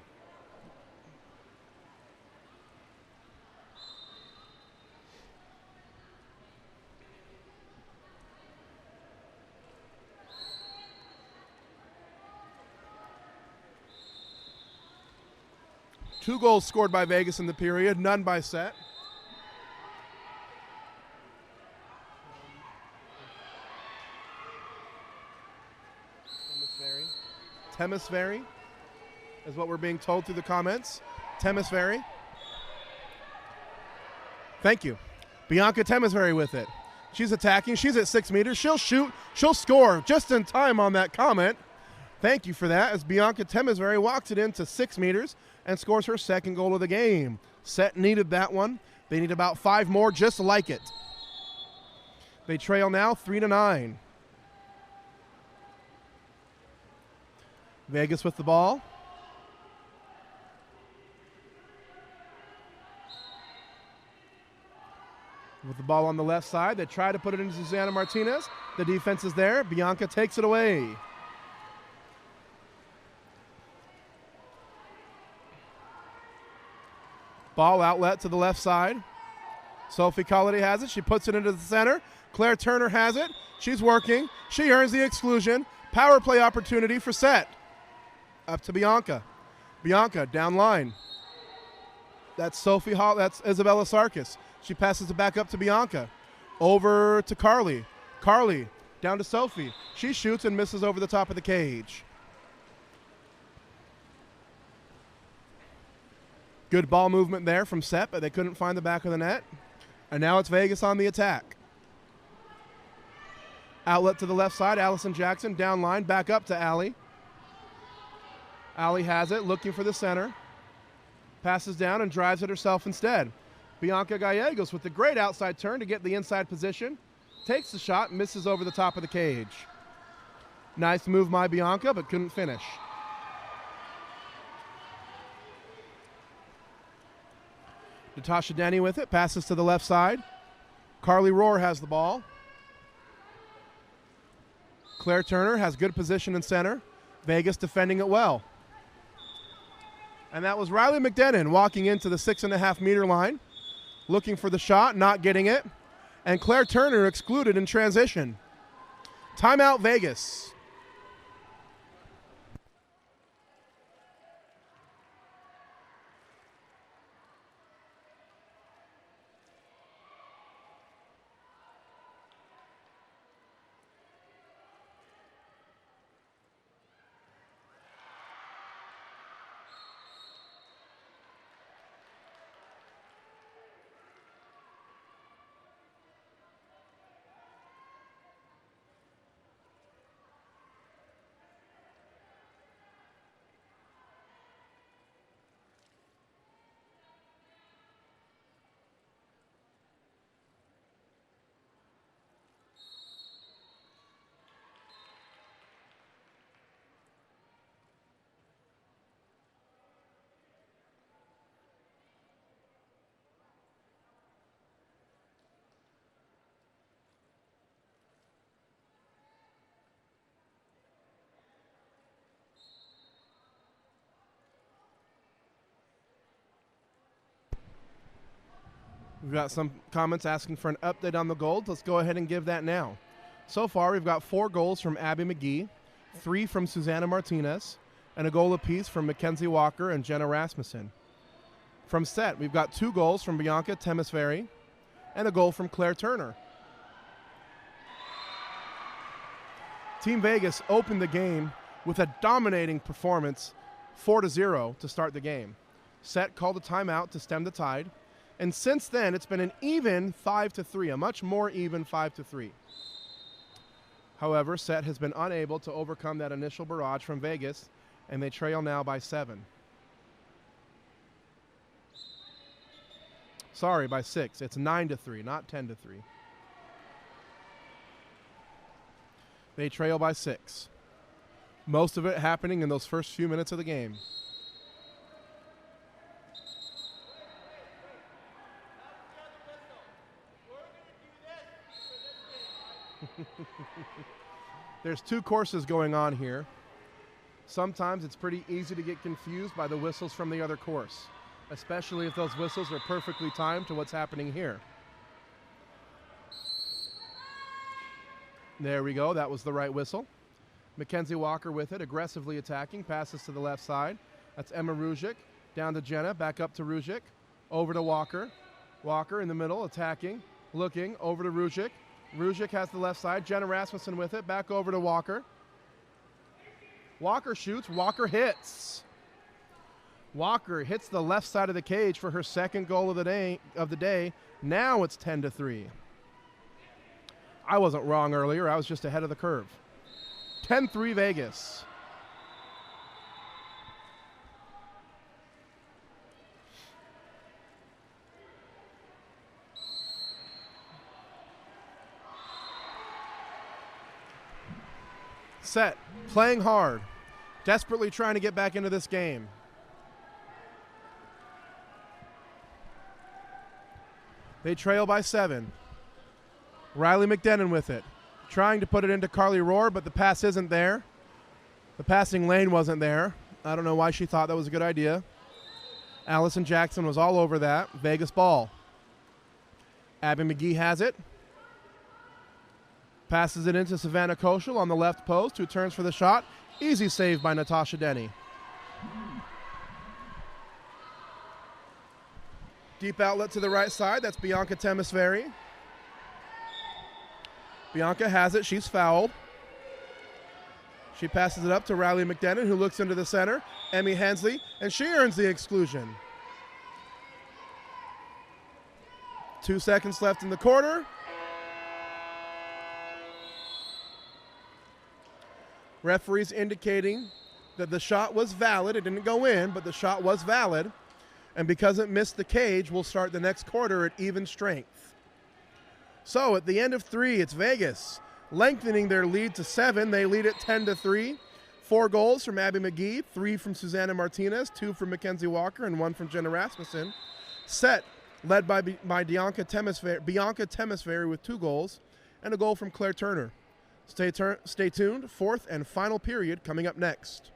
B: Two goals scored by Vegas in the period, none by Set. Temisveri is what we're being told through the comments. Temisveri. Thank you. Bianca Temisveri with it. She's attacking. She's at 6 meters. She'll shoot. She'll score just in time on that comment. Thank you for that, as Bianca Temesbury walks it into 6 meters and scores her second goal of the game. Set needed that one. They need about 5 more just like it. They trail now 3-9. Vegas with the ball. With the ball on the left side, they try to put it into Susanna Martinez. The defense is there. Bianca takes it away. Ball outlet to the left side. Sophie Colliday has it. She puts it into the center. Claire Turner has it. She's working. She earns the exclusion. Power play opportunity for Set. Up to Bianca. Bianca down line. That's Sophie Hall. That's Isabella Sarkis. She passes it back up to Bianca. Over to Carly. Carly down to Sophie. She shoots and misses over the top of the cage. Good ball movement there from Set, but they couldn't find the back of the net. And now it's Vegas on the attack. Outlet to the left side. Allison Jackson down line. Back up to Allie. Allie has it, looking for the center. Passes down and drives it herself instead. Bianca Gallegos with the great outside turn to get the inside position. Takes the shot, misses over the top of the cage. Nice move by Bianca, but couldn't finish. Natasha Denny with it, passes to the left side. Carly Rohr has the ball. Claire Turner has good position in center. Vegas defending it well. And that was Riley McDenon walking into the 6.5 meter line, looking for the shot, not getting it. And Claire Turner excluded in transition. Timeout Vegas. We've got some comments asking for an update on the goals. Let's go ahead and give that now. So far, we've got 4 goals from Abby McGee, 3 from Susanna Martinez, and a goal apiece from Mackenzie Walker and Jenna Rasmussen. From Set, we've got 2 goals from Bianca Temesbury and a goal from Claire Turner. Team Vegas opened the game with a dominating performance, 4-0 to start the game. Set called a timeout to stem the tide. And since then, it's been an even 5-3, a much more even 5-3. However, Set has been unable to overcome that initial barrage from Vegas, and they trail now by 7. Sorry, by 6. It's 9-3, not 10-3. They trail by 6. Most of it happening in those first few minutes of the game. There's 2 courses going on here. Sometimes it's pretty easy to get confused by the whistles from the other course, especially if those whistles are perfectly timed to what's happening here. There we go. That was the right whistle. Mackenzie Walker with it, aggressively attacking, passes to the left side. That's Emma Ruzic, down to Jenna, back up to Ruzic, over to Walker. Walker in the middle, attacking, looking, over to Ruzic. Ruzic has the left side. Jenna Rasmussen with it. Back over to Walker. Walker shoots. Walker hits. Walker hits the left side of the cage for her second goal of the day. Now it's 10-3. I wasn't wrong earlier. I was just ahead of the curve. 10-3 Vegas. Set. Playing hard. Desperately trying to get back into this game. They trail by 7. Riley McDenon with it. Trying to put it into Carly Rohr, but the pass isn't there. The passing lane wasn't there. I don't know why she thought that was a good idea. Allison Jackson was all over that. Vegas ball. Abby McGee has it. Passes it into Savannah Koschel on the left post, who turns for the shot. Easy save by Natasha Denny. Deep outlet to the right side. That's Bianca Temesvari. Bianca has it. She's fouled. She passes it up to Riley McDenon, who looks into the center. Emmy Hensley, and she earns the exclusion. 2 seconds left in the quarter. Referees indicating that the shot was valid. It didn't go in, but the shot was valid. And because it missed the cage, we'll start the next quarter at even strength. So at the end of 3, it's Vegas lengthening their lead to 7. They lead it 10-3. 4 goals from Abby McGee, 3 from Susanna Martinez, 2 from Mackenzie Walker, and 1 from Jenna Rasmussen. Set led by Bianca Temesvari with 2 goals and a goal from Claire Turner. Stay tuned. 4th and final period coming up next.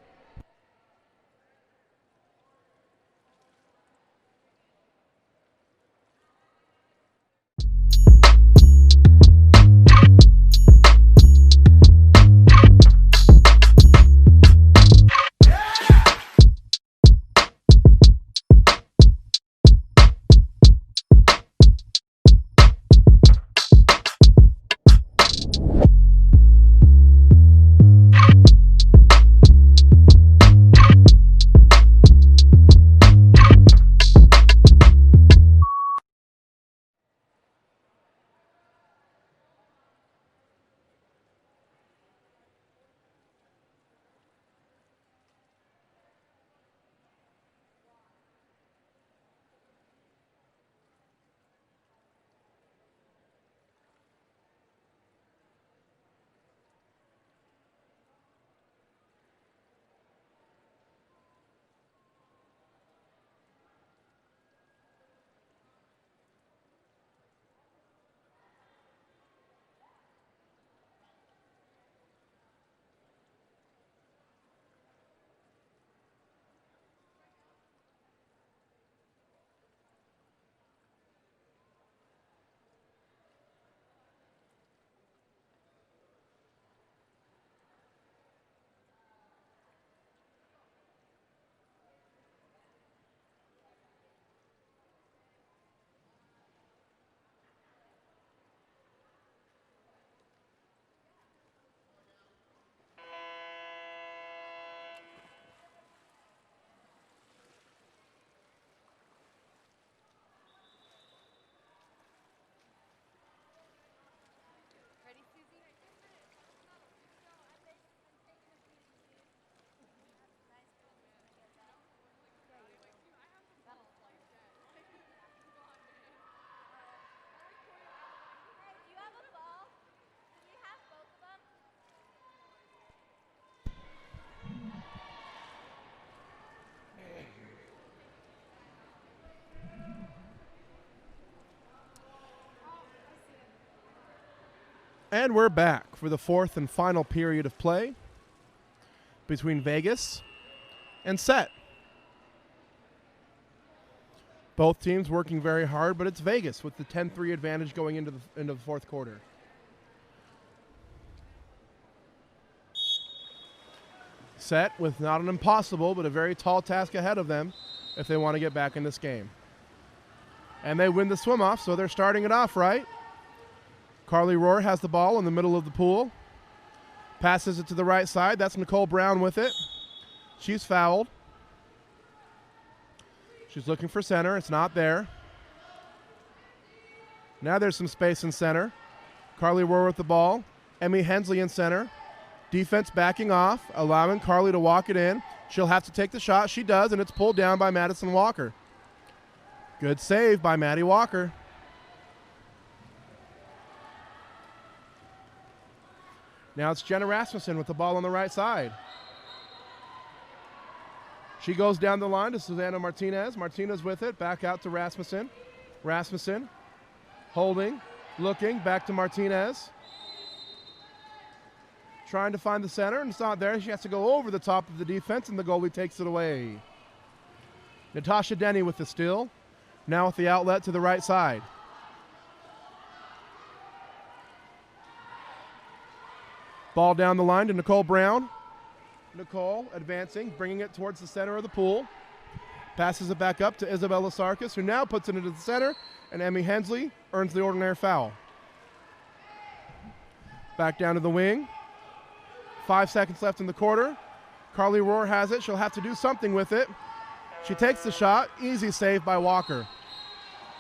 B: And we're back for the 4th and final period of play between Vegas and Set. Both teams working very hard, but it's Vegas with the 10-3 advantage going into the 4th quarter. Set with not an impossible, but a very tall task ahead of them if they want to get back in this game. And they win the swim-off, so they're starting it off right. Carly Rohr has the ball in the middle of the pool. Passes it to the right side. That's Nicole Brown with it. She's fouled. She's looking for center. It's not there. Now there's some space in center. Carly Rohr with the ball. Emmy Hensley in center. Defense backing off, allowing Carly to walk it in. She'll have to take the shot. She does, and it's pulled down by Madison Walker. Good save by Maddie Walker. Now it's Jenna Rasmussen with the ball on the right side. She goes down the line to Susanna Martinez. Martinez with it, back out to Rasmussen. Rasmussen holding, looking, back to Martinez. Trying to find the center, and it's not there. She has to go over the top of the defense, and the goalie takes it away. Natasha Denny with the steal. Now with the outlet to the right side. Ball down the line to Nicole Brown. Nicole advancing, bringing it towards the center of the pool. Passes it back up to Isabella Sarkis, who now puts it into the center, and Emmy Hensley earns the ordinary foul. Back down to the wing. 5 seconds left in the quarter. Carly Rohr has it. She'll have to do something with it. She takes the shot. Easy save by Walker.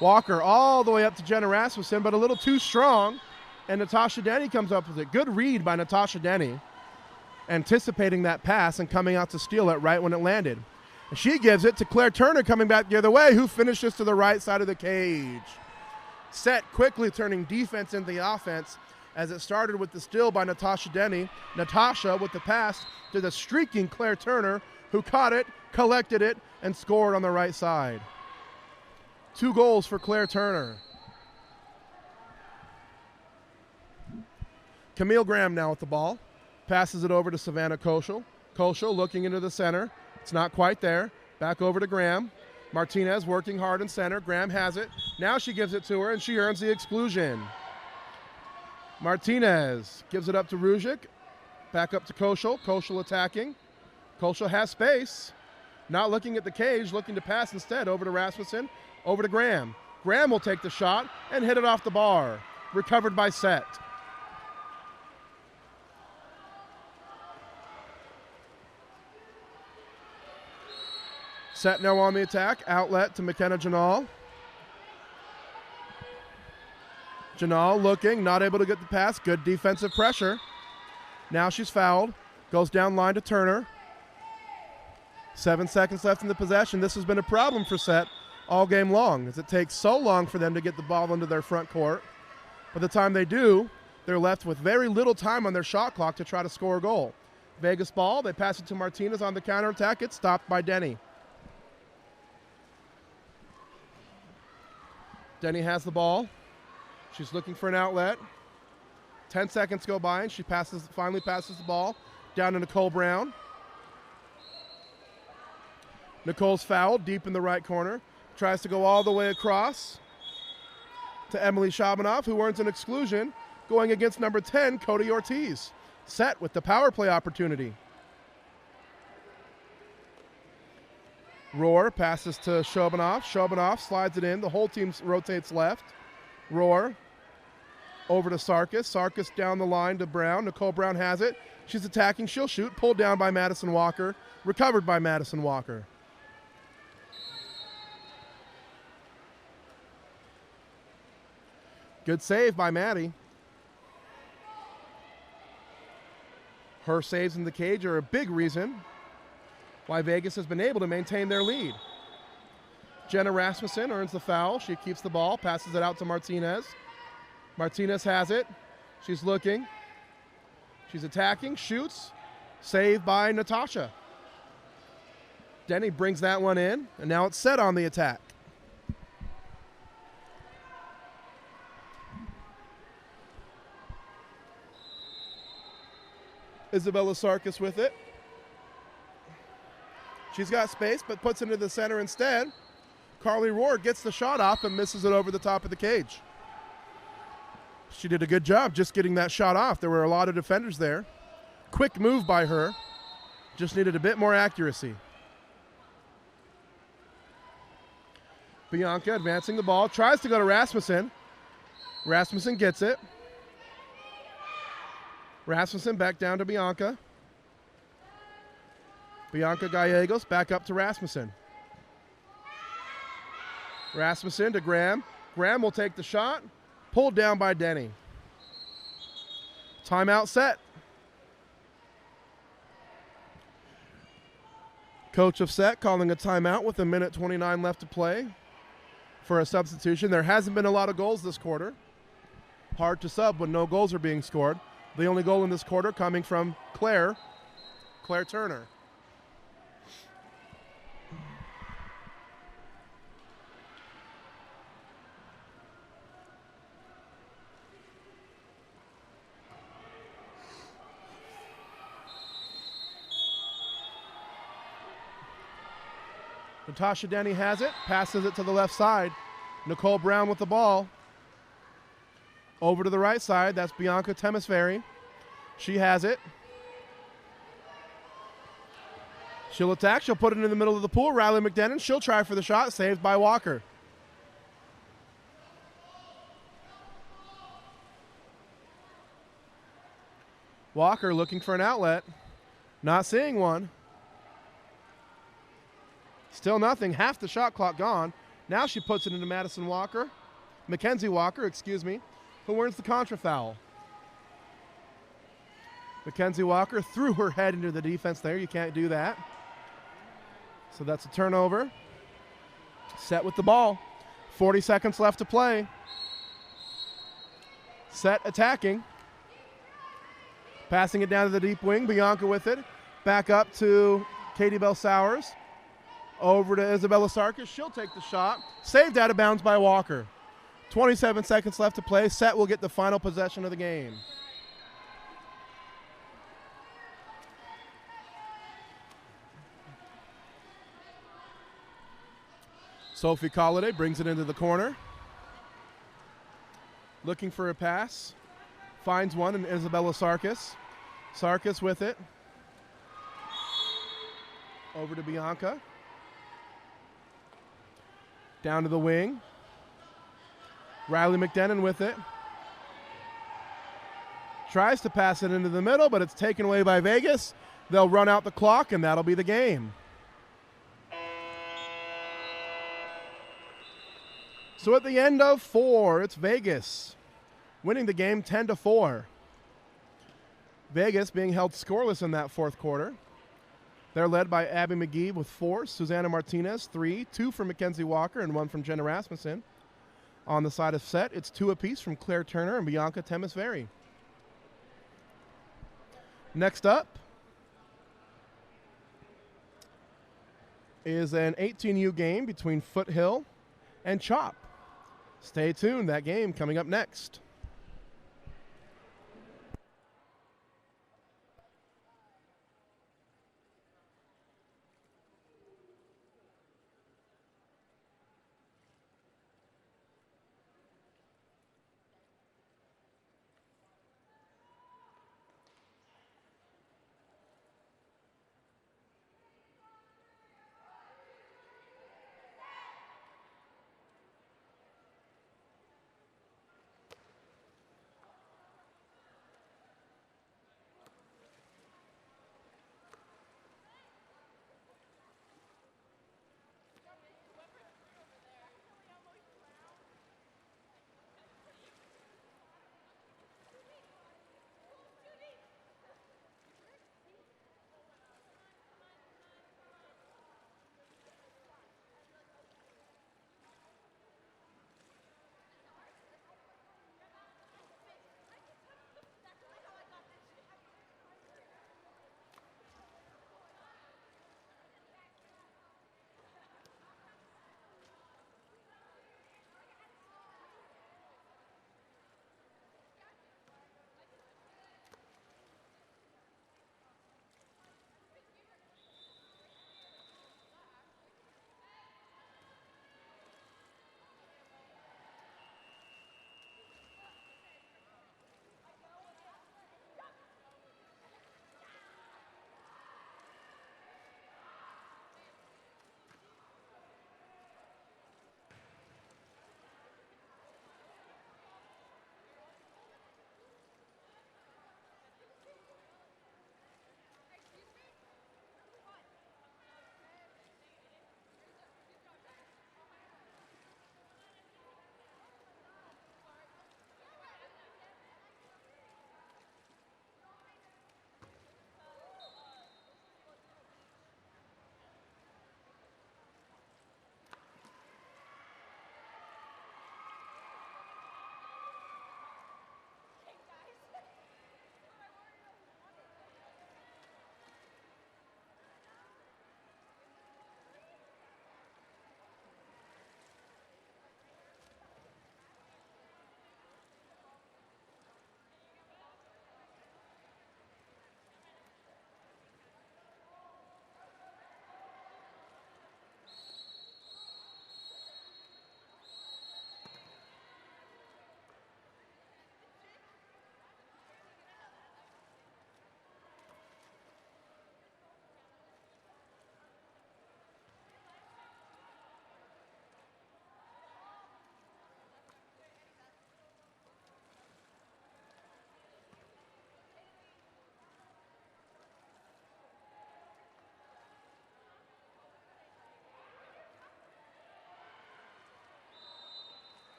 B: Walker all the way up to Jenna Rasmussen, but a little too strong, and Natasha Denny comes up with it. Good read by Natasha Denny, anticipating that pass and coming out to steal it right when it landed. And she gives it to Claire Turner coming back the other way, who finishes to the right side of the cage. Set quickly turning defense into the offense as it started with the steal by Natasha Denny. Natasha with the pass to the streaking Claire Turner, who caught it, collected it, and scored on the right side. 2 goals for Claire Turner. Camille Graham now with the ball. Passes it over to Savannah Koschel. Koschel looking into the center. It's not quite there. Back over to Graham. Martinez working hard in center. Graham has it. Now she gives it to her, and she earns the exclusion. Martinez gives it up to Ruzic. Back up to Koschel. Koschel attacking. Koschel has space. Not looking at the cage, looking to pass instead. Over to Rasmussen. Over to Graham. Graham will take the shot and hit it off the bar. Recovered by Set. Set now on the attack. Outlet to McKenna Janal. Janal looking, not able to get the pass. Good defensive pressure. Now she's fouled. Goes down line to Turner. 7 seconds left in the possession. This has been a problem for Set all game long, as it takes so long for them to get the ball into their front court. By the time they do, they're left with very little time on their shot clock to try to score a goal. Vegas ball. They pass it to Martinez on the counterattack. It's stopped by Denny. Denny has the ball. She's looking for an outlet. 10 seconds go by, and she finally passes the ball down to Nicole Brown. Nicole's fouled deep in the right corner. Tries to go all the way across to Emily Shabanoff, who earns an exclusion, going against number 10, Cody Ortiz. Set with the power play opportunity. Rohr passes to Shabanoff. Shabanoff slides it in. The whole team rotates left. Rohr over to Sarkis. Sarkis down the line to Brown. Nicole Brown has it. She's attacking. She'll shoot. Pulled down by Madison Walker. Recovered by Madison Walker. Good save by Maddie. Her saves in the cage are a big reason why Vegas has been able to maintain their lead. Jenna Rasmussen earns the foul. She keeps the ball, passes it out to Martinez. Martinez has it. She's looking. She's attacking, shoots. Saved by Natasha. Denny brings that one in, and now it's Set on the attack. Isabella Sarkis with it. She's got space, but puts it into the center instead. Carly Rohr gets the shot off and misses it over the top of the cage. She did a good job just getting that shot off. There were a lot of defenders there. Quick move by her. Just needed a bit more accuracy. Bianca advancing the ball. Tries to go to Rasmussen. Rasmussen gets it. Rasmussen back down to Bianca. Bianca Gallegos back up to Rasmussen. Rasmussen to Graham. Graham will take the shot. Pulled down by Denny. Timeout Set. Coach of Set calling a timeout with 1:29 left to play for a substitution. There hasn't been a lot of goals this quarter. Hard to sub when no goals are being scored. The only goal in this quarter coming from Claire Turner. Natasha Denny has it, passes it to the left side. Nicole Brown with the ball. Over to the right side, that's Bianca Temesferi. She has it. She'll attack, she'll put it in the middle of the pool. Riley McDenon, she'll try for the shot, saved by Walker. Walker looking for an outlet, not seeing one. Still nothing, half the shot clock gone. Now she puts it into Mackenzie Walker, who earns the contra foul. Mackenzie Walker threw her head into the defense there. You can't do that. So that's a turnover. Set with the ball. 40 seconds left to play. Set attacking. Passing it down to the deep wing. Bianca with it. Back up to Katie Bell-Sowers. Over to Isabella Sarkis. She'll take the shot. Saved out of bounds by Walker. 27 seconds left to play. Set will get the final possession of the game. Sophie Colliday brings it into the corner. Looking for a pass. Finds one in Isabella Sarkis. Sarkis with it. Over to Bianca. Down to the wing. Riley McDenon with it. Tries to pass it into the middle, but it's taken away by Vegas. They'll run out the clock, and that'll be the game. So at the end of 4, it's Vegas winning the game 10-4. Vegas being held scoreless in that fourth quarter. They're led by Abby McGee with 4, Susanna Martinez 3, 2 from Mackenzie Walker and 1 from Jenna Rasmussen. On the side of Set, it's 2 apiece from Claire Turner and Bianca Temesferi. Next up is an 18U game between Foothill and Chop. Stay tuned, that game coming up next.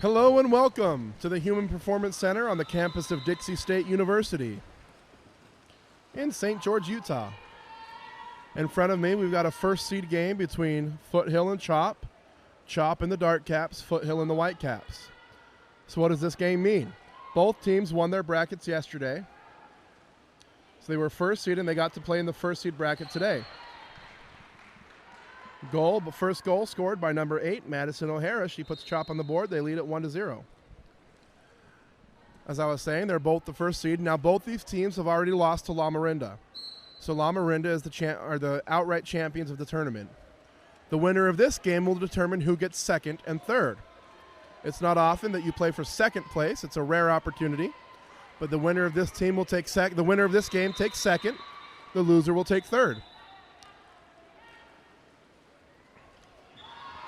B: Hello and welcome to the Human Performance Center on the campus of Dixie State University in St. George, Utah. In front of me, we've got a first seed game between Foothill and Chop. Chop in the dark caps, Foothill in the white caps. So what does this game mean? Both teams won their brackets yesterday. So they were first seed and they got to play in the first seed bracket today. First goal scored by number 8, Madison O'Hara. She puts Chop on the board. They lead at 1-0. As I was saying, they're both the first seed. Now both these teams have already lost to La Miranda. So La Miranda is the outright champions of the tournament. The winner of this game will determine who gets second and third. It's not often that you play for second place. It's a rare opportunity. But the winner of this team will take the winner of this game takes second. The loser will take third.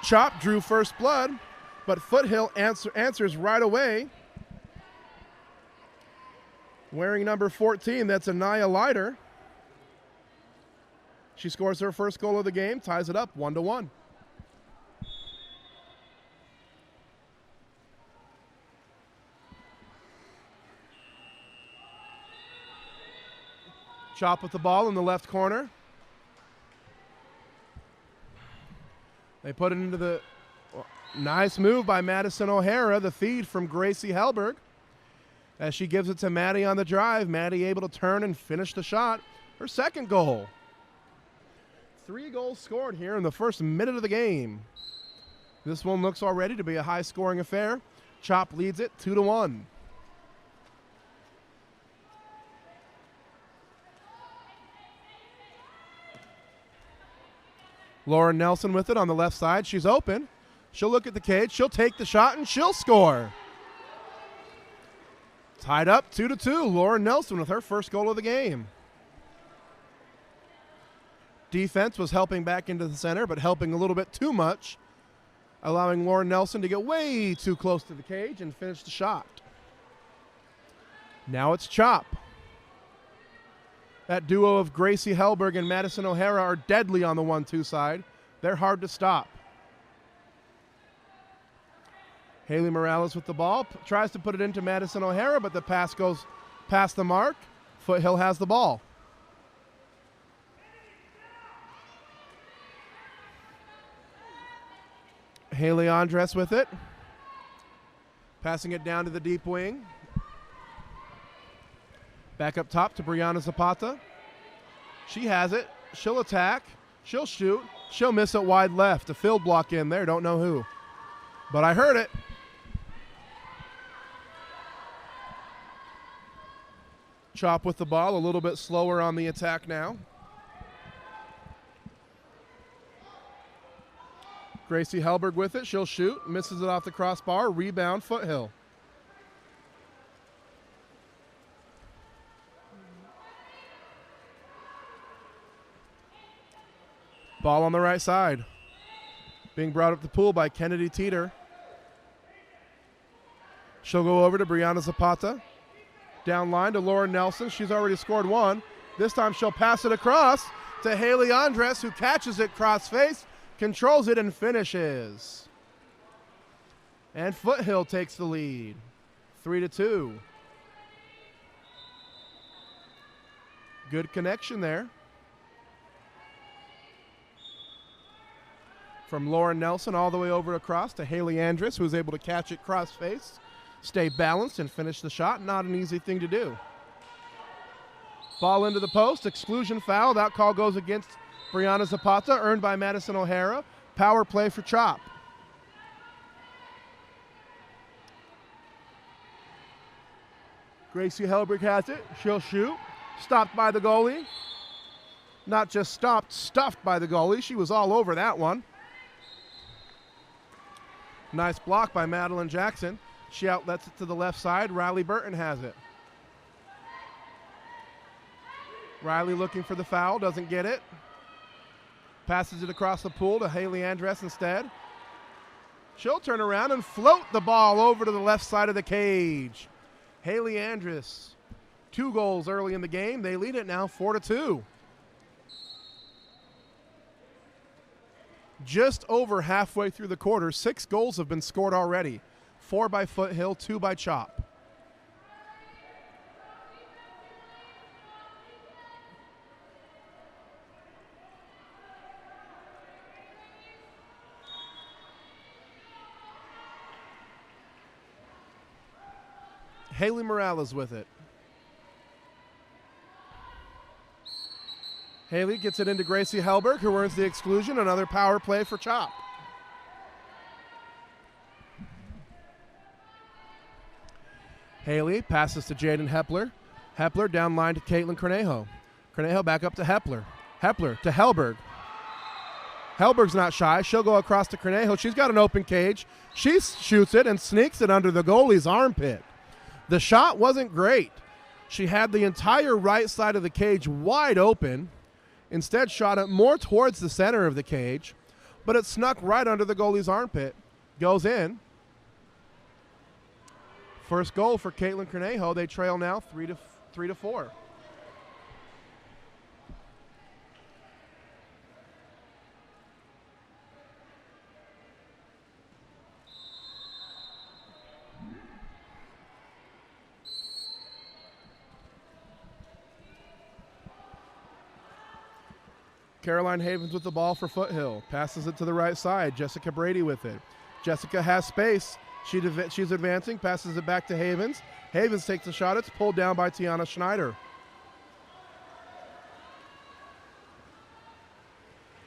B: Chop drew first blood, but Foothill answers right away. Wearing number 14, that's Anaya Leiter. She scores her first goal of the game, ties it up 1-1. Chop with the ball in the left corner. They put it into the nice move by Madison O'Hara, the feed from Gracie Hellberg. As she gives it to Maddie on the drive, Maddie able to turn and finish the shot. Her second goal. 3 goals scored here in the first minute of the game. This one looks already to be a high-scoring affair. Chop leads it 2-1. Lauren Nelson with it on the left side. She's open. She'll look at the cage. She'll take the shot, and she'll score. Tied up 2-2. Lauren Nelson with her first goal of the game. Defense was helping back into the center, but helping a little bit too much, allowing Lauren Nelson to get way too close to the cage and finish the shot. Now it's Chop. That duo of Gracie Hellberg and Madison O'Hara are deadly on the 1-2 side. They're hard to stop. Haley Morales with the ball. Tries to put it into Madison O'Hara, but the pass goes past the mark. Foothill has the ball. Haley Andres with it. Passing it down to the deep wing. Back up top to Brianna Zapata. She has it. She'll attack. She'll shoot. She'll miss it wide left. A field block in there. Don't know who. But I heard it. Chop with the ball. A little bit slower on the attack now. Gracie Hellberg with it. She'll shoot. Misses it off the crossbar. Rebound, Foothill. Ball on the right side. Being brought up the pool by Kennedy Teeter. She'll go over to Brianna Zapata. Down line to Lauren Nelson. She's already scored one. This time she'll pass it across to Haley Andres, who catches it cross face, controls it, and finishes. And Foothill takes the lead. 3-2. Good connection there. From Lauren Nelson all the way over across to Haley Andres, who was able to catch it cross face, stay balanced, and finish the shot. Not an easy thing to do. Ball into the post. Exclusion foul. That call goes against Brianna Zapata, earned by Madison O'Hara. Power play for Chop. Gracie Hellberg has it. She'll shoot. Stopped by the goalie. Not just stopped, stuffed by the goalie. She was all over that one. Nice block by Madeline Jackson. She outlets it to the left side. Riley Burton has it. Riley looking for the foul, doesn't get it. Passes it across the pool to Haley Andres instead. She'll turn around and float the ball over to the left side of the cage. Haley Andres, 2 goals early in the game. They lead it now 4-2. Just over halfway through the quarter, 6 goals have been scored already. 4 by Foothill, 2 by Chop. Haley Morales with it. Haley gets it into Gracie Helberg, who earns the exclusion. Another power play for Chop. Haley passes to Jaden Hepler. Hepler down line to Caitlin Cornejo. Cornejo back up to Hepler. Hepler to Helberg. Helberg's not shy. She'll go across to Cornejo. She's got an open cage. She shoots it and sneaks it under the goalie's armpit. The shot wasn't great. She had the entire right side of the cage wide open. Instead, shot it more towards the center of the cage, but it snuck right under the goalie's armpit. Goes in. First goal for Caitlin Cornejo. They trail now 3-4. Caroline Havens with the ball for Foothill. Passes it to the right side. Jessica Brady with it. Jessica has space. She's advancing. Passes it back to Havens. Havens takes the shot. It's pulled down by Tiana Schneider.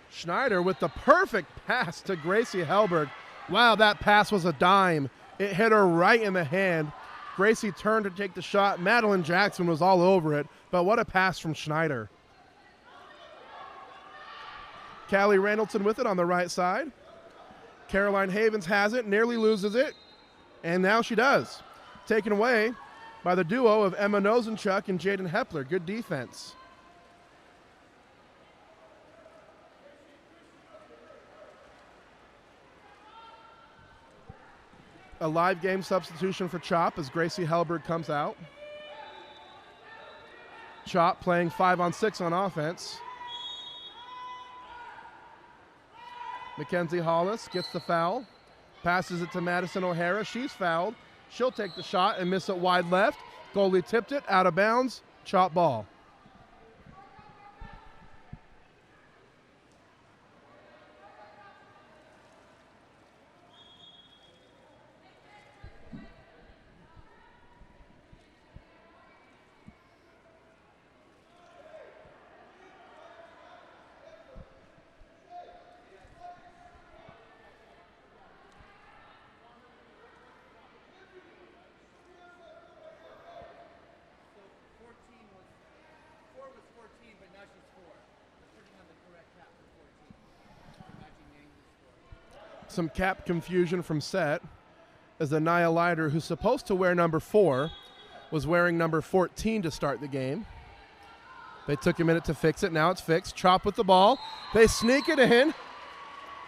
B: Schneider with the perfect pass to Gracie Helberg. Wow, that pass was a dime. It hit her right in the hand. Gracie turned to take the shot. Madeline Jackson was all over it. But what a pass from Schneider. Callie Randleton with it on the right side. Caroline Havens has it, nearly loses it, and now she does. Taken away by the duo of Emma Nosenchuk and Jaden Hepler. Good defense. A live game substitution for Chop as Gracie Helberg comes out. Chop playing 5-on-6 on offense. Mackenzie Hollis gets the foul, passes it to Madison O'Hara. She's fouled. She'll take the shot and miss it wide left. Goalie tipped it out of bounds. Chop ball. Some cap confusion from set as Anaya Leiter, who's supposed to wear number 4, was wearing number 14 to start the game. They took a minute to fix it. Now it's fixed. Chop with the ball. They sneak it in.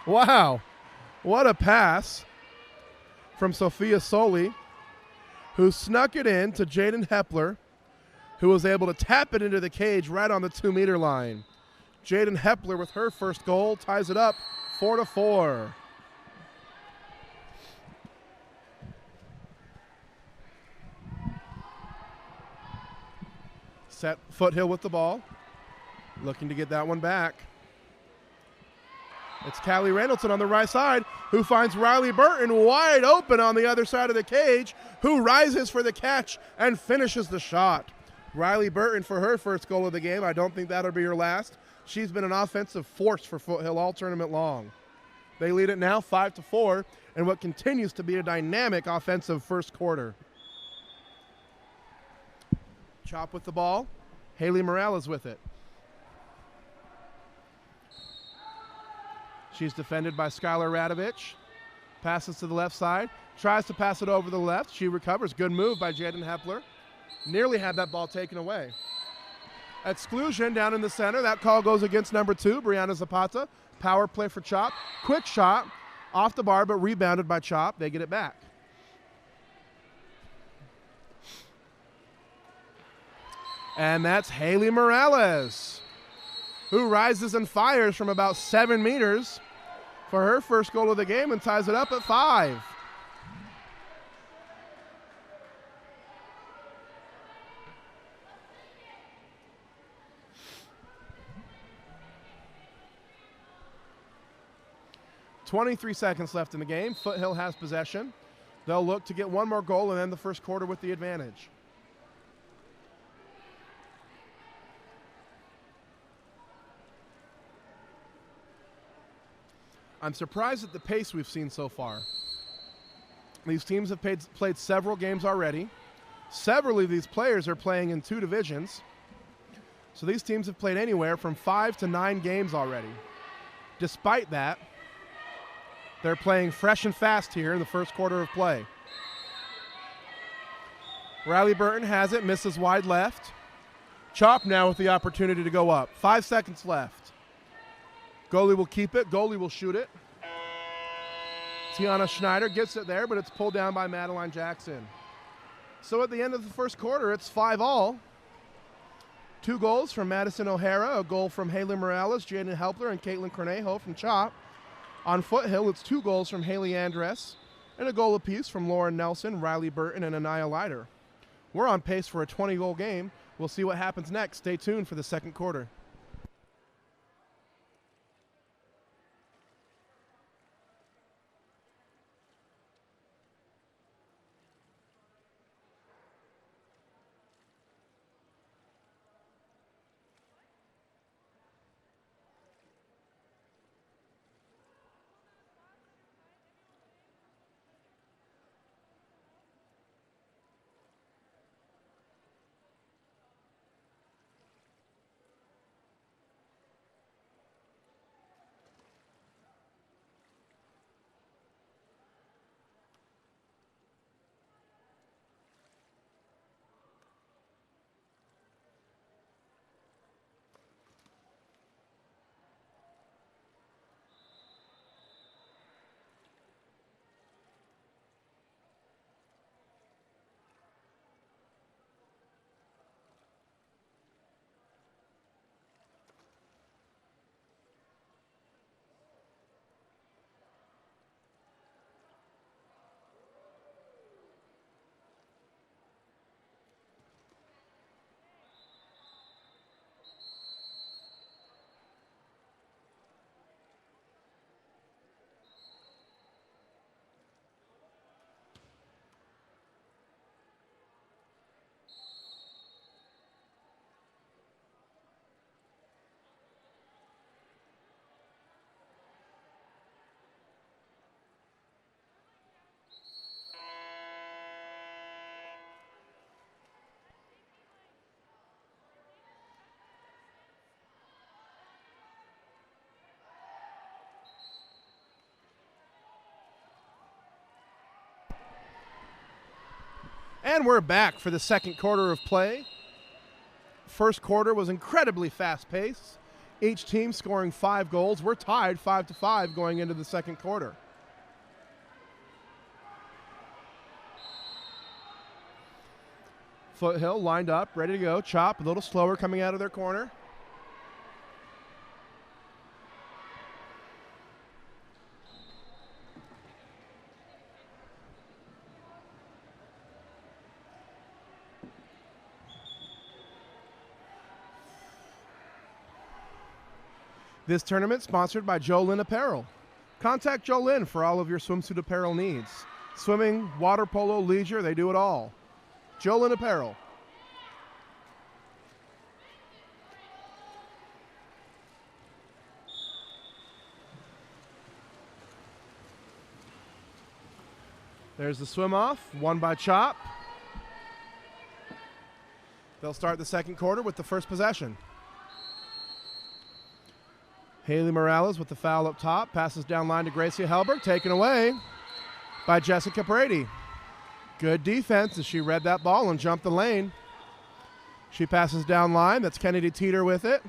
B: Wow. What a pass from Sophia Soli, who snuck it in to Jaden Hepler, who was able to tap it into the cage right on the 2-meter line. Jaden Hepler with her first goal ties it up 4-4. Set Foothill with the ball, looking to get that one back. It's Callie Randleton on the right side, who finds Riley Burton wide open on the other side of the cage, who rises for the catch and finishes the shot. Riley Burton for her first goal of the game. I don't think that'll be her last. She's been an offensive force for Foothill all tournament long. They lead it now 5-4 in what continues to be a dynamic offensive first quarter. Chop with the ball. Haley Morales with it. She's defended by Skylar Radovich. Passes to the left side. Tries to pass it over the left. She recovers. Good move by Jaden Hepler. Nearly had that ball taken away. Exclusion down in the center. That call goes against number 2, Brianna Zapata. Power play for Chop. Quick shot. Off the bar, but rebounded by Chop. They get it back. And that's Haley Morales, who rises and fires from about 7 meters for her first goal of the game and ties it up at 5. 23 seconds left in the game. Foothill has possession. They'll look to get one more goal and end the first quarter with the advantage. I'm surprised at the pace we've seen so far. These teams have played several games already. Several of these players are playing in 2 divisions. So these teams have played anywhere from 5 to 9 games already. Despite that, they're playing fresh and fast here in the first quarter of play. Riley Burton has it, misses wide left. Chop now with the opportunity to go up. 5 seconds left. Goalie will keep it. Goalie will shoot it. Tiana Schneider gets it there, but it's pulled down by Madeline Jackson. So at the end of the first quarter, it's 5-all. 2 goals from Madison O'Hara, a goal from Haley Morales, Jaden Helpler, and Caitlin Cornejo from Chop. On Foothill, it's 2 goals from Haley Andress and a goal apiece from Lauren Nelson, Riley Burton, and Anaya Leiter. We're on pace for a 20-goal game. We'll see what happens next. Stay tuned for the second quarter. And we're back for the second quarter of play. First quarter was incredibly fast-paced. Each team scoring 5 goals. We're tied 5-5 going into the second quarter. Foothill lined up, ready to go. Chop, a little slower coming out of their corner. This tournament sponsored by Jolla Apparel. Contact Jolla for all of your swimsuit apparel needs. Swimming, water polo, leisure, they do it all. Jolla Apparel. There's the swim off, won by Chop. They'll start the second quarter with the first possession. Haley Morales with the foul up top, passes down line to Gracie Helberg, taken away by Jessica Brady. Good defense as she read that ball and jumped the lane. She passes down line, that's Kennedy Teeter with it.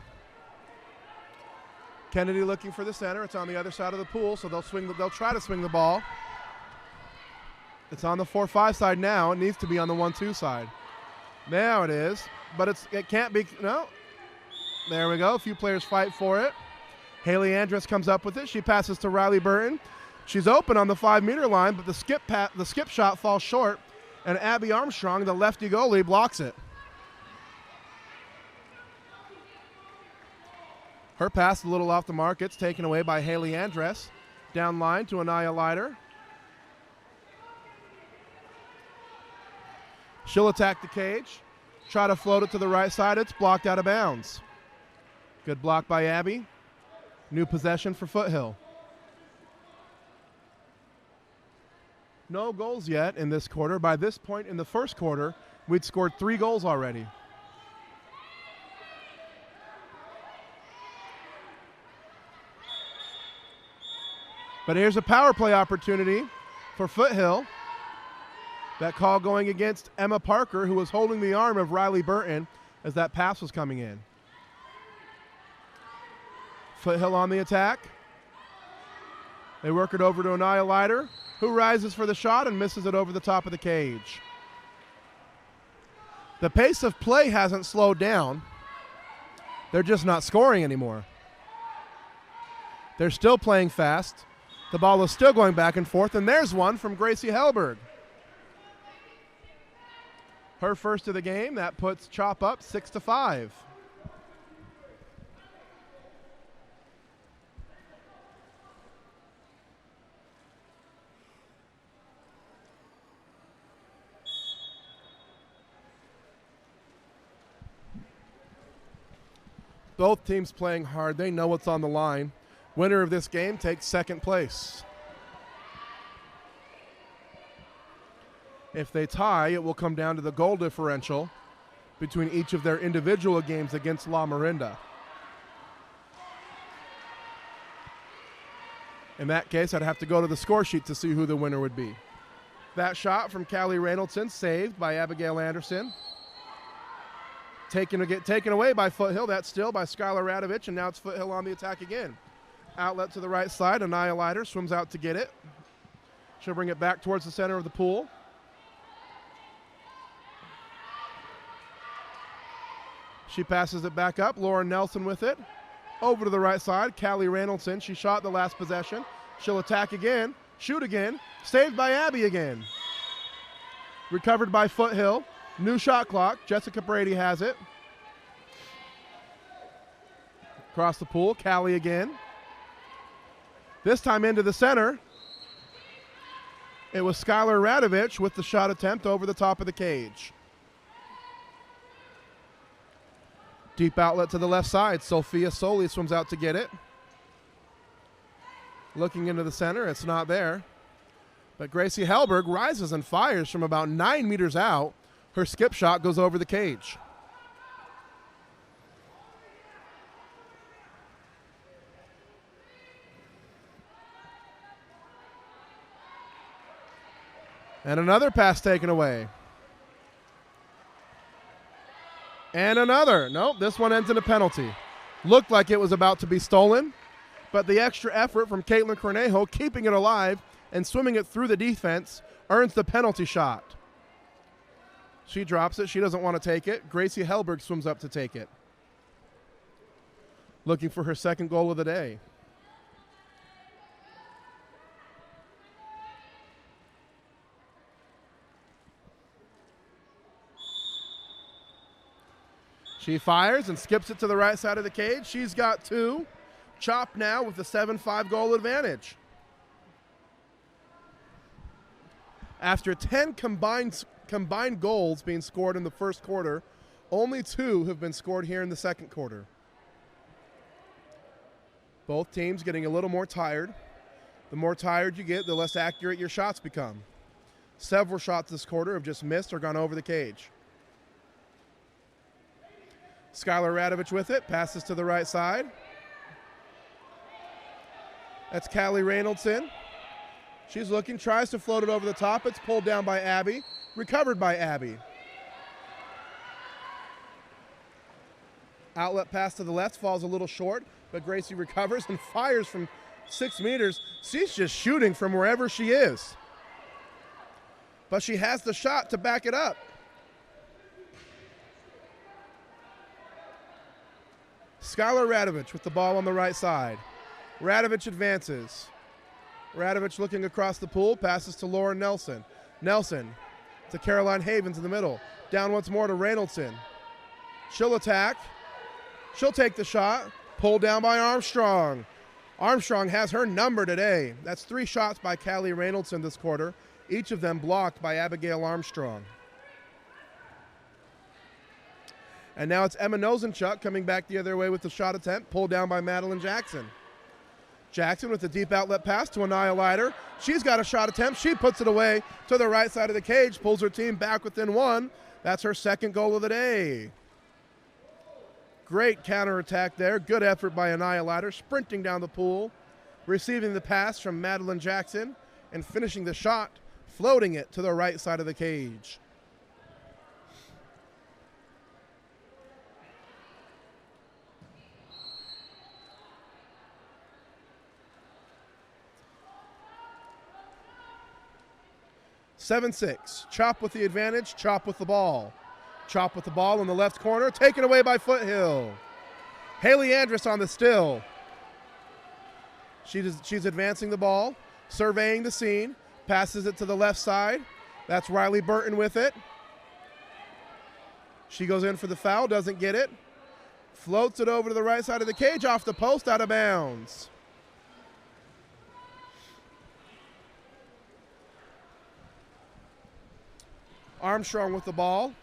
B: Kennedy looking for the center, it's on the other side of the pool, so they'll try to swing the ball. It's on the 4-5 side now, it needs to be on the 1-2 side. Now it is, but it can't be, no. There we go, a few players fight for it. Haley Andress comes up with it. She passes to Riley Burton. She's open on the 5-meter line, but the skip shot falls short, and Abby Armstrong, the lefty goalie, blocks it. Her pass a little off the mark. It's taken away by Haley Andress. Down line to Anaya Leiter. She'll attack the cage. Try to float it to the right side. It's blocked out of bounds. Good block by Abby. New possession for Foothill. No goals yet in this quarter. By this point in the first quarter, we'd scored 3 goals already. But here's a power play opportunity for Foothill. That call going against Emma Parker, who was holding the arm of Riley Burton as that pass was coming in. Foothill on the attack. They work it over to Anaya Leiter, who rises for the shot and misses it over the top of the cage. The pace of play hasn't slowed down. They're just not scoring anymore. They're still playing fast. The ball is still going back and forth, and there's one from Gracie Hellberg. Her first of the game. That puts Chop up 6-5. Both teams playing hard. They know what's on the line. Winner of this game takes second place. If they tie, it will come down to the goal differential between each of their individual games against La Marinda. In that case, I'd have to go to the score sheet to see who the winner would be. That shot from Callie Reynoldson, saved by Abigail Anderson. Taken away by Foothill. That's still by Skylar Radovich, and now it's Foothill on the attack again. Outlet to the right side. Anaya Leiter swims out to get it. She'll bring it back towards the center of the pool. She passes it back up. Lauren Nelson with it. Over to the right side. Callie Reynoldson. She shot the last possession. She'll attack again. Shoot again. Saved by Abby again. Recovered by Foothill. New shot clock. Jessica Brady has it. Across the pool. Callie again. This time into the center. It was Skylar Radovich with the shot attempt over the top of the cage. Deep outlet to the left side. Sophia Soli swims out to get it. Looking into the center. It's not there. But Gracie Hellberg rises and fires from about 9 meters out. Her skip shot goes over the cage. And another pass taken away. And another. Nope, this one ends in a penalty. Looked like it was about to be stolen, but the extra effort from Caitlin Cornejo, keeping it alive and swimming it through the defense, earns the penalty shot. She drops it. She doesn't want to take it. Gracie Hellberg swims up to take it. Looking for her second goal of the day. She fires and skips it to the right side of the cage. She's got 2. Chop now with a 7-5 goal advantage. After 10 combined goals being scored in the first quarter, only 2 have been scored here in the second quarter. Both teams getting a little more tired. The more tired you get, the less accurate your shots become. Several shots this quarter have just missed or gone over the cage. Skylar Radovich with it, passes to the right side. That's Callie Reynoldson. She's looking, tries to float it over the top. It's pulled down by Abby, recovered by Abby. Outlet pass to the left, falls a little short, but Gracie recovers and fires from 6 meters. She's just shooting from wherever she is. But she has the shot to back it up. Skylar Radovich with the ball on the right side. Radovich advances. Radovich looking across the pool, passes to Lauren Nelson. Nelson to Caroline Havens in the middle. Down once more to Reynoldson. She'll attack. She'll take the shot. Pulled down by Armstrong. Armstrong has her number today. That's 3 shots by Callie Reynolds in this quarter, each of them blocked by Abigail Armstrong. And now it's Emma Nosenchuk coming back the other way with the shot attempt, pulled down by Madeline Jackson. Jackson with a deep outlet pass to Anaya Leiter. She's got a shot attempt. She puts it away to the right side of the cage, pulls her team back within 1. That's her second goal of the day. Great counterattack there. Good effort by Anaya Leiter, sprinting down the pool, receiving the pass from Madeline Jackson, and finishing the shot, floating it to the right side of the cage. (7-6). Chop with the advantage, Chop with the ball. Chop with the ball in the left corner, taken away by Foothill. Haley Andrus on the still. She's advancing the ball, surveying the scene, passes it to the left side. That's Riley Burton with it. She goes in for the foul, doesn't get it. Floats it over to the right side of the cage, off the post, out of bounds. Armstrong with the ball.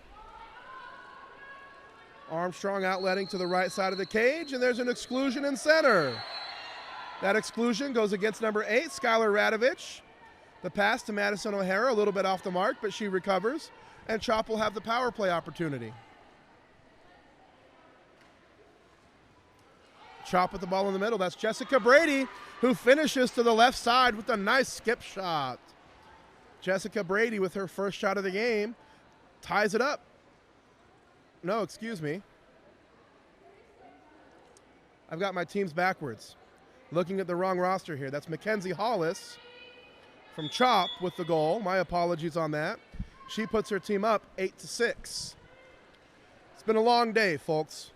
B: Armstrong outletting to the right side of the cage, and there's an exclusion in center. That exclusion goes against number 8, Skylar Radovich. The pass to Madison O'Hara, a little bit off the mark, but she recovers, and Chop will have the power play opportunity. Chop with the ball in the middle. That's Jessica Brady, who finishes to the left side with a nice skip shot. Jessica Brady with her first shot of the game ties it up. No, excuse me. I've got my teams backwards. Looking at the wrong roster here. That's Mackenzie Hollis from Chop with the goal. My apologies on that. She puts her team up 8-6. It's been a long day, folks.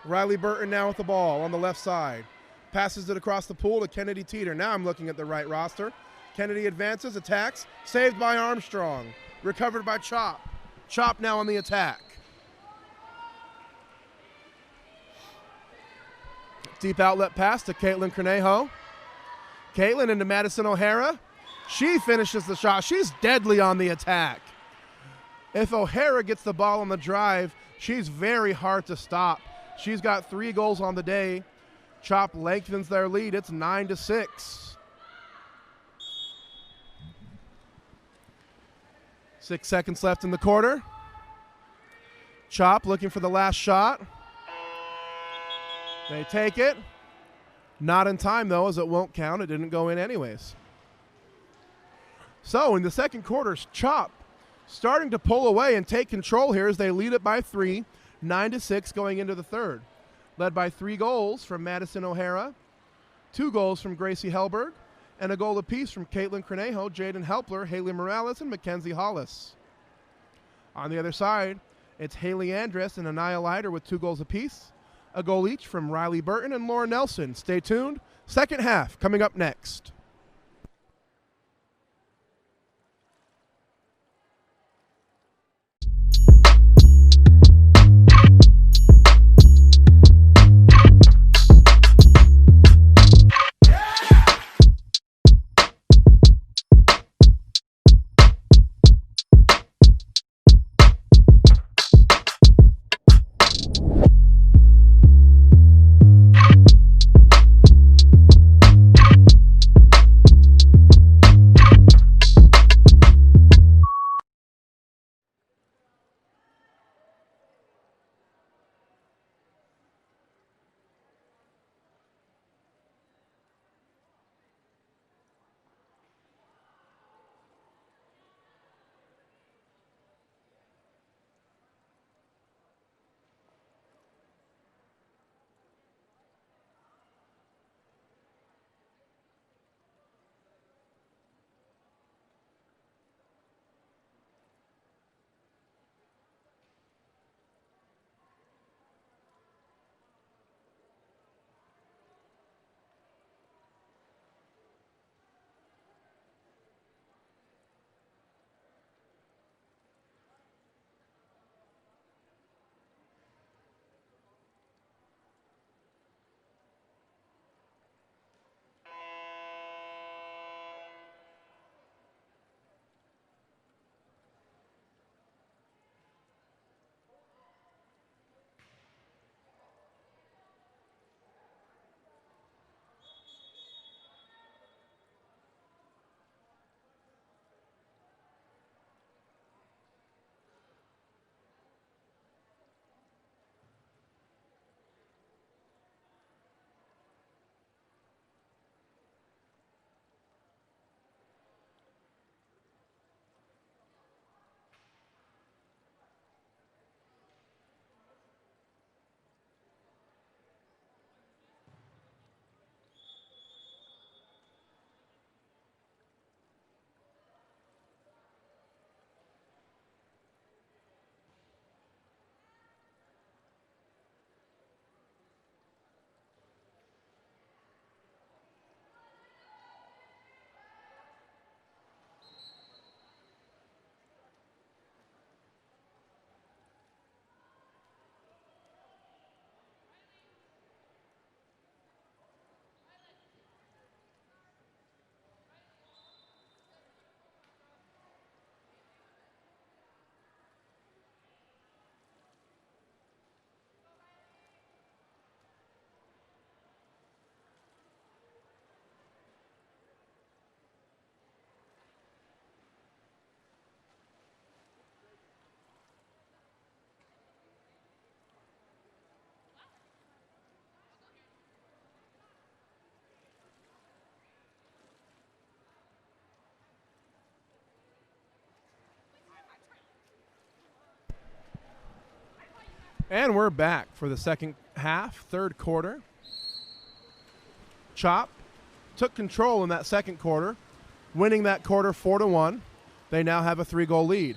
B: Riley Burton now with the ball on the left side. Passes it across the pool to Kennedy Teeter. Now I'm looking at the right roster. Kennedy advances, attacks, saved by Armstrong. Recovered by Chop. Chop now on the attack. Deep outlet pass to Caitlin Cornejo. Caitlin into Madison O'Hara. She finishes the shot. She's deadly on the attack. If O'Hara gets the ball on the drive, she's very hard to stop. She's got 3 goals on the day. Chop lengthens their lead. It's 9-6. 6 seconds left in the quarter. Chop looking for the last shot. They take it. Not in time, though, as it won't count. It didn't go in anyways. So in the second quarter, Chop starting to pull away and take control here as they lead it by 3, 9-6 going into the third. Led by 3 goals from Madison O'Hara, 2 goals from Gracie Helberg, and a goal apiece from Caitlin Cornejo, Jaden Helpler, Haley Morales, and Mackenzie Hollis. On the other side, it's Haley Andrus and Anaya Leiter with 2 goals apiece, a goal each from Riley Burton and Laura Nelson. Stay tuned. Second half coming up next. And we're back for the second half, third quarter. Chop took control in that second quarter, winning that quarter 4-1. They now have a 3-goal lead.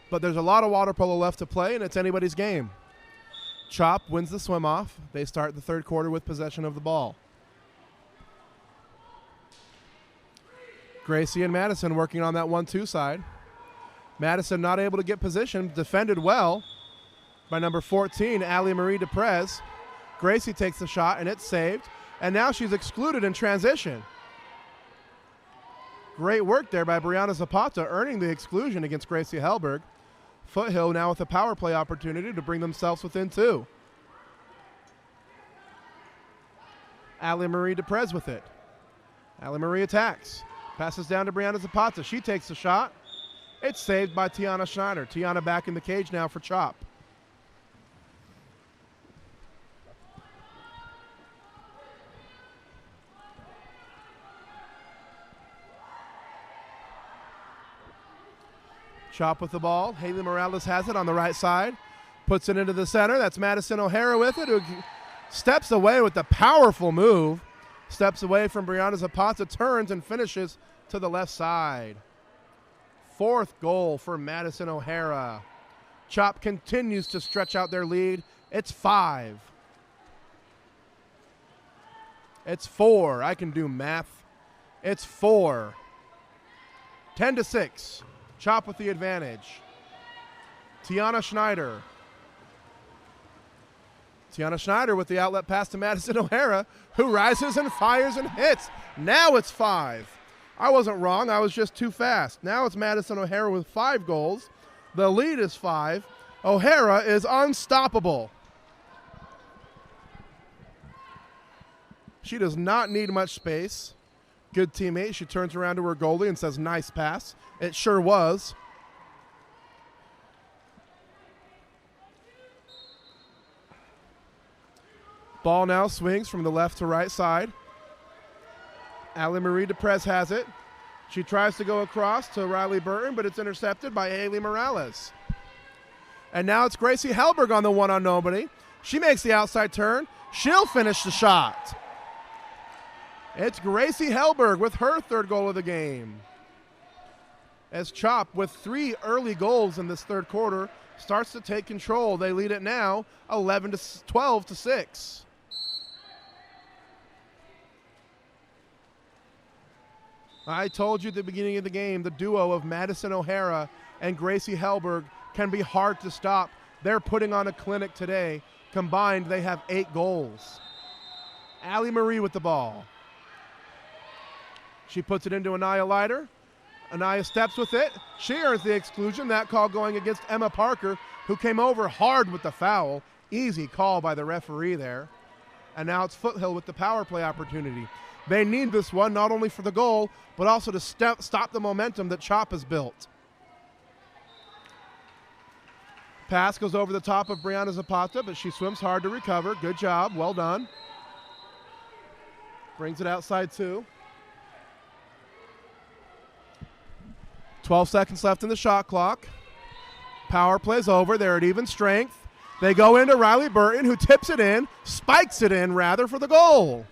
B: But there's a lot of water polo left to play, and it's anybody's game. Chop wins the swim off. They start the third quarter with possession of the ball. Gracie and Madison working on that 1-2 side. Madison not able to get position, defended well by number 14, Ali Marie Deprez. Gracie takes the shot, and it's saved. And now she's excluded in transition. Great work there by Brianna Zapata, earning the exclusion against Gracie Hellberg. Foothill now with a power play opportunity to bring themselves within 2. Ali Marie Deprez with it. Ali Marie attacks. Passes down to Brianna Zapata. She takes the shot. It's saved by Tiana Schneider. Tiana back in the cage now for Chop. Chop with the ball. Haley Morales has it on the right side. Puts it into the center. That's Madison O'Hara with it, who steps away with the powerful move. Steps away from Brianna Zapata, turns and finishes to the left side. 4th goal for Madison O'Hara. Chop continues to stretch out their lead. It's 5. It's 4. I can do math. It's 4. 10-6. Chop with the advantage. Tiana Schneider. Tiana Schneider with the outlet pass to Madison O'Hara, who rises and fires and hits. Now it's 5. I wasn't wrong. I was just too fast. Now it's Madison O'Hara with 5 goals. The lead is 5. O'Hara is unstoppable. She does not need much space. Good teammate. She turns around to her goalie and says, nice pass. It sure was. Ball now swings from the left to right side. Ali Marie Deprez has it. She tries to go across to Riley Burton, but it's intercepted by Haley Morales. And now it's Gracie Hellberg on the one on nobody. She makes the outside turn. She'll finish the shot. It's Gracie Hellberg with her 3rd goal of the game. As Chop, with 3 early goals in this third quarter, starts to take control. They lead it now 12-6. I told you at the beginning of the game, the duo of Madison O'Hara and Gracie Hellberg can be hard to stop. They're putting on a clinic today. Combined, they have 8 goals. Ali Marie with the ball. She puts it into Anaya Leiter. Anaya steps with it. She earns the exclusion. That call going against Emma Parker, who came over hard with the foul. Easy call by the referee there. And now it's Foothill with the power play opportunity. They need this one not only for the goal, but also to stop the momentum that Chop has built. Pass goes over the top of Brianna Zapata, but she swims hard to recover. Good job. Well done. Brings it outside 2. 12 seconds left in the shot clock. Power play's over. They're at even strength. They go into Riley Burton, who tips it in, spikes it in, rather, for the goal.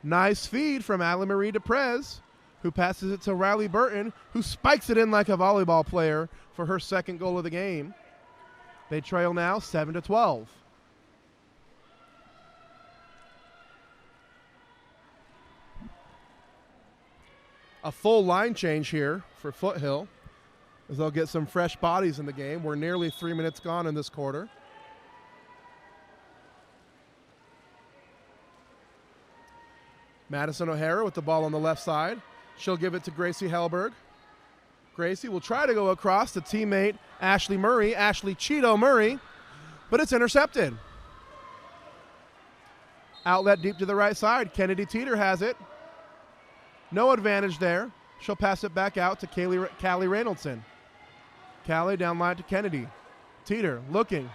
B: Nice feed from Ali Marie Deprez, who passes it to Riley Burton, who spikes it in like a volleyball player for her 2nd goal of the game. They trail now 7-12. A full line change here for Foothill, as they'll get some fresh bodies in the game. We're nearly 3 minutes gone in this quarter. Madison O'Hara with the ball on the left side. She'll give it to Gracie Hellberg. Gracie will try to go across to teammate Ashley Murray, Ashley Cheeto Murray, but it's intercepted. Outlet deep to the right side. Kennedy Teeter has it. No advantage there. She'll pass it back out to Callie Reynoldson. Callie down line to Kennedy. Teeter looking.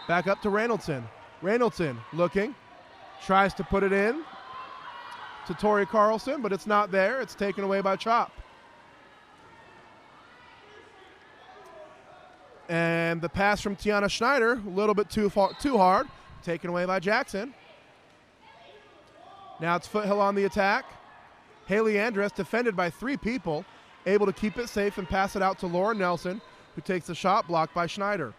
B: Back up to Reynoldson. Reynoldson looking. Tries to put it in to Tori Carlson, but it's not there. It's taken away by Chop. And the pass from Tiana Schneider, a little bit too hard, taken away by Jackson. Now it's Foothill on the attack. Haley Andress, defended by 3 people, able to keep it safe and pass it out to Lauren Nelson, who takes the shot, blocked by Schneider.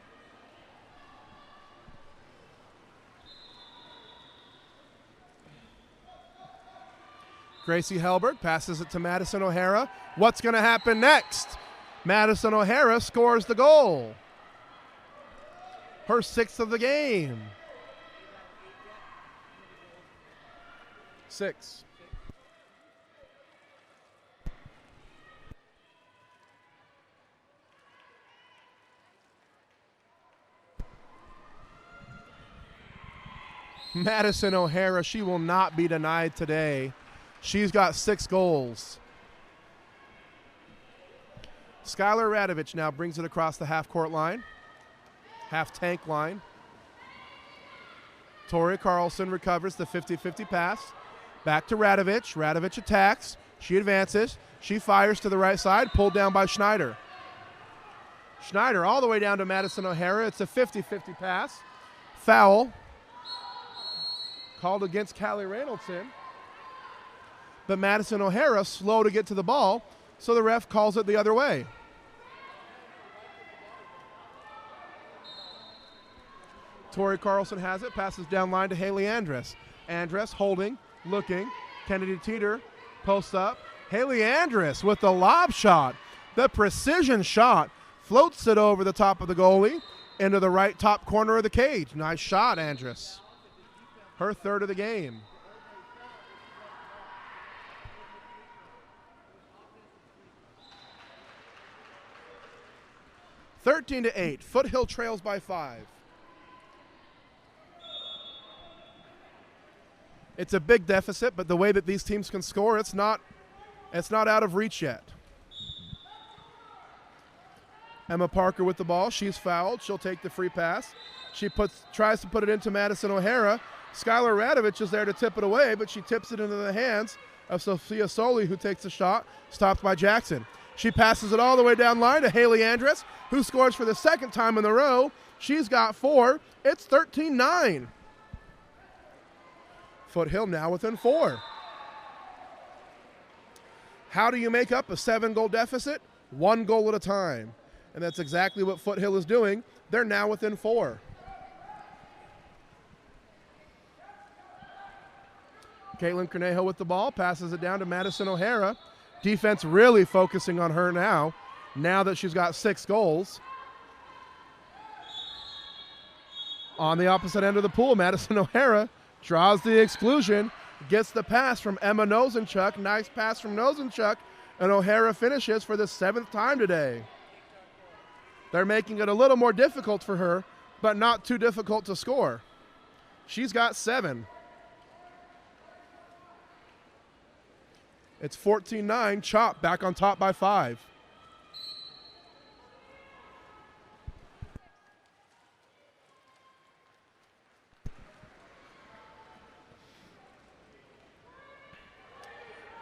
B: Gracie Helberg passes it to Madison O'Hara. What's going to happen next? Madison O'Hara scores the goal. Her 6th of the game. 6. Madison O'Hara, she will not be denied today. She's got 6 goals. Skylar Radovich now brings it across the half-court line, half-tank line. Tori Carlson recovers the 50-50 pass. Back to Radovich. Radovich attacks. She advances. She fires to the right side, pulled down by Schneider. Schneider all the way down to Madison O'Hara. It's a 50-50 pass. Foul called against Callie Reynoldson. But Madison O'Hara slow to get to the ball, so the ref calls it the other way. Tori Carlson has it, passes down line to Haley Andress. Andress holding, looking. Kennedy Teeter posts up. Haley Andress with the lob shot. The precision shot floats it over the top of the goalie into the right top corner of the cage. Nice shot, Andress. Her 3rd of the game. (13-8). Foothill trails by 5. It's a big deficit, but the way that these teams can score, it's not out of reach yet. Emma Parker with the ball. She's fouled. She'll take the free pass. She tries to put it into Madison O'Hara. Skylar Radovich is there to tip it away, but she tips it into the hands of Sophia Soli, who takes the shot, stopped by Jackson. She passes it all the way down line to Haley Andress, who scores for the 2nd time in a row. She's got 4. It's 13-9. Foothill now within 4. How do you make up a 7-goal deficit? 1 goal at a time. And that's exactly what Foothill is doing. They're now within 4. Caitlin Cornejo with the ball, passes it down to Madison O'Hara. Defense really focusing on her now that she's got 6 goals. On the opposite end of the pool, Madison O'Hara draws the exclusion, gets the pass from Emma Nosenchuk. Nice pass from Nosenchuk, and O'Hara finishes for the 7th time today. They're making it a little more difficult for her, but not too difficult to score. She's got 7. It's 14-9. Chop back on top by 5.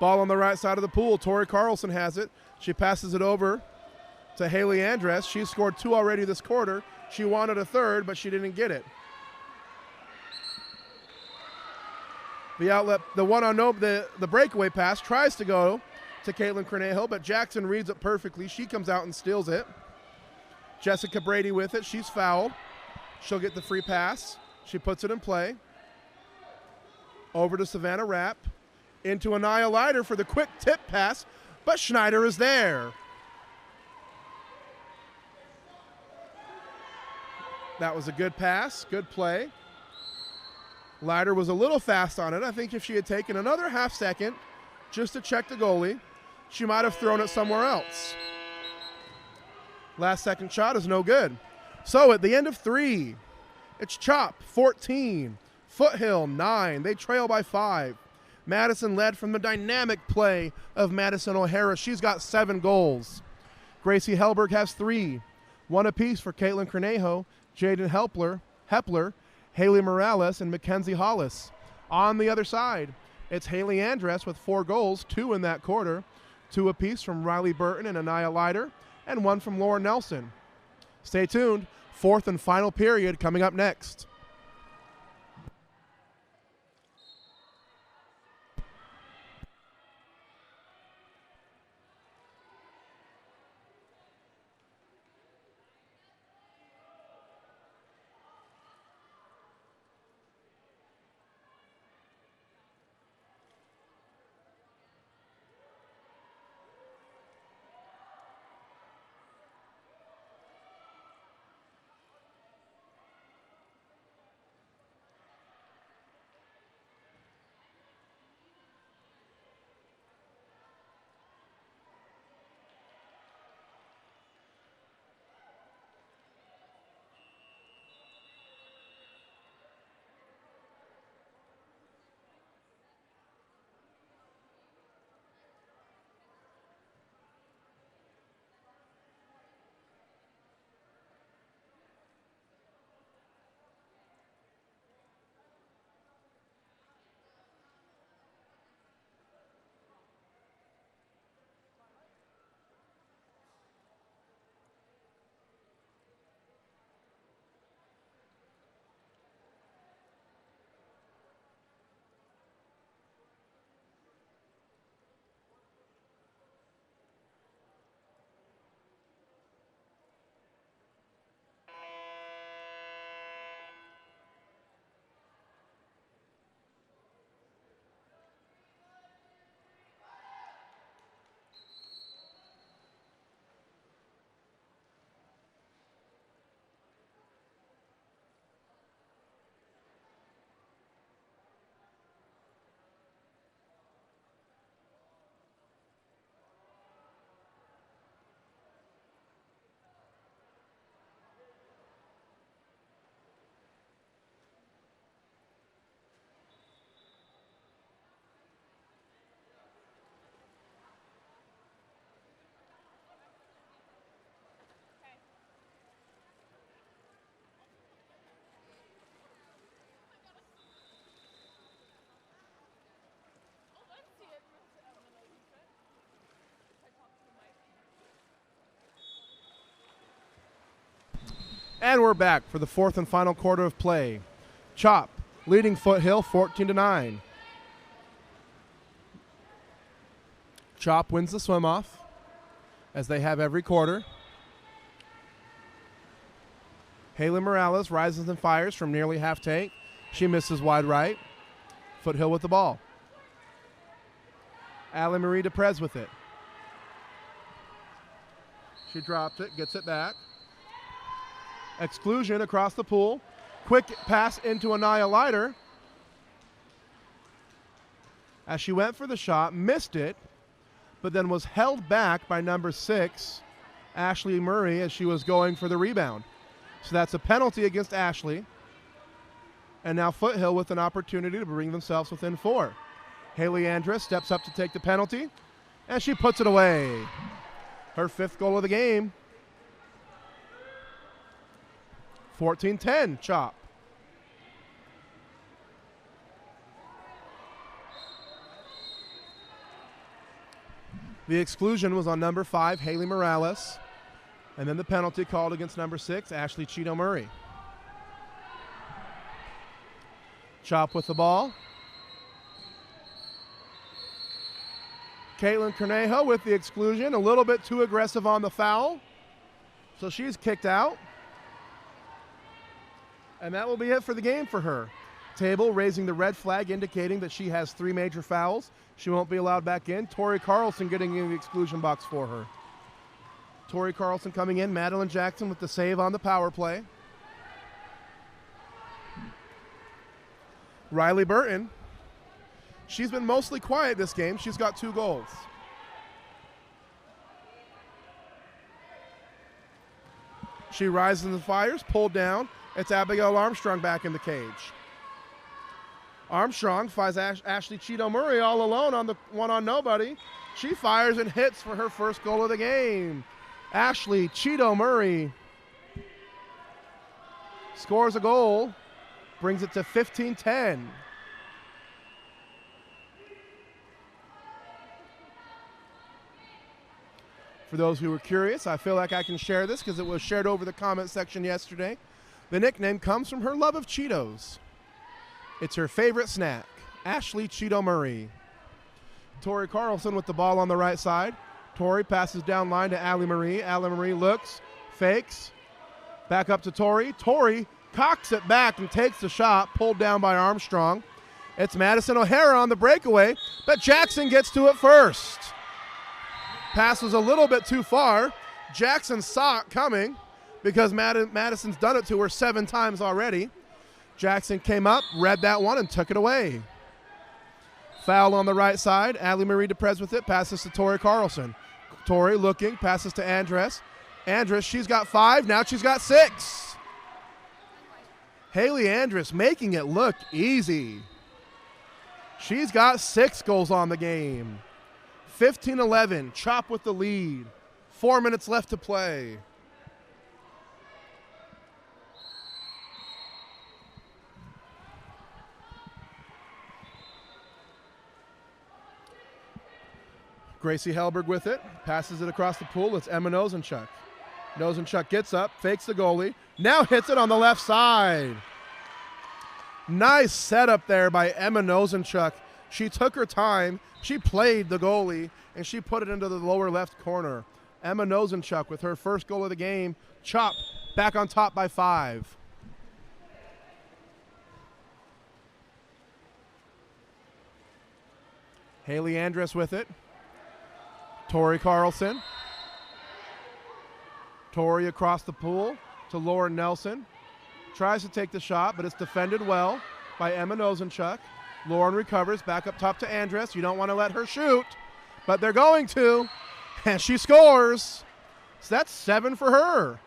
B: Ball on the right side of the pool. Tori Carlson has it. She passes it over to Haley Andress. She scored 2 already this quarter. She wanted a 3rd, but she didn't get it. The outlet, the breakaway pass tries to go to Caitlin Cornejo, but Jackson reads it perfectly. She comes out and steals it. Jessica Brady with it. She's fouled. She'll get the free pass. She puts it in play. Over to Savannah Rapp. Into Anaya Leiter for the quick tip pass, but Schneider is there. That was a good pass, good play. Leiter was a little fast on it. I think if she had taken another half second just to check the goalie, she might have thrown it somewhere else. Last second shot is no good. So at the end of 3, it's Chop 14, Foothill 9. They trail by 5. Madison led from the dynamic play of Madison O'Hara. She's got 7 goals. Gracie Helberg has 3. 1 apiece for Caitlin Cornejo, Jaden Hepler, Haley Morales, and Mackenzie Hollis. On the other side, it's Haley Andress with 4 goals, 2 in that quarter. 2 apiece from Riley Burton and Anaya Leiter, and 1 from Laura Nelson. Stay tuned. Fourth and final period coming up next. And we're back for the fourth and final quarter of play. Chop leading Foothill 14-9. Chop wins the swim-off, as they have every quarter. Haley Morales rises and fires from nearly half tank. She misses wide right. Foothill with the ball. Allie Marie DePrez with it. She dropped it, gets it back. Exclusion across the pool. Quick pass into Anaya Leiter. As she went for the shot, missed it, but then was held back by number 6, Ashley Murray, as she was going for the rebound. So that's a penalty against Ashley. And now Foothill with an opportunity to bring themselves within 4. Haley Andrus steps up to take the penalty, and she puts it away. Her 5th goal of the game. 14-10, Chop. The exclusion was on number 5, Haley Morales. And then the penalty called against number 6, Ashley Cheeto Murray. Chop with the ball. Caitlin Cornejo with the exclusion, a little bit too aggressive on the foul. So she's kicked out. And that will be it for the game for her. Table raising the red flag, indicating that she has 3 major fouls. She won't be allowed back in. Tori Carlson getting in the exclusion box for her. Tori Carlson coming in. Madeline Jackson with the save on the power play. Riley Burton. She's been mostly quiet this game. She's got 2 goals. She rises and fires, pulled down. It's Abigail Armstrong back in the cage. Armstrong finds Ashley Cheeto Murray all alone on the one on nobody. She fires and hits for her 1st goal of the game. Ashley Cheeto Murray scores a goal, brings it to 15-10. For those who were curious, I feel like I can share this because it was shared over the comment section yesterday. The nickname comes from her love of Cheetos. It's her favorite snack, Ashley Cheeto Marie. Tori Carlson with the ball on the right side. Tori passes down line to Allie Marie. Allie Marie looks, fakes, back up to Tori. Tori cocks it back and takes the shot, pulled down by Armstrong. It's Madison O'Hara on the breakaway, but Jackson gets to it first. Pass was a little bit too far. Jackson saw it coming because Madison's done it to her 7 times already. Jackson came up, read that one, and took it away. Foul on the right side. Allie Marie Deprez with it, passes to Tori Carlson. Tori looking, passes to Andress. Andress, she's got 5, now she's got 6. Haley Andress making it look easy. She's got 6 goals on the game. 15-11, Chop with the lead. 4 minutes left to play. Gracie Hellberg with it, passes it across the pool. It's Emma Nosenchuk. Nosenchuk gets up, fakes the goalie, now hits it on the left side. Nice setup there by Emma Nosenchuk. She took her time, she played the goalie, and she put it into the lower left corner. Emma Nosenchuk with her first goal of the game. Chop back on top by 5. Haley Andress with it. Tori Carlson. Tori across the pool to Lauren Nelson. Tries to take the shot, but it's defended well by Emma Nosenchuk. Lauren recovers, back up top to Andress. You don't want to let her shoot, but they're going to, and she scores. So that's 7 for her.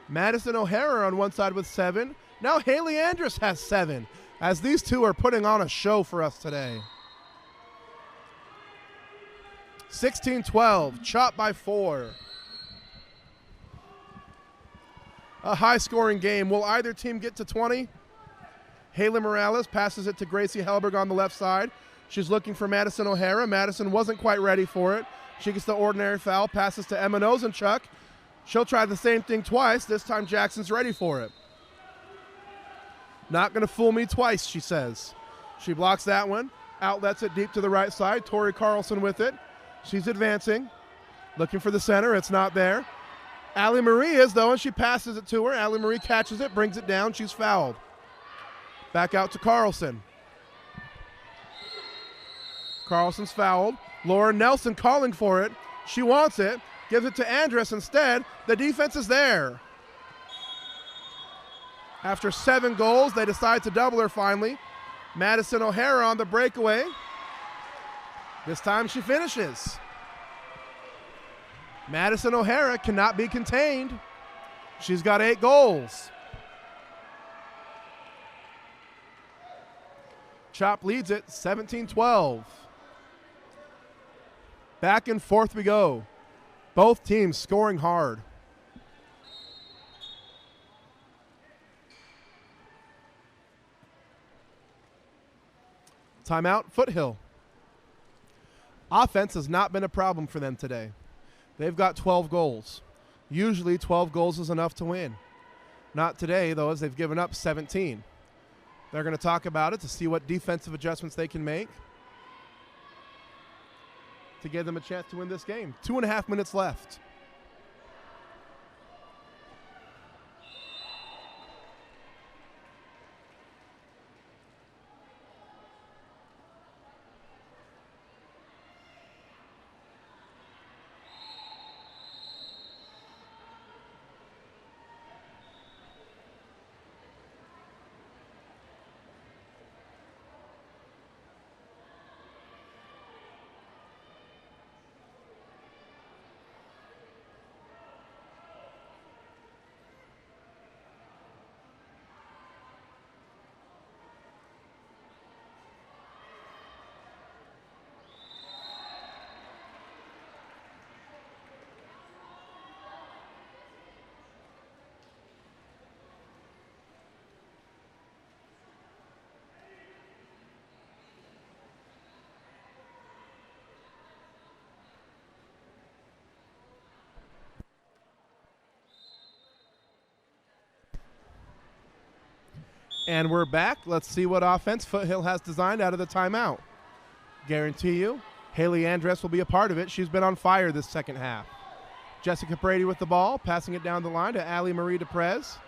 B: Madison O'Hara on one side with 7. Now Haley Andress has 7, as these two are putting on a show for us today. 16-12, Chop by 4. A high-scoring game. Will either team get to 20? Haley Morales passes it to Gracie Hellberg on the left side. She's looking for Madison O'Hara. Madison wasn't quite ready for it. She gets the ordinary foul, passes to Emma Nosenchuk. She'll try the same thing twice. This time Jackson's ready for it. Not going to fool me twice, she says. She blocks that one, outlets it deep to the right side. Tori Carlson with it. She's advancing, looking for the center. It's not there. Allie Marie is, though, and she passes it to her. Allie Marie catches it, brings it down. She's fouled. Back out to Carlson. Carlson's fouled. Lauren Nelson calling for it. She wants it. Gives it to Andress instead. The defense is there. After 7 goals, they decide to double her finally. Madison O'Hara on the breakaway. This time she finishes. Madison O'Hara cannot be contained. She's got 8 goals. Chop leads it 17-12. Back and forth we go. Both teams scoring hard. Timeout, Foothill. Offense has not been a problem for them today. They've got 12 goals. Usually 12 goals is enough to win. Not today, though, as they've given up 17. They're going to talk about it to see what defensive adjustments they can make to give them a chance to win this game. 2.5 minutes left. And we're back. Let's see what offense Foothill has designed out of the timeout. Guarantee you, Haley Andress will be a part of it. She's been on fire this second half. Jessica Brady with the ball, passing it down the line to Ali Marie DePrez.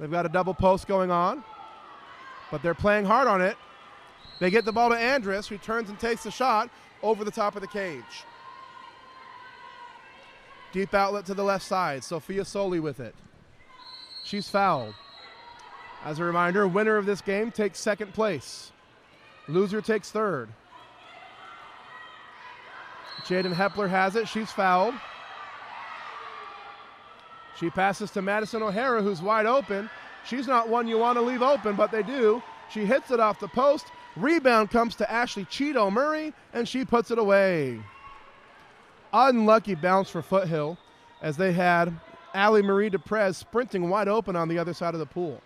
B: They've got a double post going on, but they're playing hard on it. They get the ball to Andress, who turns and takes the shot over the top of the cage. Deep outlet to the left side. Sophia Soli with it. She's fouled. As a reminder, winner of this game takes second place. Loser takes third. Jaden Hepler has it. She's fouled. She passes to Madison O'Hara, who's wide open. She's not one you want to leave open, but they do. She hits it off the post. Rebound comes to Ashley Cheeto Murray, and she puts it away. Unlucky bounce for Foothill, as they had Ali Marie DePrez sprinting wide open on the other side of the pool.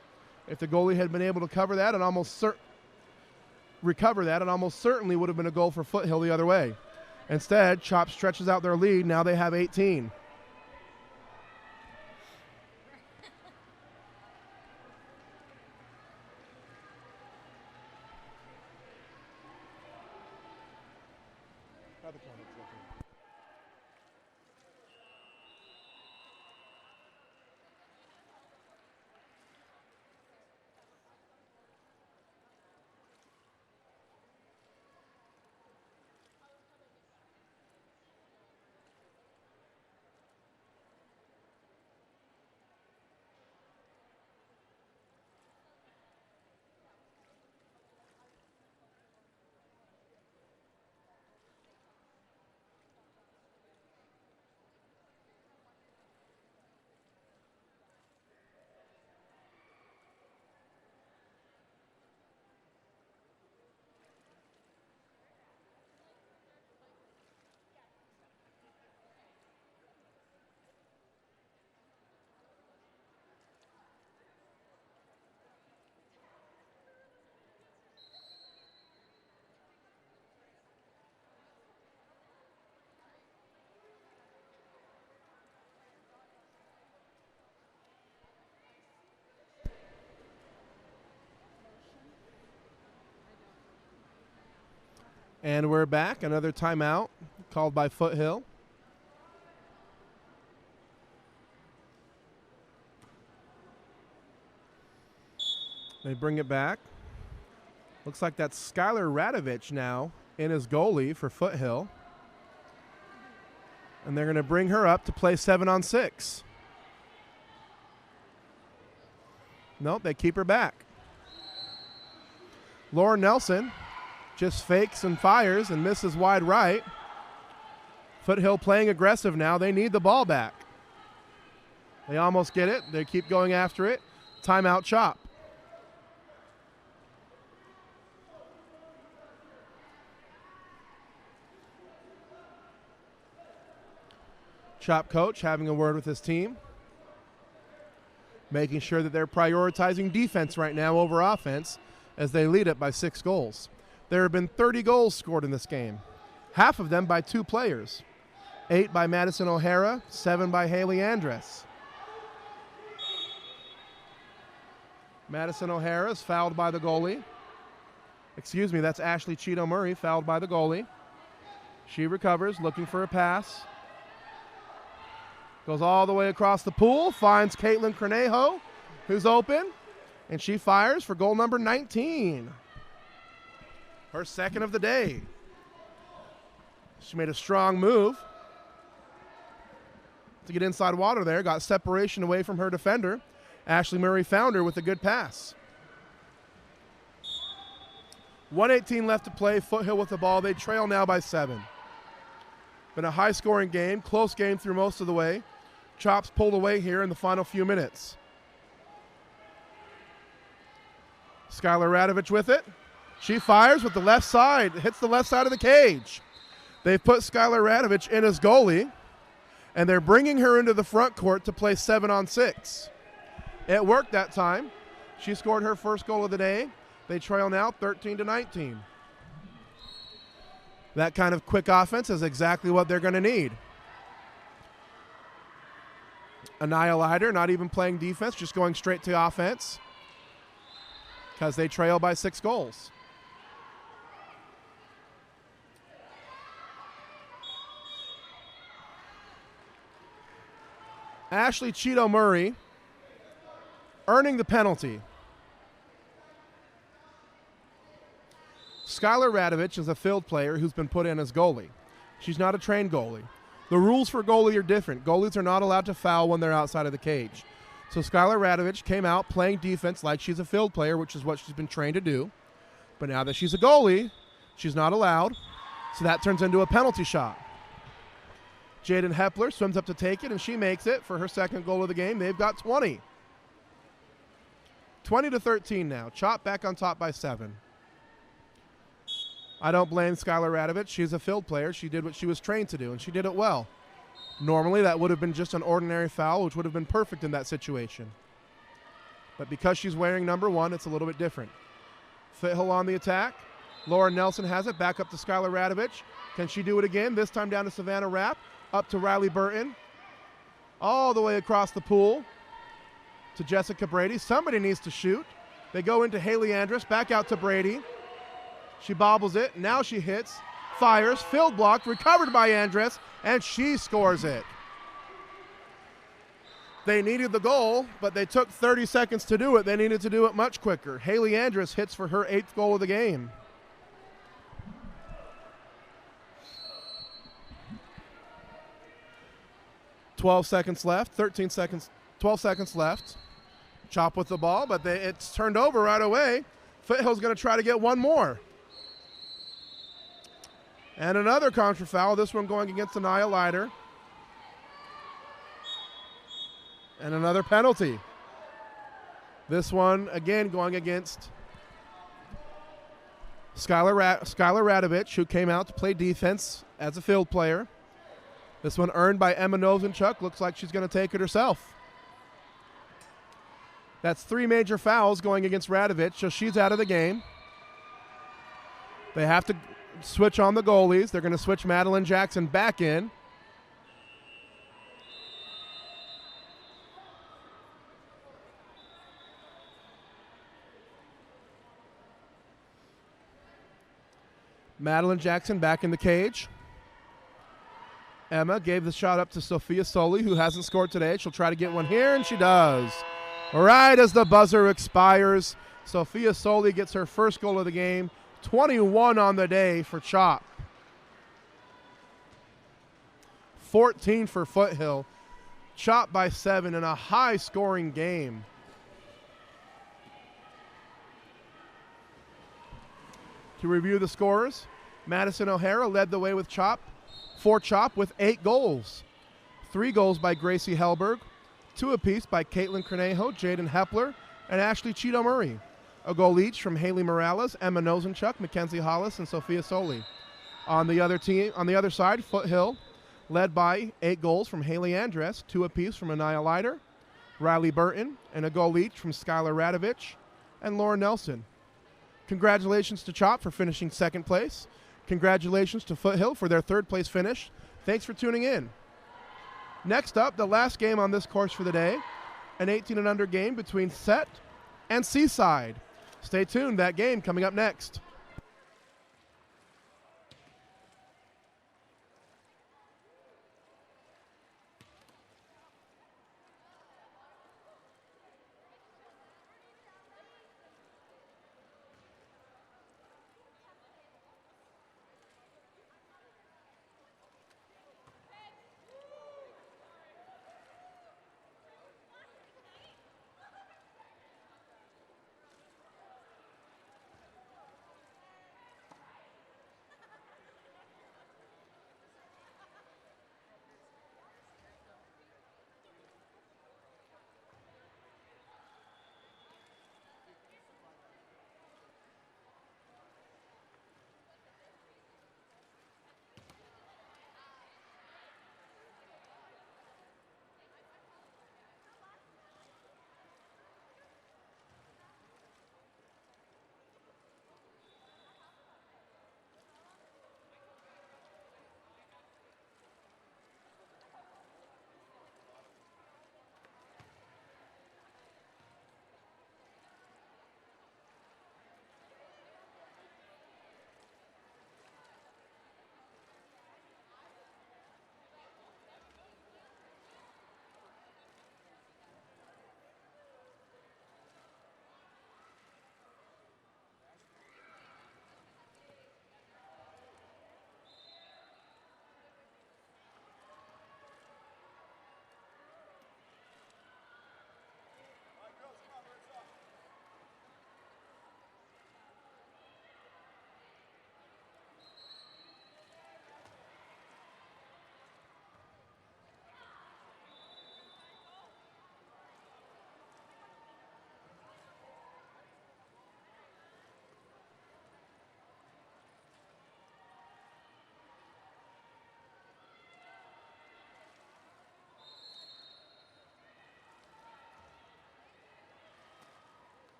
B: If the goalie had been able to cover that and recover that, it almost certainly would have been a goal for Foothill the other way. Instead, Chop stretches out their lead. Now they have 18. And we're back. Another timeout called by Foothill. They bring it back. Looks like that's Skylar Radovich now in as goalie for Foothill. And they're going to bring her up to play 7-on-6. Nope, they keep her back. Laura Nelson just fakes and fires and misses wide right. Foothill playing aggressive now. They need the ball back. They almost get it. They keep going after it. Timeout, Chop. Chop coach having a word with his team, making sure that they're prioritizing defense right now over offense as they lead it by 6 goals. There have been 30 goals scored in this game, half of them by 2 players. 8 by Madison O'Hara, 7 by Haley Andress. Madison O'Hara is fouled by the goalie. Excuse me, that's Ashley Cheeto Murray, fouled by the goalie. She recovers, looking for a pass. Goes all the way across the pool, finds Caitlin Cornejo, who's open, and she fires for goal number 19. Her second of the day. She made a strong move to get inside water there, got separation away from her defender. Ashley Murray found her with a good pass. 1:18 left to play, Foothill with the ball. They trail now by 7. Been a high-scoring game, close game through most of the way. Chops pulled away here in the final few minutes. Skylar Radovich with it. She fires with the left side, hits the left side of the cage. They've put Skylar Radovich in as goalie, and they're bringing her into the front court to play 7-on-6. It worked that time. She scored her first goal of the day. They trail now 13-19. That kind of quick offense is exactly what they're going to need. Anaya Leiter not even playing defense, just going straight to offense. because they trail by 6 goals. Ashley Cheeto Murray earning the penalty. Skylar Radovich is a field player who's been put in as goalie. She's not a trained goalie. The rules for goalie are different. Goalies are not allowed to foul when they're outside of the cage. So Skylar Radovich came out playing defense like she's a field player, which is what she's been trained to do. But now that she's a goalie, she's not allowed. So that turns into a penalty shot. Jaden Hepler swims up to take it, and she makes it for her second goal of the game. They've got 20. 20-13 now. Chop back on top by 7. I don't blame Skylar Radovich. She's a field player. She did what she was trained to do, and she did it well. Normally, that would have been just an ordinary foul, which would have been perfect in that situation. But because she's wearing number 1, it's a little bit different. Foothill on the attack. Laura Nelson has it. Back up to Skylar Radovich. Can she do it again? This time down to Savannah Rapp. Up to Riley Burton. All the way across the pool to Jessica Brady. Somebody needs to shoot. They go into Haley Andrus. Back out to Brady. She bobbles it. Now she hits. Fires. Field blocked. Recovered by Andrus. And she scores it. They needed the goal, but they took 30 seconds to do it. They needed to do it much quicker. Haley Andrus hits for her 8th goal of the game. .12 seconds left. 13 seconds. 12 seconds left. Chop with the ball, but it's turned over right away. Foothill's going to try to get one more. And another contra foul, this one going against Anaya Leiter. And another penalty. This one, again, going against Skylar Radovich, who came out to play defense as a field player. This one earned by Emma Nosenchuk. Looks like she's going to take it herself. That's 3 major fouls going against Radovich, so she's out of the game. They have to switch on the goalies. They're going to switch Madeline Jackson back in. Madeline Jackson back in the cage. Emma gave the shot up to Sophia Soli, who hasn't scored today. She'll try to get one here, and she does. Right as the buzzer expires, Sophia Soli gets her first goal of the game. 21 on the day for Chop. 14 for Foothill. Chop by 7 in a high-scoring game. To review the scores, Madison O'Hara led the way with Chop. For Chop with 8 goals. 3 goals by Gracie Hellberg. 2 apiece by Caitlin Cornejo, Jaden Hepler, and Ashley Cheeto Murray. A goal each from Haley Morales, Emma Nosenchuk, Mackenzie Hollis, and Sophia Soli. On the other side, Foothill led by 8 goals from Haley Andress, 2 apiece from Anaya Leiter, Riley Burton, and a goal each from Skylar Radovich and Laura Nelson. Congratulations to Chop for finishing 2nd place. Congratulations to Foothill for their 3rd place finish. Thanks for tuning in. Next up, the last game on this course for the day, an 18 and under game between Set and Seaside. Stay tuned, that game coming up next.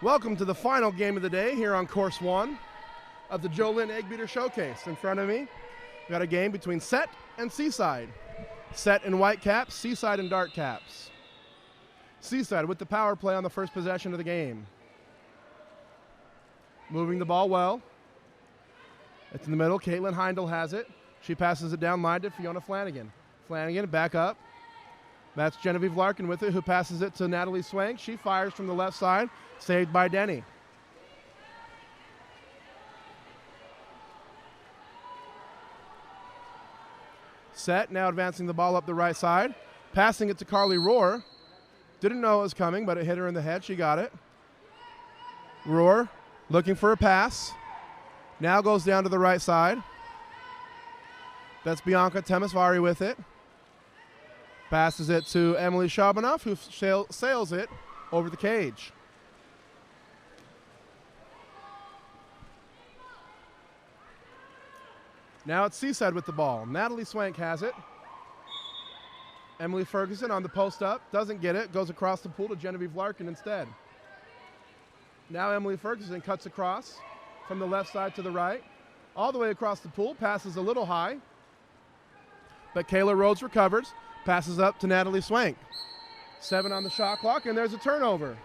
B: Welcome to the final game of the day here on course 1 of the Jolla Eggbeater Showcase. In front of me, we got a game between Set and Seaside. Set in white caps, Seaside in dark caps. Seaside with the power play on the first possession of the game. Moving the ball well. It's in the middle. Caitlin Heindel has it. She passes it down line to Fiona Flanagan. Flanagan back up. That's Genevieve Larkin with it, who passes it to Natalie Swank. She fires from the left side, saved by Denny. Set now advancing the ball up the right side, passing it to Carly Rohr. Didn't know it was coming, but it hit her in the head. She got it. Rohr looking for a pass. Now goes down to the right side. That's Bianca Temesvari with it. Passes it to Emily Shabanoff, who sails it over the cage. Now it's Seaside with the ball. Natalie Swank has it. Emily Ferguson on the post up, doesn't get it, goes across the pool to Genevieve Larkin instead. Now Emily Ferguson cuts across from the left side to the right, all the way across the pool, passes a little high, but Kayla Rhodes recovers, passes up to Natalie Swank. 7 on the shot clock, and there's a turnover.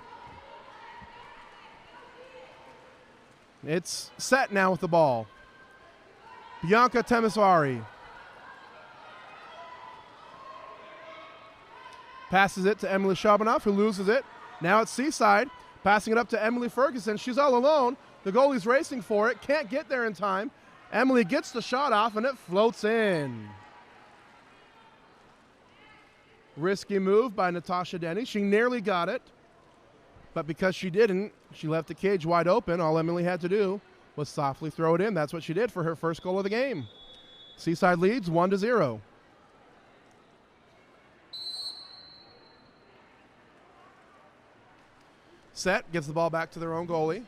B: It's Set now with the ball. Bianca Temesvari passes it to Emily Shabanoff, who loses it. Now it's Seaside, passing it up to Emily Ferguson. She's all alone. The goalie's racing for it, can't get there in time. Emily gets the shot off, and it floats in. Risky move by Natasha Denny. She nearly got it, but because she didn't, she left the cage wide open. All Emily had to do was softly throw it in. That's what she did for her first goal of the game. Seaside leads 1-0. Set gives the ball back to their own goalie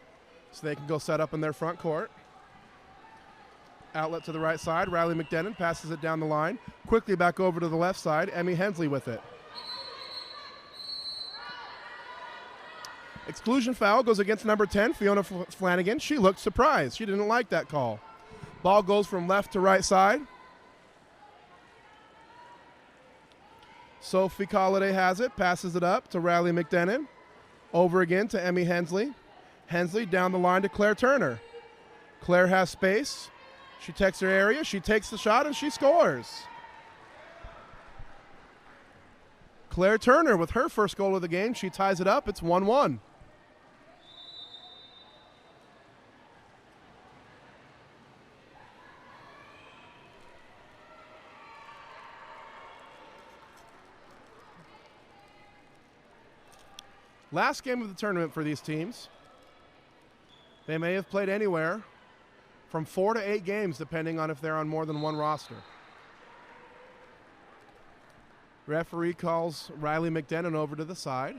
B: so they can go set up in their front court. Outlet to the right side. Riley McDenon passes it down the line. Quickly back over to the left side. Emmy Hensley with it. Exclusion foul goes against number 10, Fiona Flanagan. She looked surprised. She didn't like that call. Ball goes from left to right side. Sophie Colliday has it. Passes it up to Riley McDenon. Over again to Emmy Hensley. Hensley down the line to Claire Turner. Claire has space. She takes her area, she takes the shot, and she scores. Claire Turner with her first goal of the game. She ties it up. It's 1-1. Last game of the tournament for these teams. They may have played anywhere from 4 to 8 games, depending on if they're on more than one roster. Referee calls Riley McDenon over to the side.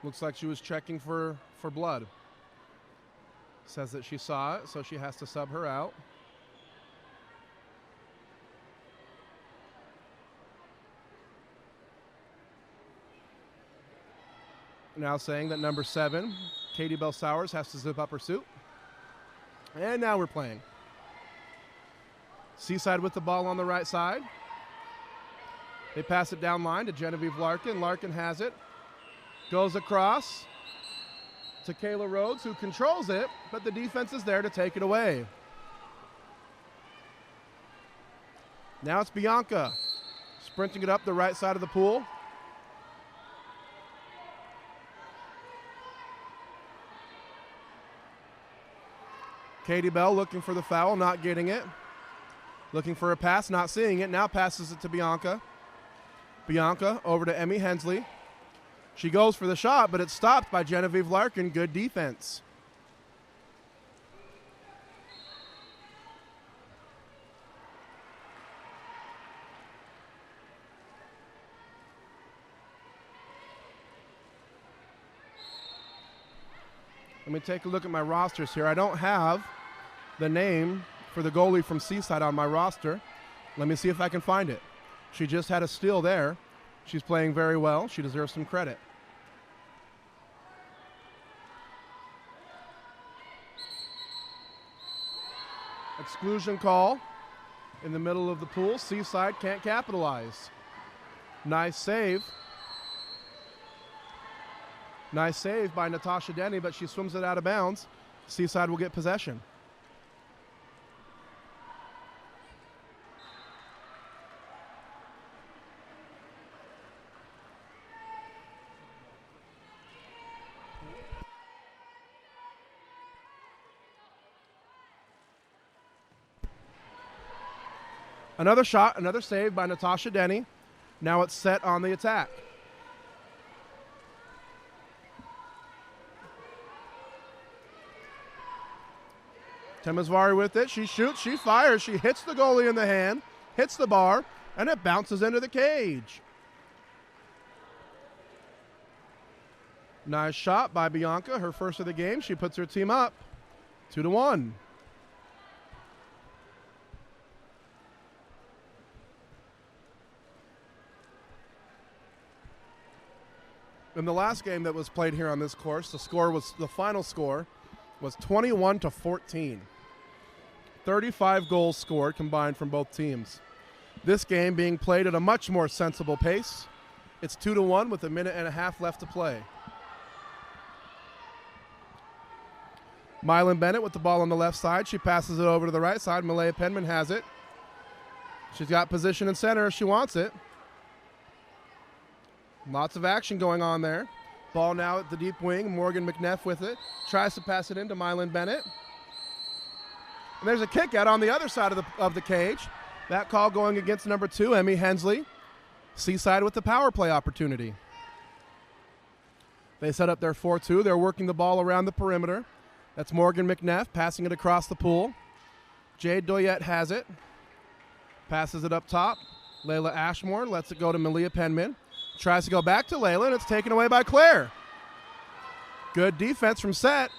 B: Looks like she was checking for blood. Says that she saw it, so she has to sub her out. Now saying that number 7, Katie Bell Sowers, has to zip up her suit. And now we're playing. Seaside with the ball on the right side. They pass it down line to Genevieve Larkin. Larkin has it. Goes across to Kayla Rhodes, who controls it, but the defense is there to take it away. Now it's Bianca sprinting it up the right side of the pool. Katie Bell looking for the foul, not getting it. Looking for a pass, not seeing it. Now passes it to Bianca. Bianca over to Emmy Hensley. She goes for the shot, but it's stopped by Genevieve Larkin. Good defense. Let me take a look at my rosters here. I don't have the name for the goalie from Seaside on my roster. Let me see if I can find it. She just had a steal there. She's playing very well. She deserves some credit. Exclusion call in the middle of the pool. Seaside can't capitalize. Nice save. Nice save by Natasha Denny, but she swims it out of bounds. Seaside will get possession. Another shot, another save by Natasha Denny. Now it's set on the attack. Temesvari with it. She shoots, she fires, she hits the goalie in the hand, hits the bar, and it bounces into the cage. Nice shot by Bianca, her first of the game. She puts her team up 2-1. In the last game that was played here on this course, the final score was 21-14. 35 goals scored combined from both teams. This game being played at a much more sensible pace. It's 2-1 with a minute and a half left to play. Mylan Bennett with the ball on the left side. She passes it over to the right side. Malaya Penman has it. She's got position in center if she wants it. Lots of action going on there. Ball now at the deep wing. Morgan McNeff with it. Tries to pass it into Mylan Bennett. And there's a kick out on the other side of the cage. That call going against number 2, Emmy Hensley. Seaside with the power play opportunity. They set up their 4-2. They're working the ball around the perimeter. That's Morgan McNeff passing it across the pool. Jade Doyette has it. Passes it up top. Layla Ashmore lets it go to Malia Penman. Tries to go back to Layla, and it's taken away by Claire. Good defense from Set.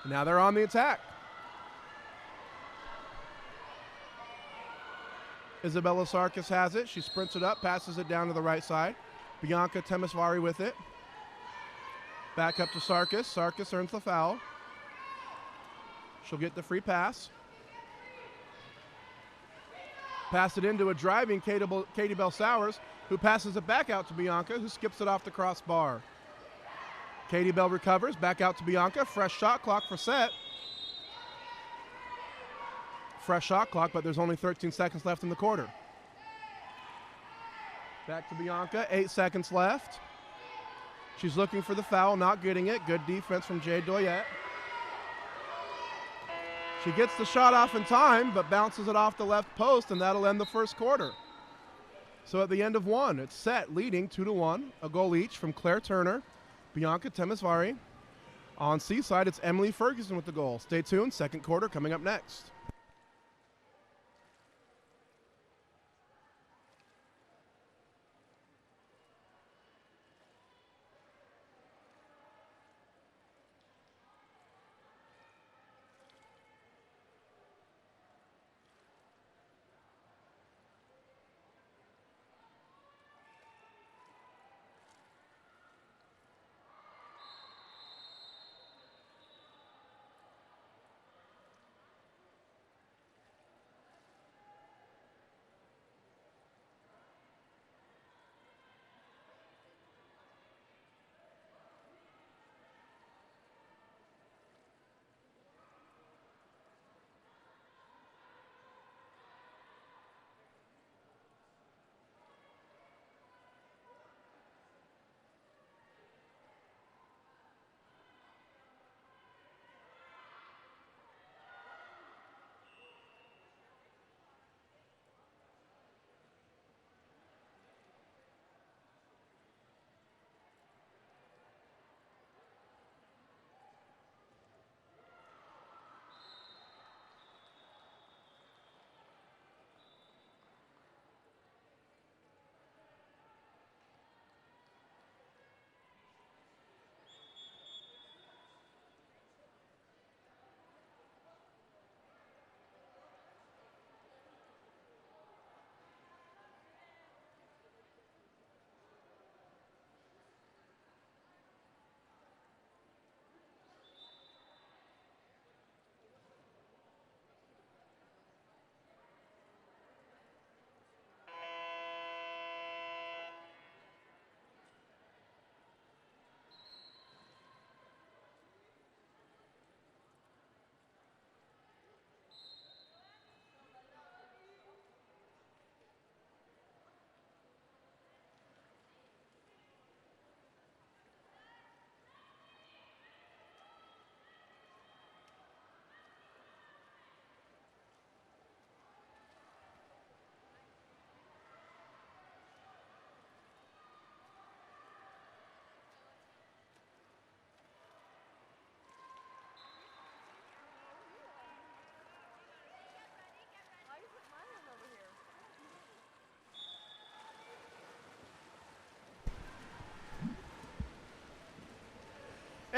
B: Now they're on the attack. Isabella Sarkis has it. She sprints it up, passes it down to the right side. Bianca Temesvari with it. Back up to Sarkis. Sarkis earns the foul. She'll get the free pass. Pass it into a driving Katie Bell Sowers, who passes it back out to Bianca, who skips it off the crossbar. Katie Bell recovers, back out to Bianca. Fresh shot clock for Set. Fresh shot clock, but there's only 13 seconds left in the quarter. Back to Bianca, 8 seconds left. She's looking for the foul, not getting it. Good defense from Jade Doyette. She gets the shot off in time, but bounces it off the left post, and that'll end the first quarter. So at the end of one, it's Set leading 2-1, a goal each from Claire Turner, Bianca Temesvari. On Seaside, it's Emily Ferguson with the goal. Stay tuned, second quarter coming up next.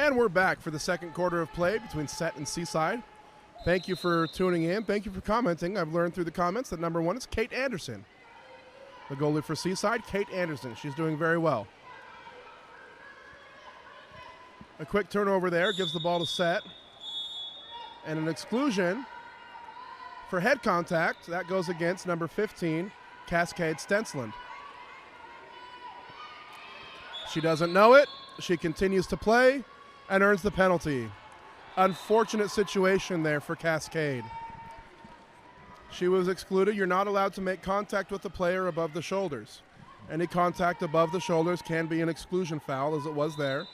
B: And we're back for the second quarter of play between Set and Seaside. Thank you for tuning in. Thank you for commenting. I've learned through the comments that number 1 is Kate Anderson. The goalie for Seaside, Kate Anderson. She's doing very well. A quick turnover there gives the ball to Set. And an exclusion for head contact. That goes against number 15, Cascade Stensland. She doesn't know it. She continues to play and earns the penalty. Unfortunate situation there for Cascade. She was excluded. You're not allowed to make contact with the player above the shoulders. Any contact above the shoulders can be an exclusion foul, as it was there.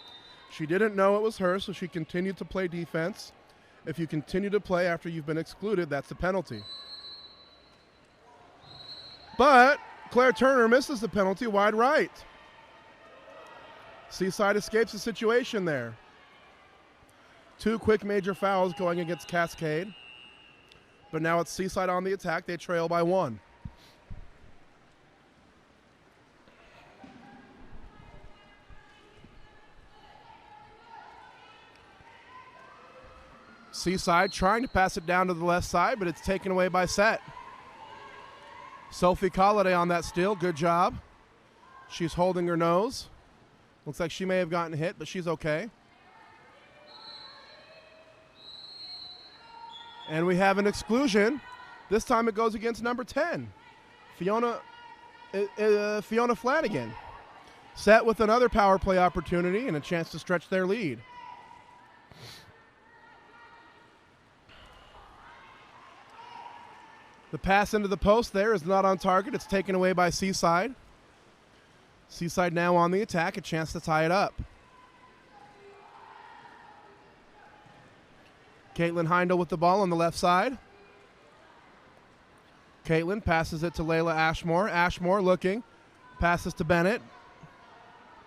B: She didn't know it was her, so she continued to play defense. If you continue to play after you've been excluded, that's a penalty. But Claire Turner misses the penalty wide right. Seaside escapes the situation there. 2 quick major fouls going against Cascade. But now it's Seaside on the attack. They trail by 1. Seaside trying to pass it down to the left side, but it's taken away by Set. Sophie Colliday on that steal. Good job. She's holding her nose. Looks like she may have gotten hit, but she's okay. And we have an exclusion. This time it goes against number 10, Fiona Flanagan. Set with another power play opportunity and a chance to stretch their lead. The pass into the post there is not on target. It's taken away by Seaside. Seaside now on the attack, a chance to tie it up. Caitlin Heindel with the ball on the left side. Caitlin passes it to Layla Ashmore. Ashmore looking, passes to Bennett.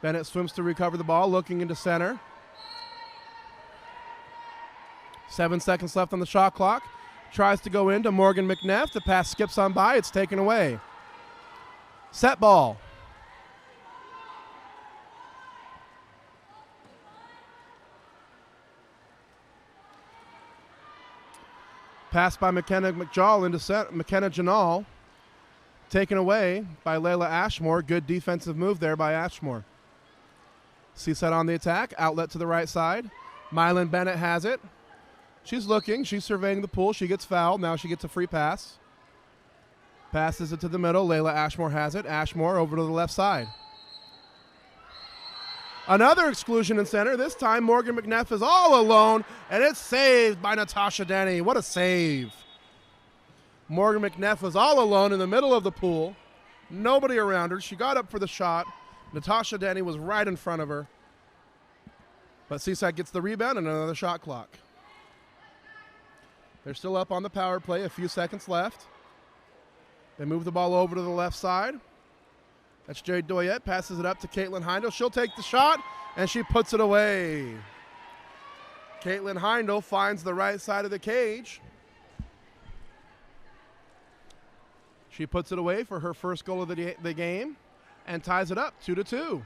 B: Bennett swims to recover the ball, looking into center. 7 seconds left on the shot clock. Tries to go into Morgan McNeff. The pass skips on by. It's taken away. Set ball. Pass by McKenna McJawl into McKenna Janal. Taken away by Layla Ashmore. Good defensive move there by Ashmore. Seaside on the attack. Outlet to the right side. Mylan Bennett has it. She's looking. She's surveying the pool. She gets fouled. Now she gets a free pass. Passes it to the middle. Layla Ashmore has it. Ashmore over to the left side. Another exclusion in center. This time Morgan McNeff is all alone, and it's saved by Natasha Denny. What a save. Morgan McNeff was all alone in the middle of the pool. Nobody around her. She got up for the shot. Natasha Denny was right in front of her. But Seaside gets the rebound and another shot clock. They're still up on the power play. A few seconds left. They move the ball over to the left side. That's Jade Doyette. Passes it up to Caitlin Heindel. She'll take the shot, and she puts it away. Caitlin Heindel finds the right side of the cage. She puts it away for her first goal of the game and ties it up 2-2.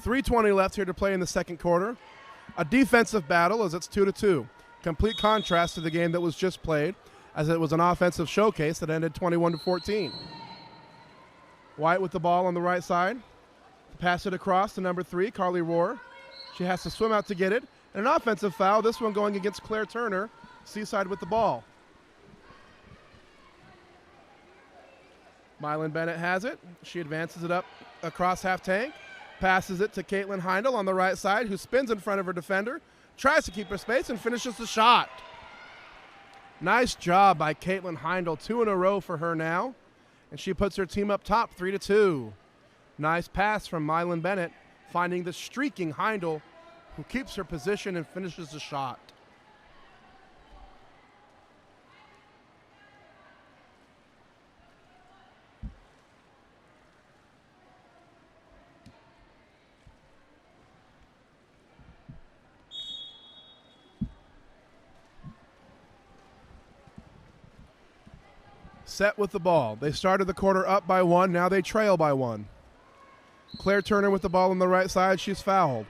B: .320 left here to play in the second quarter. A defensive battle as it's 2-2. Complete contrast to the game that was just played, as it was an offensive showcase that ended 21-14. White with the ball on the right side. Pass it across to number 3, Carly Rohr. She has to swim out to get it. And an offensive foul, this one going against Claire Turner. Seaside with the ball. Mylan Bennett has it. She advances it up across half tank. Passes it to Caitlin Heindel on the right side, who spins in front of her defender, tries to keep her space, and finishes the shot. Nice job by Caitlin Heindel. 2 in a row for her now. And she puts her team up top 3-2. Nice pass from Mylan Bennett, finding the streaking Heindel, who keeps her position and finishes the shot. Set with the ball. They started the quarter up by 1. Now they trail by 1. Claire Turner with the ball on the right side. She's fouled.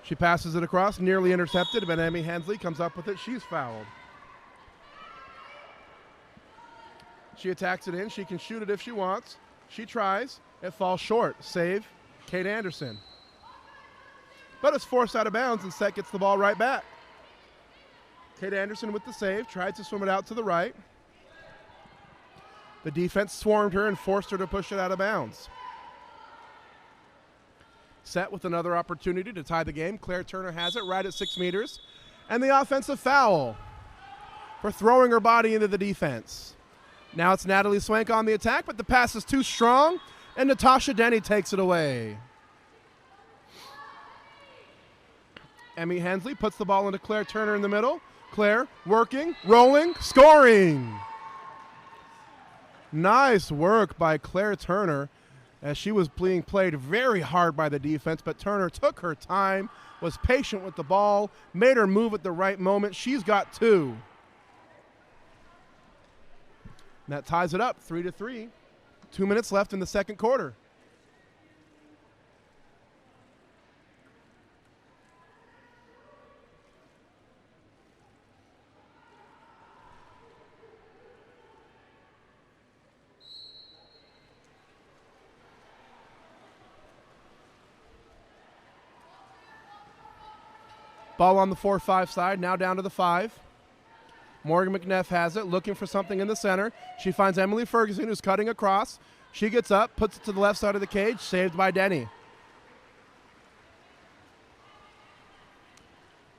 B: She passes it across, nearly intercepted, but Emmy Hensley comes up with it. She's fouled. She attacks it in. She can shoot it if she wants. She tries. It falls short. Save, Kate Anderson. But it's forced out of bounds, and Set gets the ball right back. Kate Anderson with the save, tried to swim it out to the right. The defense swarmed her and forced her to push it out of bounds. Set with another opportunity to tie the game. Claire Turner has it right at 6 meters. And the offensive foul for throwing her body into the defense. Now it's Natalie Swank on the attack, but the pass is too strong, and Natasha Denny takes it away. Emmy Hensley puts the ball into Claire Turner in the middle. Claire working, rolling, scoring. Nice work by Claire Turner as she was being played very hard by the defense, but Turner took her time, was patient with the ball, made her move at the right moment. She's got 2. And that ties it up 3-3. 2 minutes left in the second quarter. Ball on the 4-5 side, now down to the 5. Morgan McNeff has it, looking for something in the center. She finds Emily Ferguson, who's cutting across. She gets up, puts it to the left side of the cage, saved by Denny.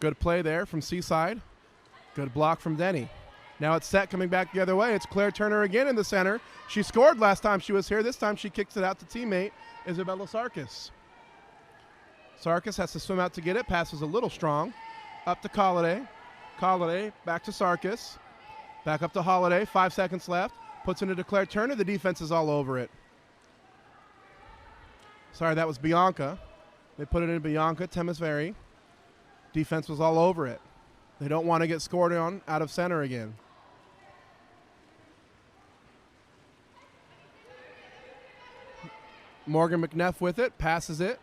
B: Good play there from Seaside. Good block from Denny. Now it's Set coming back the other way. It's Claire Turner again in the center. She scored last time she was here. This time she kicks it out to teammate Isabella Sarkis. Sarkis has to swim out to get it. Passes a little strong. Up to Colliday. Colliday back to Sarkis. Back up to Holiday. 5 seconds left. Puts it into Claire Turner. The defense is all over it. Sorry, that was Bianca. They put it in Bianca Temesveri. Defense was all over it. They don't want to get scored on out of center again. Morgan McNeff with it. Passes it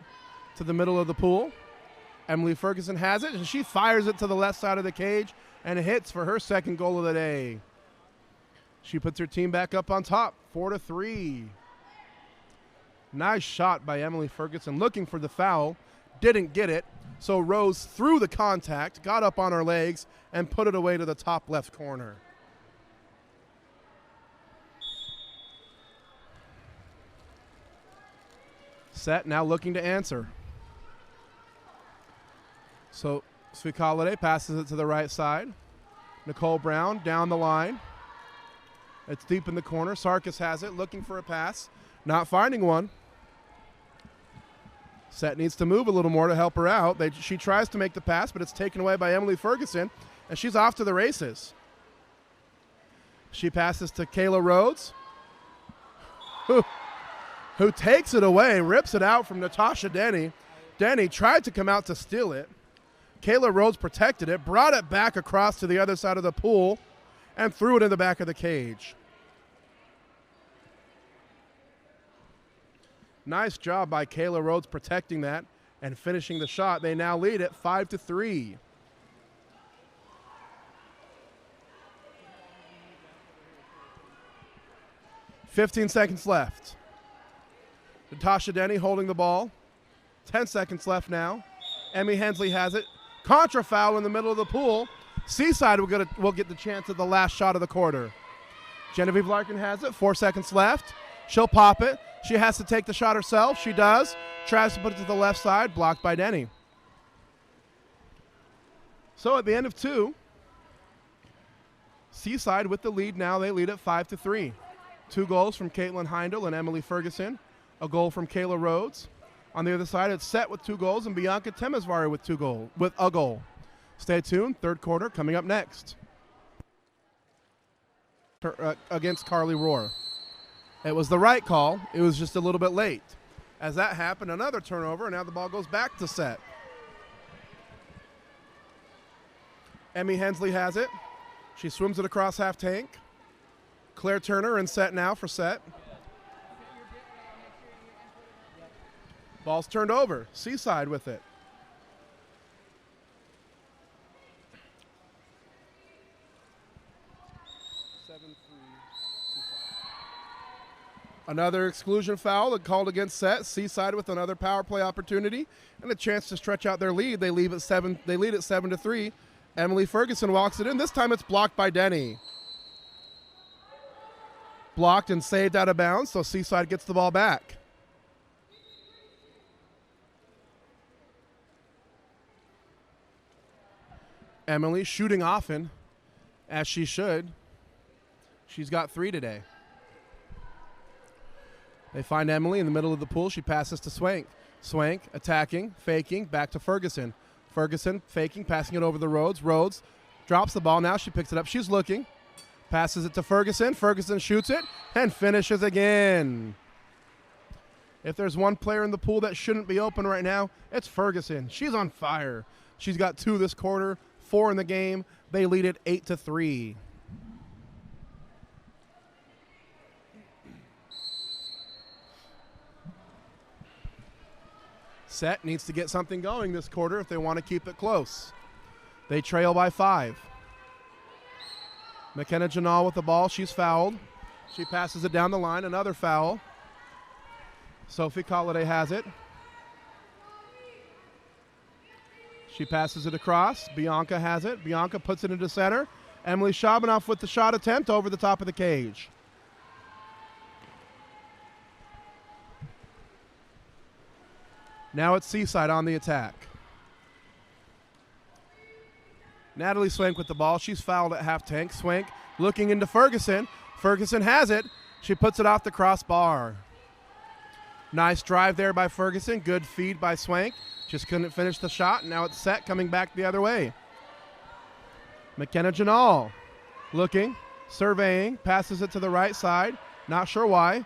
B: to the middle of the pool. Emily Ferguson has it, and she fires it to the left side of the cage and hits for her second goal of the day. She puts her team back up on top, 4-3. Nice shot by Emily Ferguson, looking for the foul, didn't get it, so rose through the contact, got up on her legs, and put it away to the top left corner. Set now looking to answer. So Sweet Holiday passes it to the right side. Nicole Brown down the line. It's deep in the corner. Sarkis has it, looking for a pass. Not finding one. Set needs to move a little more to help her out. She tries to make the pass, but it's taken away by Emily Ferguson, and she's off to the races. She passes to Kayla Rhodes, who takes it away, rips it out from Natasha Denny. Denny tried to come out to steal it. Kayla Rhodes protected it, brought it back across to the other side of the pool, and threw it in the back of the cage. Nice job by Kayla Rhodes protecting that and finishing the shot. They now lead it 5-3. "15 seconds left. Natasha Denny holding the ball. 10 seconds left now. Emmy Hensley has it. Contra foul in the middle of the pool. Seaside will get the chance at the last shot of the quarter. Genevieve Larkin has it. 4 seconds left. She'll pop it. She has to take the shot herself. She does. Tries to put it to the left side. Blocked by Denny. So at the end of 2, Seaside with the lead now. They lead at 5-3. 2 goals from Caitlin Heindel and Emily Ferguson. A goal from Kayla Rhodes. On the other side, it's Set with 2 goals and Bianca Temesvari with a goal. Stay tuned. Third quarter coming up next. Against Carly Rohr. It was the right call. It was just a little bit late. As that happened, another turnover, and now the ball goes back to Set. Emmy Hensley has it. She swims it across half tank. Claire Turner in set now for set. Ball's turned over. Seaside with it. Another exclusion foul called against set. Seaside with another power play opportunity and a chance to stretch out their lead. They lead at 7-3. Emily Ferguson walks it in. This time it's blocked by Denny. Blocked and saved out of bounds, so Seaside gets the ball back. Emily shooting often, as she should. She's got 3 today. They find Emily in the middle of the pool. She passes to Swank. Swank attacking, faking, back to Ferguson. Ferguson faking, passing it over the Rhodes. Rhodes drops the ball. Now she picks it up. She's looking. Passes it to Ferguson. Ferguson shoots it and finishes again. If there's one player in the pool that shouldn't be open right now, it's Ferguson. She's on fire. She's got 2 this quarter, 4 in the game. They lead it 8-3. Set needs to get something going this quarter if they want to keep it close. They trail by 5. McKenna Janal with the ball. She's fouled. She passes it down the line. Another foul. Sophie Colliday has it. She passes it across. Bianca has it. Bianca puts it into center. Emily Shabanoff with the shot attempt over the top of the cage. Now it's Seaside on the attack. Natalie Swank with the ball. She's fouled at half tank. Swank looking into Ferguson. Ferguson has it. She puts it off the crossbar. Nice drive there by Ferguson. Good feed by Swank. Just couldn't finish the shot. Now it's Set coming back the other way. McKenna Janal looking, surveying, passes it to the right side. Not sure why.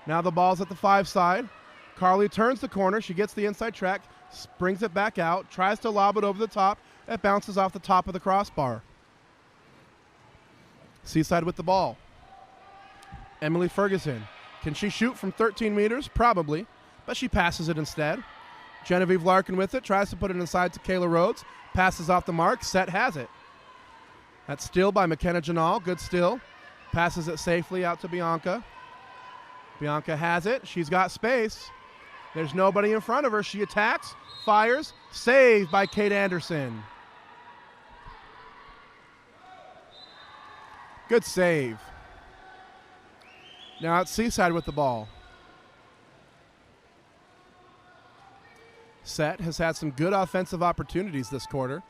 B: Now the ball's at the 5 side. Carly turns the corner. She gets the inside track, brings it back out, tries to lob it over the top. It bounces off the top of the crossbar. Seaside with the ball. Emily Ferguson. Can she shoot from 13 meters? Probably, but she passes it instead. Genevieve Larkin with it, tries to put it inside to Kayla Rhodes. Passes off the mark. Set has it. That's steal by McKenna Janal. Good steal. Passes it safely out to Bianca. Bianca has it. She's got space. There's nobody in front of her. She attacks, fires, saved by Kate Anderson. Good save. Now it's Seaside with the ball. Set has had some good offensive opportunities this quarter.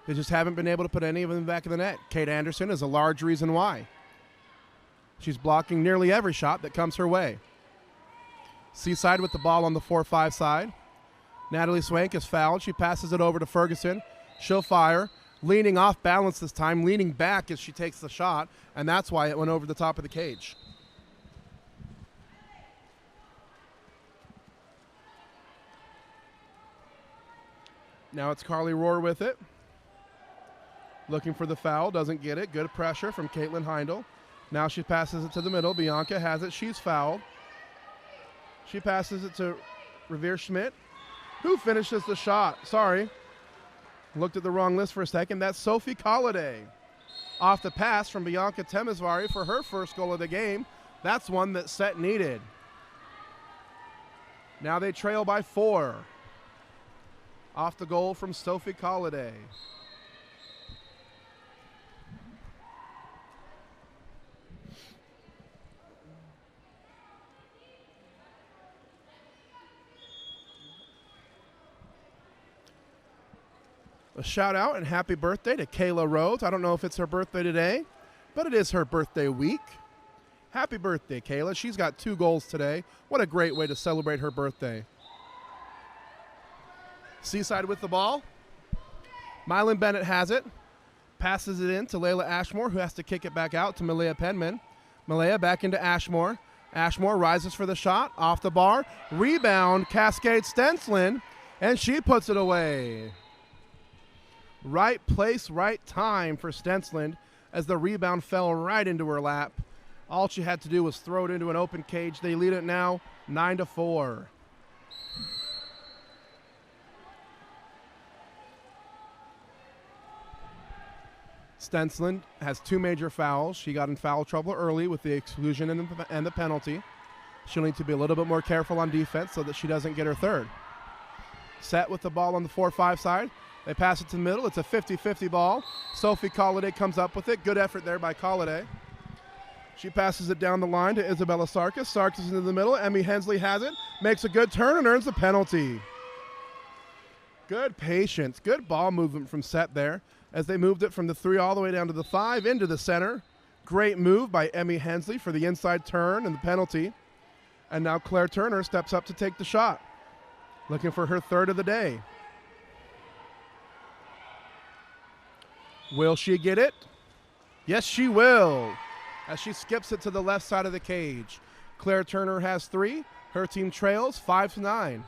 B: They just haven't been able to put any of them in the back of the net. Kate Anderson is a large reason why. She's blocking nearly every shot that comes her way. Seaside with the ball on the 4-5 side. Natalie Swank is fouled. She passes it over to Ferguson. She'll fire. Leaning off balance this time, leaning back as she takes the shot, and that's why it went over the top of the cage. Now it's Carly Rohr with it. Looking for the foul, doesn't get it. Good pressure from Caitlin Heindel. Now she passes it to the middle. Bianca has it. She's fouled. She passes it to Revere Schmidt, who finishes the shot. Sorry. Looked at the wrong list for a second. That's Sophie Colliday. Off the pass from Bianca Temesvari for her first goal of the game. That's one that Set needed. Now they trail by 4. Off the goal from Sophie Colliday. A shout out and happy birthday to Kayla Rhodes. I don't know if it's her birthday today, but it is her birthday week. Happy birthday, Kayla. She's got 2 goals today. What a great way to celebrate her birthday. Seaside with the ball. Mylan Bennett has it. Passes it in to Layla Ashmore, who has to kick it back out to Malaya Penman. Malaya back into Ashmore. Ashmore rises for the shot. Off the bar. Rebound, Cascade Stenslin, and she puts it away. Right place, right time for Stensland as the rebound fell right into her lap. All she had to do was throw it into an open cage. They lead it now 9-4. Stensland has 2 major fouls. She got in foul trouble early with the exclusion and the penalty. She'll need to be a little bit more careful on defense so that she doesn't get her third. Set with the ball on the 4-5 side. They pass it to the middle. It's a 50-50 ball. Sophie Colliday comes up with it. Good effort there by Colliday. She passes it down the line to Isabella Sarkis. Sarkis into the middle. Emmy Hensley has it. Makes a good turn and earns the penalty. Good patience. Good ball movement from Set there as they moved it from the 3 all the way down to the 5 into the center. Great move by Emmy Hensley for the inside turn and the penalty. And now Claire Turner steps up to take the shot, looking for her third of the day. Will she get it? Yes, she will, as she skips it to the left side of the cage. Claire Turner has 3. Her team trails 5-9.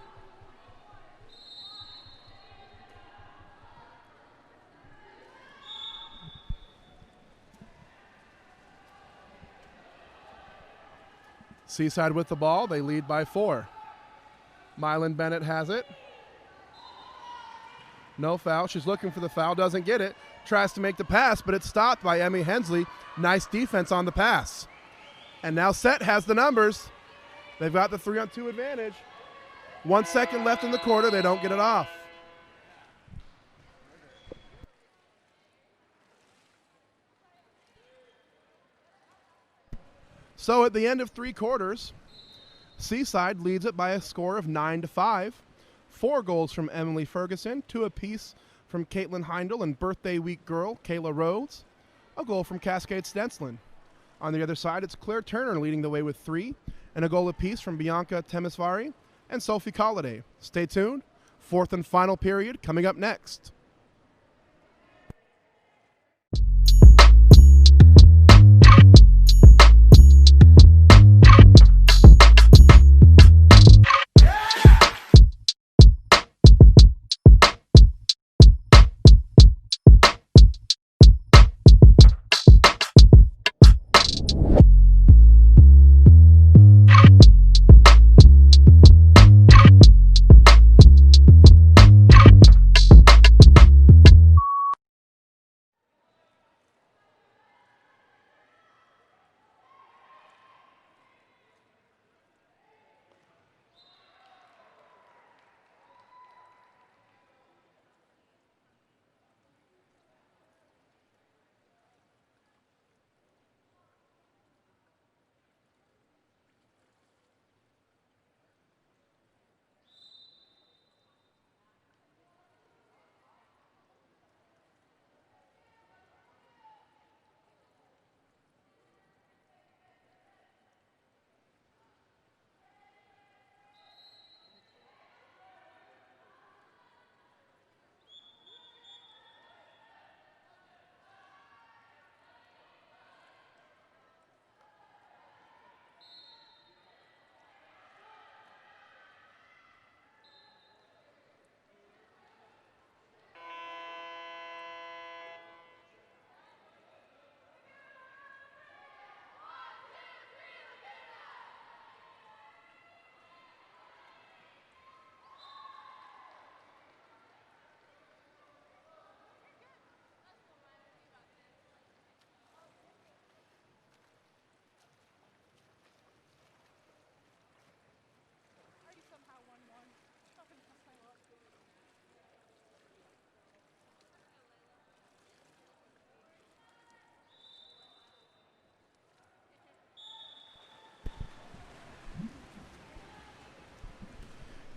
B: Seaside with the ball. They lead by 4. Mylan Bennett has it. No foul. She's looking for the foul. Doesn't get it. Tries to make the pass, but it's stopped by Emmy Hensley. Nice defense on the pass. And now Set has the numbers. They've got the 3-on-2 advantage. 1 second left in the quarter. They don't get it off. So at the end of 3 quarters, Seaside leads it by a score of 9-5. 4 goals from Emily Ferguson, 2 apiece from Caitlin Heindel and birthday week girl Kayla Rhodes. A goal from Cascade Stensland. On the other side, it's Claire Turner leading the way with 3, and a goal apiece from Bianca Temesvari and Sophie Colliday. Stay tuned. 4th and final period coming up next.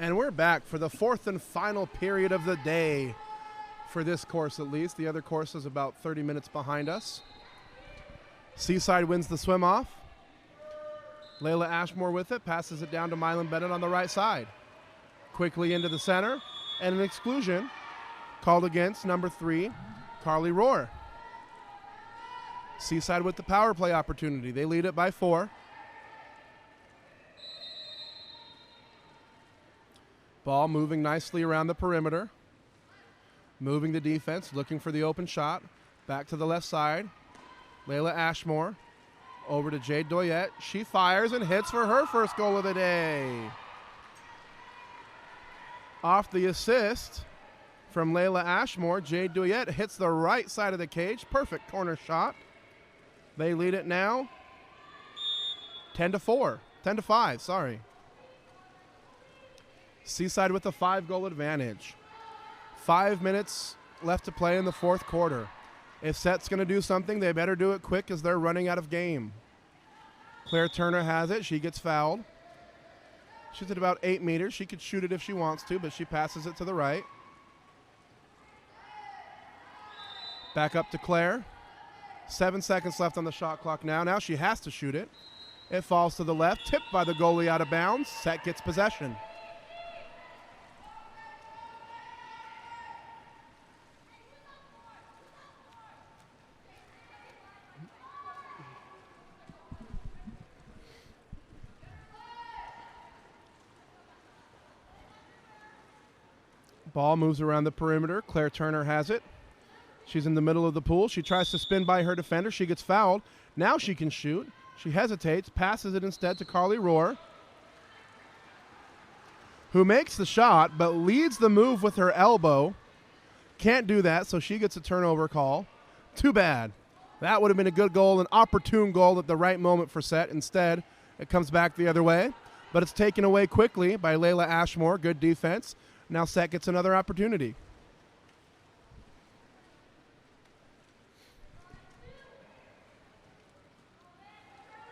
B: And we're back for the 4th and final period of the day, for this course at least. The other course is about 30 minutes behind us. Seaside wins the swim off. Layla Ashmore with it, passes it down to Mylan Bennett on the right side. Quickly into the center, and an exclusion called against number 3, Carly Rohr. Seaside with the power play opportunity. They lead it by 4. Ball moving nicely around the perimeter. Moving the defense, looking for the open shot. Back to the left side. Layla Ashmore Over to Jade Doyette. She fires and hits for her first goal of the day. Off the assist from Layla Ashmore, Jade Doyette hits the right side of the cage. Perfect corner shot. They lead it now 10-4. 10-5, sorry. Seaside with a 5-goal advantage. 5 minutes left to play in the fourth quarter. If Set's going to do something, they better do it quick as they're running out of game. Claire Turner has it. She gets fouled. She's at about 8 meters. She could shoot it if she wants to, but she passes it to the right. Back up to Claire. 7 seconds left on the shot clock now. Now she has to shoot it. It falls to the left, tipped by the goalie out of bounds. Set gets possession. Ball moves around the perimeter. Claire Turner has it. She's in the middle of the pool. She tries to spin by her defender. She gets fouled. Now she can shoot. She hesitates, passes it instead to Carly Rohr, who makes the shot but leads the move with her elbow. Can't do that, so she gets a turnover call. Too bad. That would have been a good goal, an opportune goal at the right moment for Set. Instead, it comes back the other way, but it's taken away quickly by Layla Ashmore. Good defense. Now Set gets another opportunity.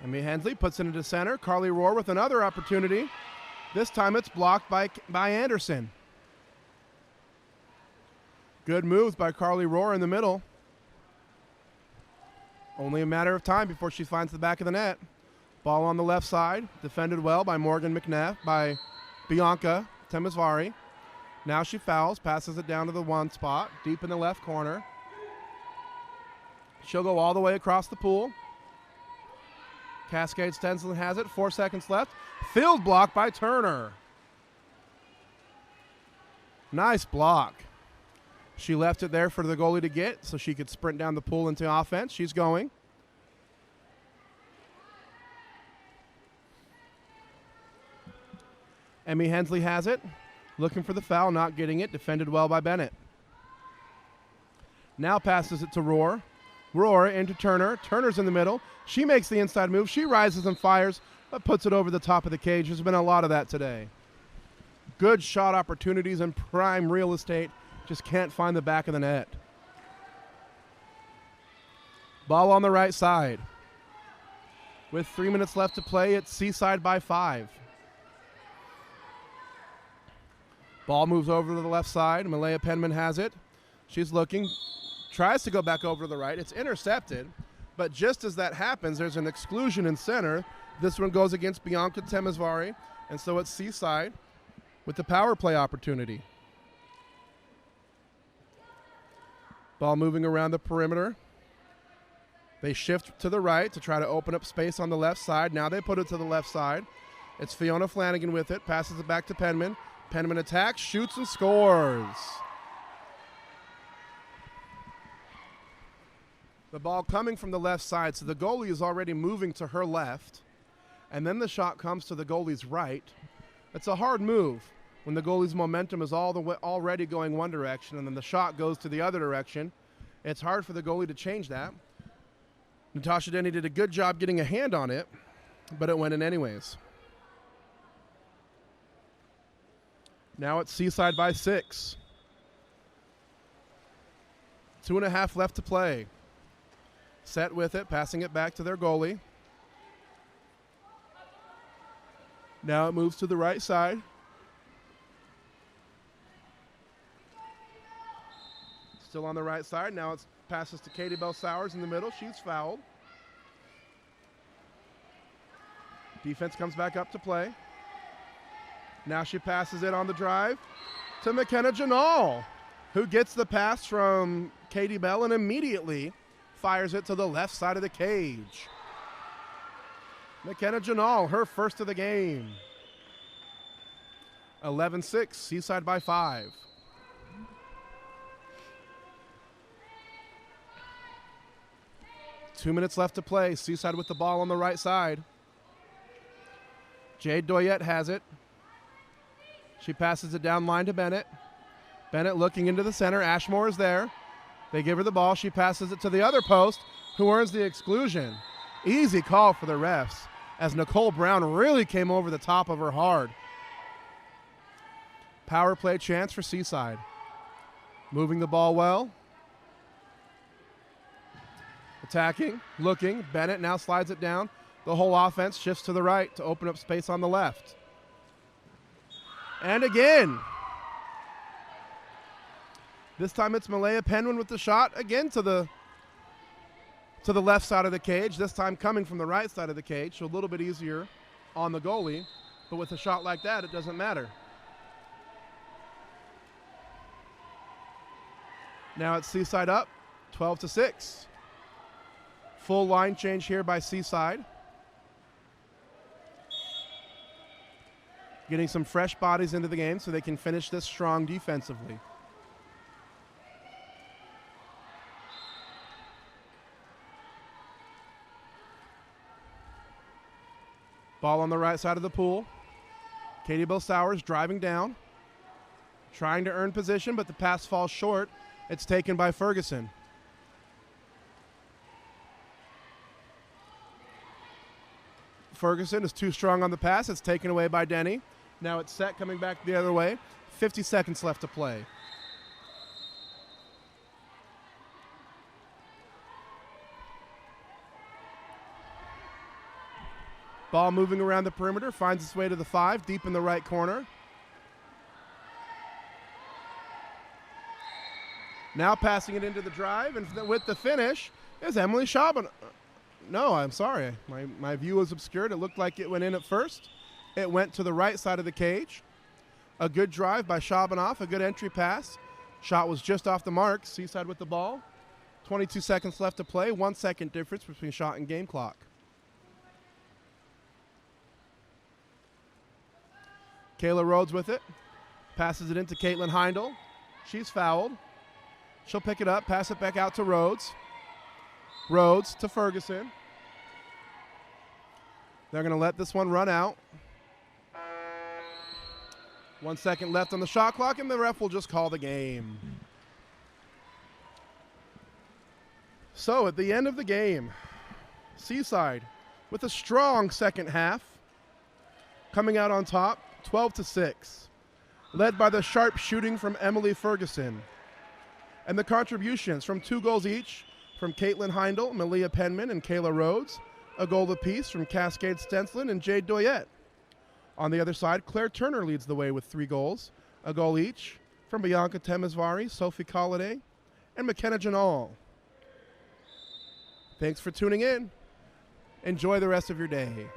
B: Emmy Hensley puts it into center. Carly Rohr with another opportunity. This time it's blocked by Anderson. Good moves by Carly Rohr in the middle. Only a matter of time before she finds the back of the net. Ball on the left side. Defended well by by Bianca Temesvari. Now she fouls, passes it down to the one spot, deep in the left corner. She'll go all the way across the pool. Cascade Stenson has it, 4 seconds left. Field block by Turner. Nice block. She left it there for the goalie to get so she could sprint down the pool into offense. She's going. Emmy Hensley has it. Looking for the foul, not getting it. Defended well by Bennett. Now passes it to Rohr. Rohr into Turner. Turner's in the middle. She makes the inside move. She rises and fires, but puts it over the top of the cage. There's been a lot of that today. Good shot opportunities and prime real estate. Just can't find the back of the net. Ball on the right side. With 3 minutes left to play, it's Seaside by 5. Ball moves over to the left side. Malaya Penman has it. She's looking. Tries to go back over to the right. It's intercepted. But just as that happens, there's an exclusion in center. This one goes against Bianca Temesvari. And so it's Seaside with the power play opportunity. Ball moving around the perimeter. They shift to the right to try to open up space on the left side. Now they put it to the left side. It's Fiona Flanagan with it. Passes it back to Penman. Penman attacks, shoots, and scores. The ball coming from the left side, so the goalie is already moving to her left, and then the shot comes to the goalie's right. It's a hard move when the goalie's momentum is already going one direction, and then the shot goes to the other direction. It's hard for the goalie to change that. Natasha Denny did a good job getting a hand on it, but it went in anyways. Now it's Seaside by 6. 2.5 left to play. Set with it, passing it back to their goalie. Now it moves to the right side. Still on the right side. Now it passes to Katie Bell Sowers in the middle. She's fouled. Defense comes back up to play. Now she passes it on the drive to McKenna Janal, who gets the pass from Katie Bell and immediately fires it to the left side of the cage. McKenna Janal, her first of the game. 11-6, Seaside by 5. 2 minutes left to play. Seaside with the ball on the right side. Jade Doyette has it. She passes it down line to Bennett. Bennett looking into the center. Ashmore is there. They give her the ball. She passes it to the other post, who earns the exclusion. Easy call for the refs, as Nicole Brown really came over the top of her hard. Power play chance for Seaside. Moving the ball well. Attacking, looking. Bennett now slides it down. The whole offense shifts to the right to open up space on the left. And again. This time it's Malaya Penguin with the shot, again to the left side of the cage, this time coming from the right side of the cage, so a little bit easier on the goalie. But with a shot like that, it doesn't matter. Now it's Seaside up, 12-6. Full line change here by Seaside. Getting some fresh bodies into the game so they can finish this strong defensively. Ball on the right side of the pool. Katie Bill-Sowers driving down. Trying to earn position, but the pass falls short. It's taken by Ferguson. Ferguson is too strong on the pass. It's taken away by Denny. Now it's set coming back the other way. 50 seconds left to play. Ball moving around the perimeter, finds its way to the 5, deep in the right corner. Now passing it into the drive, and with the finish is Emily Schaban. No, I'm sorry. My view was obscured. It looked like it went in at first. It went to the right side of the cage. A good drive by Shabanoff, a good entry pass. Shot was just off the mark. Seaside with the ball. 22 seconds left to play. 1 second difference between shot and game clock. Kayla Rhodes with it. Passes it into Caitlin Heindel. She's fouled. She'll pick it up, pass it back out to Rhodes. Rhodes to Ferguson. They're going to let this one run out. 1 second left on the shot clock, and the ref will just call the game. So at the end of the game, Seaside with a strong second half, coming out on top, 12-6, led by the sharp shooting from Emily Ferguson, and the contributions from 2 goals each from Caitlin Heindel, Malia Penman, and Kayla Rhodes, a goal apiece from Cascade Stenslin and Jade Doyette. On the other side, Claire Turner leads the way with 3 goals, a goal each from Bianca Temesvari, Sophie Colliday, and McKenna Janal. Thanks for tuning in. Enjoy the rest of your day.